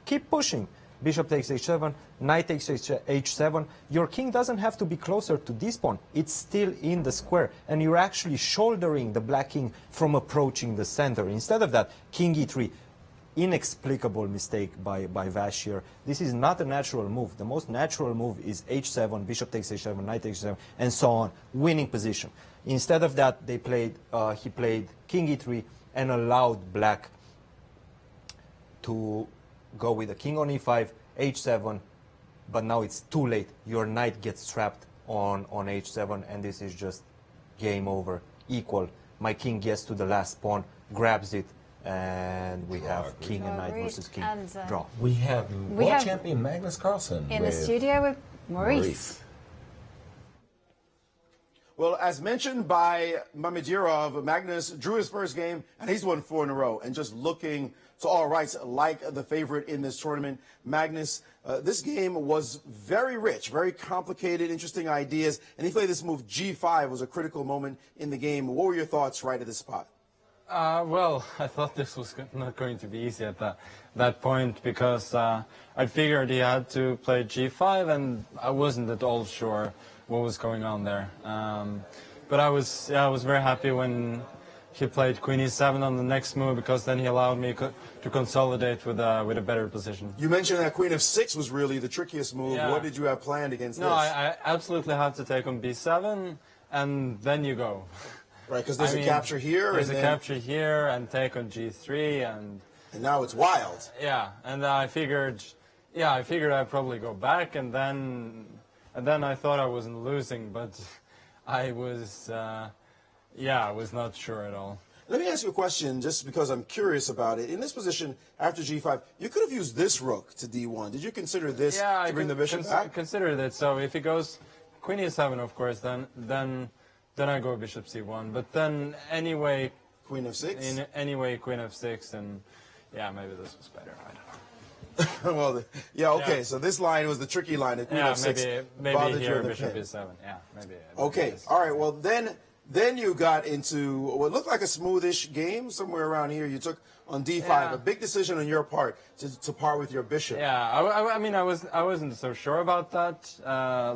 keep pushing. Bishop takes h7, knight takes h7. Your king doesn't have to be closer to this pawn. It's still in the square, and you're actually shouldering the black king from approaching the center. Instead of that, king e3. Inexplicable mistake by Vash here. This is not a natural move. The most natural move is h7, bishop takes h7, knight takes h7, and so on, winning position. Instead of that, he played king e3 and allowed black to go with the king on e5, h7, but now it's too late. Your knight gets trapped on h7, and this is just game over, equal. My king gets to the last pawn, grabs it, and we have king and knight versus king draw. We have We world have- champion Magnus Carlsen in the with studio with Maurice. Well, as mentioned by Mamedyarov, Magnus drew his first game, and he's won 4 in a row. And just looking to all rights like the favorite in this tournament, Magnus, this game was very rich, very complicated, interesting ideas. And he played this move G5 was a critical moment in the game. What were your thoughts right at this spot? Well, I thought this was not going to be easy at that point because I figured he had to play G5, and I wasn't at all sure what was going on there. But I was very happy when he played Queen E7 on the next move, because then he allowed me to consolidate with a better position. You mentioned that Queen of 6 was really the trickiest move. Yeah. What did you have planned against No, this? I absolutely have to take on B7, and then you go. Right, because there's a capture here. There's and a then, capture here, and take on G3, and now it's wild. yeah, and I figured I'd probably go back, and then I thought I wasn't losing, but I was not sure at all. Let me ask you a question, just because I'm curious about it. In this position, after G5, you could have used this rook to D1. Did you consider this to bring the bishop back? Considered it. So if it goes Queen E7, of course, then I go Bishop C1. But then anyway, Queen of 6. Anyway, Queen of 6, and yeah, maybe this was better. I don't know. Well, yeah, okay. Yeah. So this line was the tricky line. The Queen Yeah, of 6 maybe bothered you here in the Bishop pin. E7. Yeah, maybe. Okay, all right. Well, then you got into what looked like a smoothish game somewhere around here. You took on D5, Yeah. a big decision on your part to par with your bishop. Yeah, I mean, I wasn't so sure about that.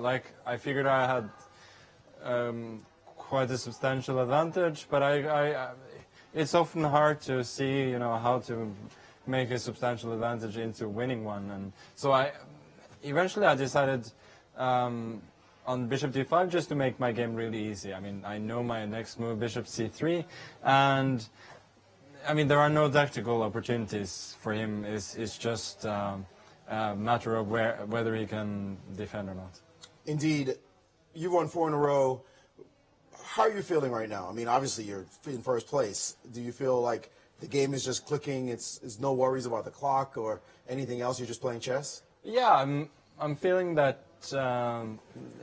Like, I figured I had quite a substantial advantage, but it's often hard to see, how to make a substantial advantage into winning one. And so eventually I decided on Bishop D5 just to make my game really easy. I mean, I know my next move, Bishop C3, and I mean, there are no tactical opportunities for him. It's just a matter of whether he can defend or not. Indeed, you've won 4 in a row. How are you feeling right now? I mean, obviously you're in first place. Do you feel like the game is just clicking? It's no worries about the clock or anything else. You're just playing chess. Yeah, I'm feeling that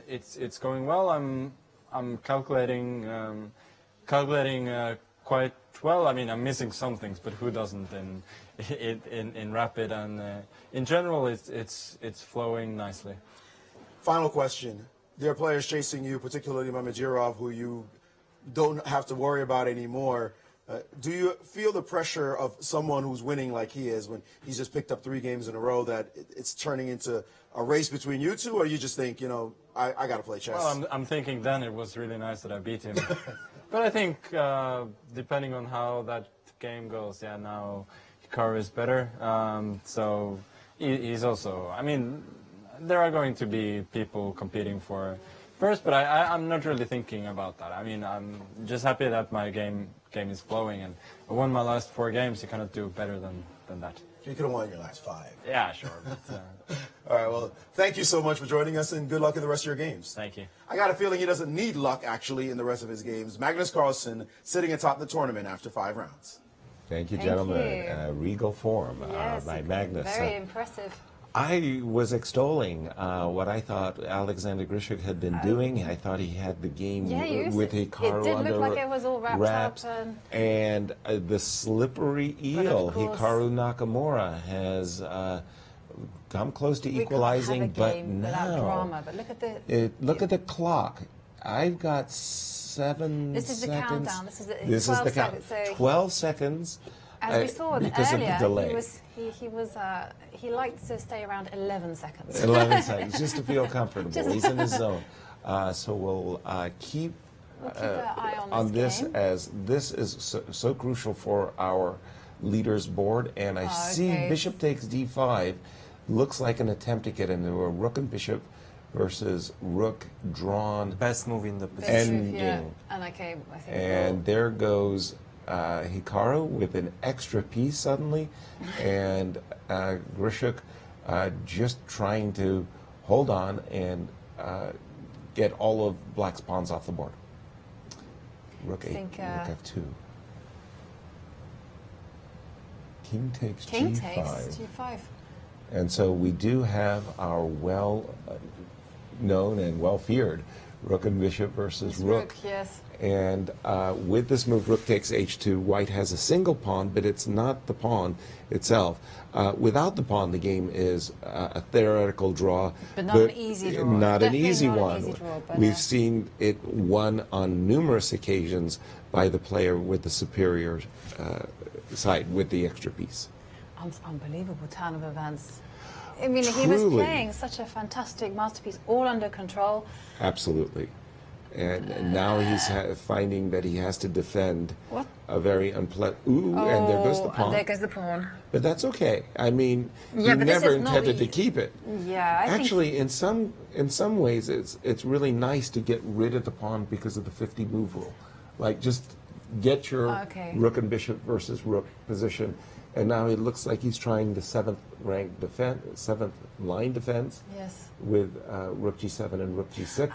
it's going well. I'm calculating quite well. I mean, I'm missing some things, but who doesn't in rapid, and in general it's flowing nicely. Final question. There are players chasing you, particularly Mamedyarov, who you don't have to worry about anymore. Do you feel the pressure of someone who's winning like he is when he's just picked up 3 games in a row that it's turning into a race between you two, or you just think, I got to play chess? Well, I'm thinking then it was really nice that I beat him. But I think depending on how that game goes, yeah, now Hikaru is better. So he's also, I mean, there are going to be people competing for first, but I'm not really thinking about that. I mean, I'm just happy that my game is flowing, and I won my last 4 games. You cannot do better than that. You could have won your last 5. Yeah, sure. But, all right, well, thank you so much for joining us, and good luck in the rest of your games. Thank you. I got a feeling he doesn't need luck, actually, in the rest of his games. Magnus Carlsen sitting atop the tournament after 5 rounds. Thank you, Thank gentlemen. you. Regal form Yes, by Magnus. Very impressive. I was extolling what I thought Alexander Grishuk had been doing. I thought he had the game with Hikaru It did under look like it was all wrapped up. And the slippery eel, Hikaru Nakamura, has come close to equalizing, but now drama, but look at the clock. I've got 7 This is seconds. the countdown. This is the 12 seconds. So 12 seconds. As we saw because earlier, of the delay. he liked to stay around 11 seconds. 11 seconds, just to feel comfortable. He's in his zone. So we'll keep an eye on this game. as this is so crucial for our leaders board. And I see Bishop takes D5. Looks like an attempt to get into a rook and bishop versus rook drawn. Best move in the position. Endgame. And I think there goes Hikaru with an extra piece suddenly, and Grishuk just trying to hold on and get all of Black's pawns off the board. Rook 8, rook F2. King takes King G5. takes G5. And so we do have our well-known and well-feared rook and bishop versus rook. Yes. And with this move, rook takes H2, white has a single pawn, but it's not the pawn itself. Without the pawn, the game is a theoretical draw. But not an easy draw. Not an easy not one. An easy draw, We've seen it won on numerous occasions by the player with the superior side, with the extra piece. Unbelievable turn of events. I mean, Truly. he was playing such a fantastic masterpiece, all under control. Absolutely. And now he's finding that he has to defend a very unpleasant... Ooh, and there goes the pawn. And there goes the pawn. But that's okay. I mean, he but never intended to keep it. Yeah, Actually, in some ways, it's really nice to get rid of the pawn because of the 50 move rule. Like, just get your rook and bishop versus rook position. And now it looks like he's trying the 7th rank defense, 7th line defense. Yes. With rook G7 and rook G6.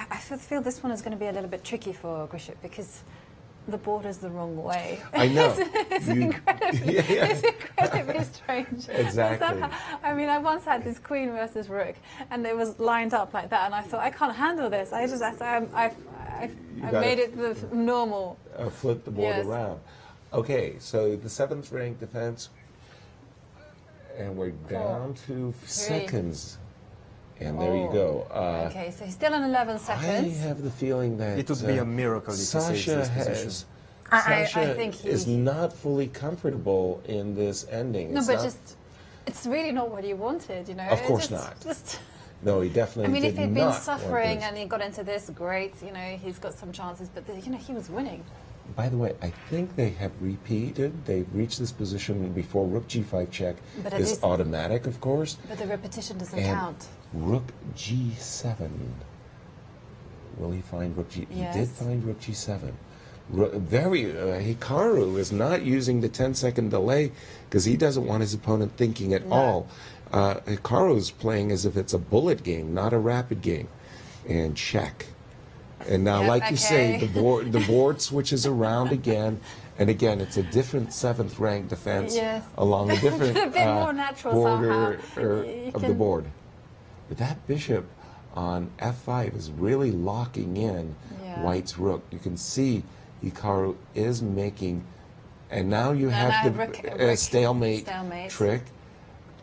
I feel this one is going to be a little bit tricky for Grishuk because the board is the wrong way. I know. It's incredibly strange. Exactly. I mean, I once had this queen versus rook, and it was lined up like that, and I thought, I can't handle this. I made it the normal. Flip the board around. Okay, so the 7th rank defense, and we're down to seconds. And there you go. Okay, so he's still on 11 seconds. I have the feeling that it would be a miracle if Sasha I think is not fully comfortable in this ending. No, but it's really not what he wanted, you know. Of course not. No, he definitely. I mean, if he'd been suffering and he got into this, great. You know, he's got some chances, but he was winning. By the way, I think they have repeated. They've reached this position before rook G5 check is automatic, of course. But the repetition doesn't count. Rook G7. Will he find rook G? Yes. He did find rook G7. Hikaru is not using the 10-second delay because he doesn't want his opponent thinking at all. Hikaru is playing as if it's a bullet game, not a rapid game. And check. And now, like you say, the board switches around again, and again, it's a different 7th rank defense along a different a bit more natural border of the board. But that bishop on F5 is really locking in White's rook. You can see Hikaru is making, and now you have the stalemate trick.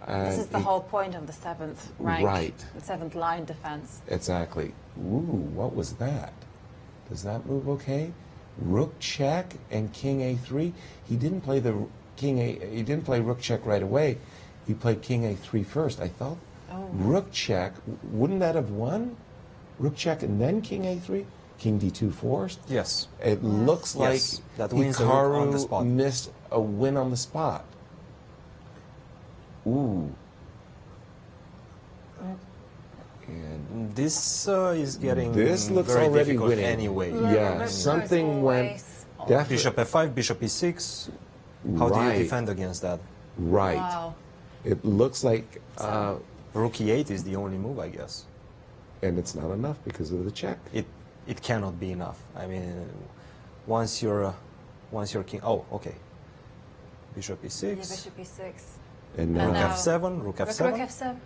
This is the whole point of the 7th rank, right? The 7th line defense. Exactly. Ooh, what was that? Does that move okay? Rook check and King A3. He didn't play the King A. He didn't play rook check right away. He played King A3 first. I thought rook check. Wouldn't that have won? Rook check and then King A3. King D2 forced. Yes. It looks like that wins on the spot. Missed a win on the spot. Ooh. And this is getting this looks very already difficult winning. anyway. Yeah, something went. Bishop f5, bishop e6. How do you defend against that? Right. Wow. It looks like rook e8 is the only move, I guess. And it's not enough because of the check. It cannot be enough. I mean, once you're king. Oh, okay. Bishop e6. Yeah, bishop e6. And rook now f7. Rook f7. Rook f7.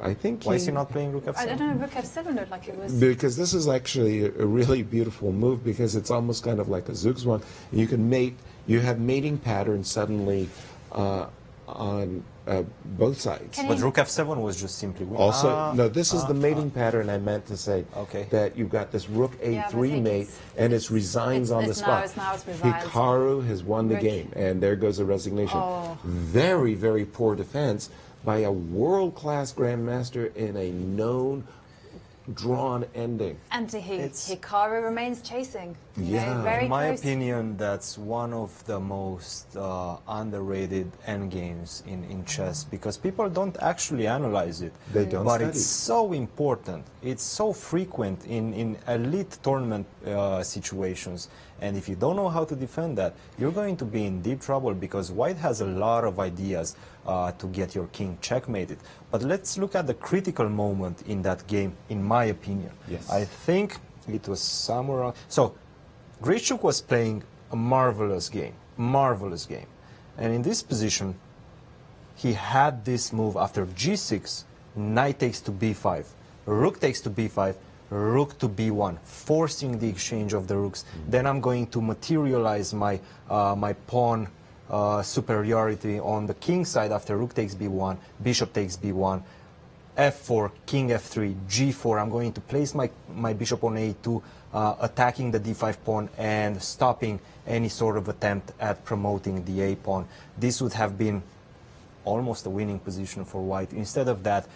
I think. Why is he not playing rook f7? I don't know. Rook f7 looked like it was. Because this is actually a really beautiful move because it's almost kind of like a Zug's one. You can mate. You have mating patterns suddenly on both sides. But rook f7 was just simply weak. Also, no, this is the mating pattern I meant to say. Okay. That you've got this rook a3 mate, and it's resigns on the spot. Now it's resigns. Hikaru has won the game, and there goes a resignation. Oh. Very, very poor defense by a world-class grandmaster in a known drawn ending. And Hikaru remains chasing. Yeah. Very in my close. opinion, that's one of the most underrated endgames in chess because people don't actually analyze it. They don't But study. it's so important. It's so frequent in elite tournament situations. And if you don't know how to defend that, you're going to be in deep trouble because White has a lot of ideas to get your king checkmated. But let's look at the critical moment in that game, in my opinion. Yes. I think it was somewhere around. So, Grischuk was playing a marvelous game. And in this position, he had this move after g6, knight takes to b5, rook takes to b5, rook to b1, forcing the exchange of the rooks. Then I'm going to materialize my my pawn superiority on the king side after rook takes b1, bishop takes b1, f4, king f3, g4. I'm going to place my bishop on a2, attacking the d5 pawn and stopping any sort of attempt at promoting the a pawn. This would have been almost a winning position for White. Instead of that,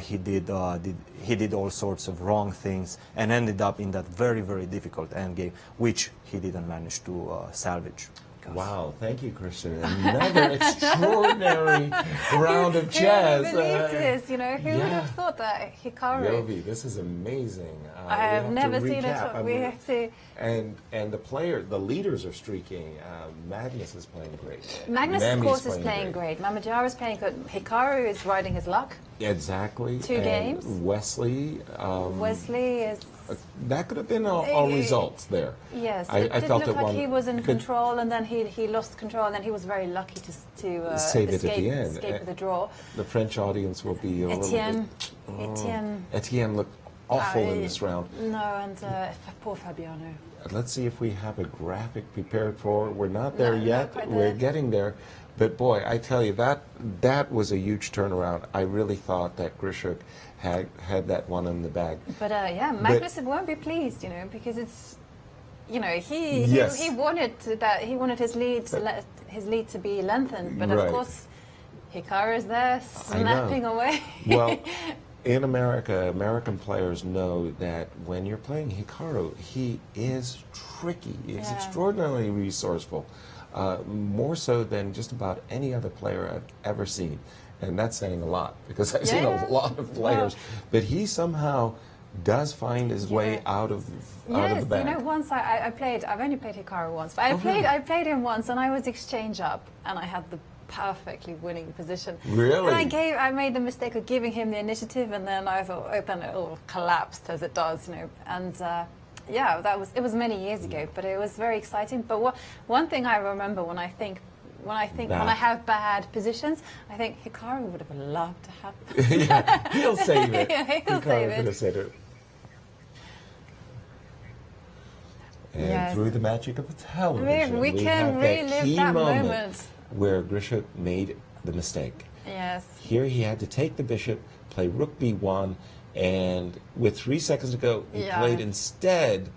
he did all sorts of wrong things and ended up in that very, very difficult endgame, which he didn't manage to salvage. Wow, thank you, Cristian. Another extraordinary round of chess. Who believed this? You know, who would have thought that? Hikaru. Yovi, this is amazing. I have never seen it. We have to. And the leaders are streaking. Magnus is playing great. Magnus, of course, is playing great. Mamadjara is playing good. Hikaru is riding his luck. Exactly. 2 games. Wesley. Wesley is. That could have been all results there. Yes, I it felt looked like he was in but control, and then he lost control, and then he was very lucky to save it at the end. escape with a draw. The French audience will be a little bit. Etienne looked awful in this round. No, and poor Fabiano. Let's see if we have a graphic prepared for. We're not there yet. Not quite We're there. getting there. But boy, I tell you, that was a huge turnaround. I really thought that Grischuk had that one in the bag. But yeah, Magnus won't be pleased, you know, because it's, he wanted his lead to be lengthened, but Right. of course, Hikaru is there snapping away. Well, in America, American players know that when you're playing Hikaru, he is tricky. He's extraordinarily resourceful, more so than just about any other player I've ever seen. And that's saying a lot, because I've seen a lot of players. But he somehow does find his way out of the bag. Yes, you know, once I've only played Hikaru once, but I played him once, and I was exchange up, and I had the perfectly winning position. Really? And I made the mistake of giving him the initiative, and then I thought, then it all collapsed as it does, you know. And it was many years ago, but it was very exciting. But one thing I remember when I have bad positions, I think Hikaru would have loved to have. Yeah, he'll save it. He'll save it. Said it. And through the magic of the television, we can have relive that moment where Grischuk made the mistake. Yes. Here he had to take the bishop, play rook b1, and with 3 seconds to go, he played instead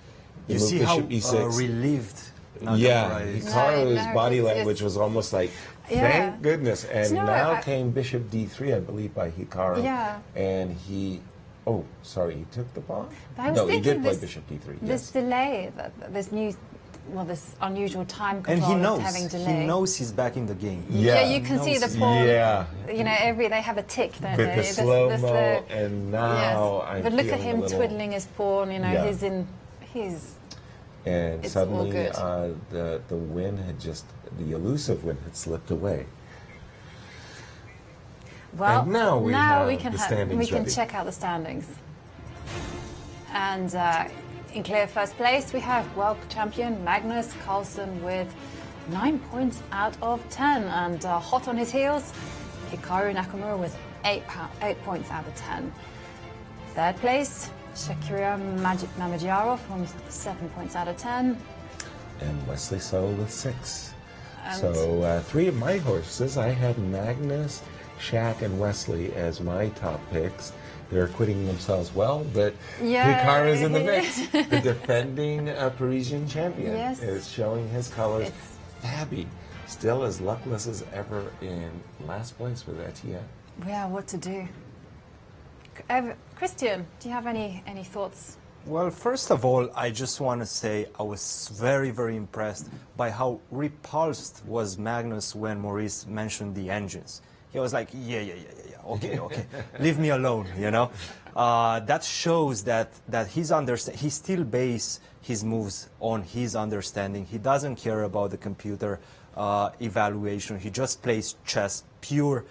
the move bishop e6. Relieved. Hikaru's body language was almost like, thank goodness. And now came bishop d3, I believe, by Hikaru. Yeah. And he took the pawn? But I was no, he did thinking play bishop d3. This delay, this new well, this unusual time And control he of knows. having delay. He knows he's back in the game. Yeah, you can see the poor. Yeah. You know, they have a tick, don't With they? the slow-mo, and now yes. I'm But look at feeling him a little, twiddling his paw. You know, Yeah. he's. and It's all suddenly good. the win had the elusive win had slipped away. Well, And now we have can the standings we can ready. check out the standings. And in clear first place, we have world champion Magnus Carlsen with 9 points out of 10. And hot on his heels, Hikaru Nakamura with 8 points out of 10. Third place, Shakira Mamedyarov from 7 points out of 10. And Wesley So with 6. And- So 3 of my horses, I had Magnus, Shaq, and Wesley as my top picks. They're acquitting themselves well, but Yeah. Hikaru's in the mix. The defending Parisian champion Yes. is showing his colors. It's- Fabby, still as luckless as ever in last place with Etienne. Yeah, what to do? Christian, do you have any thoughts? Well, first of all, I just want to say I was very, very impressed by how repulsed was Magnus when Maurice mentioned the engines. He was like, yeah, okay, leave me alone, you know. That shows that he still bases his moves on his understanding. He doesn't care about the computer evaluation. He just plays chess, pure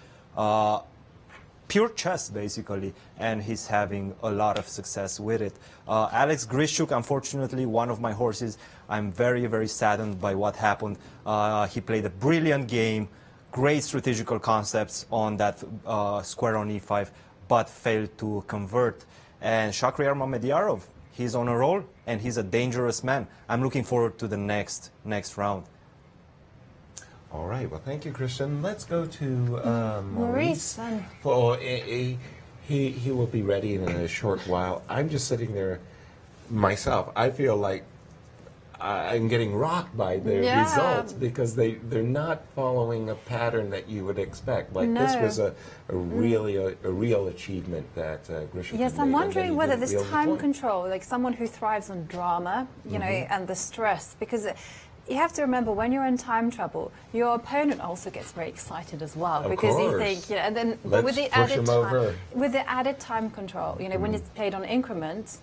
chess, basically, and he's having a lot of success with it. Alex Grishuk, unfortunately, one of my horses, I'm very, very saddened by what happened. He played a brilliant game, great strategical concepts on that square on e5, but failed to convert. And Shakhriyar Mamedyarov, he's on a roll, and he's a dangerous man. I'm looking forward to the next round. All right. Well, thank you, Christian. Let's go to Maurice. Oh, he will be ready in a short while. I'm just sitting there myself. I feel like I'm getting rocked by the Yeah. results because they're not following a pattern that you would expect. Like this No. was a real achievement that Grisham Yes, made, I'm and wondering that he whether didn't this be able to time point. control, like someone who thrives on drama, you know, and the stress, because you have to remember when you're in time trouble, your opponent also gets very excited as well, Of because you course. think, you know, and then but Let's with the push added him time, over. with the added time control, you know, when it's played on increments,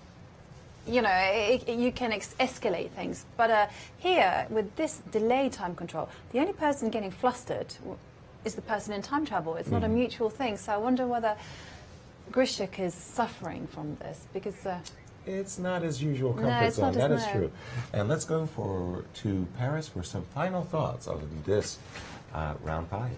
you know, you can escalate things. But here, with this delay time control, the only person getting flustered is the person in time travel. It's not a mutual thing. So I wonder whether Grishuk is suffering from this, because It's not his usual comfort No, it's zone. not his That is no. true. And let's go to Paris for some final thoughts on this round 5.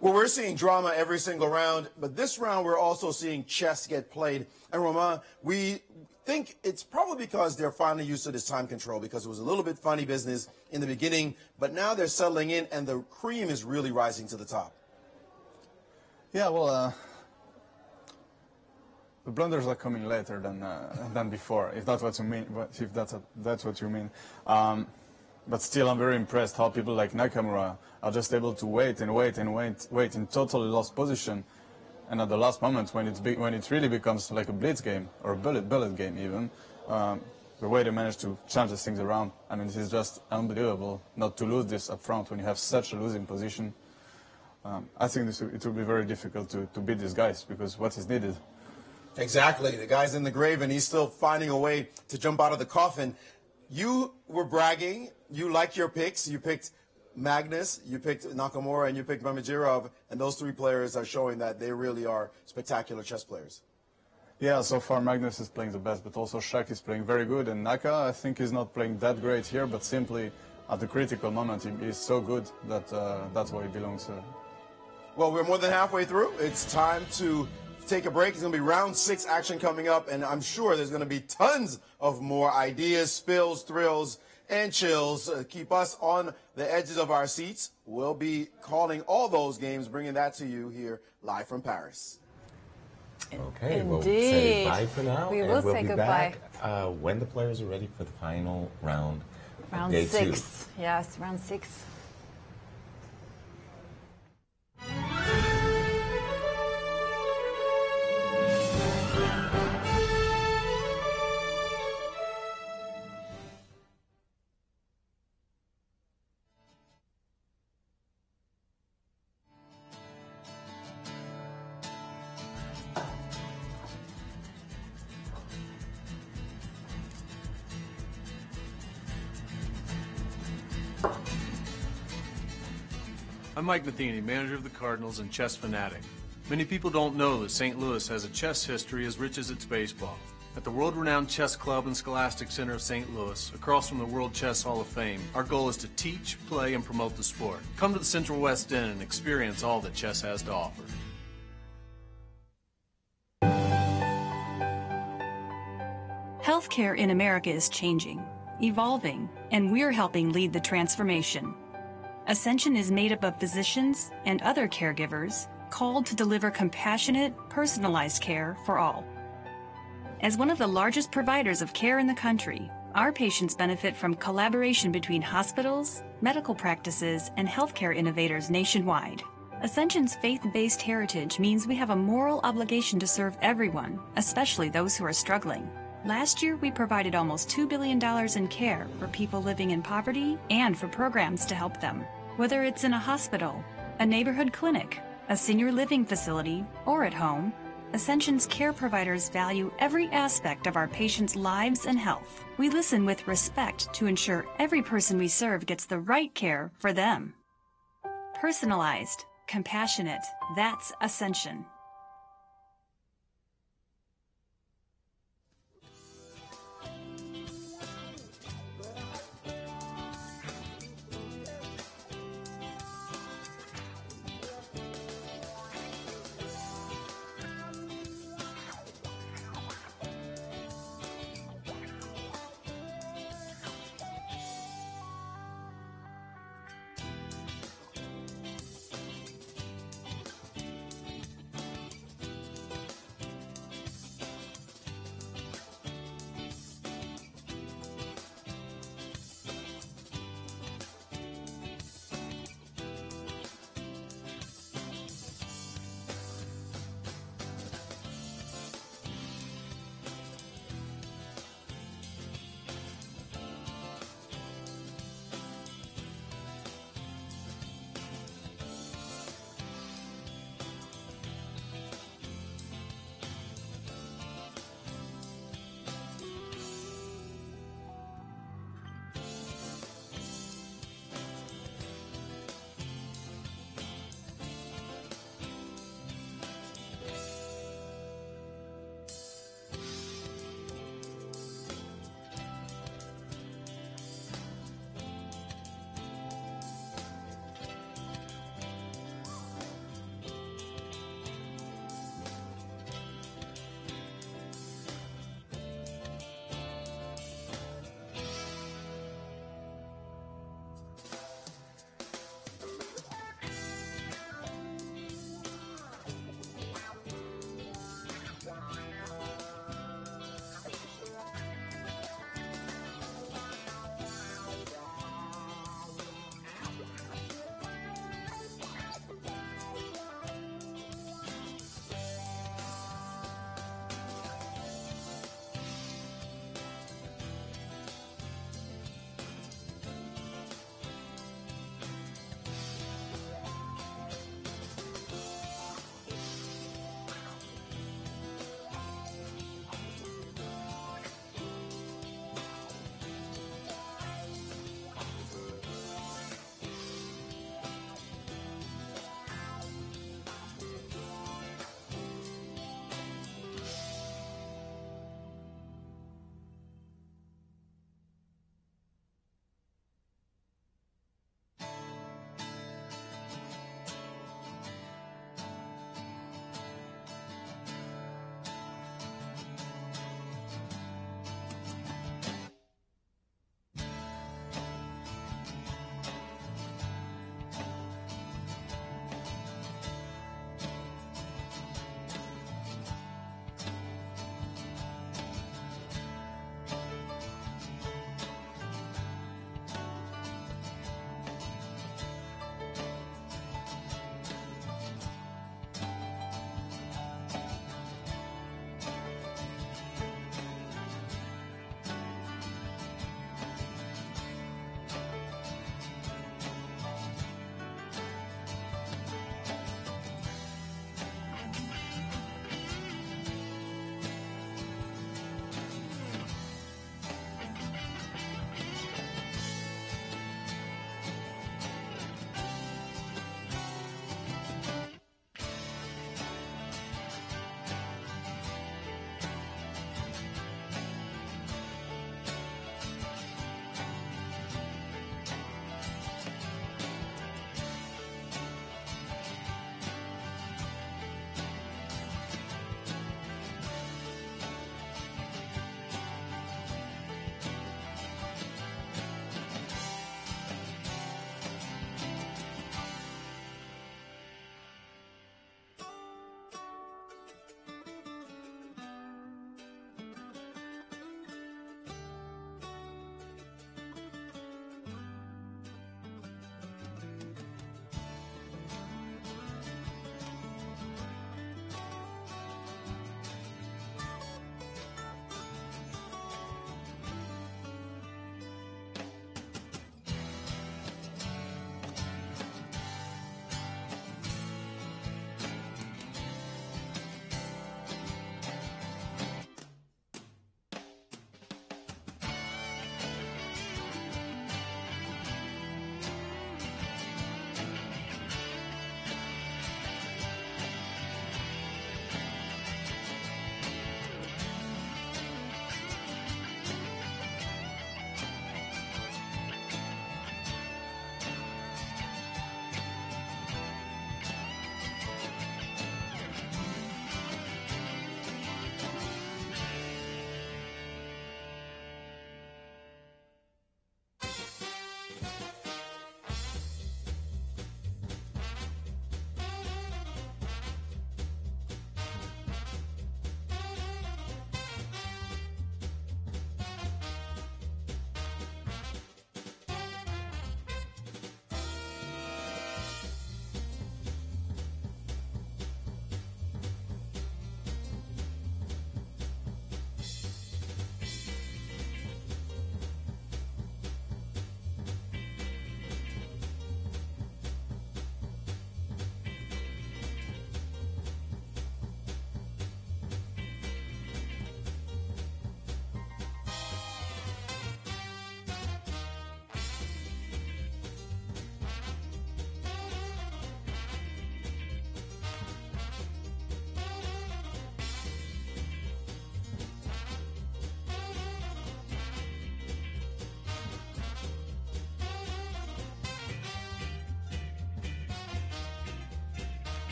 Well, we're seeing drama every single round, but this round we're also seeing chess get played. And Romain, we think it's probably because they're finally used to this time control, because it was a little bit funny business in the beginning, but now they're settling in and the cream is really rising to the top. Yeah, well, the blunders are coming later than before, if that's what you mean. If that's what you mean. But still, I'm very impressed how people like Nakamura are just able to wait in totally lost position, and at the last moment, when it really becomes like a blitz game or a bullet game even, the way they manage to change these things around. I mean, it is just unbelievable not to lose this up front when you have such a losing position. I think it will be very difficult to beat these guys, because what is needed. Exactly. The guy's in the grave and he's still finding a way to jump out of the coffin. You were bragging. You like your picks. You picked Magnus, you picked Nakamura, and you picked Mamedyarov, and those 3 players are showing that they really are spectacular chess players. Yeah, so far Magnus is playing the best, but also Shaq is playing very good, and Naka, I think, is not playing that great here, but simply at the critical moment he is so good that that's why he belongs. Well, we're more than halfway through. It's time to take a break. It's going to be round 6 action coming up, and I'm sure there's going to be tons of more ideas, spills, thrills, and chills. Keep us on the edges of our seats. We'll be calling all those games, bringing that to you here live from Paris. Okay, we'll say Indeed. bye for now. We and will we'll say be goodbye. back when the players are ready for the final round. round Day 6. Yes, round 6. I'm Mike Matheny, manager of the Cardinals and chess fanatic. Many people don't know that St. Louis has a chess history as rich as its baseball. At the world-renowned Chess Club and Scholastic Center of St. Louis, across from the World Chess Hall of Fame, our goal is to teach, play, and promote the sport. Come to the Central West End and experience all that chess has to offer. Healthcare in America is changing, evolving, and we're helping lead the transformation. Ascension is made up of physicians and other caregivers called to deliver compassionate, personalized care for all. As one of the largest providers of care in the country, our patients benefit from collaboration between hospitals, medical practices, and healthcare innovators nationwide. Ascension's faith-based heritage means we have a moral obligation to serve everyone, especially those who are struggling. Last year, we provided almost $2 billion in care for people living in poverty and for programs to help them. Whether it's in a hospital, a neighborhood clinic, a senior living facility, or at home, Ascension's care providers value every aspect of our patients' lives and health. We listen with respect to ensure every person we serve gets the right care for them. Personalized, compassionate, that's Ascension.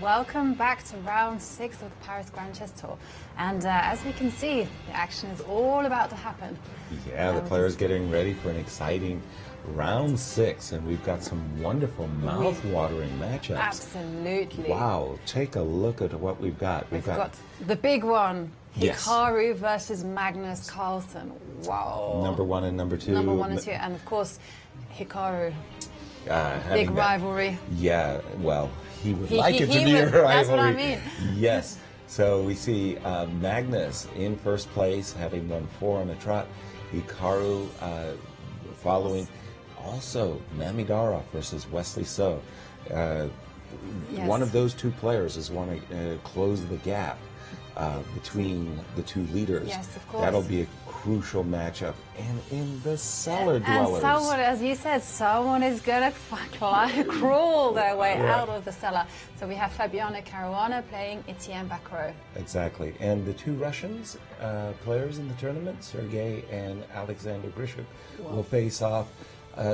Welcome back to round 6 of the Paris Grand Chess Tour. And as we can see, the action is all about to happen. Yeah, the players getting ready for an exciting round 6, and we've got some wonderful mouth-watering matchups. Absolutely. Wow, take a look at what we've got. We've got the big one, Yes. Hikaru versus Magnus Carlsen. Wow. Number 1 and number 2. Number 1 and 2, and of course, Hikaru. Big rivalry. Yeah, well, he would like it to be a rivalry. That's what I mean. Yes. So we see Magnus in first place, having won 4 on the trot. Hikaru following. Also, Mamidara versus Wesley So. One of those two players is want to close the gap between the two leaders. Yes, of course. That'll be a crucial matchup. And in the cellar dwellers. And someone, as you said, someone is going to crawl their way out of the cellar. So we have Fabiano Caruana playing Etienne Bacrot. Exactly. And the two Russians players in the tournament, Sergei and Alexander Grishuk, will face off.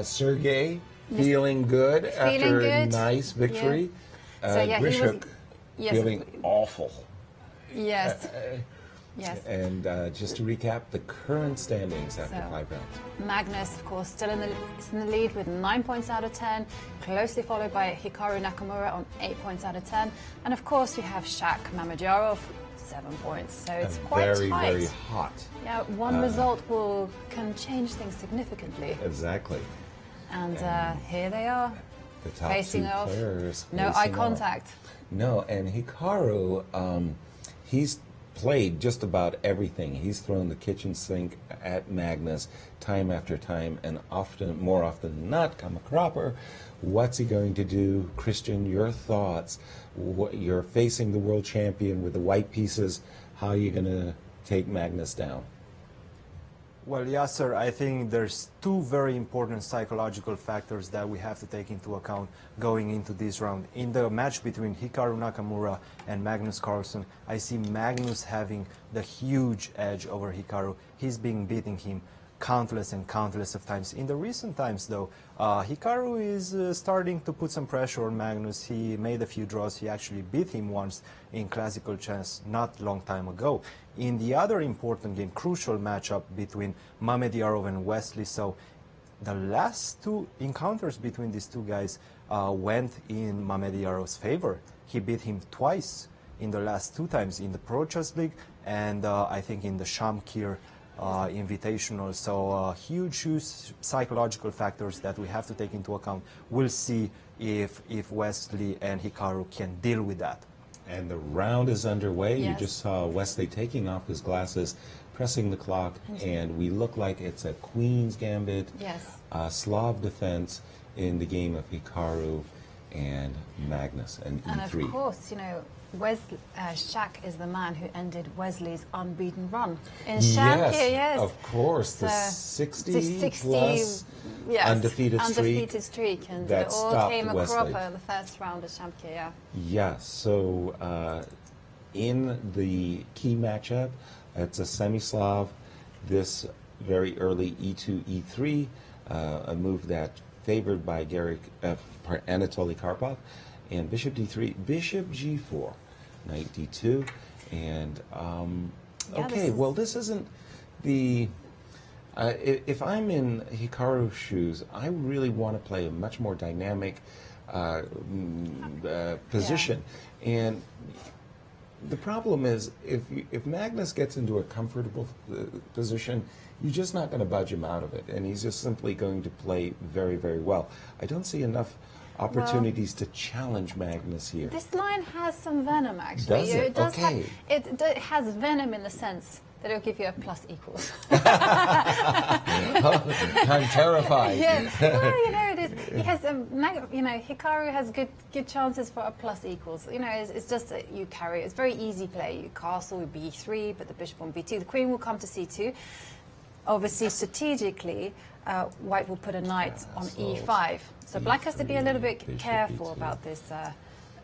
Sergei feeling good after a nice victory. Yeah. Grishuk feeling awful. Yes. Yes. And just to recap the current standings after 5 rounds. Magnus, of course, still in the lead with 9 points out of 10, closely followed by Hikaru Nakamura on 8 points out of 10. And of course, we have Shaq Mamedyarov, 7 points. So it's quite tight. Very hot. Yeah, one result can change things significantly. Exactly. And here they are, the top facing two off. Players no eye contact. No, and Hikaru, he's played just about everything. He's thrown the kitchen sink at Magnus time after time, and more often than not, come a cropper. What's he going to do? Cristian, your thoughts? You're facing the world champion with the white pieces. How are you going to take Magnus down? Well, Yasser, I think there's two very important psychological factors that we have to take into account going into this round. In the match between Hikaru Nakamura and Magnus Carlsen, I see Magnus having the huge edge over Hikaru. He's been beating him countless and countless of times. In the recent times, though, Hikaru is starting to put some pressure on Magnus. He made a few draws. He actually beat him once in classical chess not long time ago. In the other important game, crucial matchup between Mamediyarov and Wesley So, the last two encounters between these two guys went in Mamediyarov's favor. He beat him twice in the last 2 times in the Pro Chess League and I think in the Shamkir Invitational. So huge psychological factors that we have to take into account. We'll see if Wesley and Hikaru can deal with that. And the round is underway. Yes. You just saw Wesley taking off his glasses, pressing the clock, and we look like it's a Queen's Gambit, Slav defense in the game of Hikaru and Magnus and E3. And of course, you know, Shaq is the man who ended Wesley's unbeaten run in Shamkir. Yes, of course, the 60 plus undefeated streak, and that it all stopped came a Wesley. cropper the first round of Shamkir. Yeah. So in the key matchup, it's a semi-Slav. This very early E2 E3, a move that favored by Anatoly Karpov. And Bishop D3, Bishop G4, Knight D2, and okay. Well, this isn't the. If I'm in Hikaru's shoes, I really want to play a much more dynamic position, and the problem is if Magnus gets into a comfortable position, you're just not going to budge him out of it, and he's just simply going to play very, very well. I don't see enough opportunities to challenge Magnus here. This line has some venom, actually. Does it? Okay. It has venom in the sense that it'll give you a plus equals. I'm terrified. Yeah. Well, you know, it is. He has, Hikaru has good chances for a plus equals. You know, it's just that you carry. It's very easy play. You castle B3, put the bishop on B2. The queen will come to C2. Obviously, strategically, White will put a knight on E5. So Black has to be a little bit careful about this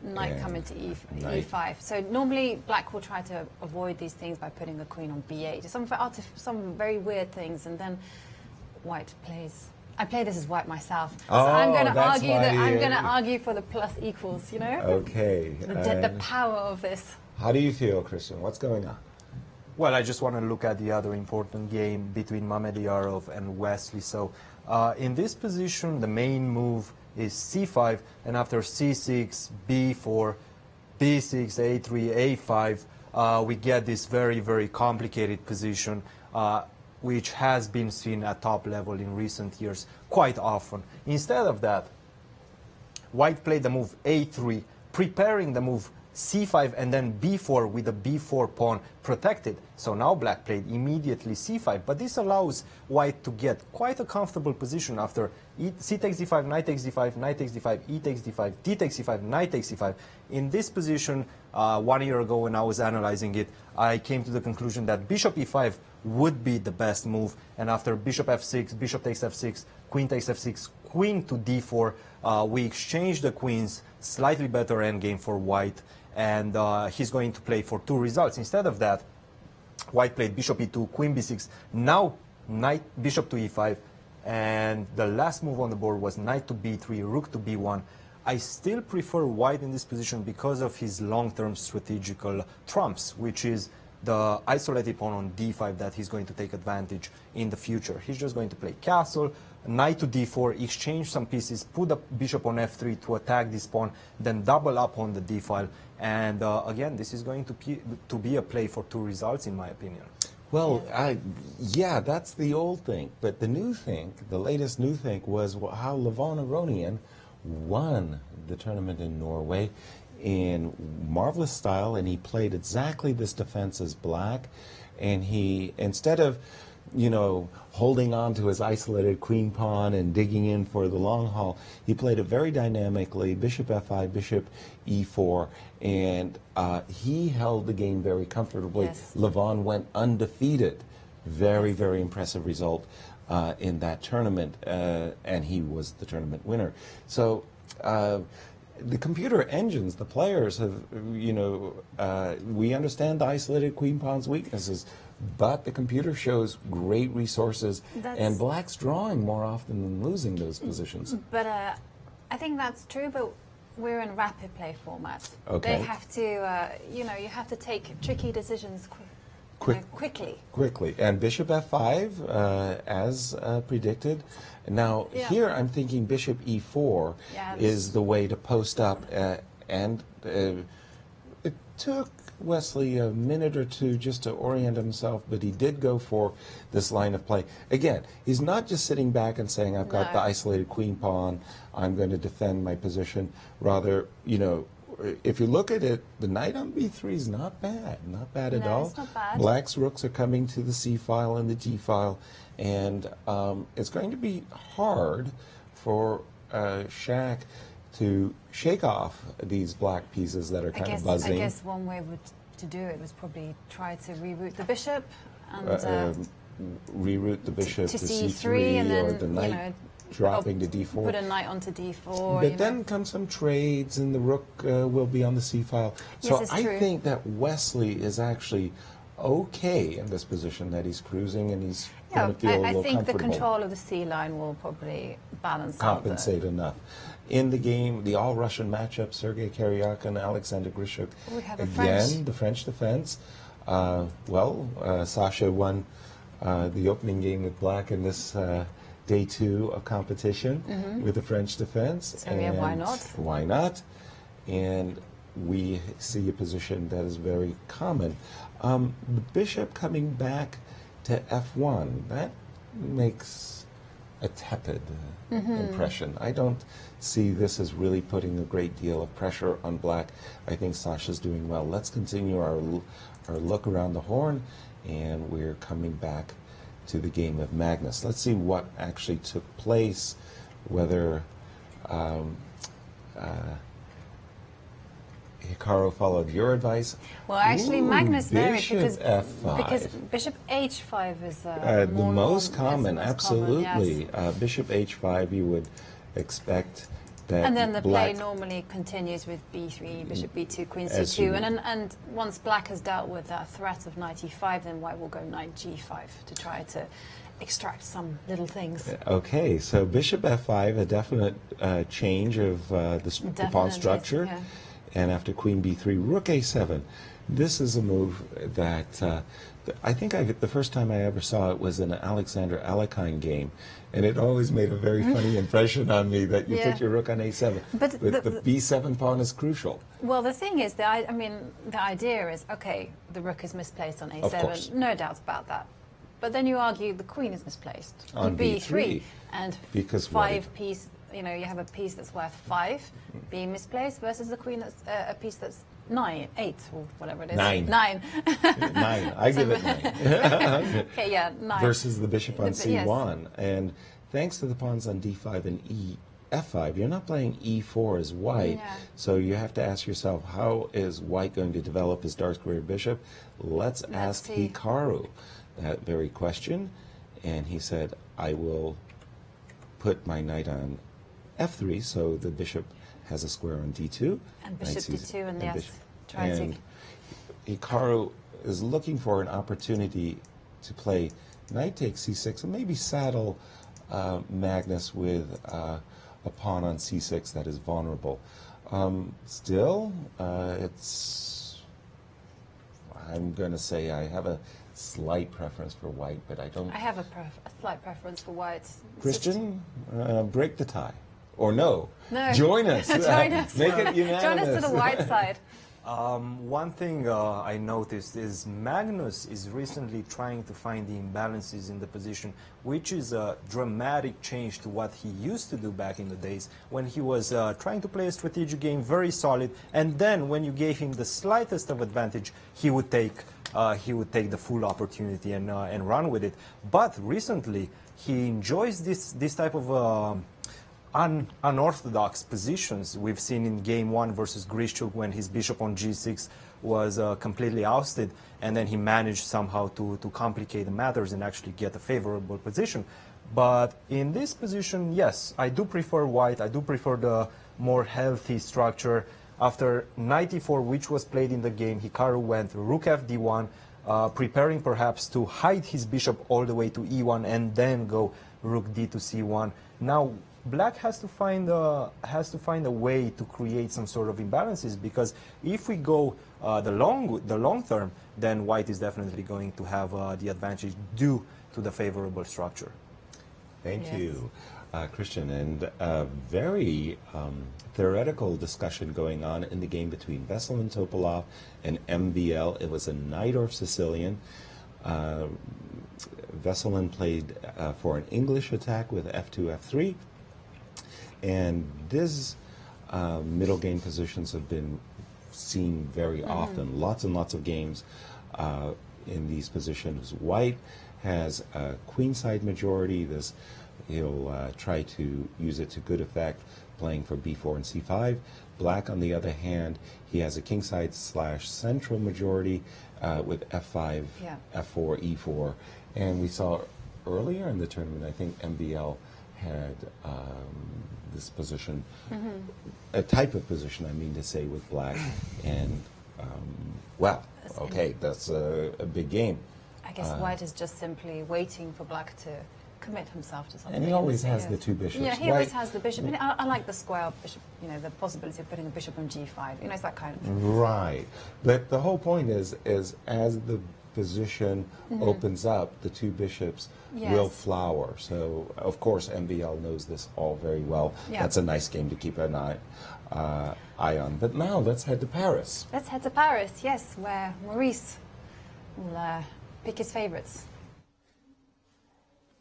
knight coming to E5. So normally Black will try to avoid these things by putting the queen on B8. Some very weird things, and then White plays I play this as white myself, so Oh, I'm going to that's argue why that I'm you- going to argue for the plus equals. You know, Okay. the power of this. How do you feel, Christian? What's going on? Well, I just want to look at the other important game between Mamedyarov and Wesley. So in this position, the main move is c5, and after c6, b4, b6, a3, a5, we get this very, very complicated position, which has been seen at top level in recent years quite often. Instead of that, White played the move a3, preparing the move c5 and then b4 with the b4 pawn protected. So now Black played immediately c5, but this allows White to get quite a comfortable position after c takes d5, knight takes d5, knight takes d5, e takes d5, d takes c5, knight takes c5. In this position, 1 year ago when I was analyzing it, I came to the conclusion that bishop e5 would be the best move, and after bishop f6, bishop takes f6, queen takes f6, queen to d4, we exchange the queens, slightly better endgame for White, and he's going to play for 2 results. Instead of that, White played bishop e2, queen b6, now knight, bishop to e5, and the last move on the board was knight to b3, rook to b1. I still prefer White in this position because of his long-term strategical trumps, which is the isolated pawn on d5 that he's going to take advantage in the future. He's just going to play castle, knight to d4, exchange some pieces, put the bishop on f3 to attack this pawn, then double up on the d file. And again, this is going to be a play for 2 results, in my opinion. Well, yeah, that's the old thing. But the new thing, the latest new thing, was how Levon Aronian won the tournament in Norway in marvelous style, and he played exactly this defense as Black. And he, instead of, you know, holding on to his isolated queen pawn and digging in for the long haul, he played it very dynamically, bishop f5, bishop e4, and he held the game very comfortably. Yes. Levon went undefeated. Very, very impressive result in that tournament, and he was the tournament winner. So the computer engines, the players have, you know, we understand the isolated queen pawn's weaknesses, but the computer shows great resources, and Black's drawing more often than losing those positions. But I think that's true, but we're in rapid play format. Okay. They have to, you know, you have to take tricky decisions quickly. Quickly. And bishop f5, as predicted. Now, here I'm thinking bishop e4 is the way to post up, and it took Wesley a minute or two just to orient himself, but he did go for this line of play. Again, he's not just sitting back and saying, I've got the isolated queen pawn, I'm going to defend my position. Rather, you know, if you look at it, the knight on b3 is not bad at all. It's not bad. Black's rooks are coming to the c file and the g file, and it's going to be hard for Shaq to shake off these black pieces that are kind of buzzing. I guess one way to do it was probably try to reroute the bishop and reroute the bishop to to c3 and then, or the knight, you know, dropping to d4. Put a knight onto d4. But then come some trades, and the rook will be on the c file. So Yes, I true. think that Wesley is actually okay in this position, that he's cruising and he's going to feel a I little think the comfortable. control of the c line will probably balance Compensate enough. In the game, the all-Russian matchup, Sergei Karyak and Alexander Grishuk. We have Again, the French defense. Sasha won the opening game with Black in this day 2 of competition with the French defense. So why not? Why not? And we see a position that is very common. The bishop coming back to f1, that makes a tepid impression. I don't see this as really putting a great deal of pressure on Black. I think Sasha's doing well. Let's continue our look around the horn, and we're coming back to the game of Magnus. Let's see what actually took place, whether Hikaru followed your advice. Well, actually, Magnus varied Bishop because f5. bishop h5 is The most common, it's the most absolutely. common, yes. Bishop h5, you would expect that and then the Black, play normally continues with b3, bishop b2, queen As c2, you- and once Black has dealt with that threat of knight e5, then White will go knight g5 to try to extract some little things. Okay, so bishop f5, a definite change of the pawn structure. Yeah. And after queen b3, rook a7. This is a move that I think the first time I ever saw it was in an Alexander Alekhine game, and it always made a very funny impression on me that you put your rook on a7. But the b7 pawn is crucial. Well, the thing is, the idea is, okay, the rook is misplaced on Of course. a7, no doubt about that. But then you argue the queen is misplaced On b3, and because five piece. You know, you have a piece that's worth 5 being misplaced versus the queen that's a piece that's 9, 8, or whatever it is. 9. 9. 9. I give it 9. Okay, yeah, 9. Versus the bishop on c1. Yes. And thanks to the pawns on d5 and f5, you're not playing e4 as white. Yeah. So you have to ask yourself, how is white going to develop his dark square bishop? Let's ask see. Hikaru that very question. And he said, I will put my knight on f3, so the bishop has a square on d2. And bishop d2, and yes, try to. Hikaru is looking for an opportunity to play knight takes c6 and maybe saddle Magnus with a pawn on c6 that is vulnerable. Still, I'm going to say I have a slight preference for white, but I don't. I have a slight preference for white. Christian, break the tie. Or no. Join us. Join us. Make it unanimous. Join us to the white side. One thing I noticed is Magnus is recently trying to find the imbalances in the position, which is a dramatic change to what he used to do back in the days when he was trying to play a strategic game very solid, and then when you gave him the slightest of advantage, he would take the full opportunity and run with it. But recently, he enjoys this type of unorthodox positions. We've seen in game 1 versus Grishuk when his bishop on g6 was completely ousted, and then he managed somehow to complicate the matters and actually get a favorable position. But in this position, yes, I do prefer white. I do prefer the more healthy structure. After knight e4, which was played in the game, Hikaru went rook fd1, preparing perhaps to hide his bishop all the way to e1 and then go rook d to c1. Now, Black has to find a way to create some sort of imbalances, because if we go the long term, then white is definitely going to have the advantage due to the favorable structure. Thank you, Christian. And a very theoretical discussion going on in the game between Veselin Topalov and MVL. It was a Najdorf Sicilian. Veselin played for an English attack with f2, f3. And these middle game positions have been seen very often. Lots and lots of games in these positions. White has a queenside majority. He'll try to use it to good effect, playing for b4 and c5. Black, on the other hand, he has a kingside / central majority with f5, f4, e4. And we saw earlier in the tournament, I think MBL had this position, a type of position, I mean to say, with Black. And, well, okay, that's a big game. I guess white is just simply waiting for Black to commit himself to something. And he always has the two bishops. Yeah, he always has the bishop. And I like the square bishop, you know, the possibility of putting a bishop on g5. You know, it's that kind of... Right. But the whole point is as the position opens up, the two bishops will flower. So, of course, MVL knows this all very well. Yeah. That's a nice game to keep an eye on. But now, let's head to Paris. Let's head to Paris, yes, where Maurice will pick his favorites.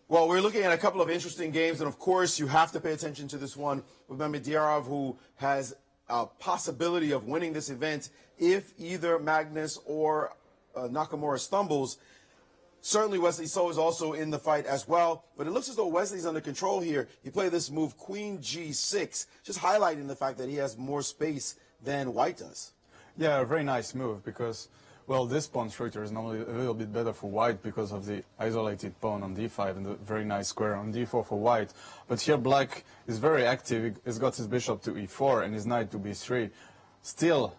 Well, we're looking at a couple of interesting games, and of course, you have to pay attention to this one with Mamediyarov, who has a possibility of winning this event if either Magnus or Nakamura stumbles. Certainly, Wesley So is also in the fight as well, but it looks as though Wesley's under control here. He played this move, Queen G6, just highlighting the fact that he has more space than White does. Yeah, a very nice move, because Well, this pawn structure is normally a little bit better for white because of the isolated pawn on d5 and the very nice square on d4 for white. But here black is very active. He's got his bishop to e4 and his knight to b3. Still,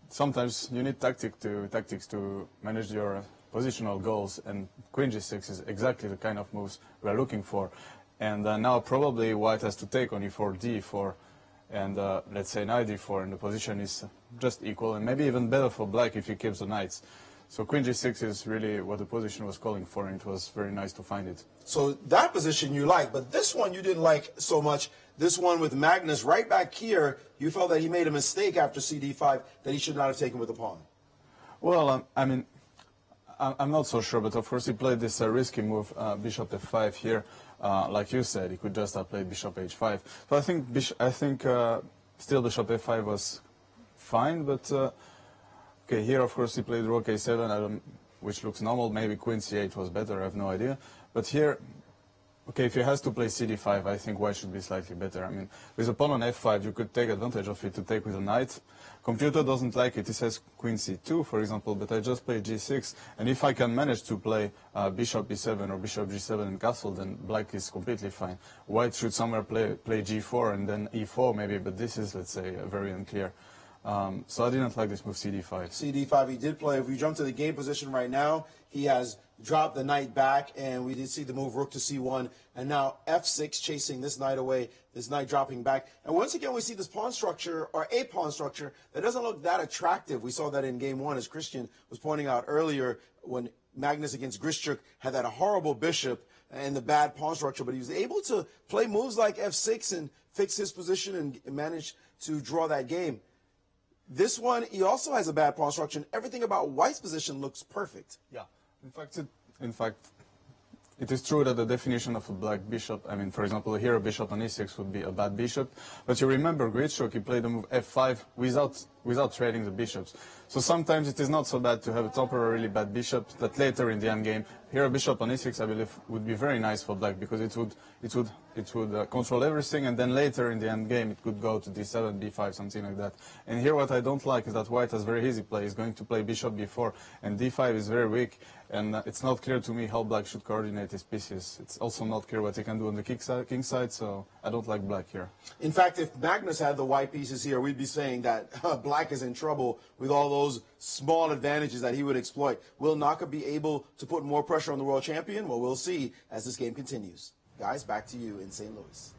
sometimes you need tactics to manage your positional goals, and queen g6 is exactly the kind of moves we are looking for. And now probably white has to take on e4, d4, and let's say knight d4, and the position is just equal, and maybe even better for black if he keeps the knights. So queen g6 is really what the position was calling for, and it was very nice to find it. So that position you like, but this one you didn't like so much. This one with Magnus right back here, you felt that he made a mistake after cd5 that he should not have taken with the pawn. Well, I mean, I'm not so sure, but of course he played this risky move, bishop f5 here. Like you said, he could just have played bishop h5. So I think still bishop f5 was fine, but okay, here of course he played rook a7, which looks normal. Maybe queen c8 was better, I have no idea. But here, okay, if he has to play cd5, I think white should be slightly better. I mean, with a pawn on f5, you could take advantage of it to take with a knight. Computer doesn't like it. It says queen c2, for example, but I just play g6. And if I can manage to play bishop b7 or bishop g7 and castle, then black is completely fine. White should somewhere play g4 and then e4 maybe, but this is, let's say, very unclear. So I didn't like this move cd5. cd5 he did play. If we jump to the game position right now, he has dropped the knight back, and we did see the move rook to c1, and now f6 chasing this knight away, this knight dropping back. And once again, we see this pawn structure, or a pawn structure, that doesn't look that attractive. We saw that in game one, as Cristian was pointing out earlier, when Magnus against Grischuk had that horrible bishop and the bad pawn structure, but he was able to play moves like f6 and fix his position and manage to draw that game. This one, he also has a bad pawn structure, and everything about white's position looks perfect. Yeah. In fact, it is true that the definition of a black bishop, I mean, for example, here a bishop on e6 would be a bad bishop. But you remember Grischuk, he played the move f5 without trading the bishops. So sometimes it is not so bad to have a temporarily bad bishop that later in the endgame, here a bishop on e6, I believe, would be very nice for black because it would control everything, and then later in the endgame it could go to d7, b5, something like that. And here what I don't like is that white has very easy play. He's going to play bishop b4, and d5 is very weak, and it's not clear to me how black should coordinate his pieces. It's also not clear what he can do on the king side, so I don't like black here. In fact, if Magnus had the white pieces here, we'd be saying that black is in trouble with all those small advantages that he would exploit. Will Naka be able to put more pressure on the world champion? Well, we'll see as this game continues. Guys, back to you in St. Louis.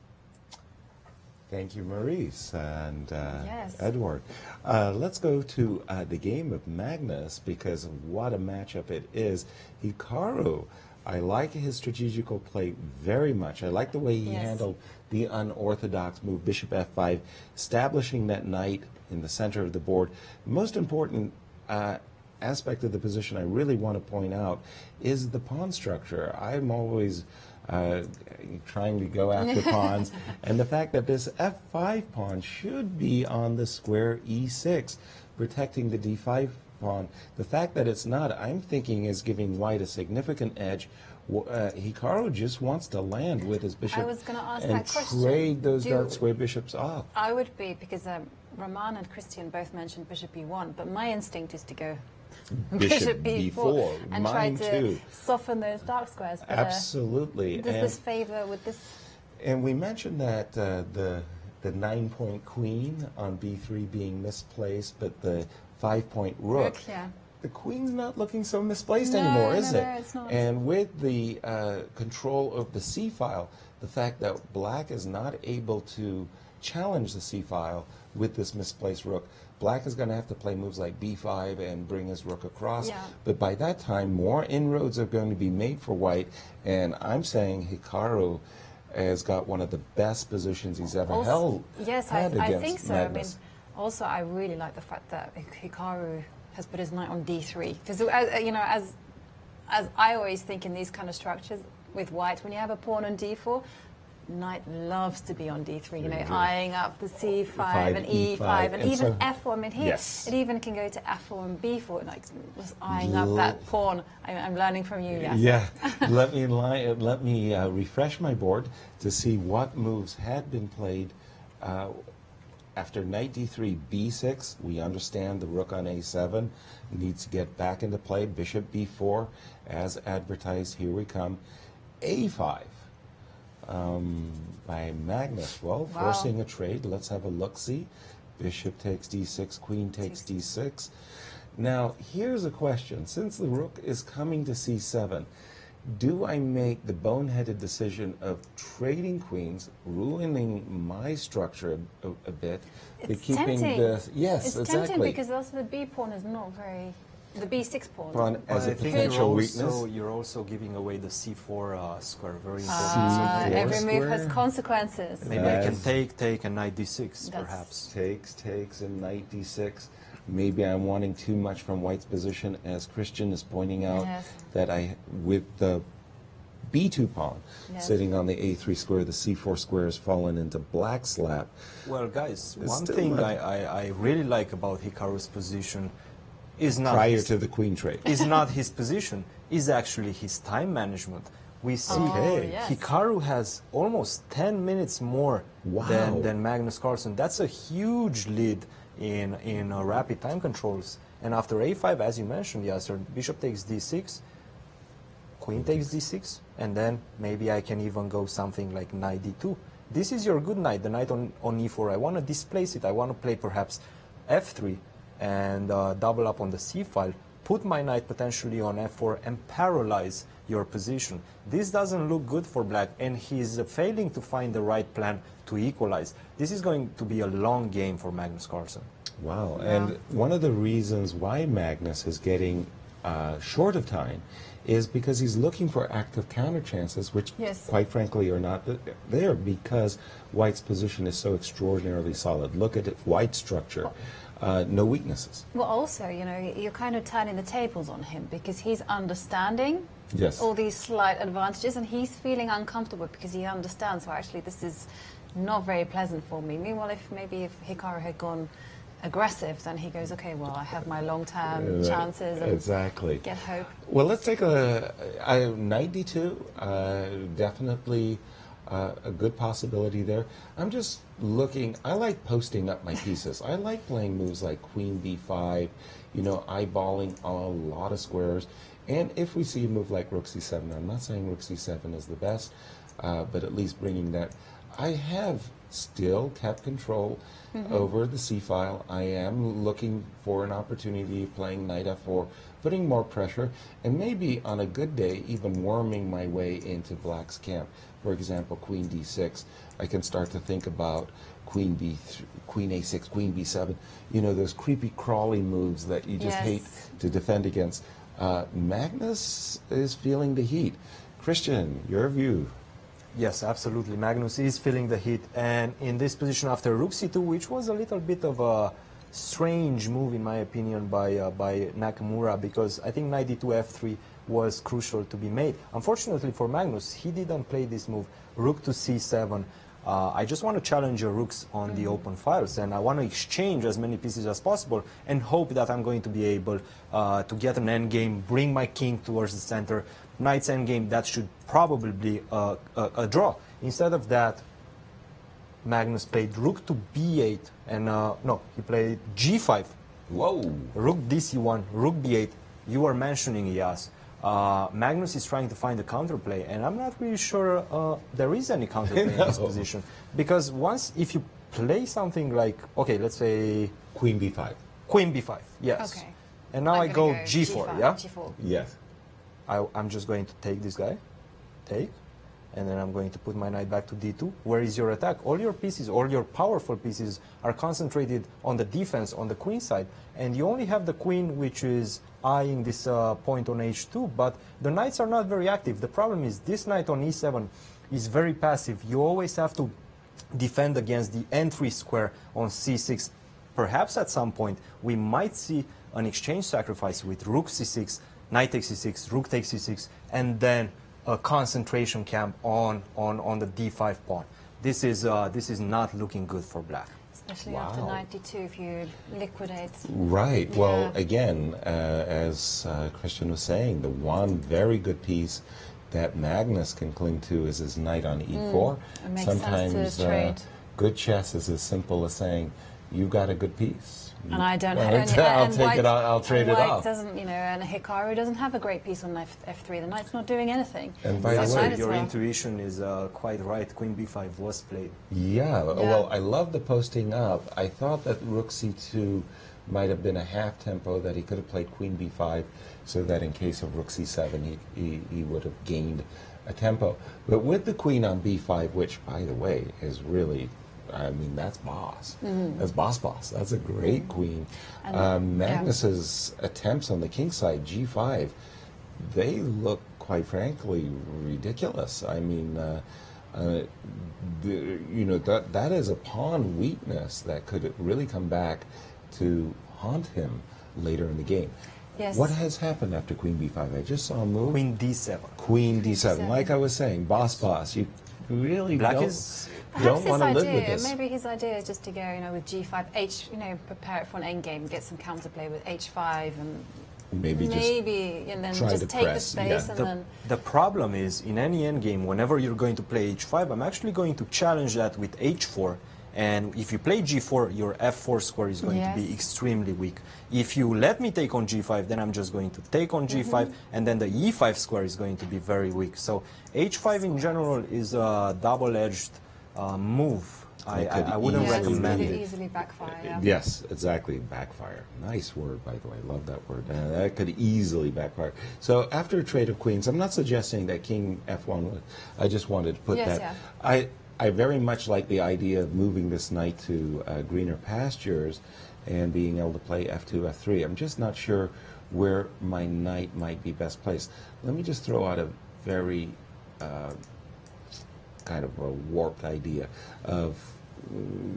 Thank you, Maurice and Yes. Edward. Let's go to the game of Magnus, because what a matchup it is. Hikaru, I like his strategical play very much. I like the way he handled the unorthodox move, bishop f5, establishing that knight in the center of the board. Most important aspect of the position I really want to point out is the pawn structure. I'm always trying to go after pawns, and the fact that this f5 pawn should be on the square e6, protecting the d5 pawn. The fact that it's not, I'm thinking, is giving white a significant edge. Hikaru just wants to land with his bishop and trade those dark square bishops off. I would be, because Romain and Cristian both mentioned bishop e1, but my instinct is to go bishop b4 and Mine try to too. soften those dark squares. But, absolutely. Does this favor with this? And we mentioned that the 9-point queen on b3 being misplaced, but the 5-point rook. The queen's not looking so misplaced anymore, is it? No, it's not. And with the control of the c-file, the fact that black is not able to challenge the c-file with this misplaced rook, black is going to have to play moves like b5 and bring his rook across. But by that time, more inroads are going to be made for white, and I'm saying Hikaru has got one of the best positions he's ever held. Yes, I think so. Magnus. I mean, also I really like the fact that Hikaru has put his knight on d3, because you know, as I always think in these kind of structures with white, when you have a pawn on d4, knight loves to be on d3, you know, eyeing up the c5 and e5 and even so, f4. I mean, here it even can go to f4 and b4, like just eyeing up that pawn. I'm learning from you, Yasser. Yeah, let me refresh my board to see what moves had been played after knight d3, b6, we understand the rook on a7 needs to get back into play. Bishop b4, as advertised. Here we come. a5 by Magnus. Well, forcing a trade. Let's have a look-see. Bishop takes d6, queen takes d6. Now, here's a question. Since the rook is coming to c7, do I make the boneheaded decision of trading queens, ruining my structure a bit, It's keeping tempting. the It's tempting because also the b pawn is not very, the b6 pawn. as a I think potential weakness. you're also giving away the c4 square, very important. C4 every move has square. consequences. Maybe I can take, and knight d6, That's- perhaps. Takes, and knight d6. Maybe I'm wanting too much from white's position, as Cristian is pointing out, Yes. that with the b2 pawn Yes. sitting on the a3 square, the c4 square has fallen into black's lap. Well, guys, It's one still thing not- I really like about Hikaru's position is not Prior his, to the queen trade. is not his position, is actually his time management. We see yes. Hikaru has almost 10 minutes more Wow. than Magnus Carlsen. That's a huge lead in rapid time controls. And after a5, as you mentioned, Yasser, bishop takes d6, queen takes d6, and then maybe I can even go something like knight d2. This is your good knight, the knight on e4. I want to displace it. I want to play perhaps f3 and double up on the c file, put my knight potentially on f4 and paralyze your position. This doesn't look good for black, and he's failing to find the right plan to equalize. This is going to be a long game for Magnus Carlsen. Wow. And one of the reasons why Magnus is getting short of time is because he's looking for active counter chances, which Yes. quite frankly are not there because white's position is so extraordinarily solid. Look at it, white's structure. No weaknesses. Well, also, you know, you're kind of turning the tables on him because he's understanding Yes. all these slight advantages and he's feeling uncomfortable because he understands, well, actually, this is not very pleasant for me. Meanwhile, if Hikaru had gone aggressive, then he goes, okay, well, I have my long-term chances and exactly. get hope. Well, let's take a knight d2. Definitely a good possibility there. I'm just looking. I like posting up my pieces. I like playing moves like queen b5. You know, eyeballing a lot of squares. And if we see a move like rook c7, I'm not saying rook c7 is the best, but at least bringing that. I have still kept control over the c-file. I am looking for an opportunity of playing knight f4, putting more pressure, and maybe on a good day even worming my way into black's camp. For example, queen d6. I can start to think about queen b3, queen a6, queen b7. You know, those creepy crawly moves that you just hate to defend against. Magnus is feeling the heat. Cristian, your view? Yes, absolutely. Magnus is feeling the heat, and in this position after rook c2, which was a little bit of a strange move in my opinion by Nakamura, because I think knight d2 f3 was crucial to be made. Unfortunately for Magnus, he didn't play this move. Rook to c7. I just want to challenge your rooks on the open files, and I want to exchange as many pieces as possible and hope that I'm going to be able to get an endgame, bring my king towards the center. Knight's endgame, that should probably be a draw. Instead of that, Magnus played rook to b8, and no, he played g5. Whoa! Rook dc1, rook b8. You were mentioning Yas. Magnus is trying to find a counterplay, and I'm not really sure there is any counterplay in this position. Because if you play something like, okay, let's say queen b5. Queen b5, yes. Okay. And now I go g4, G5, yeah? G4. Yes. I'm just going to take this guy, and then I'm going to put my knight back to d2. Where is your attack? All your pieces, all your powerful pieces are concentrated on the defense, on the queen side, and you only have the queen which is eyeing this point on h2, but the knights are not very active. The problem is this knight on e7 is very passive. You always have to defend against the entry square on c6. Perhaps at some point we might see an exchange sacrifice with rook c6, knight takes c6, rook takes c6, and then a concentration camp on the d5 pawn. This is not looking good for black. Especially after 92, if you liquidate. Right. Yeah. Well, again, as Cristian was saying, the one very good piece that Magnus can cling to is his knight on e4. It makes sense to trade. good chess is as simple as saying, you've got a good piece. And I don't I'll take it. I'll trade it off. Doesn't, you know, and Hikaru doesn't have a great piece on F3. The knight's not doing anything. And by the way, your intuition is quite right. Queen B5 was played. Yeah. Well, I love the posting up. I thought that Rook C2 might have been a half tempo, that he could have played Queen B5, so that in case of Rook C7, he would have gained a tempo. But with the Queen on B5, which, by the way, is really, I mean, that's boss. That's boss. That's a great queen. Magnus's attempts on the king side, G5, they look, quite frankly, ridiculous. I mean, you know, that is a pawn weakness that could really come back to haunt him later in the game. Yes. What has happened after Queen B5? I just saw a move. Queen D7. Queen D7. Like I was saying, boss. You really Black don't want to live with this. Maybe his idea is just to go, you know, with G5, H, you know, prepare it for an endgame, get some counterplay with H5, and maybe and then just take the space. Yeah. And then the problem is, in any endgame, whenever you're going to play H5, I'm actually going to challenge that with H4. And if you play G4, your F4 square is going to be extremely weak. If you let me take on G5, then I'm just going to take on G5, and then the E5 square is going to be very weak. So H5 in general is a double-edged move. I wouldn't recommend it. It. Easily backfire. Yeah. Yes, exactly, backfire. Nice word, by the way. I love that word. That could easily backfire. So after a trade of queens, I'm not suggesting that King F1. I just wanted to put that. Yeah. I very much like the idea of moving this knight to greener pastures and being able to play F2, F3. I'm just not sure where my knight might be best placed. Let me just throw out a very kind of a warped idea of,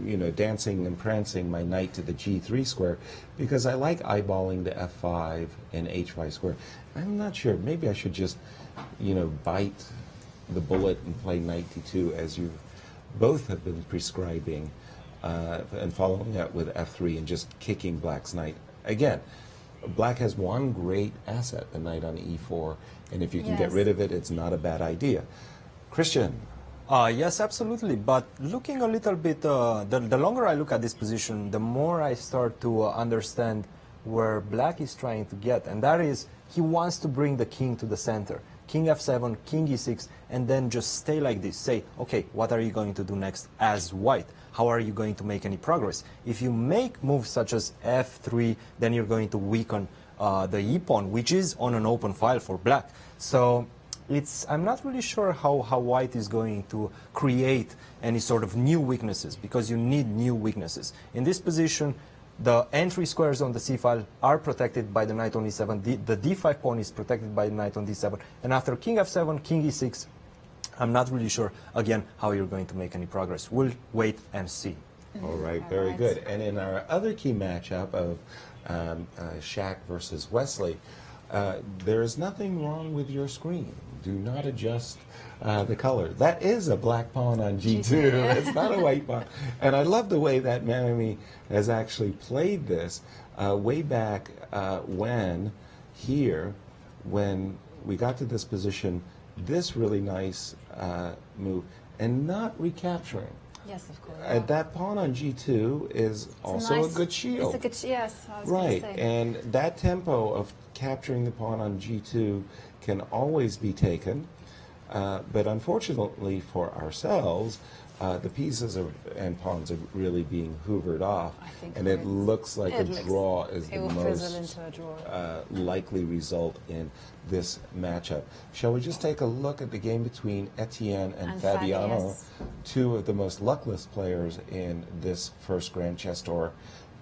you know, dancing and prancing my knight to the G3 square, because I like eyeballing the F5 and H5 square. I'm not sure. Maybe I should just, you know, bite the bullet and play knight D2, as you both have been prescribing, and following that with F3 and just kicking Black's knight. Again, Black has one great asset, the knight on E4, and if you can get rid of it, it's not a bad idea. Cristian. Yes, absolutely. But looking a little bit, the longer I look at this position, the more I start to understand where Black is trying to get, and that is, he wants to bring the king to the center. King F7, King E6, and then just stay like this. Say, okay, what are you going to do next as white? How are you going to make any progress? If you make moves such as F3, then you're going to weaken the E-pawn, which is on an open file for Black. So I'm not really sure how white is going to create any sort of new weaknesses, because you need new weaknesses. In this position, the entry squares on the C file are protected by the knight on E7. The D5 pawn is protected by the knight on D7. And after King F7, King E6, I'm not really sure, again, how you're going to make any progress. We'll wait and see. All right, very good. And in our other key matchup of Shaq versus Wesley, there is nothing wrong with your screen. Do not adjust the color. That is a black pawn on G2. It's not a white pawn. And I love the way that Manami has actually played this way back when we got to this position, this really nice move, and not recapturing. Yes, of course. That pawn on G2 is also a good shield. It's a good, yes. I was right, gonna say. and that tempo of capturing the pawn on G2 can always be taken, but unfortunately for ourselves, the pieces and pawns are really being hoovered off, and it looks like a draw is the most likely result in this matchup. Shall we just take a look at the game between Etienne and Fabiano, two of the most luckless players in this first Grand Chess Tour,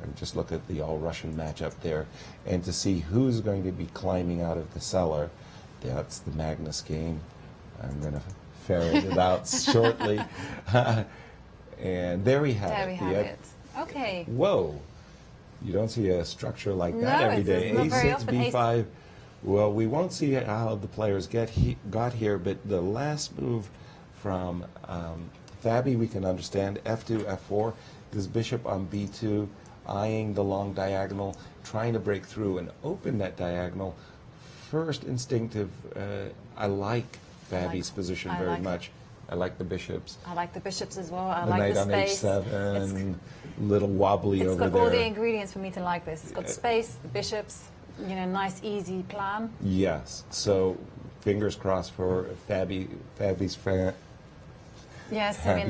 and just look at the all-Russian matchup there, and to see who's going to be climbing out of the cellar. That's the Magnus game. I'm going to ferret it out shortly. And there we have it. There we have it. Okay. Whoa. You don't see a structure like that every day. A6, B5. Well, we won't see how the players got here, but the last move from Fabi we can understand. F2, F4. This bishop on B2, eyeing the long diagonal, trying to break through and open that diagonal. First instinctive, I like Fabi's position very much. I like the bishops. I like the bishops as well. I The like knight the on space. h7, little wobbly over there. It's got all the ingredients for me to like this. It's got space, the bishops, you know, nice, easy plan. Yes. So fingers crossed for Fabby's fan. Yes, I mean,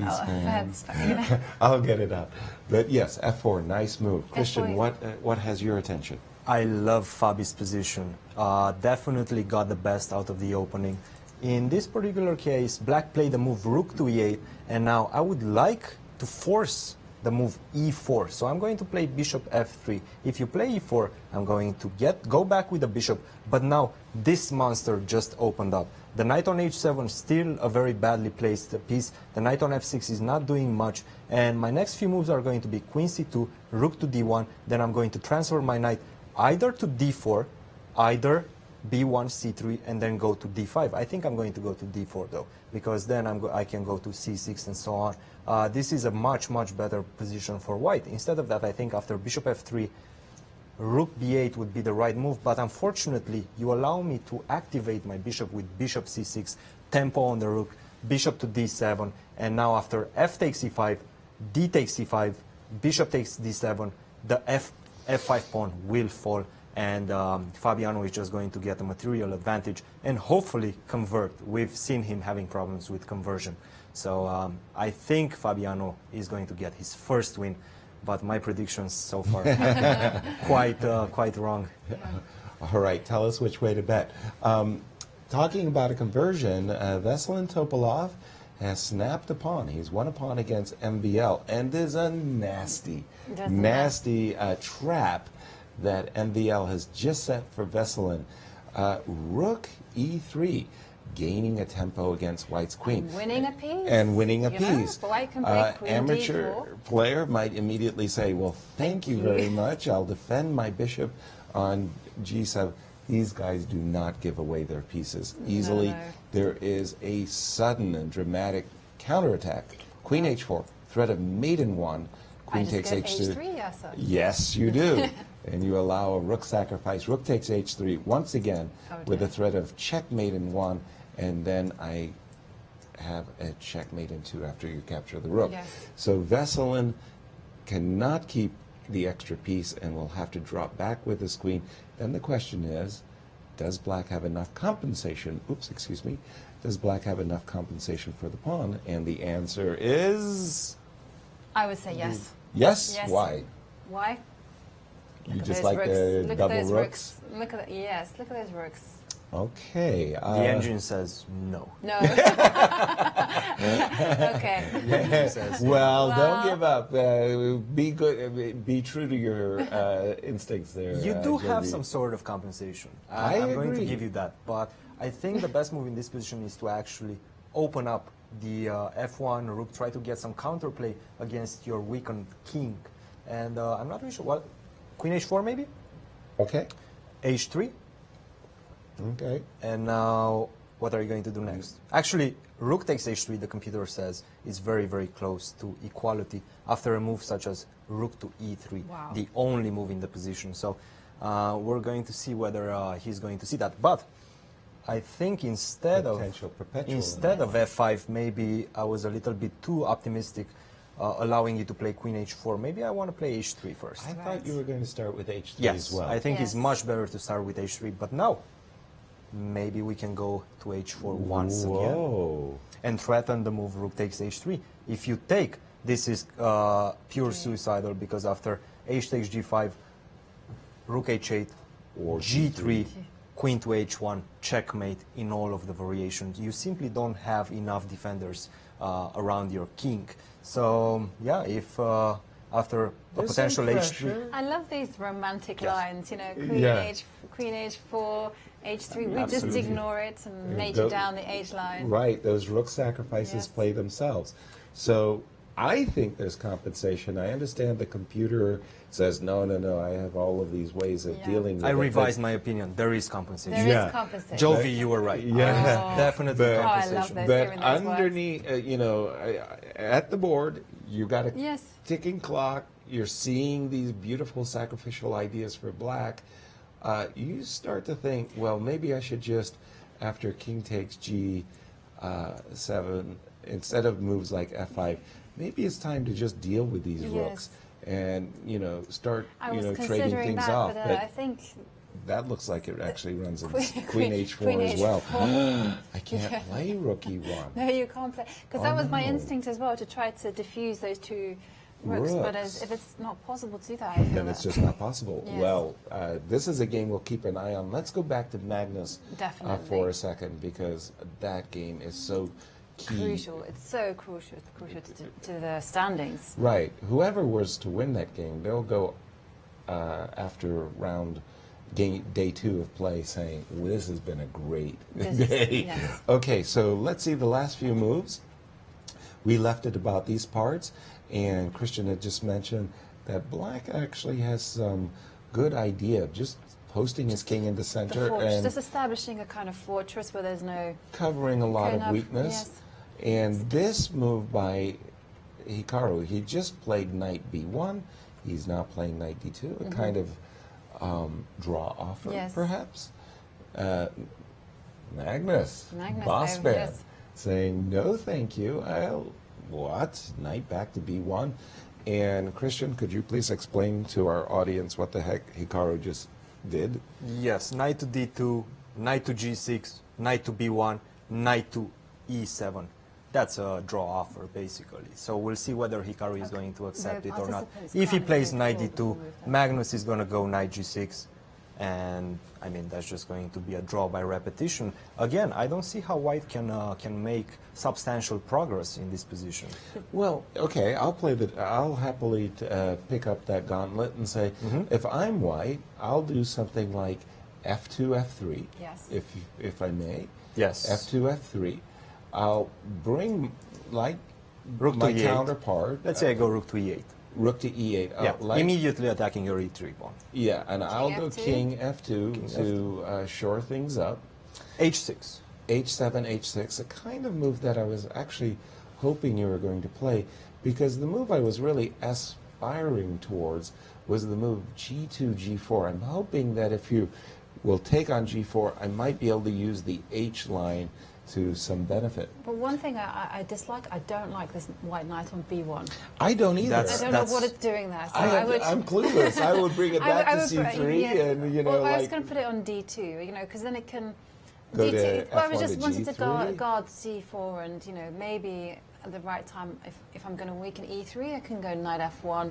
you know. I'll get it out. But yes, f4, nice move. Christian, what has your attention? I love Fabi's position. Definitely got the best out of the opening. In this particular case, black played the move rook to e8, and now I would like to force the move e4. So I'm going to play bishop f3. If you play e4, I'm going to go back with the bishop, but now this monster just opened up. The knight on h7 still a very badly placed piece. The knight on f6 is not doing much, and my next few moves are going to be queen c2, rook to d1, then I'm going to transfer my knight either to d4, either b1, c3, and then go to d5. I think I'm going to go to d4 though, because then I can go to c6 and so on. This is a much, much better position for white. Instead of that, I think after bishop f3, rook b8 would be the right move, but unfortunately, you allow me to activate my bishop with bishop c6, tempo on the rook, bishop to d7, and now after f takes e5, d takes c5, bishop takes d7, the f5 pawn will fall, and Fabiano is just going to get a material advantage and hopefully convert. We've seen him having problems with conversion. So I think Fabiano is going to get his first win, but my predictions so far quite wrong. All right, tell us which way to bet. Talking about a conversion, Veselin Topalov has snapped a pawn. He's won a pawn against MVL, and there's a nasty trap that MVL has just set for Veselin. Rook e3, gaining a tempo against white's queen. And winning a piece. And winning a piece. White can break queen amateur d4. player might immediately say, well, thank you very much. I'll defend my bishop on g7. These guys do not give away their pieces easily. No. There is a sudden and dramatic counterattack. Queen h4, threat of maiden one. Queen takes h2. h3, Yasser. Yes, you do. And you allow a rook sacrifice. Rook takes h3 once again with a threat of checkmate in one, and then I have a checkmate in two after you capture the rook. Yes. So Veselin cannot keep the extra piece and will have to drop back with his queen. Then the question is, does black have enough compensation? Oops, excuse me. Does black have enough compensation for the pawn? And the answer is... I would say yes. Yes? Yes. Why? Why? You just like the double rooks? Look at yes, look at those rooks. Okay. The engine says no. No. Okay. The engine says well, don't give up. Be good. Be true to your instincts there. You do have Jovi. some sort of compensation. I'm going to give you that. But I think the best move in this position is to actually open up the f1 rook, try to get some counterplay against your weakened king. And I'm not really sure what. Queen h4 maybe? Okay. h3. Okay. And now, what are you going to do next? Actually, rook takes h3, the computer says, is very, very close to equality after a move such as rook to e3, the only move in the position. So we're going to see whether he's going to see that. But I think instead of f5, maybe I was a little bit too optimistic, allowing you to play queen h4. Maybe I want to play h3 first. I thought you were going to start with h3 yes, as well. I think it's much better to start with h3. But now, maybe we can go to h4 once again and threaten the move rook takes h3. If you take, this is pure suicidal, because after h takes g5, rook h8, or g3, queen to h1, checkmate in all of the variations. You simply don't have enough defenders around your king. So, yeah, if after a potential h3... I love these romantic lines, you know, queen h4, h3, we just ignore it and mate it down the h line. Right, those rook sacrifices play themselves. So I think there's compensation. I understand the computer says, no, I have all of these ways of dealing with it. I revised my opinion. There is compensation. There is compensation. Jovi, you were right. Yeah. Definitely compensation. I love that. But underneath, you know, at the board, you got a ticking clock. You're seeing these beautiful sacrificial ideas for black. You start to think, well, maybe I should just, after king takes g7, instead of moves like f5, maybe it's time to just deal with these rooks and, start, trading things off. But I think that looks like it actually runs in Queen H4 as well. I can't play Rook E1. No, you can't play. Because that was my instinct as well, to try to diffuse those two rooks. But if it's not possible to do that, I feel then it's just not possible. Yes. Well, this is a game we'll keep an eye on. Let's go back to Magnus for a second, because that game is so key. Crucial. It's so crucial. It's crucial to the standings. Right. Whoever was to win that game, they'll go after day 2 of play saying, this has been a great day. Yes. Okay, so let's see the last few moves. We left it about these parts, and Cristian had just mentioned that Black actually has some good idea of just posting his king into center and just establishing a kind of fortress where there's no covering a lot of weakness. Yes. And this move by Hikaru, he just played knight b1. He's now playing knight d2, a kind of draw offer, perhaps. Magnus boss man, saying, no, thank you. Knight back to b1. And Cristian, could you please explain to our audience what the heck Hikaru just did? Yes, knight to d2, knight to g6, knight to b1, knight to e7. That's a draw offer, basically. So we'll see whether Hikaru is going to accept it or not. If he plays knight d2, Magnus is going to go knight g6. And, I mean, that's just going to be a draw by repetition. Again, I don't see how White can make substantial progress in this position. Well, okay, I'll happily pick up that gauntlet and say, if I'm White, I'll do something like f2, f3, if I may. Yes. f2, f3. I'll bring, like, rook my to e8. counterpart. Let's say I go rook to e8. Rook to e8. Yeah, immediately attacking your e3 pawn. Yeah, and I'll go king f2 to shore things up. h6. h7, h6, a kind of move that I was actually hoping you were going to play, because the move I was really aspiring towards was the move g2, g4. I'm hoping that if you will take on g4, I might be able to use the h line to some benefit. But one thing I dislike, I don't like this white knight on b1. I don't either. I don't know what it's doing there. So I'm clueless. I would bring it back to c3 and, Well, I was going to put it on d2, because then it can... Go d2, to I was F1 just to wanted to G3. guard c4 and, maybe at the right time, if I'm going to weaken e3, I can go knight f1.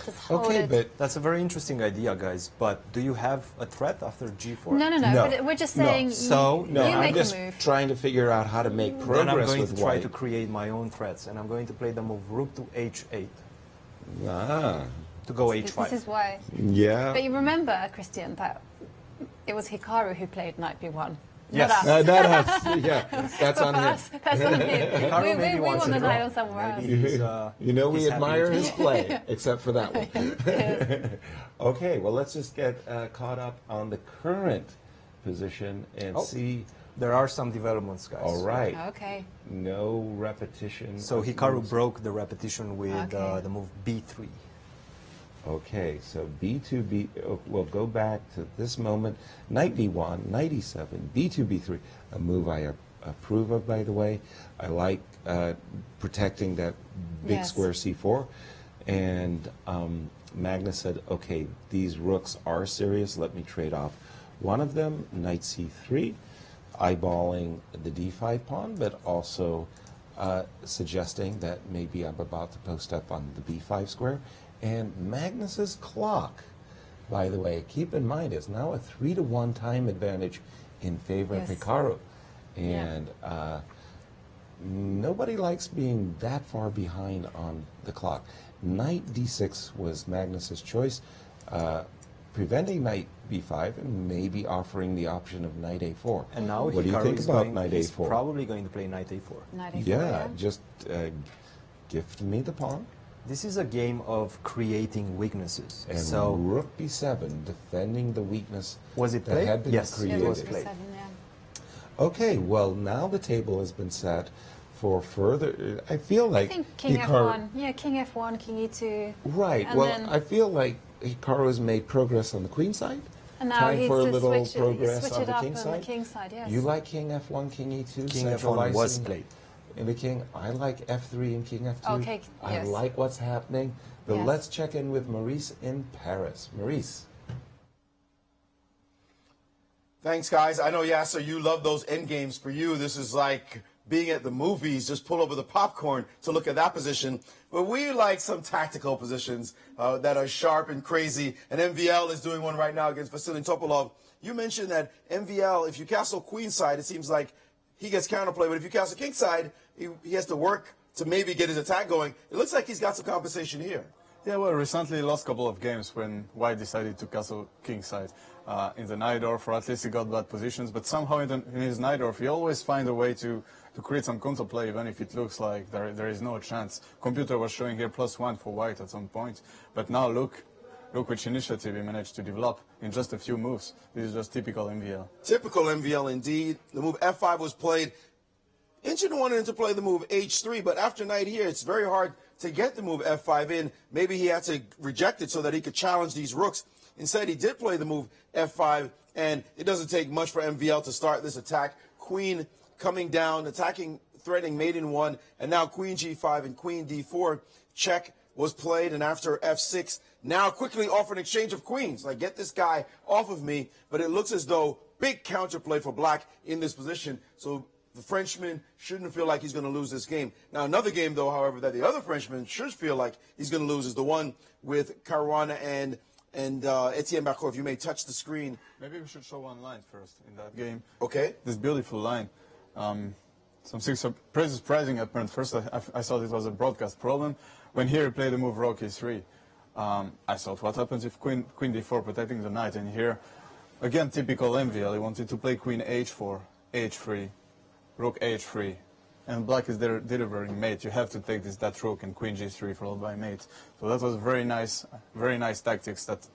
Just hold it. But that's a very interesting idea, guys. But do you have a threat after g4? No. But we're just saying you I'm make just a move. trying to figure out how to make progress Then I'm going with to try white. to create my own threats, and I'm going to play the move rook to h8 to go h5. This is why. Yeah. But you remember, Cristian, that it was Hikaru who played knight b1. Yes. Not us. That's on him. That's on him. We want the knight on somewhere else. We admire his play, except for that one. Okay, well, let's just get caught up on the current position and see. There are some developments, guys. All right. Okay. No repetition. So Hikaru broke the repetition with the move b3. Okay, so b2, we'll go back to this moment. Knight b1, knight e7, b2, b3, a move I approve of, by the way. I like protecting that big square c4. And Magnus said, okay, these rooks are serious. Let me trade off one of them, knight c3, eyeballing the d5 pawn, but also suggesting that maybe I'm about to post up on the b5 square. And Magnus's clock, by the way, keep in mind, is now a 3-to-1 time advantage in favor of Hikaru. And nobody likes being that far behind on the clock. Knight d6 was Magnus's choice, preventing knight b5 and maybe offering the option of knight a4. And now what do you think about knight he's a4? Probably going to play knight a4. Knight a4, yeah, just gift me the pawn. This is a game of creating weaknesses. And so rook b7, defending the weakness was it that played? had been Yes, created. it was played. Okay, well, now the table has been set for further. I feel like I think king f1. Yeah, king f1, king e2. Right. And well, I feel like Hikaru has made progress on the queen side. And now Time he's for a to little switch progress it on the up king on side. the king side, yes. You like king f1, king e2? King f1 was played. in the king. I like f3 and king f2. Okay, I yes. like what's happening. But Yes. let's check in with Maurice in Paris. Maurice. Thanks, guys. I know, Yasser, you love those end games. For you, this is like being at the movies, just pull over the popcorn to look at that position. But we like some tactical positions that are sharp and crazy. And MVL is doing one right now against Vasily Topolov. You mentioned that MVL, if you castle queenside, it seems like he gets counterplay. But if you castle kingside, he has to work to maybe get his attack going. It looks like he's got some compensation here. Yeah, well, recently he lost a couple of games when White decided to castle kingside in the Najdorf, or at least he got bad positions. But somehow in his Najdorf, he always finds a way to create some counterplay, even if it looks like there is no chance. Computer was showing here +1 for White at some point. But now look which initiative he managed to develop in just a few moves. This is just typical MVL. Typical MVL indeed. The move F5 was played. Inchin wanted to play the move H3, but after knight here, it's very hard to get the move F5 in. Maybe he had to reject it so that he could challenge these rooks. Instead, he did play the move F5, and it doesn't take much for MVL to start this attack. Queen coming down, attacking, threatening mate in 1, and now Queen G5 and Queen D4. Check was played, and after F6, now quickly offer an exchange of queens. Like, get this guy off of me, but it looks as though big counterplay for black in this position. So the Frenchman shouldn't feel like he's going to lose this game. Now, another game, though, however, that the other Frenchman should feel like he's going to lose is the one with Caruana and Etienne Bacot. If you may touch the screen. Maybe we should show one line first in that game. Okay. This beautiful line. Something pretty surprising happened. First, I thought it was a broadcast problem. When here he played the move Rook E3, I thought, what happens if Queen D4 protecting the knight? And here, again, typical MVL. He wanted to play Queen H4, H3, Rook H3, and black is there delivering mate. You have to take that rook and Queen G3 followed by mate. So that was very nice tactics that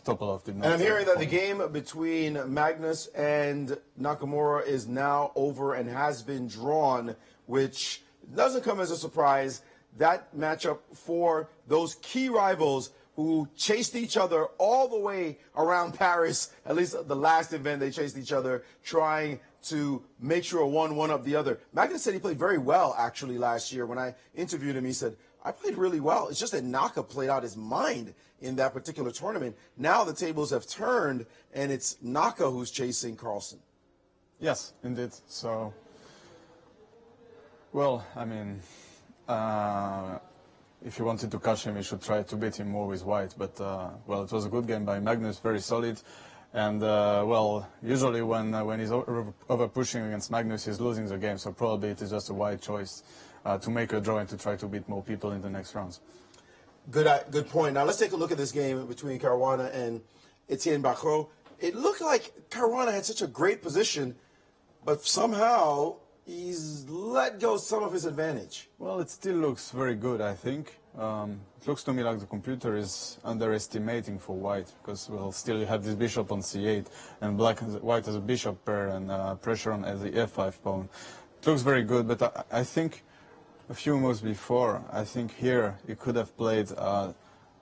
Topolov did not. And I'm hearing that the game between Magnus and Nakamura is now over and has been drawn, which doesn't come as a surprise. That matchup for those key rivals who chased each other all the way around Paris, at least the last event they chased each other, trying to make sure one won up the other. Magnus said he played very well, actually, last year. When I interviewed him, he said, I played really well. It's just that Naka played out his mind in that particular tournament. Now the tables have turned, and it's Naka who's chasing Carlsen. Yes, indeed. So, well, I mean, if you wanted to catch him, you should try to beat him more with white. But, well, it was a good game by Magnus, very solid. And, well, usually when he's over pushing against Magnus, he's losing the game. So probably it is just a white choice to make a draw and to try to beat more people in the next rounds. Good point. Now let's take a look at this game between Caruana and Etienne Bacot. It looked like Caruana had such a great position, but somehow he's let go some of his advantage. Well, it still looks very good, I think. It looks to me like the computer is underestimating for white, because, well, still you have this bishop on c8, and white has a bishop pair and pressure on the f5 pawn. It looks very good, but I think a few moves before, I think here he could have played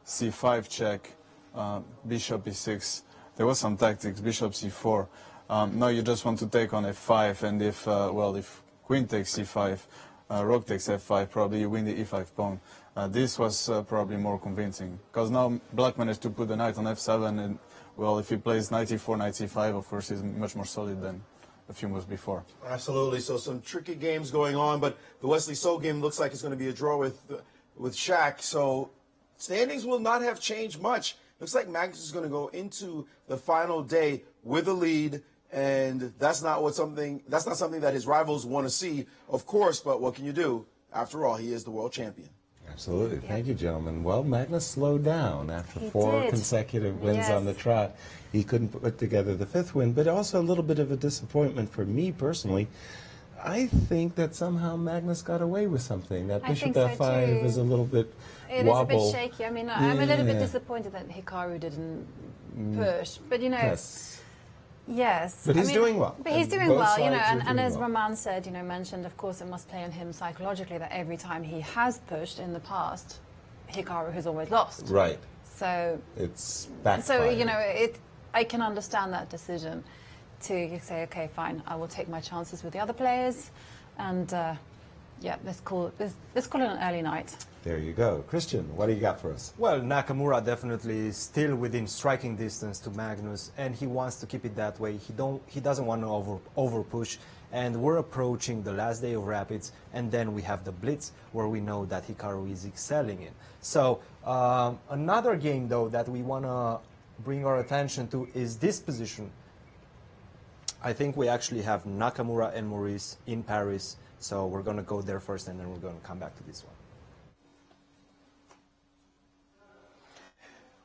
c5 check, bishop e6. There was some tactics, bishop c4. Now you just want to take on f5, and if, well, if queen takes c5, rook takes f5, probably you win the e5 pawn. This was probably more convincing, because now black managed to put the knight on f7, and, well, if he plays knight e4, knight c5, of course, he's much more solid than a few moves before. Absolutely. So some tricky games going on, but the Wesley So game looks like it's going to be a draw with Shaq. So standings will not have changed much. Looks like Magnus is going to go into the final day with a lead, and that's not something that his rivals want to see, of course. But what can you do? After all, he is the world champion. Absolutely. Thank you, gentlemen. Well, Magnus slowed down after four consecutive wins on the trot. He couldn't put together the fifth win, but also a little bit of a disappointment for me personally. I think that somehow Magnus got away with something. That bishop f5 is a little bit wobble. It is a bit shaky. I mean, I'm a little bit disappointed that Hikaru didn't push, but, you know... Yes. But he's doing well. But he's doing well, you know, and as Romain said, you know, mentioned, of course, it must play on him psychologically that every time he has pushed in the past, Hikaru has always lost. Right. So it's backfired. So, you know, I can understand that decision to say, okay, fine, I will take my chances with the other players and Yeah, let's call it an early night. There you go. Cristian, what do you got for us? Well, Nakamura definitely is still within striking distance to Magnus, and he wants to keep it that way. He doesn't want to over push, and we're approaching the last day of Rapids, and then we have the blitz, where we know that Hikaru is excelling in. So another game, though, that we want to bring our attention to is this position. I think we actually have Nakamura and Maurice in Paris, so we're going to go there first, and then we're going to come back to this one.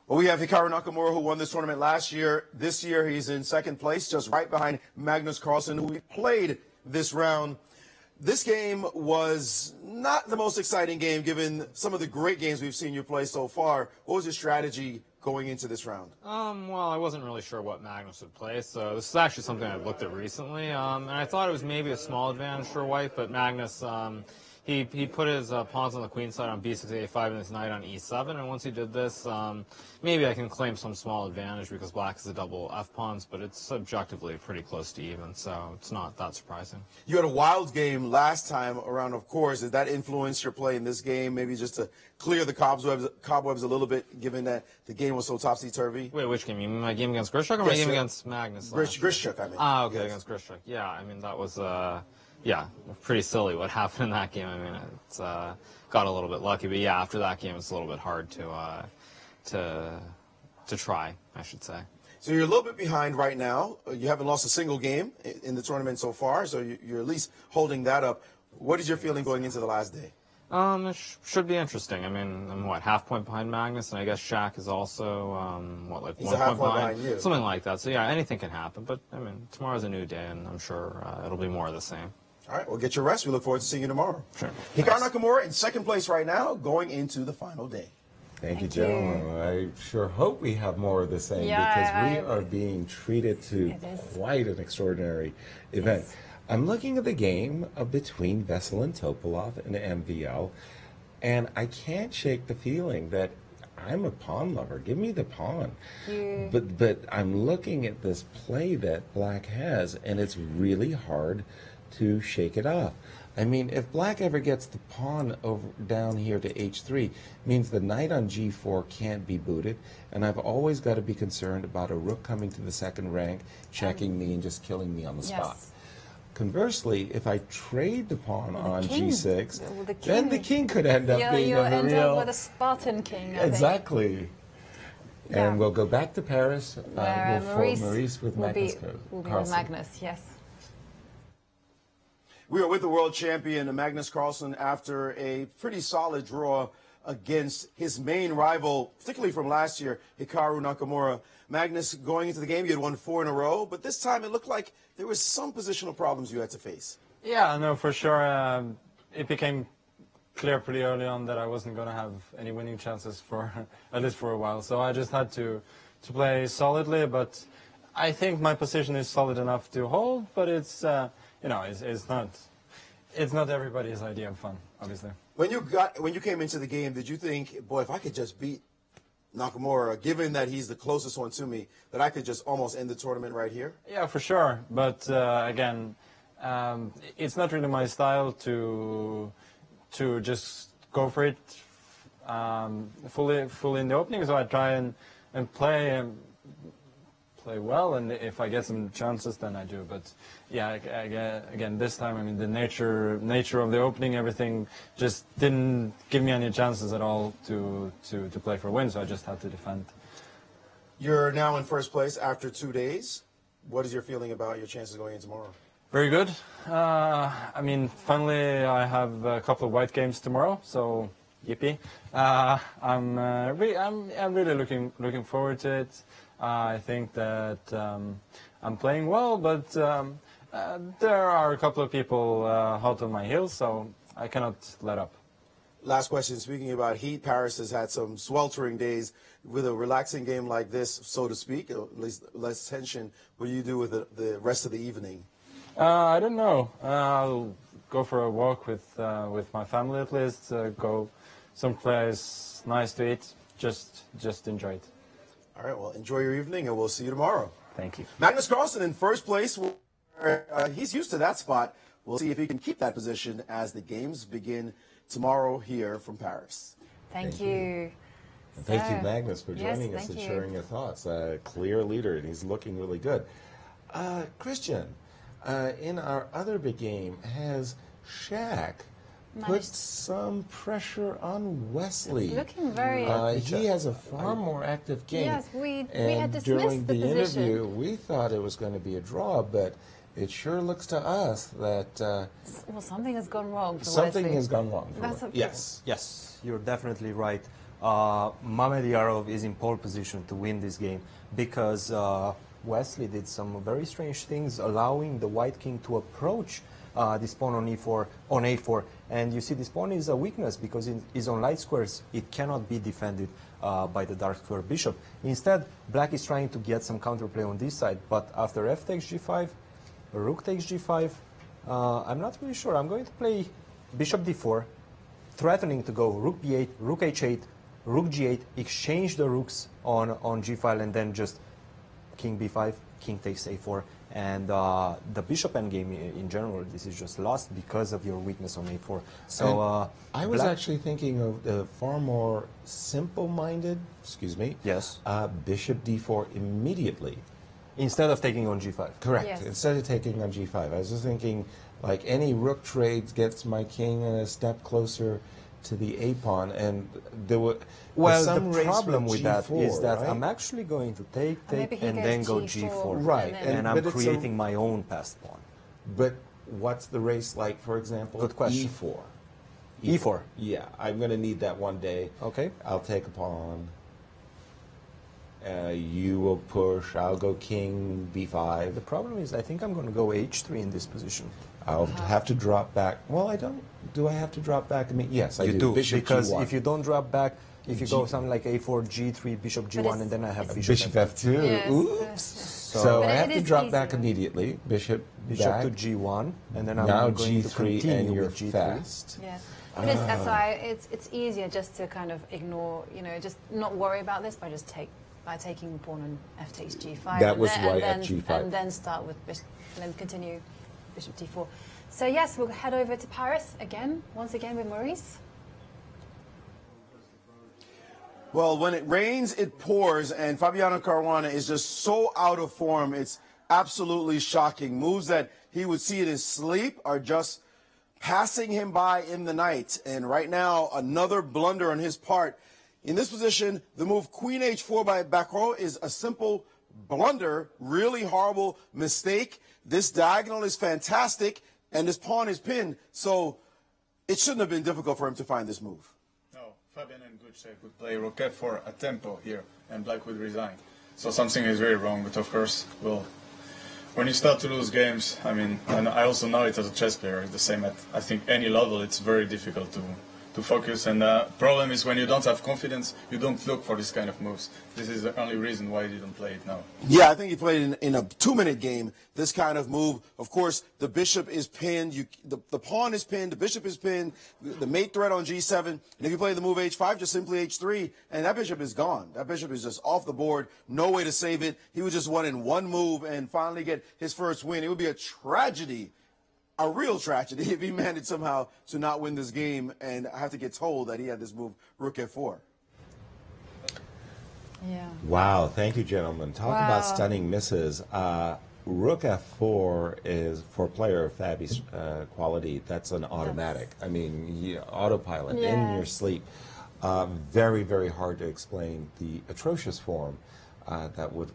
Well, we have Hikaru Nakamura, who won this tournament last year. This year, he's in second place, just right behind Magnus Carlsen, who we played this round. This game was not the most exciting game, given some of the great games we've seen you play so far. What was your strategy going into this round? Well, I wasn't really sure what Magnus would play, so this is actually something I've looked at recently. And I thought it was maybe a small advantage for white, but Magnus, he put his pawns on the queen side on b6, a5, and his knight on e7. And once he did this, maybe I can claim some small advantage because black is a double f pawns, but it's objectively pretty close to even, so it's not that surprising. You had a wild game last time around, of course. Did that influence your play in this game, maybe just to clear the cobwebs a little bit, given that the game was so topsy-turvy? Wait, which game? You mean my game against Grishuk or my game against Magnus? Grishuk, I mean. Ah, okay, yes. Against Grishuk. Yeah, I mean, that was... yeah, pretty silly what happened in that game. I mean, it's got a little bit lucky, but yeah, after that game, it's a little bit hard to try, I should say. So you're a little bit behind right now. You haven't lost a single game in the tournament so far, so you're at least holding that up. What is your feeling going into the last day? It should be interesting. I mean, I'm what, half point behind Magnus, and I guess Shaq is also what, like He's 1 point behind you. something like that. So yeah, anything can happen. But I mean, tomorrow's a new day, and I'm sure it'll be more of the same. All right, well, get your rest. We look forward to seeing you tomorrow. Sure. Hikaru Nakamura in second place right now, going into the final day. Thank you, gentlemen. I sure hope we have more of the same, because we are being treated to quite an extraordinary event. Yes. I'm looking at the game between Vesel and Topalov in MVL, and I can't shake the feeling that I'm a pawn lover. Give me the pawn. But I'm looking at this play that Black has, and it's really hard to shake it off. I mean, if Black ever gets the pawn over down here to h3, means the knight on g4 can't be booted, and I've always got to be concerned about a rook coming to the second rank, checking me and just killing me on the spot. Conversely, if I trade the pawn on g6, then the king could end up being you'll a end real... up with a Spartan king, I Exactly. think. And we'll go back to Paris where Maurice with Magnus will be with Magnus, yes. We are with the world champion, Magnus Carlsen, after a pretty solid draw against his main rival, particularly from last year, Hikaru Nakamura. Magnus, going into the game, you had won 4 in a row, but this time it looked like there was some positional problems you had to face. Yeah, no, for sure. It became clear pretty early on that I wasn't going to have any winning chances for at least for a while. So I just had to play solidly. But I think my position is solid enough to hold. But it's you know, it's not everybody's idea of fun, obviously. When you came into the game, did you think, boy, if I could just beat Nakamura, given that he's the closest one to me, that I could just almost end the tournament right here? Yeah, for sure. But again, it's not really my style to just go for it fully in the opening. So I try and play well, and if I get some chances, then I do. But yeah, again, this time, I mean, the nature of the opening, everything just didn't give me any chances at all to play for a win. So I just had to defend. You're now in first place after 2 days. What is your feeling about your chances going in tomorrow? Very good. I mean, finally, I have a couple of white games tomorrow, so yippee! I'm really looking forward to it. I think that I'm playing well, but there are a couple of people hot on my heels, so I cannot let up. Last question. Speaking about heat, Paris has had some sweltering days. With a relaxing game like this, so to speak, at least less tension, what do you do with the rest of the evening? I don't know. I'll go for a walk with my family at least. Go someplace nice to eat. Just enjoy it. All right. Well, enjoy your evening, and we'll see you tomorrow. Thank you. Magnus Carlsen in first place. He's used to that spot. We'll see if he can keep that position as the games begin tomorrow here from Paris. Thank you. And thank you, Magnus, for Yes, joining us thank and you. sharing your thoughts. Clear leader, and he's looking really good. Cristian, in our other big game, has Shaq put some pressure on Wesley? It's looking very... he has a far more active game. Yes, we and had dismissed during the position. interview, we thought it was going to be a draw, but it sure looks to us that well, something has gone wrong for something Wesley. has gone wrong. That's okay. Yes. Yes, you're definitely right. Mamed Yarov is in pole position to win this game because Wesley did some very strange things, allowing the white king to approach this pawn on a4, and you see this pawn is a weakness because it is on light squares. It cannot be defended by the dark square bishop. Instead, black is trying to get some counterplay on this side, but after f takes g5, rook takes g5, I'm not really sure. I'm going to play bishop d4, threatening to go rook b8, rook h8, rook g8, exchange the rooks on g5, and then just king b5, king takes a4, and the bishop endgame in general, this is just lost because of your weakness on a4. So I was actually thinking of the far more simple-minded, yes, bishop d4 immediately. Instead of taking on g5. Correct. Yes. Instead of taking on g5. I was just thinking, like, any rook trade gets my king a step closer to the a pawn, and there were well, some the problem with that G4, is that right? I'm actually going to take, maybe he and goes then go G4, g4. Right. And I'm but it's creating my own passed pawn. But what's the race like, for example? Good question. E4. E4. Yeah, I'm going to need that one day. Okay. I'll take a pawn. You will push. I'll go king b5. The problem is I think I'm going to go h3 in this position. I'll have to drop back. Well, I don't. Do I have to drop back? I mean, yes, I You do. do, Bishop because G1. if you don't drop back, if you go something like a4, g3, bishop g1, and then I have Bishop f2. Yes, Oops. yes. So But I it have to is drop back easier. immediately. Bishop bishop to back. g1, and then I'm Now going to g3, continue and you're with g3. fast. Yes. But it's, so it's easier just to kind of ignore, just not worry about this by taking the pawn on f takes g5. That and was then, why and at then, g5. And then start with bishop, and then continue bishop d4. So yes, we'll head over to Paris once again with Maurice. Well, when it rains, it pours, and Fabiano Caruana is just so out of form. It's absolutely shocking. Moves that he would see in his sleep are just passing him by in the night. And right now, another blunder on his part. In this position, the move queen h4 by Bacrot is a simple blunder, really horrible mistake. This diagonal is fantastic, and this pawn is pinned, so it shouldn't have been difficult for him to find this move. No, Fabian and Gucci could play rook f4 a tempo here, and black would resign. So something is very wrong, but of course, well, when you start to lose games, I mean, and I also know it as a chess player, it's the same at, I think, any level, it's very difficult to focus, and the problem is when you don't have confidence, you don't look for this kind of moves. This is the only reason why he didn't play it now. Yeah, I think he played in a 2-minute game, this kind of move. Of course, the bishop is pinned, the pawn is pinned, the bishop is pinned, the mate threat on g7, and if you play the move h5, just simply h3, and that bishop is gone. That bishop is just off the board, no way to save it. He would just win in one move and finally get his first win. It would be a tragedy, a real tragedy, if he managed somehow to not win this game and have to get told that he had this move rook f4. Yeah. Wow, thank you, gentlemen. Talk about stunning misses. Rook f4 is, for a player of Fabi's quality, that's an automatic. I mean, autopilot in your sleep. Very, very hard to explain the atrocious form that would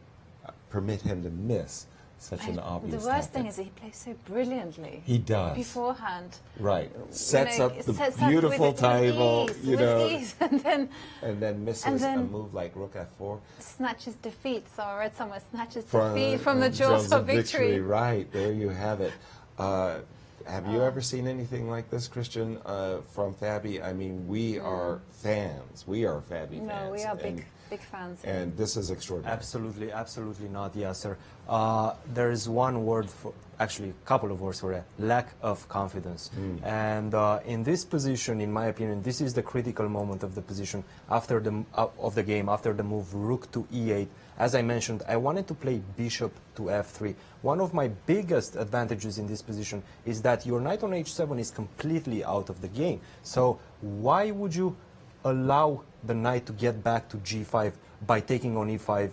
permit him to miss such an obvious The worst tactic. thing is that he plays so brilliantly. He does. Beforehand. Right. Sets up the sets up beautiful with table, ease, you know, with ease, and then misses a move like rook f4. snatches defeat. So I read somewhere, snatches From, defeat from the jaws of victory. Right, there you have it. Have you ever seen anything like this, Cristian, from Fabi? I mean, we are fans. We are Fabi fans. No, we are big Big fans. And this is extraordinary. Absolutely, absolutely not, Yasser. There is one word for, actually a couple of words for that, lack of confidence. And in this position, in my opinion, this is the critical moment of the position after of the game, after the move rook to e8. As I mentioned, I wanted to play bishop to f3. One of my biggest advantages in this position is that your knight on h7 is completely out of the game. So why would you allow the knight to get back to g5 by taking on e5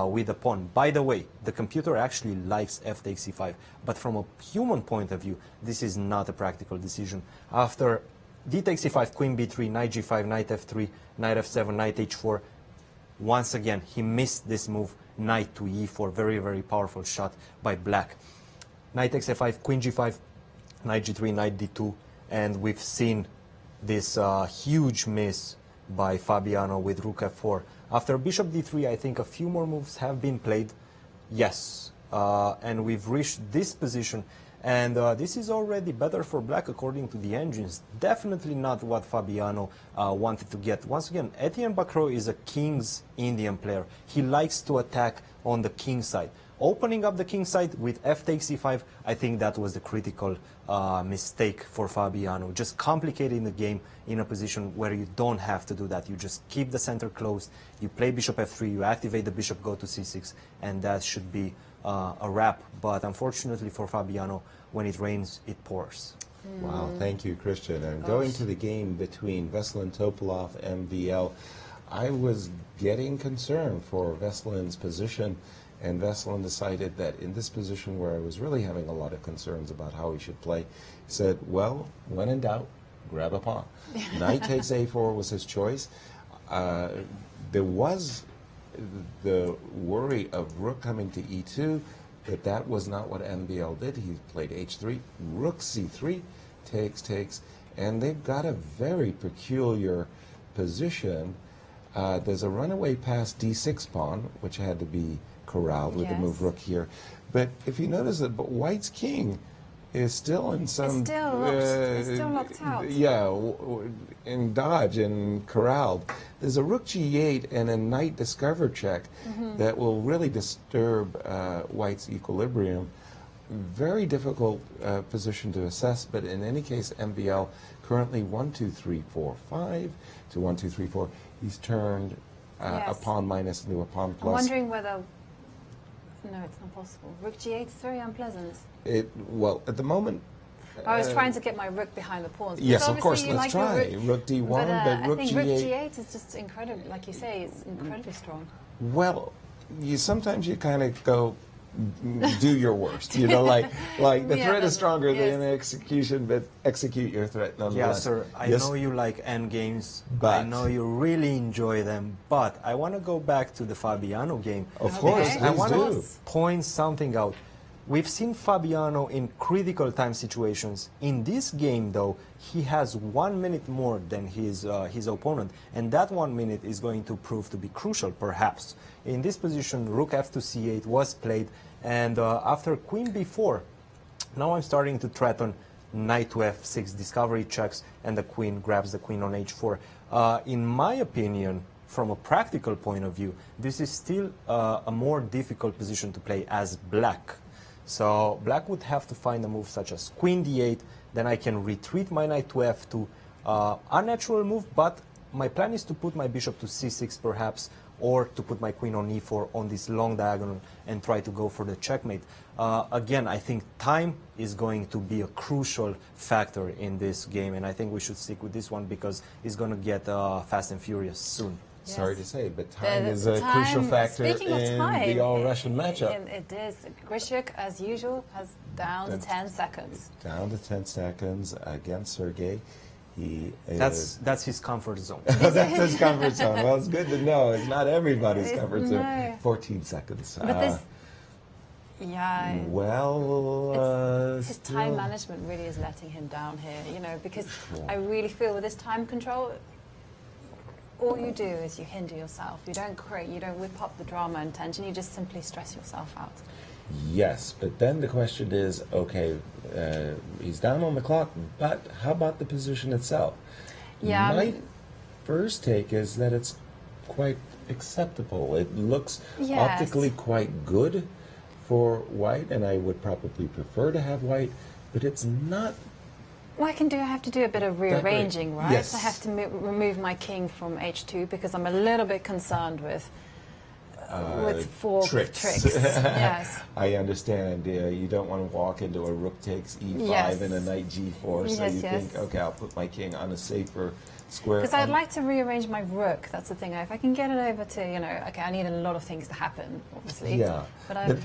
with a pawn? By the way, the computer actually likes f takes e5, but from a human point of view, this is not a practical decision. After d takes e5, queen b3, knight g5, knight f3, knight f7, knight h4, once again, he missed this move, knight to e4, very, very powerful shot by black. Knight takes f5, queen g5, knight g3, knight d2, and we've seen this huge miss by Fabiano with rook f4. After bishop d3, I think a few more moves have been played. Yes, and we've reached this position, and this is already better for black according to the engines. Definitely not what Fabiano wanted to get. Once again, Etienne Bacrot is a king's Indian player. He likes to attack on the king side. Opening up the king side with f takes e5, I think that was the critical mistake for Fabiano. Just complicating the game in a position where you don't have to do that. You just keep the center closed, you play bishop f3, you activate the bishop, go to c6, and that should be a wrap. But unfortunately for Fabiano, when it rains, it pours. Wow, thank you, Christian. And going to the game between Veselin Topalov and MVL, I was getting concerned for Veselin's position. And Veselin decided that in this position where I was really having a lot of concerns about how he should play, he said, well, when in doubt, grab a pawn. Knight takes a4 was his choice. There was the worry of rook coming to e2, but that was not what MVL did. He played h3, rook c3, takes, and they've got a very peculiar position. There's a runaway past d6 pawn, which had to be corralled with the move rook here. But if you notice that White's king is still in some... It's still locked out. Yeah, in dodge and corralled. There's a rook g8 and a knight discover check that will really disturb White's equilibrium. Very difficult position to assess, but in any case, MVL currently 1, 2, 3, 4, 5 to 1, 2, 3, 4. He's turned a pawn minus into a pawn plus. I'm wondering whether... No, it's not possible. Rook g8 is very unpleasant. Well, at the moment... I was trying to get my rook behind the pawns. Yes, of course, let's try. Rook d1, but rook I think g8... rook g8 is just incredible. Like you say, it's incredibly strong. Well, sometimes you kind of go... do your worst, you know, like the threat is stronger than the execution, but execute your threat nonetheless. Yeah, sir, I know you like endgames, I know you really enjoy them, but I want to go back to the Fabiano game. Of course, I want to point something out. We've seen Fabiano in critical time situations. In this game, though, he has 1 minute more than his opponent, and that 1 minute is going to prove to be crucial, perhaps. In this position, rook f to c8 was played, and after queen b4, now I'm starting to threaten knight to f6, discovery checks, and the queen grabs the queen on h4. In my opinion, from a practical point of view, this is still a more difficult position to play as black. So black would have to find a move such as queen d8, then I can retreat my knight to f2. Unnatural move, but my plan is to put my bishop to c6 perhaps, or to put my queen on e4 on this long diagonal and try to go for the checkmate. Again, I think time is going to be a crucial factor in this game, and I think we should stick with this one because it's going to get fast and furious soon. Yes. Sorry to say, but time is a crucial factor in the all-Russian matchup. It is. Grishuk, as usual, has down to 10 seconds. Down to 10 seconds against Sergei. That's his comfort zone. That's his comfort zone. Well, it's good to know. It's not everybody's comfort zone. No. 14 seconds. But this... Yeah. Well, his time management really is letting him down here, you know, because I really feel with this time control, all you do is you hinder yourself. You don't create, you don't whip up the drama and tension, you just simply stress yourself out. Yes, but then the question is, okay, he's down on the clock, but how about the position itself? Yeah. My first take is that it's quite acceptable. It looks Yes. optically quite good for white, and I would probably prefer to have white, but it's not. Well, I have to do a bit of rearranging, right? Yes. I have to remove my king from h2 because I'm a little bit concerned with fork tricks. Yes. I understand. You don't want to walk into a rook takes e5 Yes. and a knight g4, so Yes, you yes. think, okay, I'll put my king on a safer square. Because I'd like to rearrange my rook. That's the thing. If I can get it over to, okay, I need a lot of things to happen, obviously. Yeah. But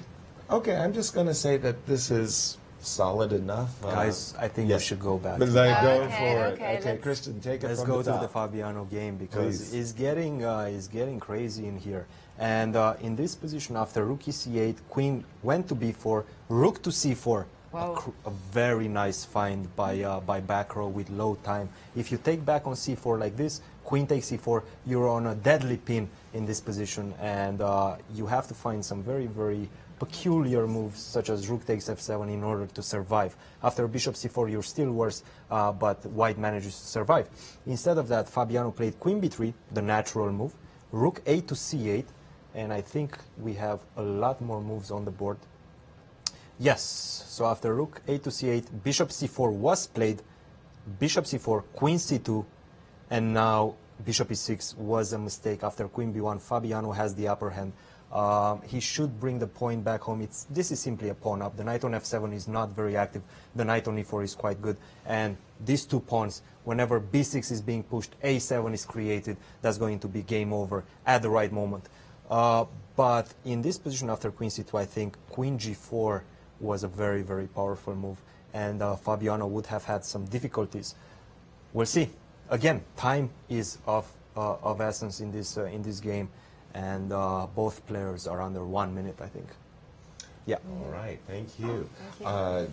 okay, I'm just going to say that this is solid enough. Guys, I think we should go back. But then go Okay, for it. okay, Okay, Cristian, take it Let's from go the to the top. Fabiano game because Please. it's getting crazy in here. And in this position, after rook e8, queen went to b4, rook to c4. Wow. A very nice find by back row with low time. If you take back on c4 like this, queen takes c4, you're on a deadly pin in this position, and you have to find some very, very peculiar moves such as rook takes f7 in order to survive. After bishop c4, you're still worse, but white manages to survive. Instead of that, Fabiano played queen b3, the natural move, rook a to c8, and I think we have a lot more moves on the board. Yes, so after rook a to c8, bishop c4 was played, bishop c4, queen c2, and now bishop e6 was a mistake. After queen b1, Fabiano has the upper hand. He should bring the point back home. This is simply a pawn up. The knight on f7 is not very active. The knight on e4 is quite good. And these two pawns, whenever b6 is being pushed, a7 is created. That's going to be game over at the right moment. But in this position after queen c2, I think queen g4 was a very, very powerful move. And Fabiano would have had some difficulties. We'll see. Again, time is of essence in this game. And both players are under 1 minute, I think. Yeah. All right, thank you.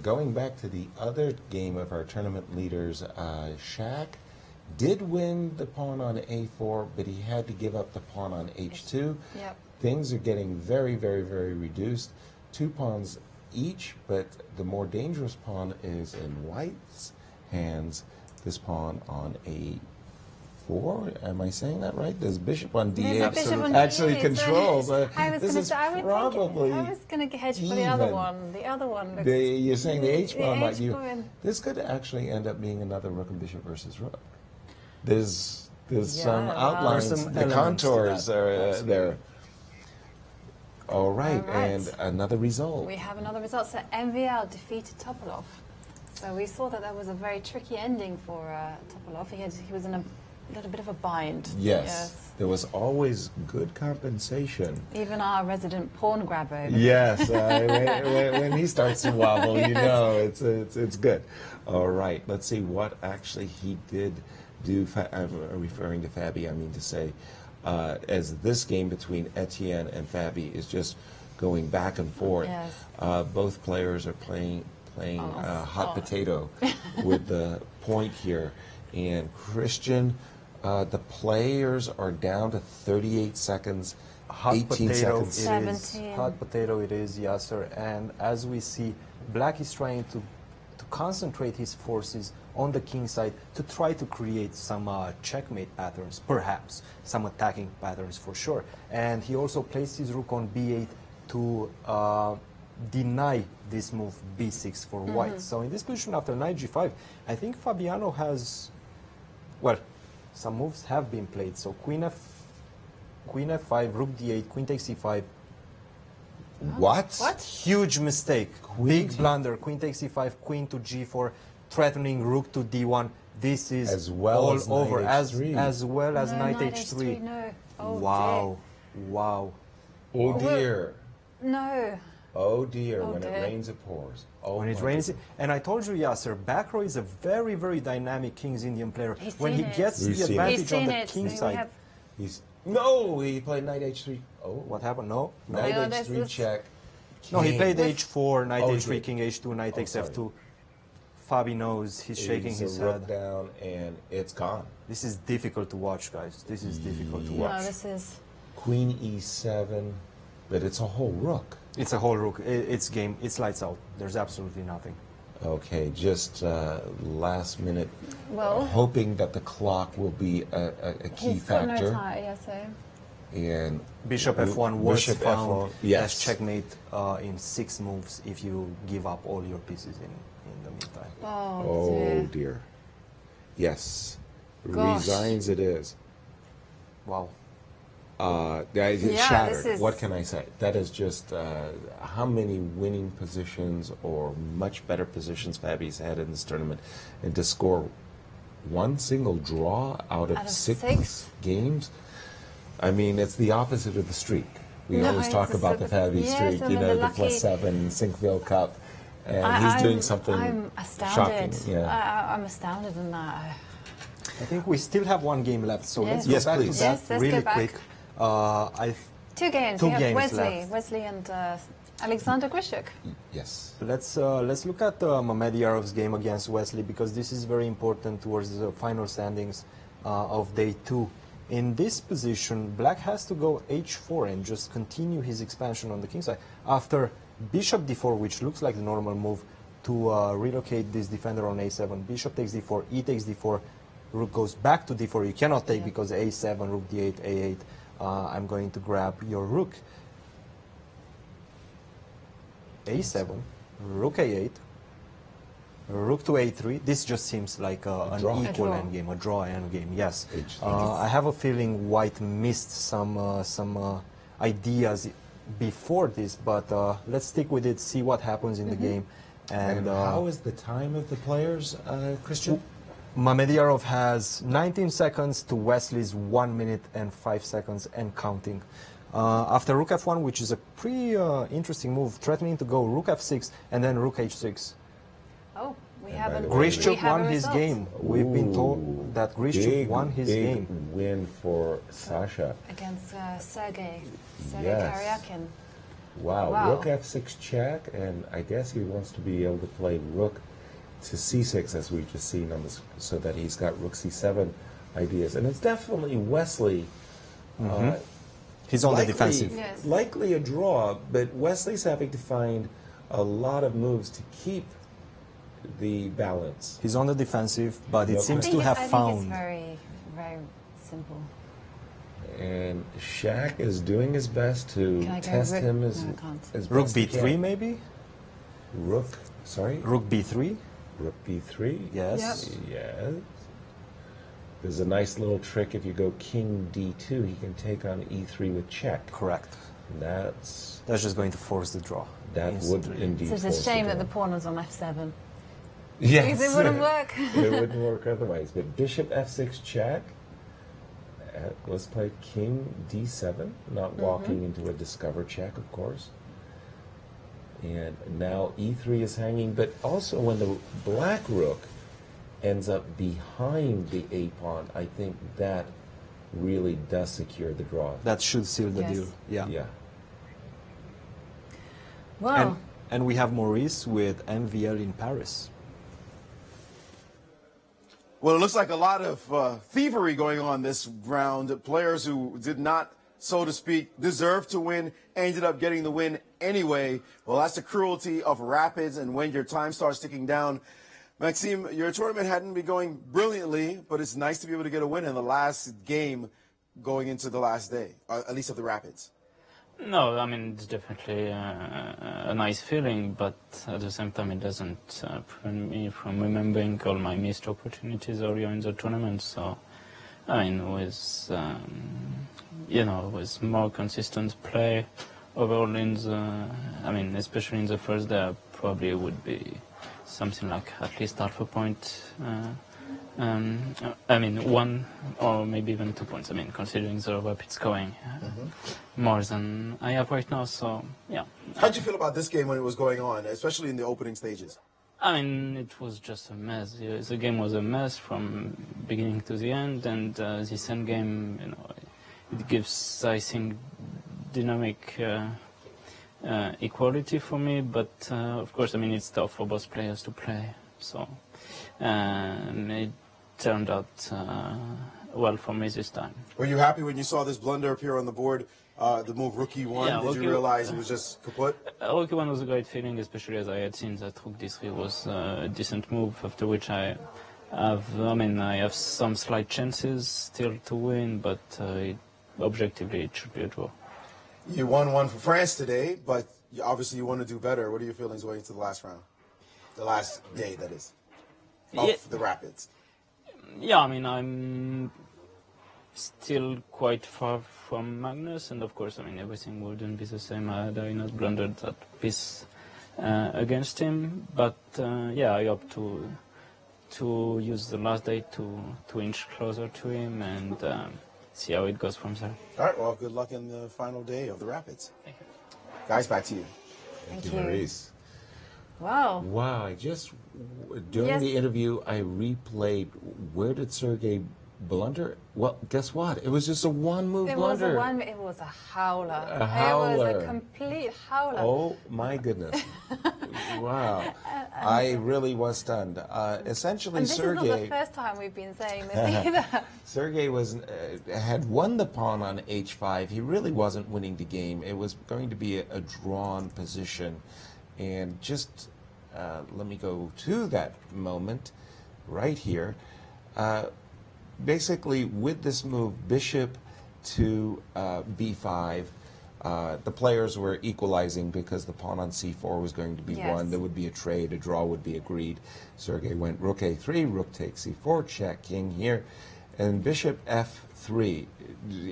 Going back to the other game of our tournament leaders, Shaq did win the pawn on a4, but he had to give up the pawn on h2. Yep. Things are getting very, very, very reduced. 2 pawns each, but the more dangerous pawn is in white's hands. This pawn on a4. Am I saying that right? There's bishop on d8 actually controls. This is probably I was going to hedge for the other one. The other one. You're saying the h pawn might be. pawn. This could actually end up being another rook and bishop versus rook. There's some outlines. There's some the elements contours to that. are there. All right, All right. and another result. We have another result. So MVL defeated Topalov. So we saw that that was a very tricky ending for Topalov. He was in a little bit of a bind. Yes. There was always good compensation. Even our resident pawn grabber. Yes, when he starts to wobble, you know it's good. All right, let's see what actually he did do. I'm referring to Fabi, I mean to say, as this game between Etienne and Fabi is just going back and forth. Yes. Both players are playing hot potato with the point here. And Cristian, the players are down to 38 seconds, Hot 18 potato seconds. it is. Hot potato it is, Yasser. And as we see, Black is trying to concentrate his forces on the king side to try to create some checkmate patterns, perhaps some attacking patterns for sure. And he also placed his rook on b8 to deny this move b6 for white. So in this position after knight g5, I think Fabiano has, well, some moves have been played. So queen f5, rook d8, queen takes c5. What? Huge mistake. Big blunder. Queen takes c5, queen to g4, threatening rook to d1. This is As well all as knight over. h3. As well as No, knight knight h3. no. Oh, Wow. Wow. Oh dear. No. Oh dear, Oh, when dear. it rains it pours. Oh When it my rains, goodness. and I told you, Yasser, Backrow is a very, very dynamic King's Indian player. He's When he seen it. gets We've the seen it. advantage He's on seen the it. king We side. have- No, he played knight h3. Oh, What happened? No. knight No, this h3 is- check. No, he King. played h4, knight Oh, he h3, did. king h2, knight takes sorry. f2. Fabi knows, he's shaking It's his a rook head. down, and it's gone. This is difficult to watch, guys. This is difficult to No, watch. this is. Queen e7, but it's a whole rook. It's a whole rook. It's game. It's lights out. There's absolutely nothing. Okay, just last minute, Well- hoping that the clock will be a key He's got no factor. tie, yeah, so. And Bishop F1 was Bishop found F1, yes. as checkmate in 6 moves if you give up all your pieces in the meantime. Oh dear. Yes. Gosh. Resigns it is. Wow. It's Yeah, shattered. this is- What can I say? That is just how many winning positions or much better positions Fabi's had in this tournament, and to score one single draw out of six games. I mean, it's the opposite of the streak. We No, always it's talk a about the sort of- Fabi yes, streak, I you mean, know, the the lucky- +7 Sinkville Cup, and he's doing something I'm astounded. shocking. Yeah. I'm astounded in that. I think we still have 1 game left, so Yes. let's go Yes, back please. to that Yes, let's really go back. quick. 2 games. Two we have games Wesley, left. and Alexander Grishuk. Yes. Let's look at Mamedyarev's game against Wesley, because this is very important towards the final standings of day 2. In this position, Black has to go h4 and just continue his expansion on the king side. After Bishop d4, which looks like the normal move, to relocate this defender on a7. Bishop takes d4, e takes d4, rook goes back to d4. You cannot take because a7, rook d8, a8. I'm going to grab your rook. a7, rook a8, rook to a3. This just seems like an equal endgame, a draw endgame. Yes. I have a feeling White missed some ideas before this, but let's stick with it, see what happens in the game. And how is the time of the players, Cristian? Mamedyarov has 19 seconds to Wesley's 1 minute and 5 seconds and counting. After rook f1, which is a pretty interesting move, threatening to go rook f6 and then rook h6. Oh, we haven't. Grishuk won his game. We've been told that Grishuk won his game. Big win for Sasha. Against Sergei Yes. Karyakin. Wow. Wow. Rook f6 check, and I guess he wants to be able to play rook to c6, as we've just seen on this, so that he's got rook c7 ideas. And it's definitely Wesley. He's on the likely- defensive. Yes. Likely a draw, but Wesley's having to find a lot of moves to keep the balance. He's on the defensive, but it Yep. seems I to think have it's found. very, very simple. And Shaq is doing his best to Can I go test rook? him as, No, I can't. as Rook best he b3 can. maybe? Rook, sorry? Rook b3? Rook b3? Yes. Yes. There's a nice little trick. If you go king d2, he can take on e3 with check. Correct. That's just going to force the draw. That would indeed So it's force a shame the that the draw. pawn was on f7. Yes. Because it wouldn't work. It wouldn't work otherwise. But bishop f6 check. Let's play king d7, not walking into a discover check, of course. And now e3 is hanging, but also when the black rook ends up behind the a pawn, I think that really does secure the draw. That should seal the Yes. deal. Yeah. Yeah. Wow. And we have Maurice with MVL in Paris. Well, it looks like a lot of thievery going on this round. Players who did not, so to speak, deserve to win ended up getting the win anyway. Well, that's the cruelty of Rapids, and when your time starts ticking down. Maxime, your tournament hadn't been going brilliantly, but it's nice to be able to get a win in the last game going into the last day, at least of the Rapids. No, I mean, it's definitely a nice feeling, but at the same time, it doesn't prevent me from remembering all my missed opportunities earlier in the tournament. So, I mean, with, with more consistent play overall in the, especially in the first day, I probably would be something like at least half a point. One or maybe even 2 points. Considering the rapid scoring, more than I have right now. So, yeah. How did you feel about this game when it was going on, especially in the opening stages? It was just a mess. The game was a mess from beginning to the end, and this end game, it gives, I think, dynamic equality for me. But of course, it's tough for both players to play. So it turned out well for me this time. Were you happy when you saw this blunder appear on the board, the move rook e1? Yeah, Did you realize it was just kaput? Rook e1 was a great feeling, especially as I had seen that rook d3 was a decent move, after which I have some slight chances still to win, but it objectively it should be a draw. You won one for France today, but obviously you want to do better. What are your feelings going into the last round? The last day, that is, of the Rapids. Yeah, I mean, I'm still quite far from Magnus, and of course, I mean, everything wouldn't be the same had I not blundered that piece against him. But yeah, I hope to use the last day to inch closer to him and see how it goes from there. All right, well, good luck in the final day of the Rapids. Thank you. Guys, back to you. Thank you, Maurice. Wow. Wow, during the interview, I replayed, where did Sergei blunder? Well, guess what? It was just a one-move blunder. It was a howler. A howler. It was a complete howler. Oh, my goodness. Wow. I really was stunned. Essentially, and this Sergei... is not the first time we've been saying this either. Sergei had won the pawn on h5. He really wasn't winning the game. It was going to be a drawn position. And just let me go to that moment right here. Basically, with this move, bishop to b5, the players were equalizing because the pawn on c4 was going to be won. There would be a trade, a draw would be agreed. Sergei went rook a3, rook takes c4, check, king here, and bishop f3.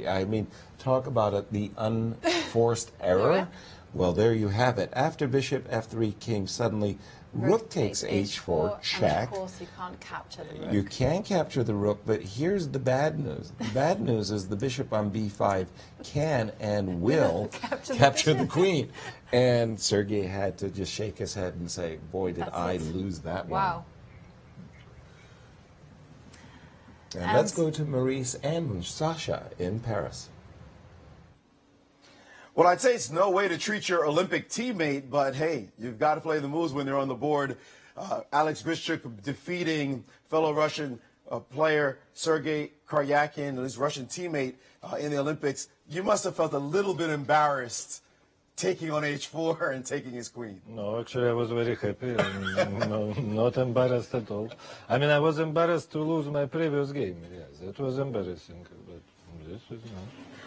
I mean, talk about the unforced error. Well, there you have it. After bishop f3, king, suddenly rook takes h4, check. And of course, you can't capture the rook. You can capture the rook, but here's the bad news. The bad news is the bishop on b5 can and will capture the queen. And Sergei had to just shake his head and say, boy, did I lose that one. Wow. And let's go to Maurice and Sasha in Paris. Well, I'd say it's no way to treat your Olympic teammate, but hey, you've got to play the moves when they're on the board. Alex Grischuk defeating fellow Russian player Sergei Karyakin, his Russian teammate in the Olympics. You must have felt a little bit embarrassed taking on h4 and taking his queen. No, actually, I was very happy. No, not embarrassed at all. I mean, I was embarrassed to lose my previous game. Yes, it was embarrassing, but this is not.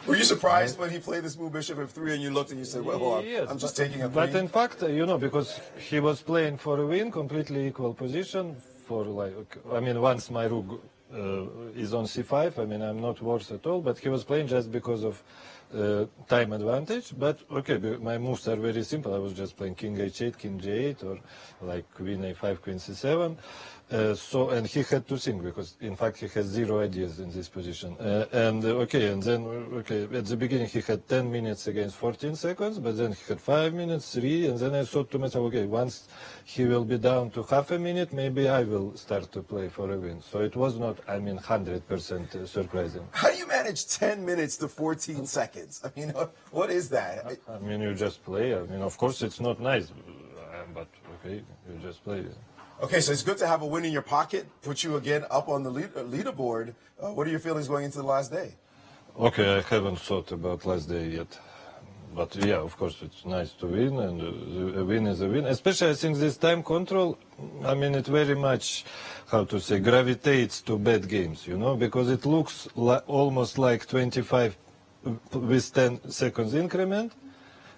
Were you surprised when he played this move, bishop f3, and you looked and you said, well, yes, I'm just taking a queen? But in fact, you know, because he was playing for a win, completely equal position, for like, I mean, once my rook is on c5, I mean, I'm not worse at all, but he was playing just because of time advantage. But, okay, my moves are very simple. I was just playing king h8, king g8, or like queen a5, queen c7. And he had to think, because in fact he has zero ideas in this position. And then at the beginning he had 10 minutes against 14 seconds, but then he had 5 minutes, 3, and then I thought to myself, okay, once he will be down to half a minute, maybe I will start to play for a win. So it was not, I mean, 100% surprising. How do you manage 10 minutes to 14 seconds? I mean, what is that? I mean, you just play. I mean, of course it's not nice, but okay, you just play. Okay, so it's good to have a win in your pocket, put you again up on the leaderboard. What are your feelings going into the last day? Okay, I haven't thought about last day yet. But yeah, of course, it's nice to win, and a win is a win. Especially, I think this time control, I mean, it very much, how to say, gravitates to bad games, you know, because it looks almost like 25 with 10 seconds increment.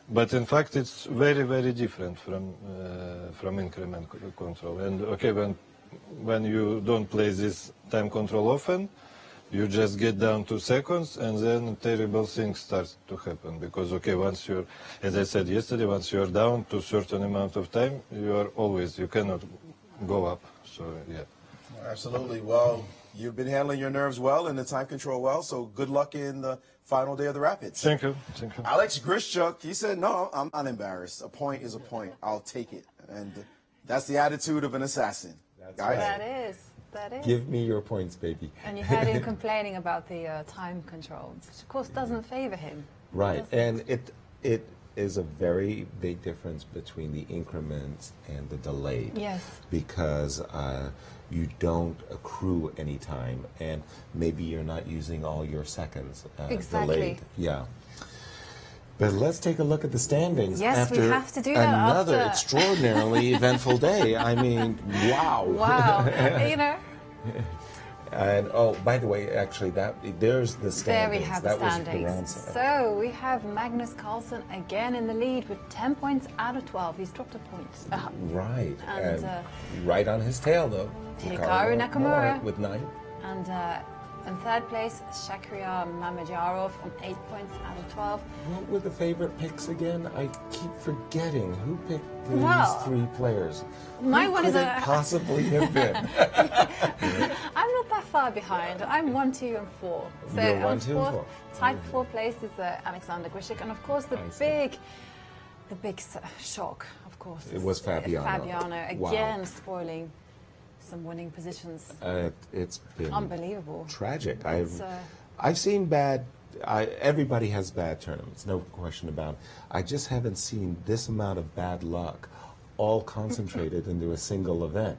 But in fact, it's very, very different from increment control. And okay, when you don't play this time control often, you just get down to seconds, and then terrible things start to happen. Because okay, once you're, as I said yesterday, once you're down to a certain amount of time, you cannot go up. So yeah. Absolutely. Well, you've been handling your nerves well and the time control well. So good luck in the final day of the Rapids. Thank you. Thank you. Alex Grischuk, he said, no, I'm not embarrassed. A point is a point. I'll take it. And that's the attitude of an assassin. Guys, that is. Give me your points, baby. And you heard him complaining about the time control, which of course doesn't favor him. Right. And it is a very big difference between the increments and the delayed. Yes. Because you don't accrue any time, and maybe you're not using all your seconds exactly. delayed. Yeah. But let's take a look at the standings. Yes, after we have to do that another extraordinarily eventful day. I mean, wow. Wow. You know. And oh, by the way, actually, there's the standings. There we have the that standings. So we have Magnus Carlsen again in the lead with 10 points out of 12. He's dropped a point. Right. And right on his tail, though. Hikaru Nakamura with 9. And in third place, Shakhriyar Mamedyarov on 8 points out of 12. What were the favorite picks again? I keep forgetting. Who picked these 3 players? My one is possibly have been. I'm not that far behind. I'm 1, 2, and 4. So you're 1, 2, and 4. Tied for 4th place is Alexander Grishik, and of course the big shock, of course. It was Fabiano. Fabiano again spoiling some winning positions. It's been unbelievable, tragic. I've seen bad. Everybody has bad tournaments, no question about it. I just haven't seen this amount of bad luck all concentrated into a single event.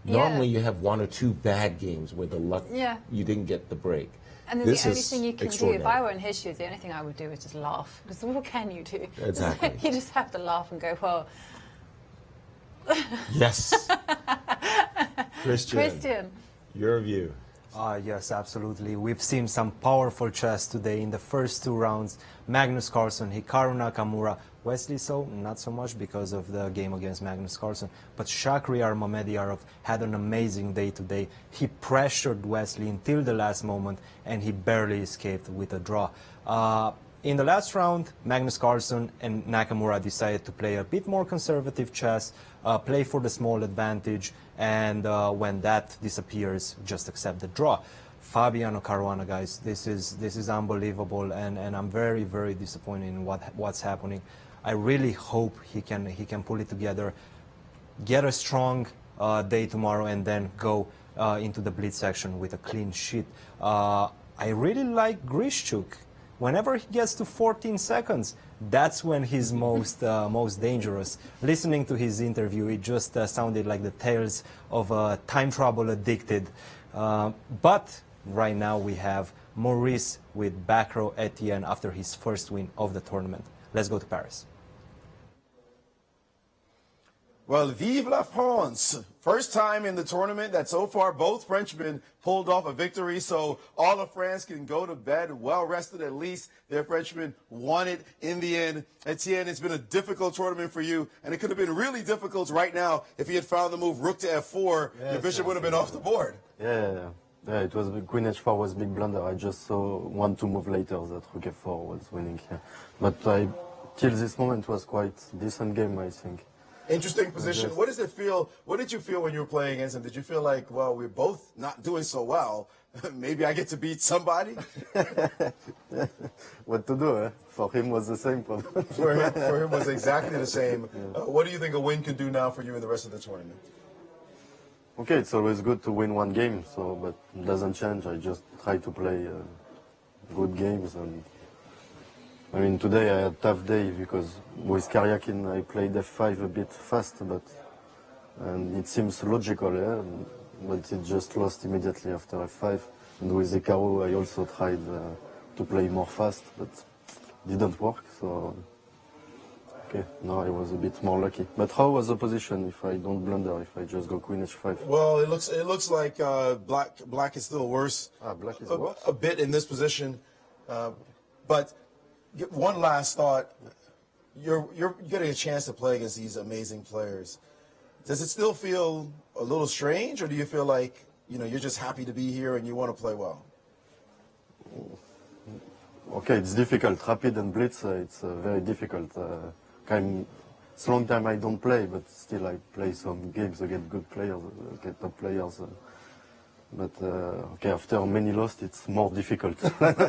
Normally you have 1 or 2 bad games where the luck you didn't get the break. And then the only thing you can do, if I were in his shoes, the only thing I would do is just laugh. Because what can you do? Exactly. You just have to laugh and go, well. Yes. Cristian, your view. Yes, absolutely. We've seen some powerful chess today in the first 2 rounds. Magnus Carlsen, Hikaru Nakamura, Wesley So, not so much because of the game against Magnus Carlsen, but Shakhriyar Mamedyarov had an amazing day today. He pressured Wesley until the last moment, and he barely escaped with a draw. In the last round, Magnus Carlsen and Nakamura decided to play a bit more conservative chess, play for the small advantage, and when that disappears, just accept the draw. Fabiano Caruana, guys, this is unbelievable, and I'm very, very disappointed in what's happening. I really hope he can pull it together, get a strong day tomorrow, and then go into the blitz section with a clean sheet. I really like Grishchuk. Whenever he gets to 14 seconds, that's when he's most dangerous. Listening to his interview, it just sounded like the tales of a time trouble addicted. But right now we have Maurice with back row Etienne after his first win of the tournament. Let's go to Paris. Well, vive la France. First time in the tournament that so far both Frenchmen pulled off a victory, so all of France can go to bed well rested. At least their Frenchmen won it in the end. Etienne, it's been a difficult tournament for you, and it could have been really difficult right now if you had found the move rook to f4. Yes, your bishop would have been off the board. Yeah, it was queen h4 was a big blunder. I just saw 1-2 move later that rook f4 was winning here. But till this moment was quite decent game, I think. Interesting position. What does it feel? What did you feel when you were playing against him? Did you feel like, well, we're both not doing so well. Maybe I get to beat somebody? What to do, eh? For him was the same. For him was exactly the same. Yeah. What do you think a win can do now for you in the rest of the tournament? Okay, it's always good to win 1 game, but it doesn't change. I just try to play good games. And I mean, today I had a tough day because with Karyakin I played f5 a bit fast, and it seems logical, yeah? But it just lost immediately after f5. And with Hikaru I also tried to play more fast, but didn't work. So okay, now I was a bit more lucky. But how was the position if I don't blunder, if I just go queen h5? Well, it looks like black is still worse. Black is worse? A bit in this position, but. One last thought. You're getting a chance to play against these amazing players. Does it still feel a little strange, or do you feel like you're just happy to be here and you want to play well? Okay, it's difficult. Rapid and blitz, it's very difficult. It's a long time I don't play, but still I play some games against good players, against top players. But okay, after many lost, it's more difficult. But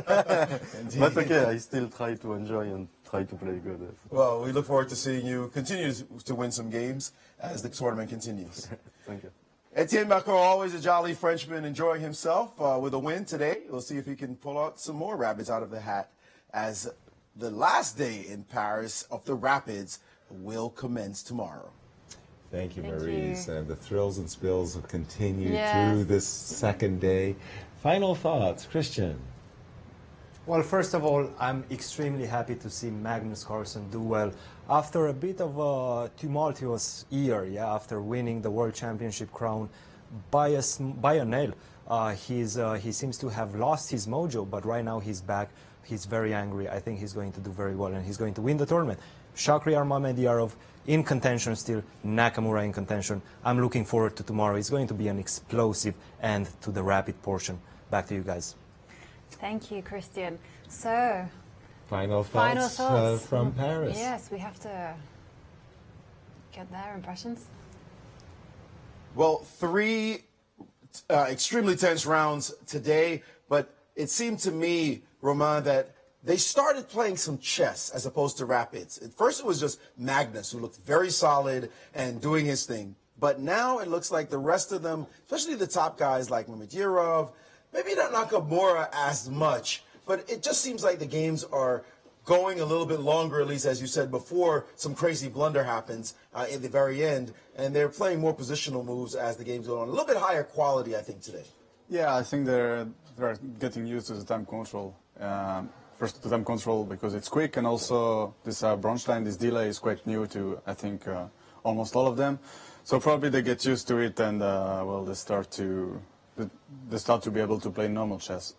okay, I still try to enjoy and try to play good. Well, we look forward to seeing you continue to win some games as the tournament continues. Thank you. Etienne Macron, always a jolly Frenchman, enjoying himself with a win today. We'll see if he can pull out some more rabbits out of the hat as the last day in Paris of the Rapids will commence tomorrow. Thank you, Maurice. The thrills and spills will continue through this second day. Final thoughts, Cristian? Well, first of all, I'm extremely happy to see Magnus Carlsen do well. After a bit of a tumultuous year, after winning the World Championship crown, by a nail. He seems to have lost his mojo, but right now he's back. He's very angry. I think he's going to do very well, and he's going to win the tournament. Shakhriyar Mamediyarov in contention still, Nakamura in contention. I'm looking forward to tomorrow. It's going to be an explosive end to the rapid portion. Back to you guys. Thank you, Cristian. So, Final thoughts from Paris. Yes, we have to get their impressions. Well, 3 extremely tense rounds today, but it seemed to me, Romain, that they started playing some chess as opposed to rapids. At first it was just Magnus, who looked very solid and doing his thing. But now it looks like the rest of them, especially the top guys like Mamediyarov, maybe not Nakamura as much, but it just seems like the games are going a little bit longer, at least as you said before, some crazy blunder happens at the very end, and they're playing more positional moves as the games go on. A little bit higher quality, I think, today. Yeah, I think they're getting used to the time control. First, the time control because it's quick, and also this Bronstein, this delay is quite new to, I think, almost all of them. So probably they get used to it, and well, they start to be able to play normal chess.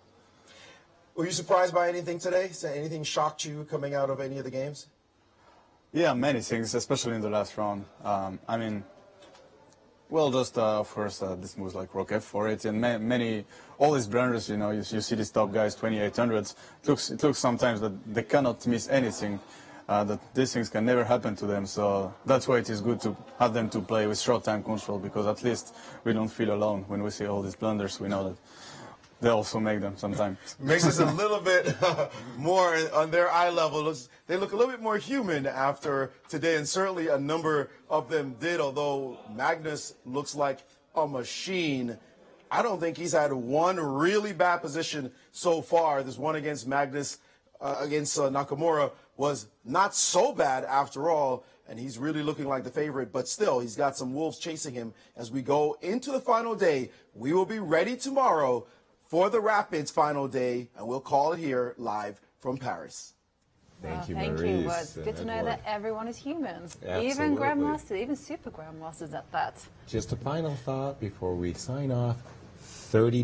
Were you surprised by anything today? Anything shocked you coming out of any of the games? Yeah, many things, especially in the last round. I mean, well, just of course, this moves like Rook F4, and all these blunders, you know, you see these top guys, 2800s. It looks sometimes that they cannot miss anything, that these things can never happen to them. So that's why it is good to have them to play with short time control, because at least we don't feel alone when we see all these blunders. We know that they also make them sometimes. Makes us a little bit more on their eye level. They look a little bit more human after today, and certainly a number of them did, although Magnus looks like a machine. I don't think he's had one really bad position so far. This one against Magnus, against Nakamura, was not so bad after all, and he's really looking like the favorite, but still, he's got some wolves chasing him. As we go into the final day, we will be ready tomorrow for the Rapids final day, and we'll call it here live from Paris. Thank you, Thank Maurice. you. Well, it's good to know that everyone is human. Absolutely. Even grandmasters, even super grandmasters at that. Just a final thought before we sign off. 30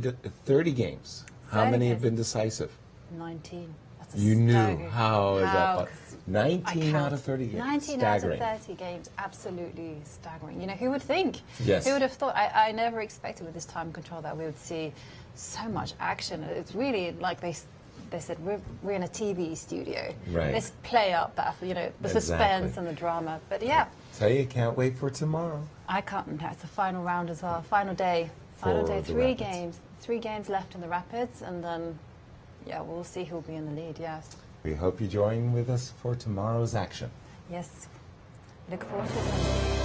games. How 30 many have games. been decisive? 19. That's a You knew. staggering. How is that? 19 I out of 30 games. 19 Staggering. out of 30 games. Absolutely staggering. You know, who would think? Yes. Who would have thought? I never expected with this time control that we would see so much action. It's really like they said, we're in a TV studio. Right. Let's play up that, you know, the suspense and the drama. But yeah. Tell you, can't wait for tomorrow. I can't. It's the final round as well. Final day. Final For day. the 3 Rapids. games. 3 games left in the Rapids, and then, yeah, we'll see who'll be in the lead. Yes. We hope you join with us for tomorrow's action. Yes. Look forward to it.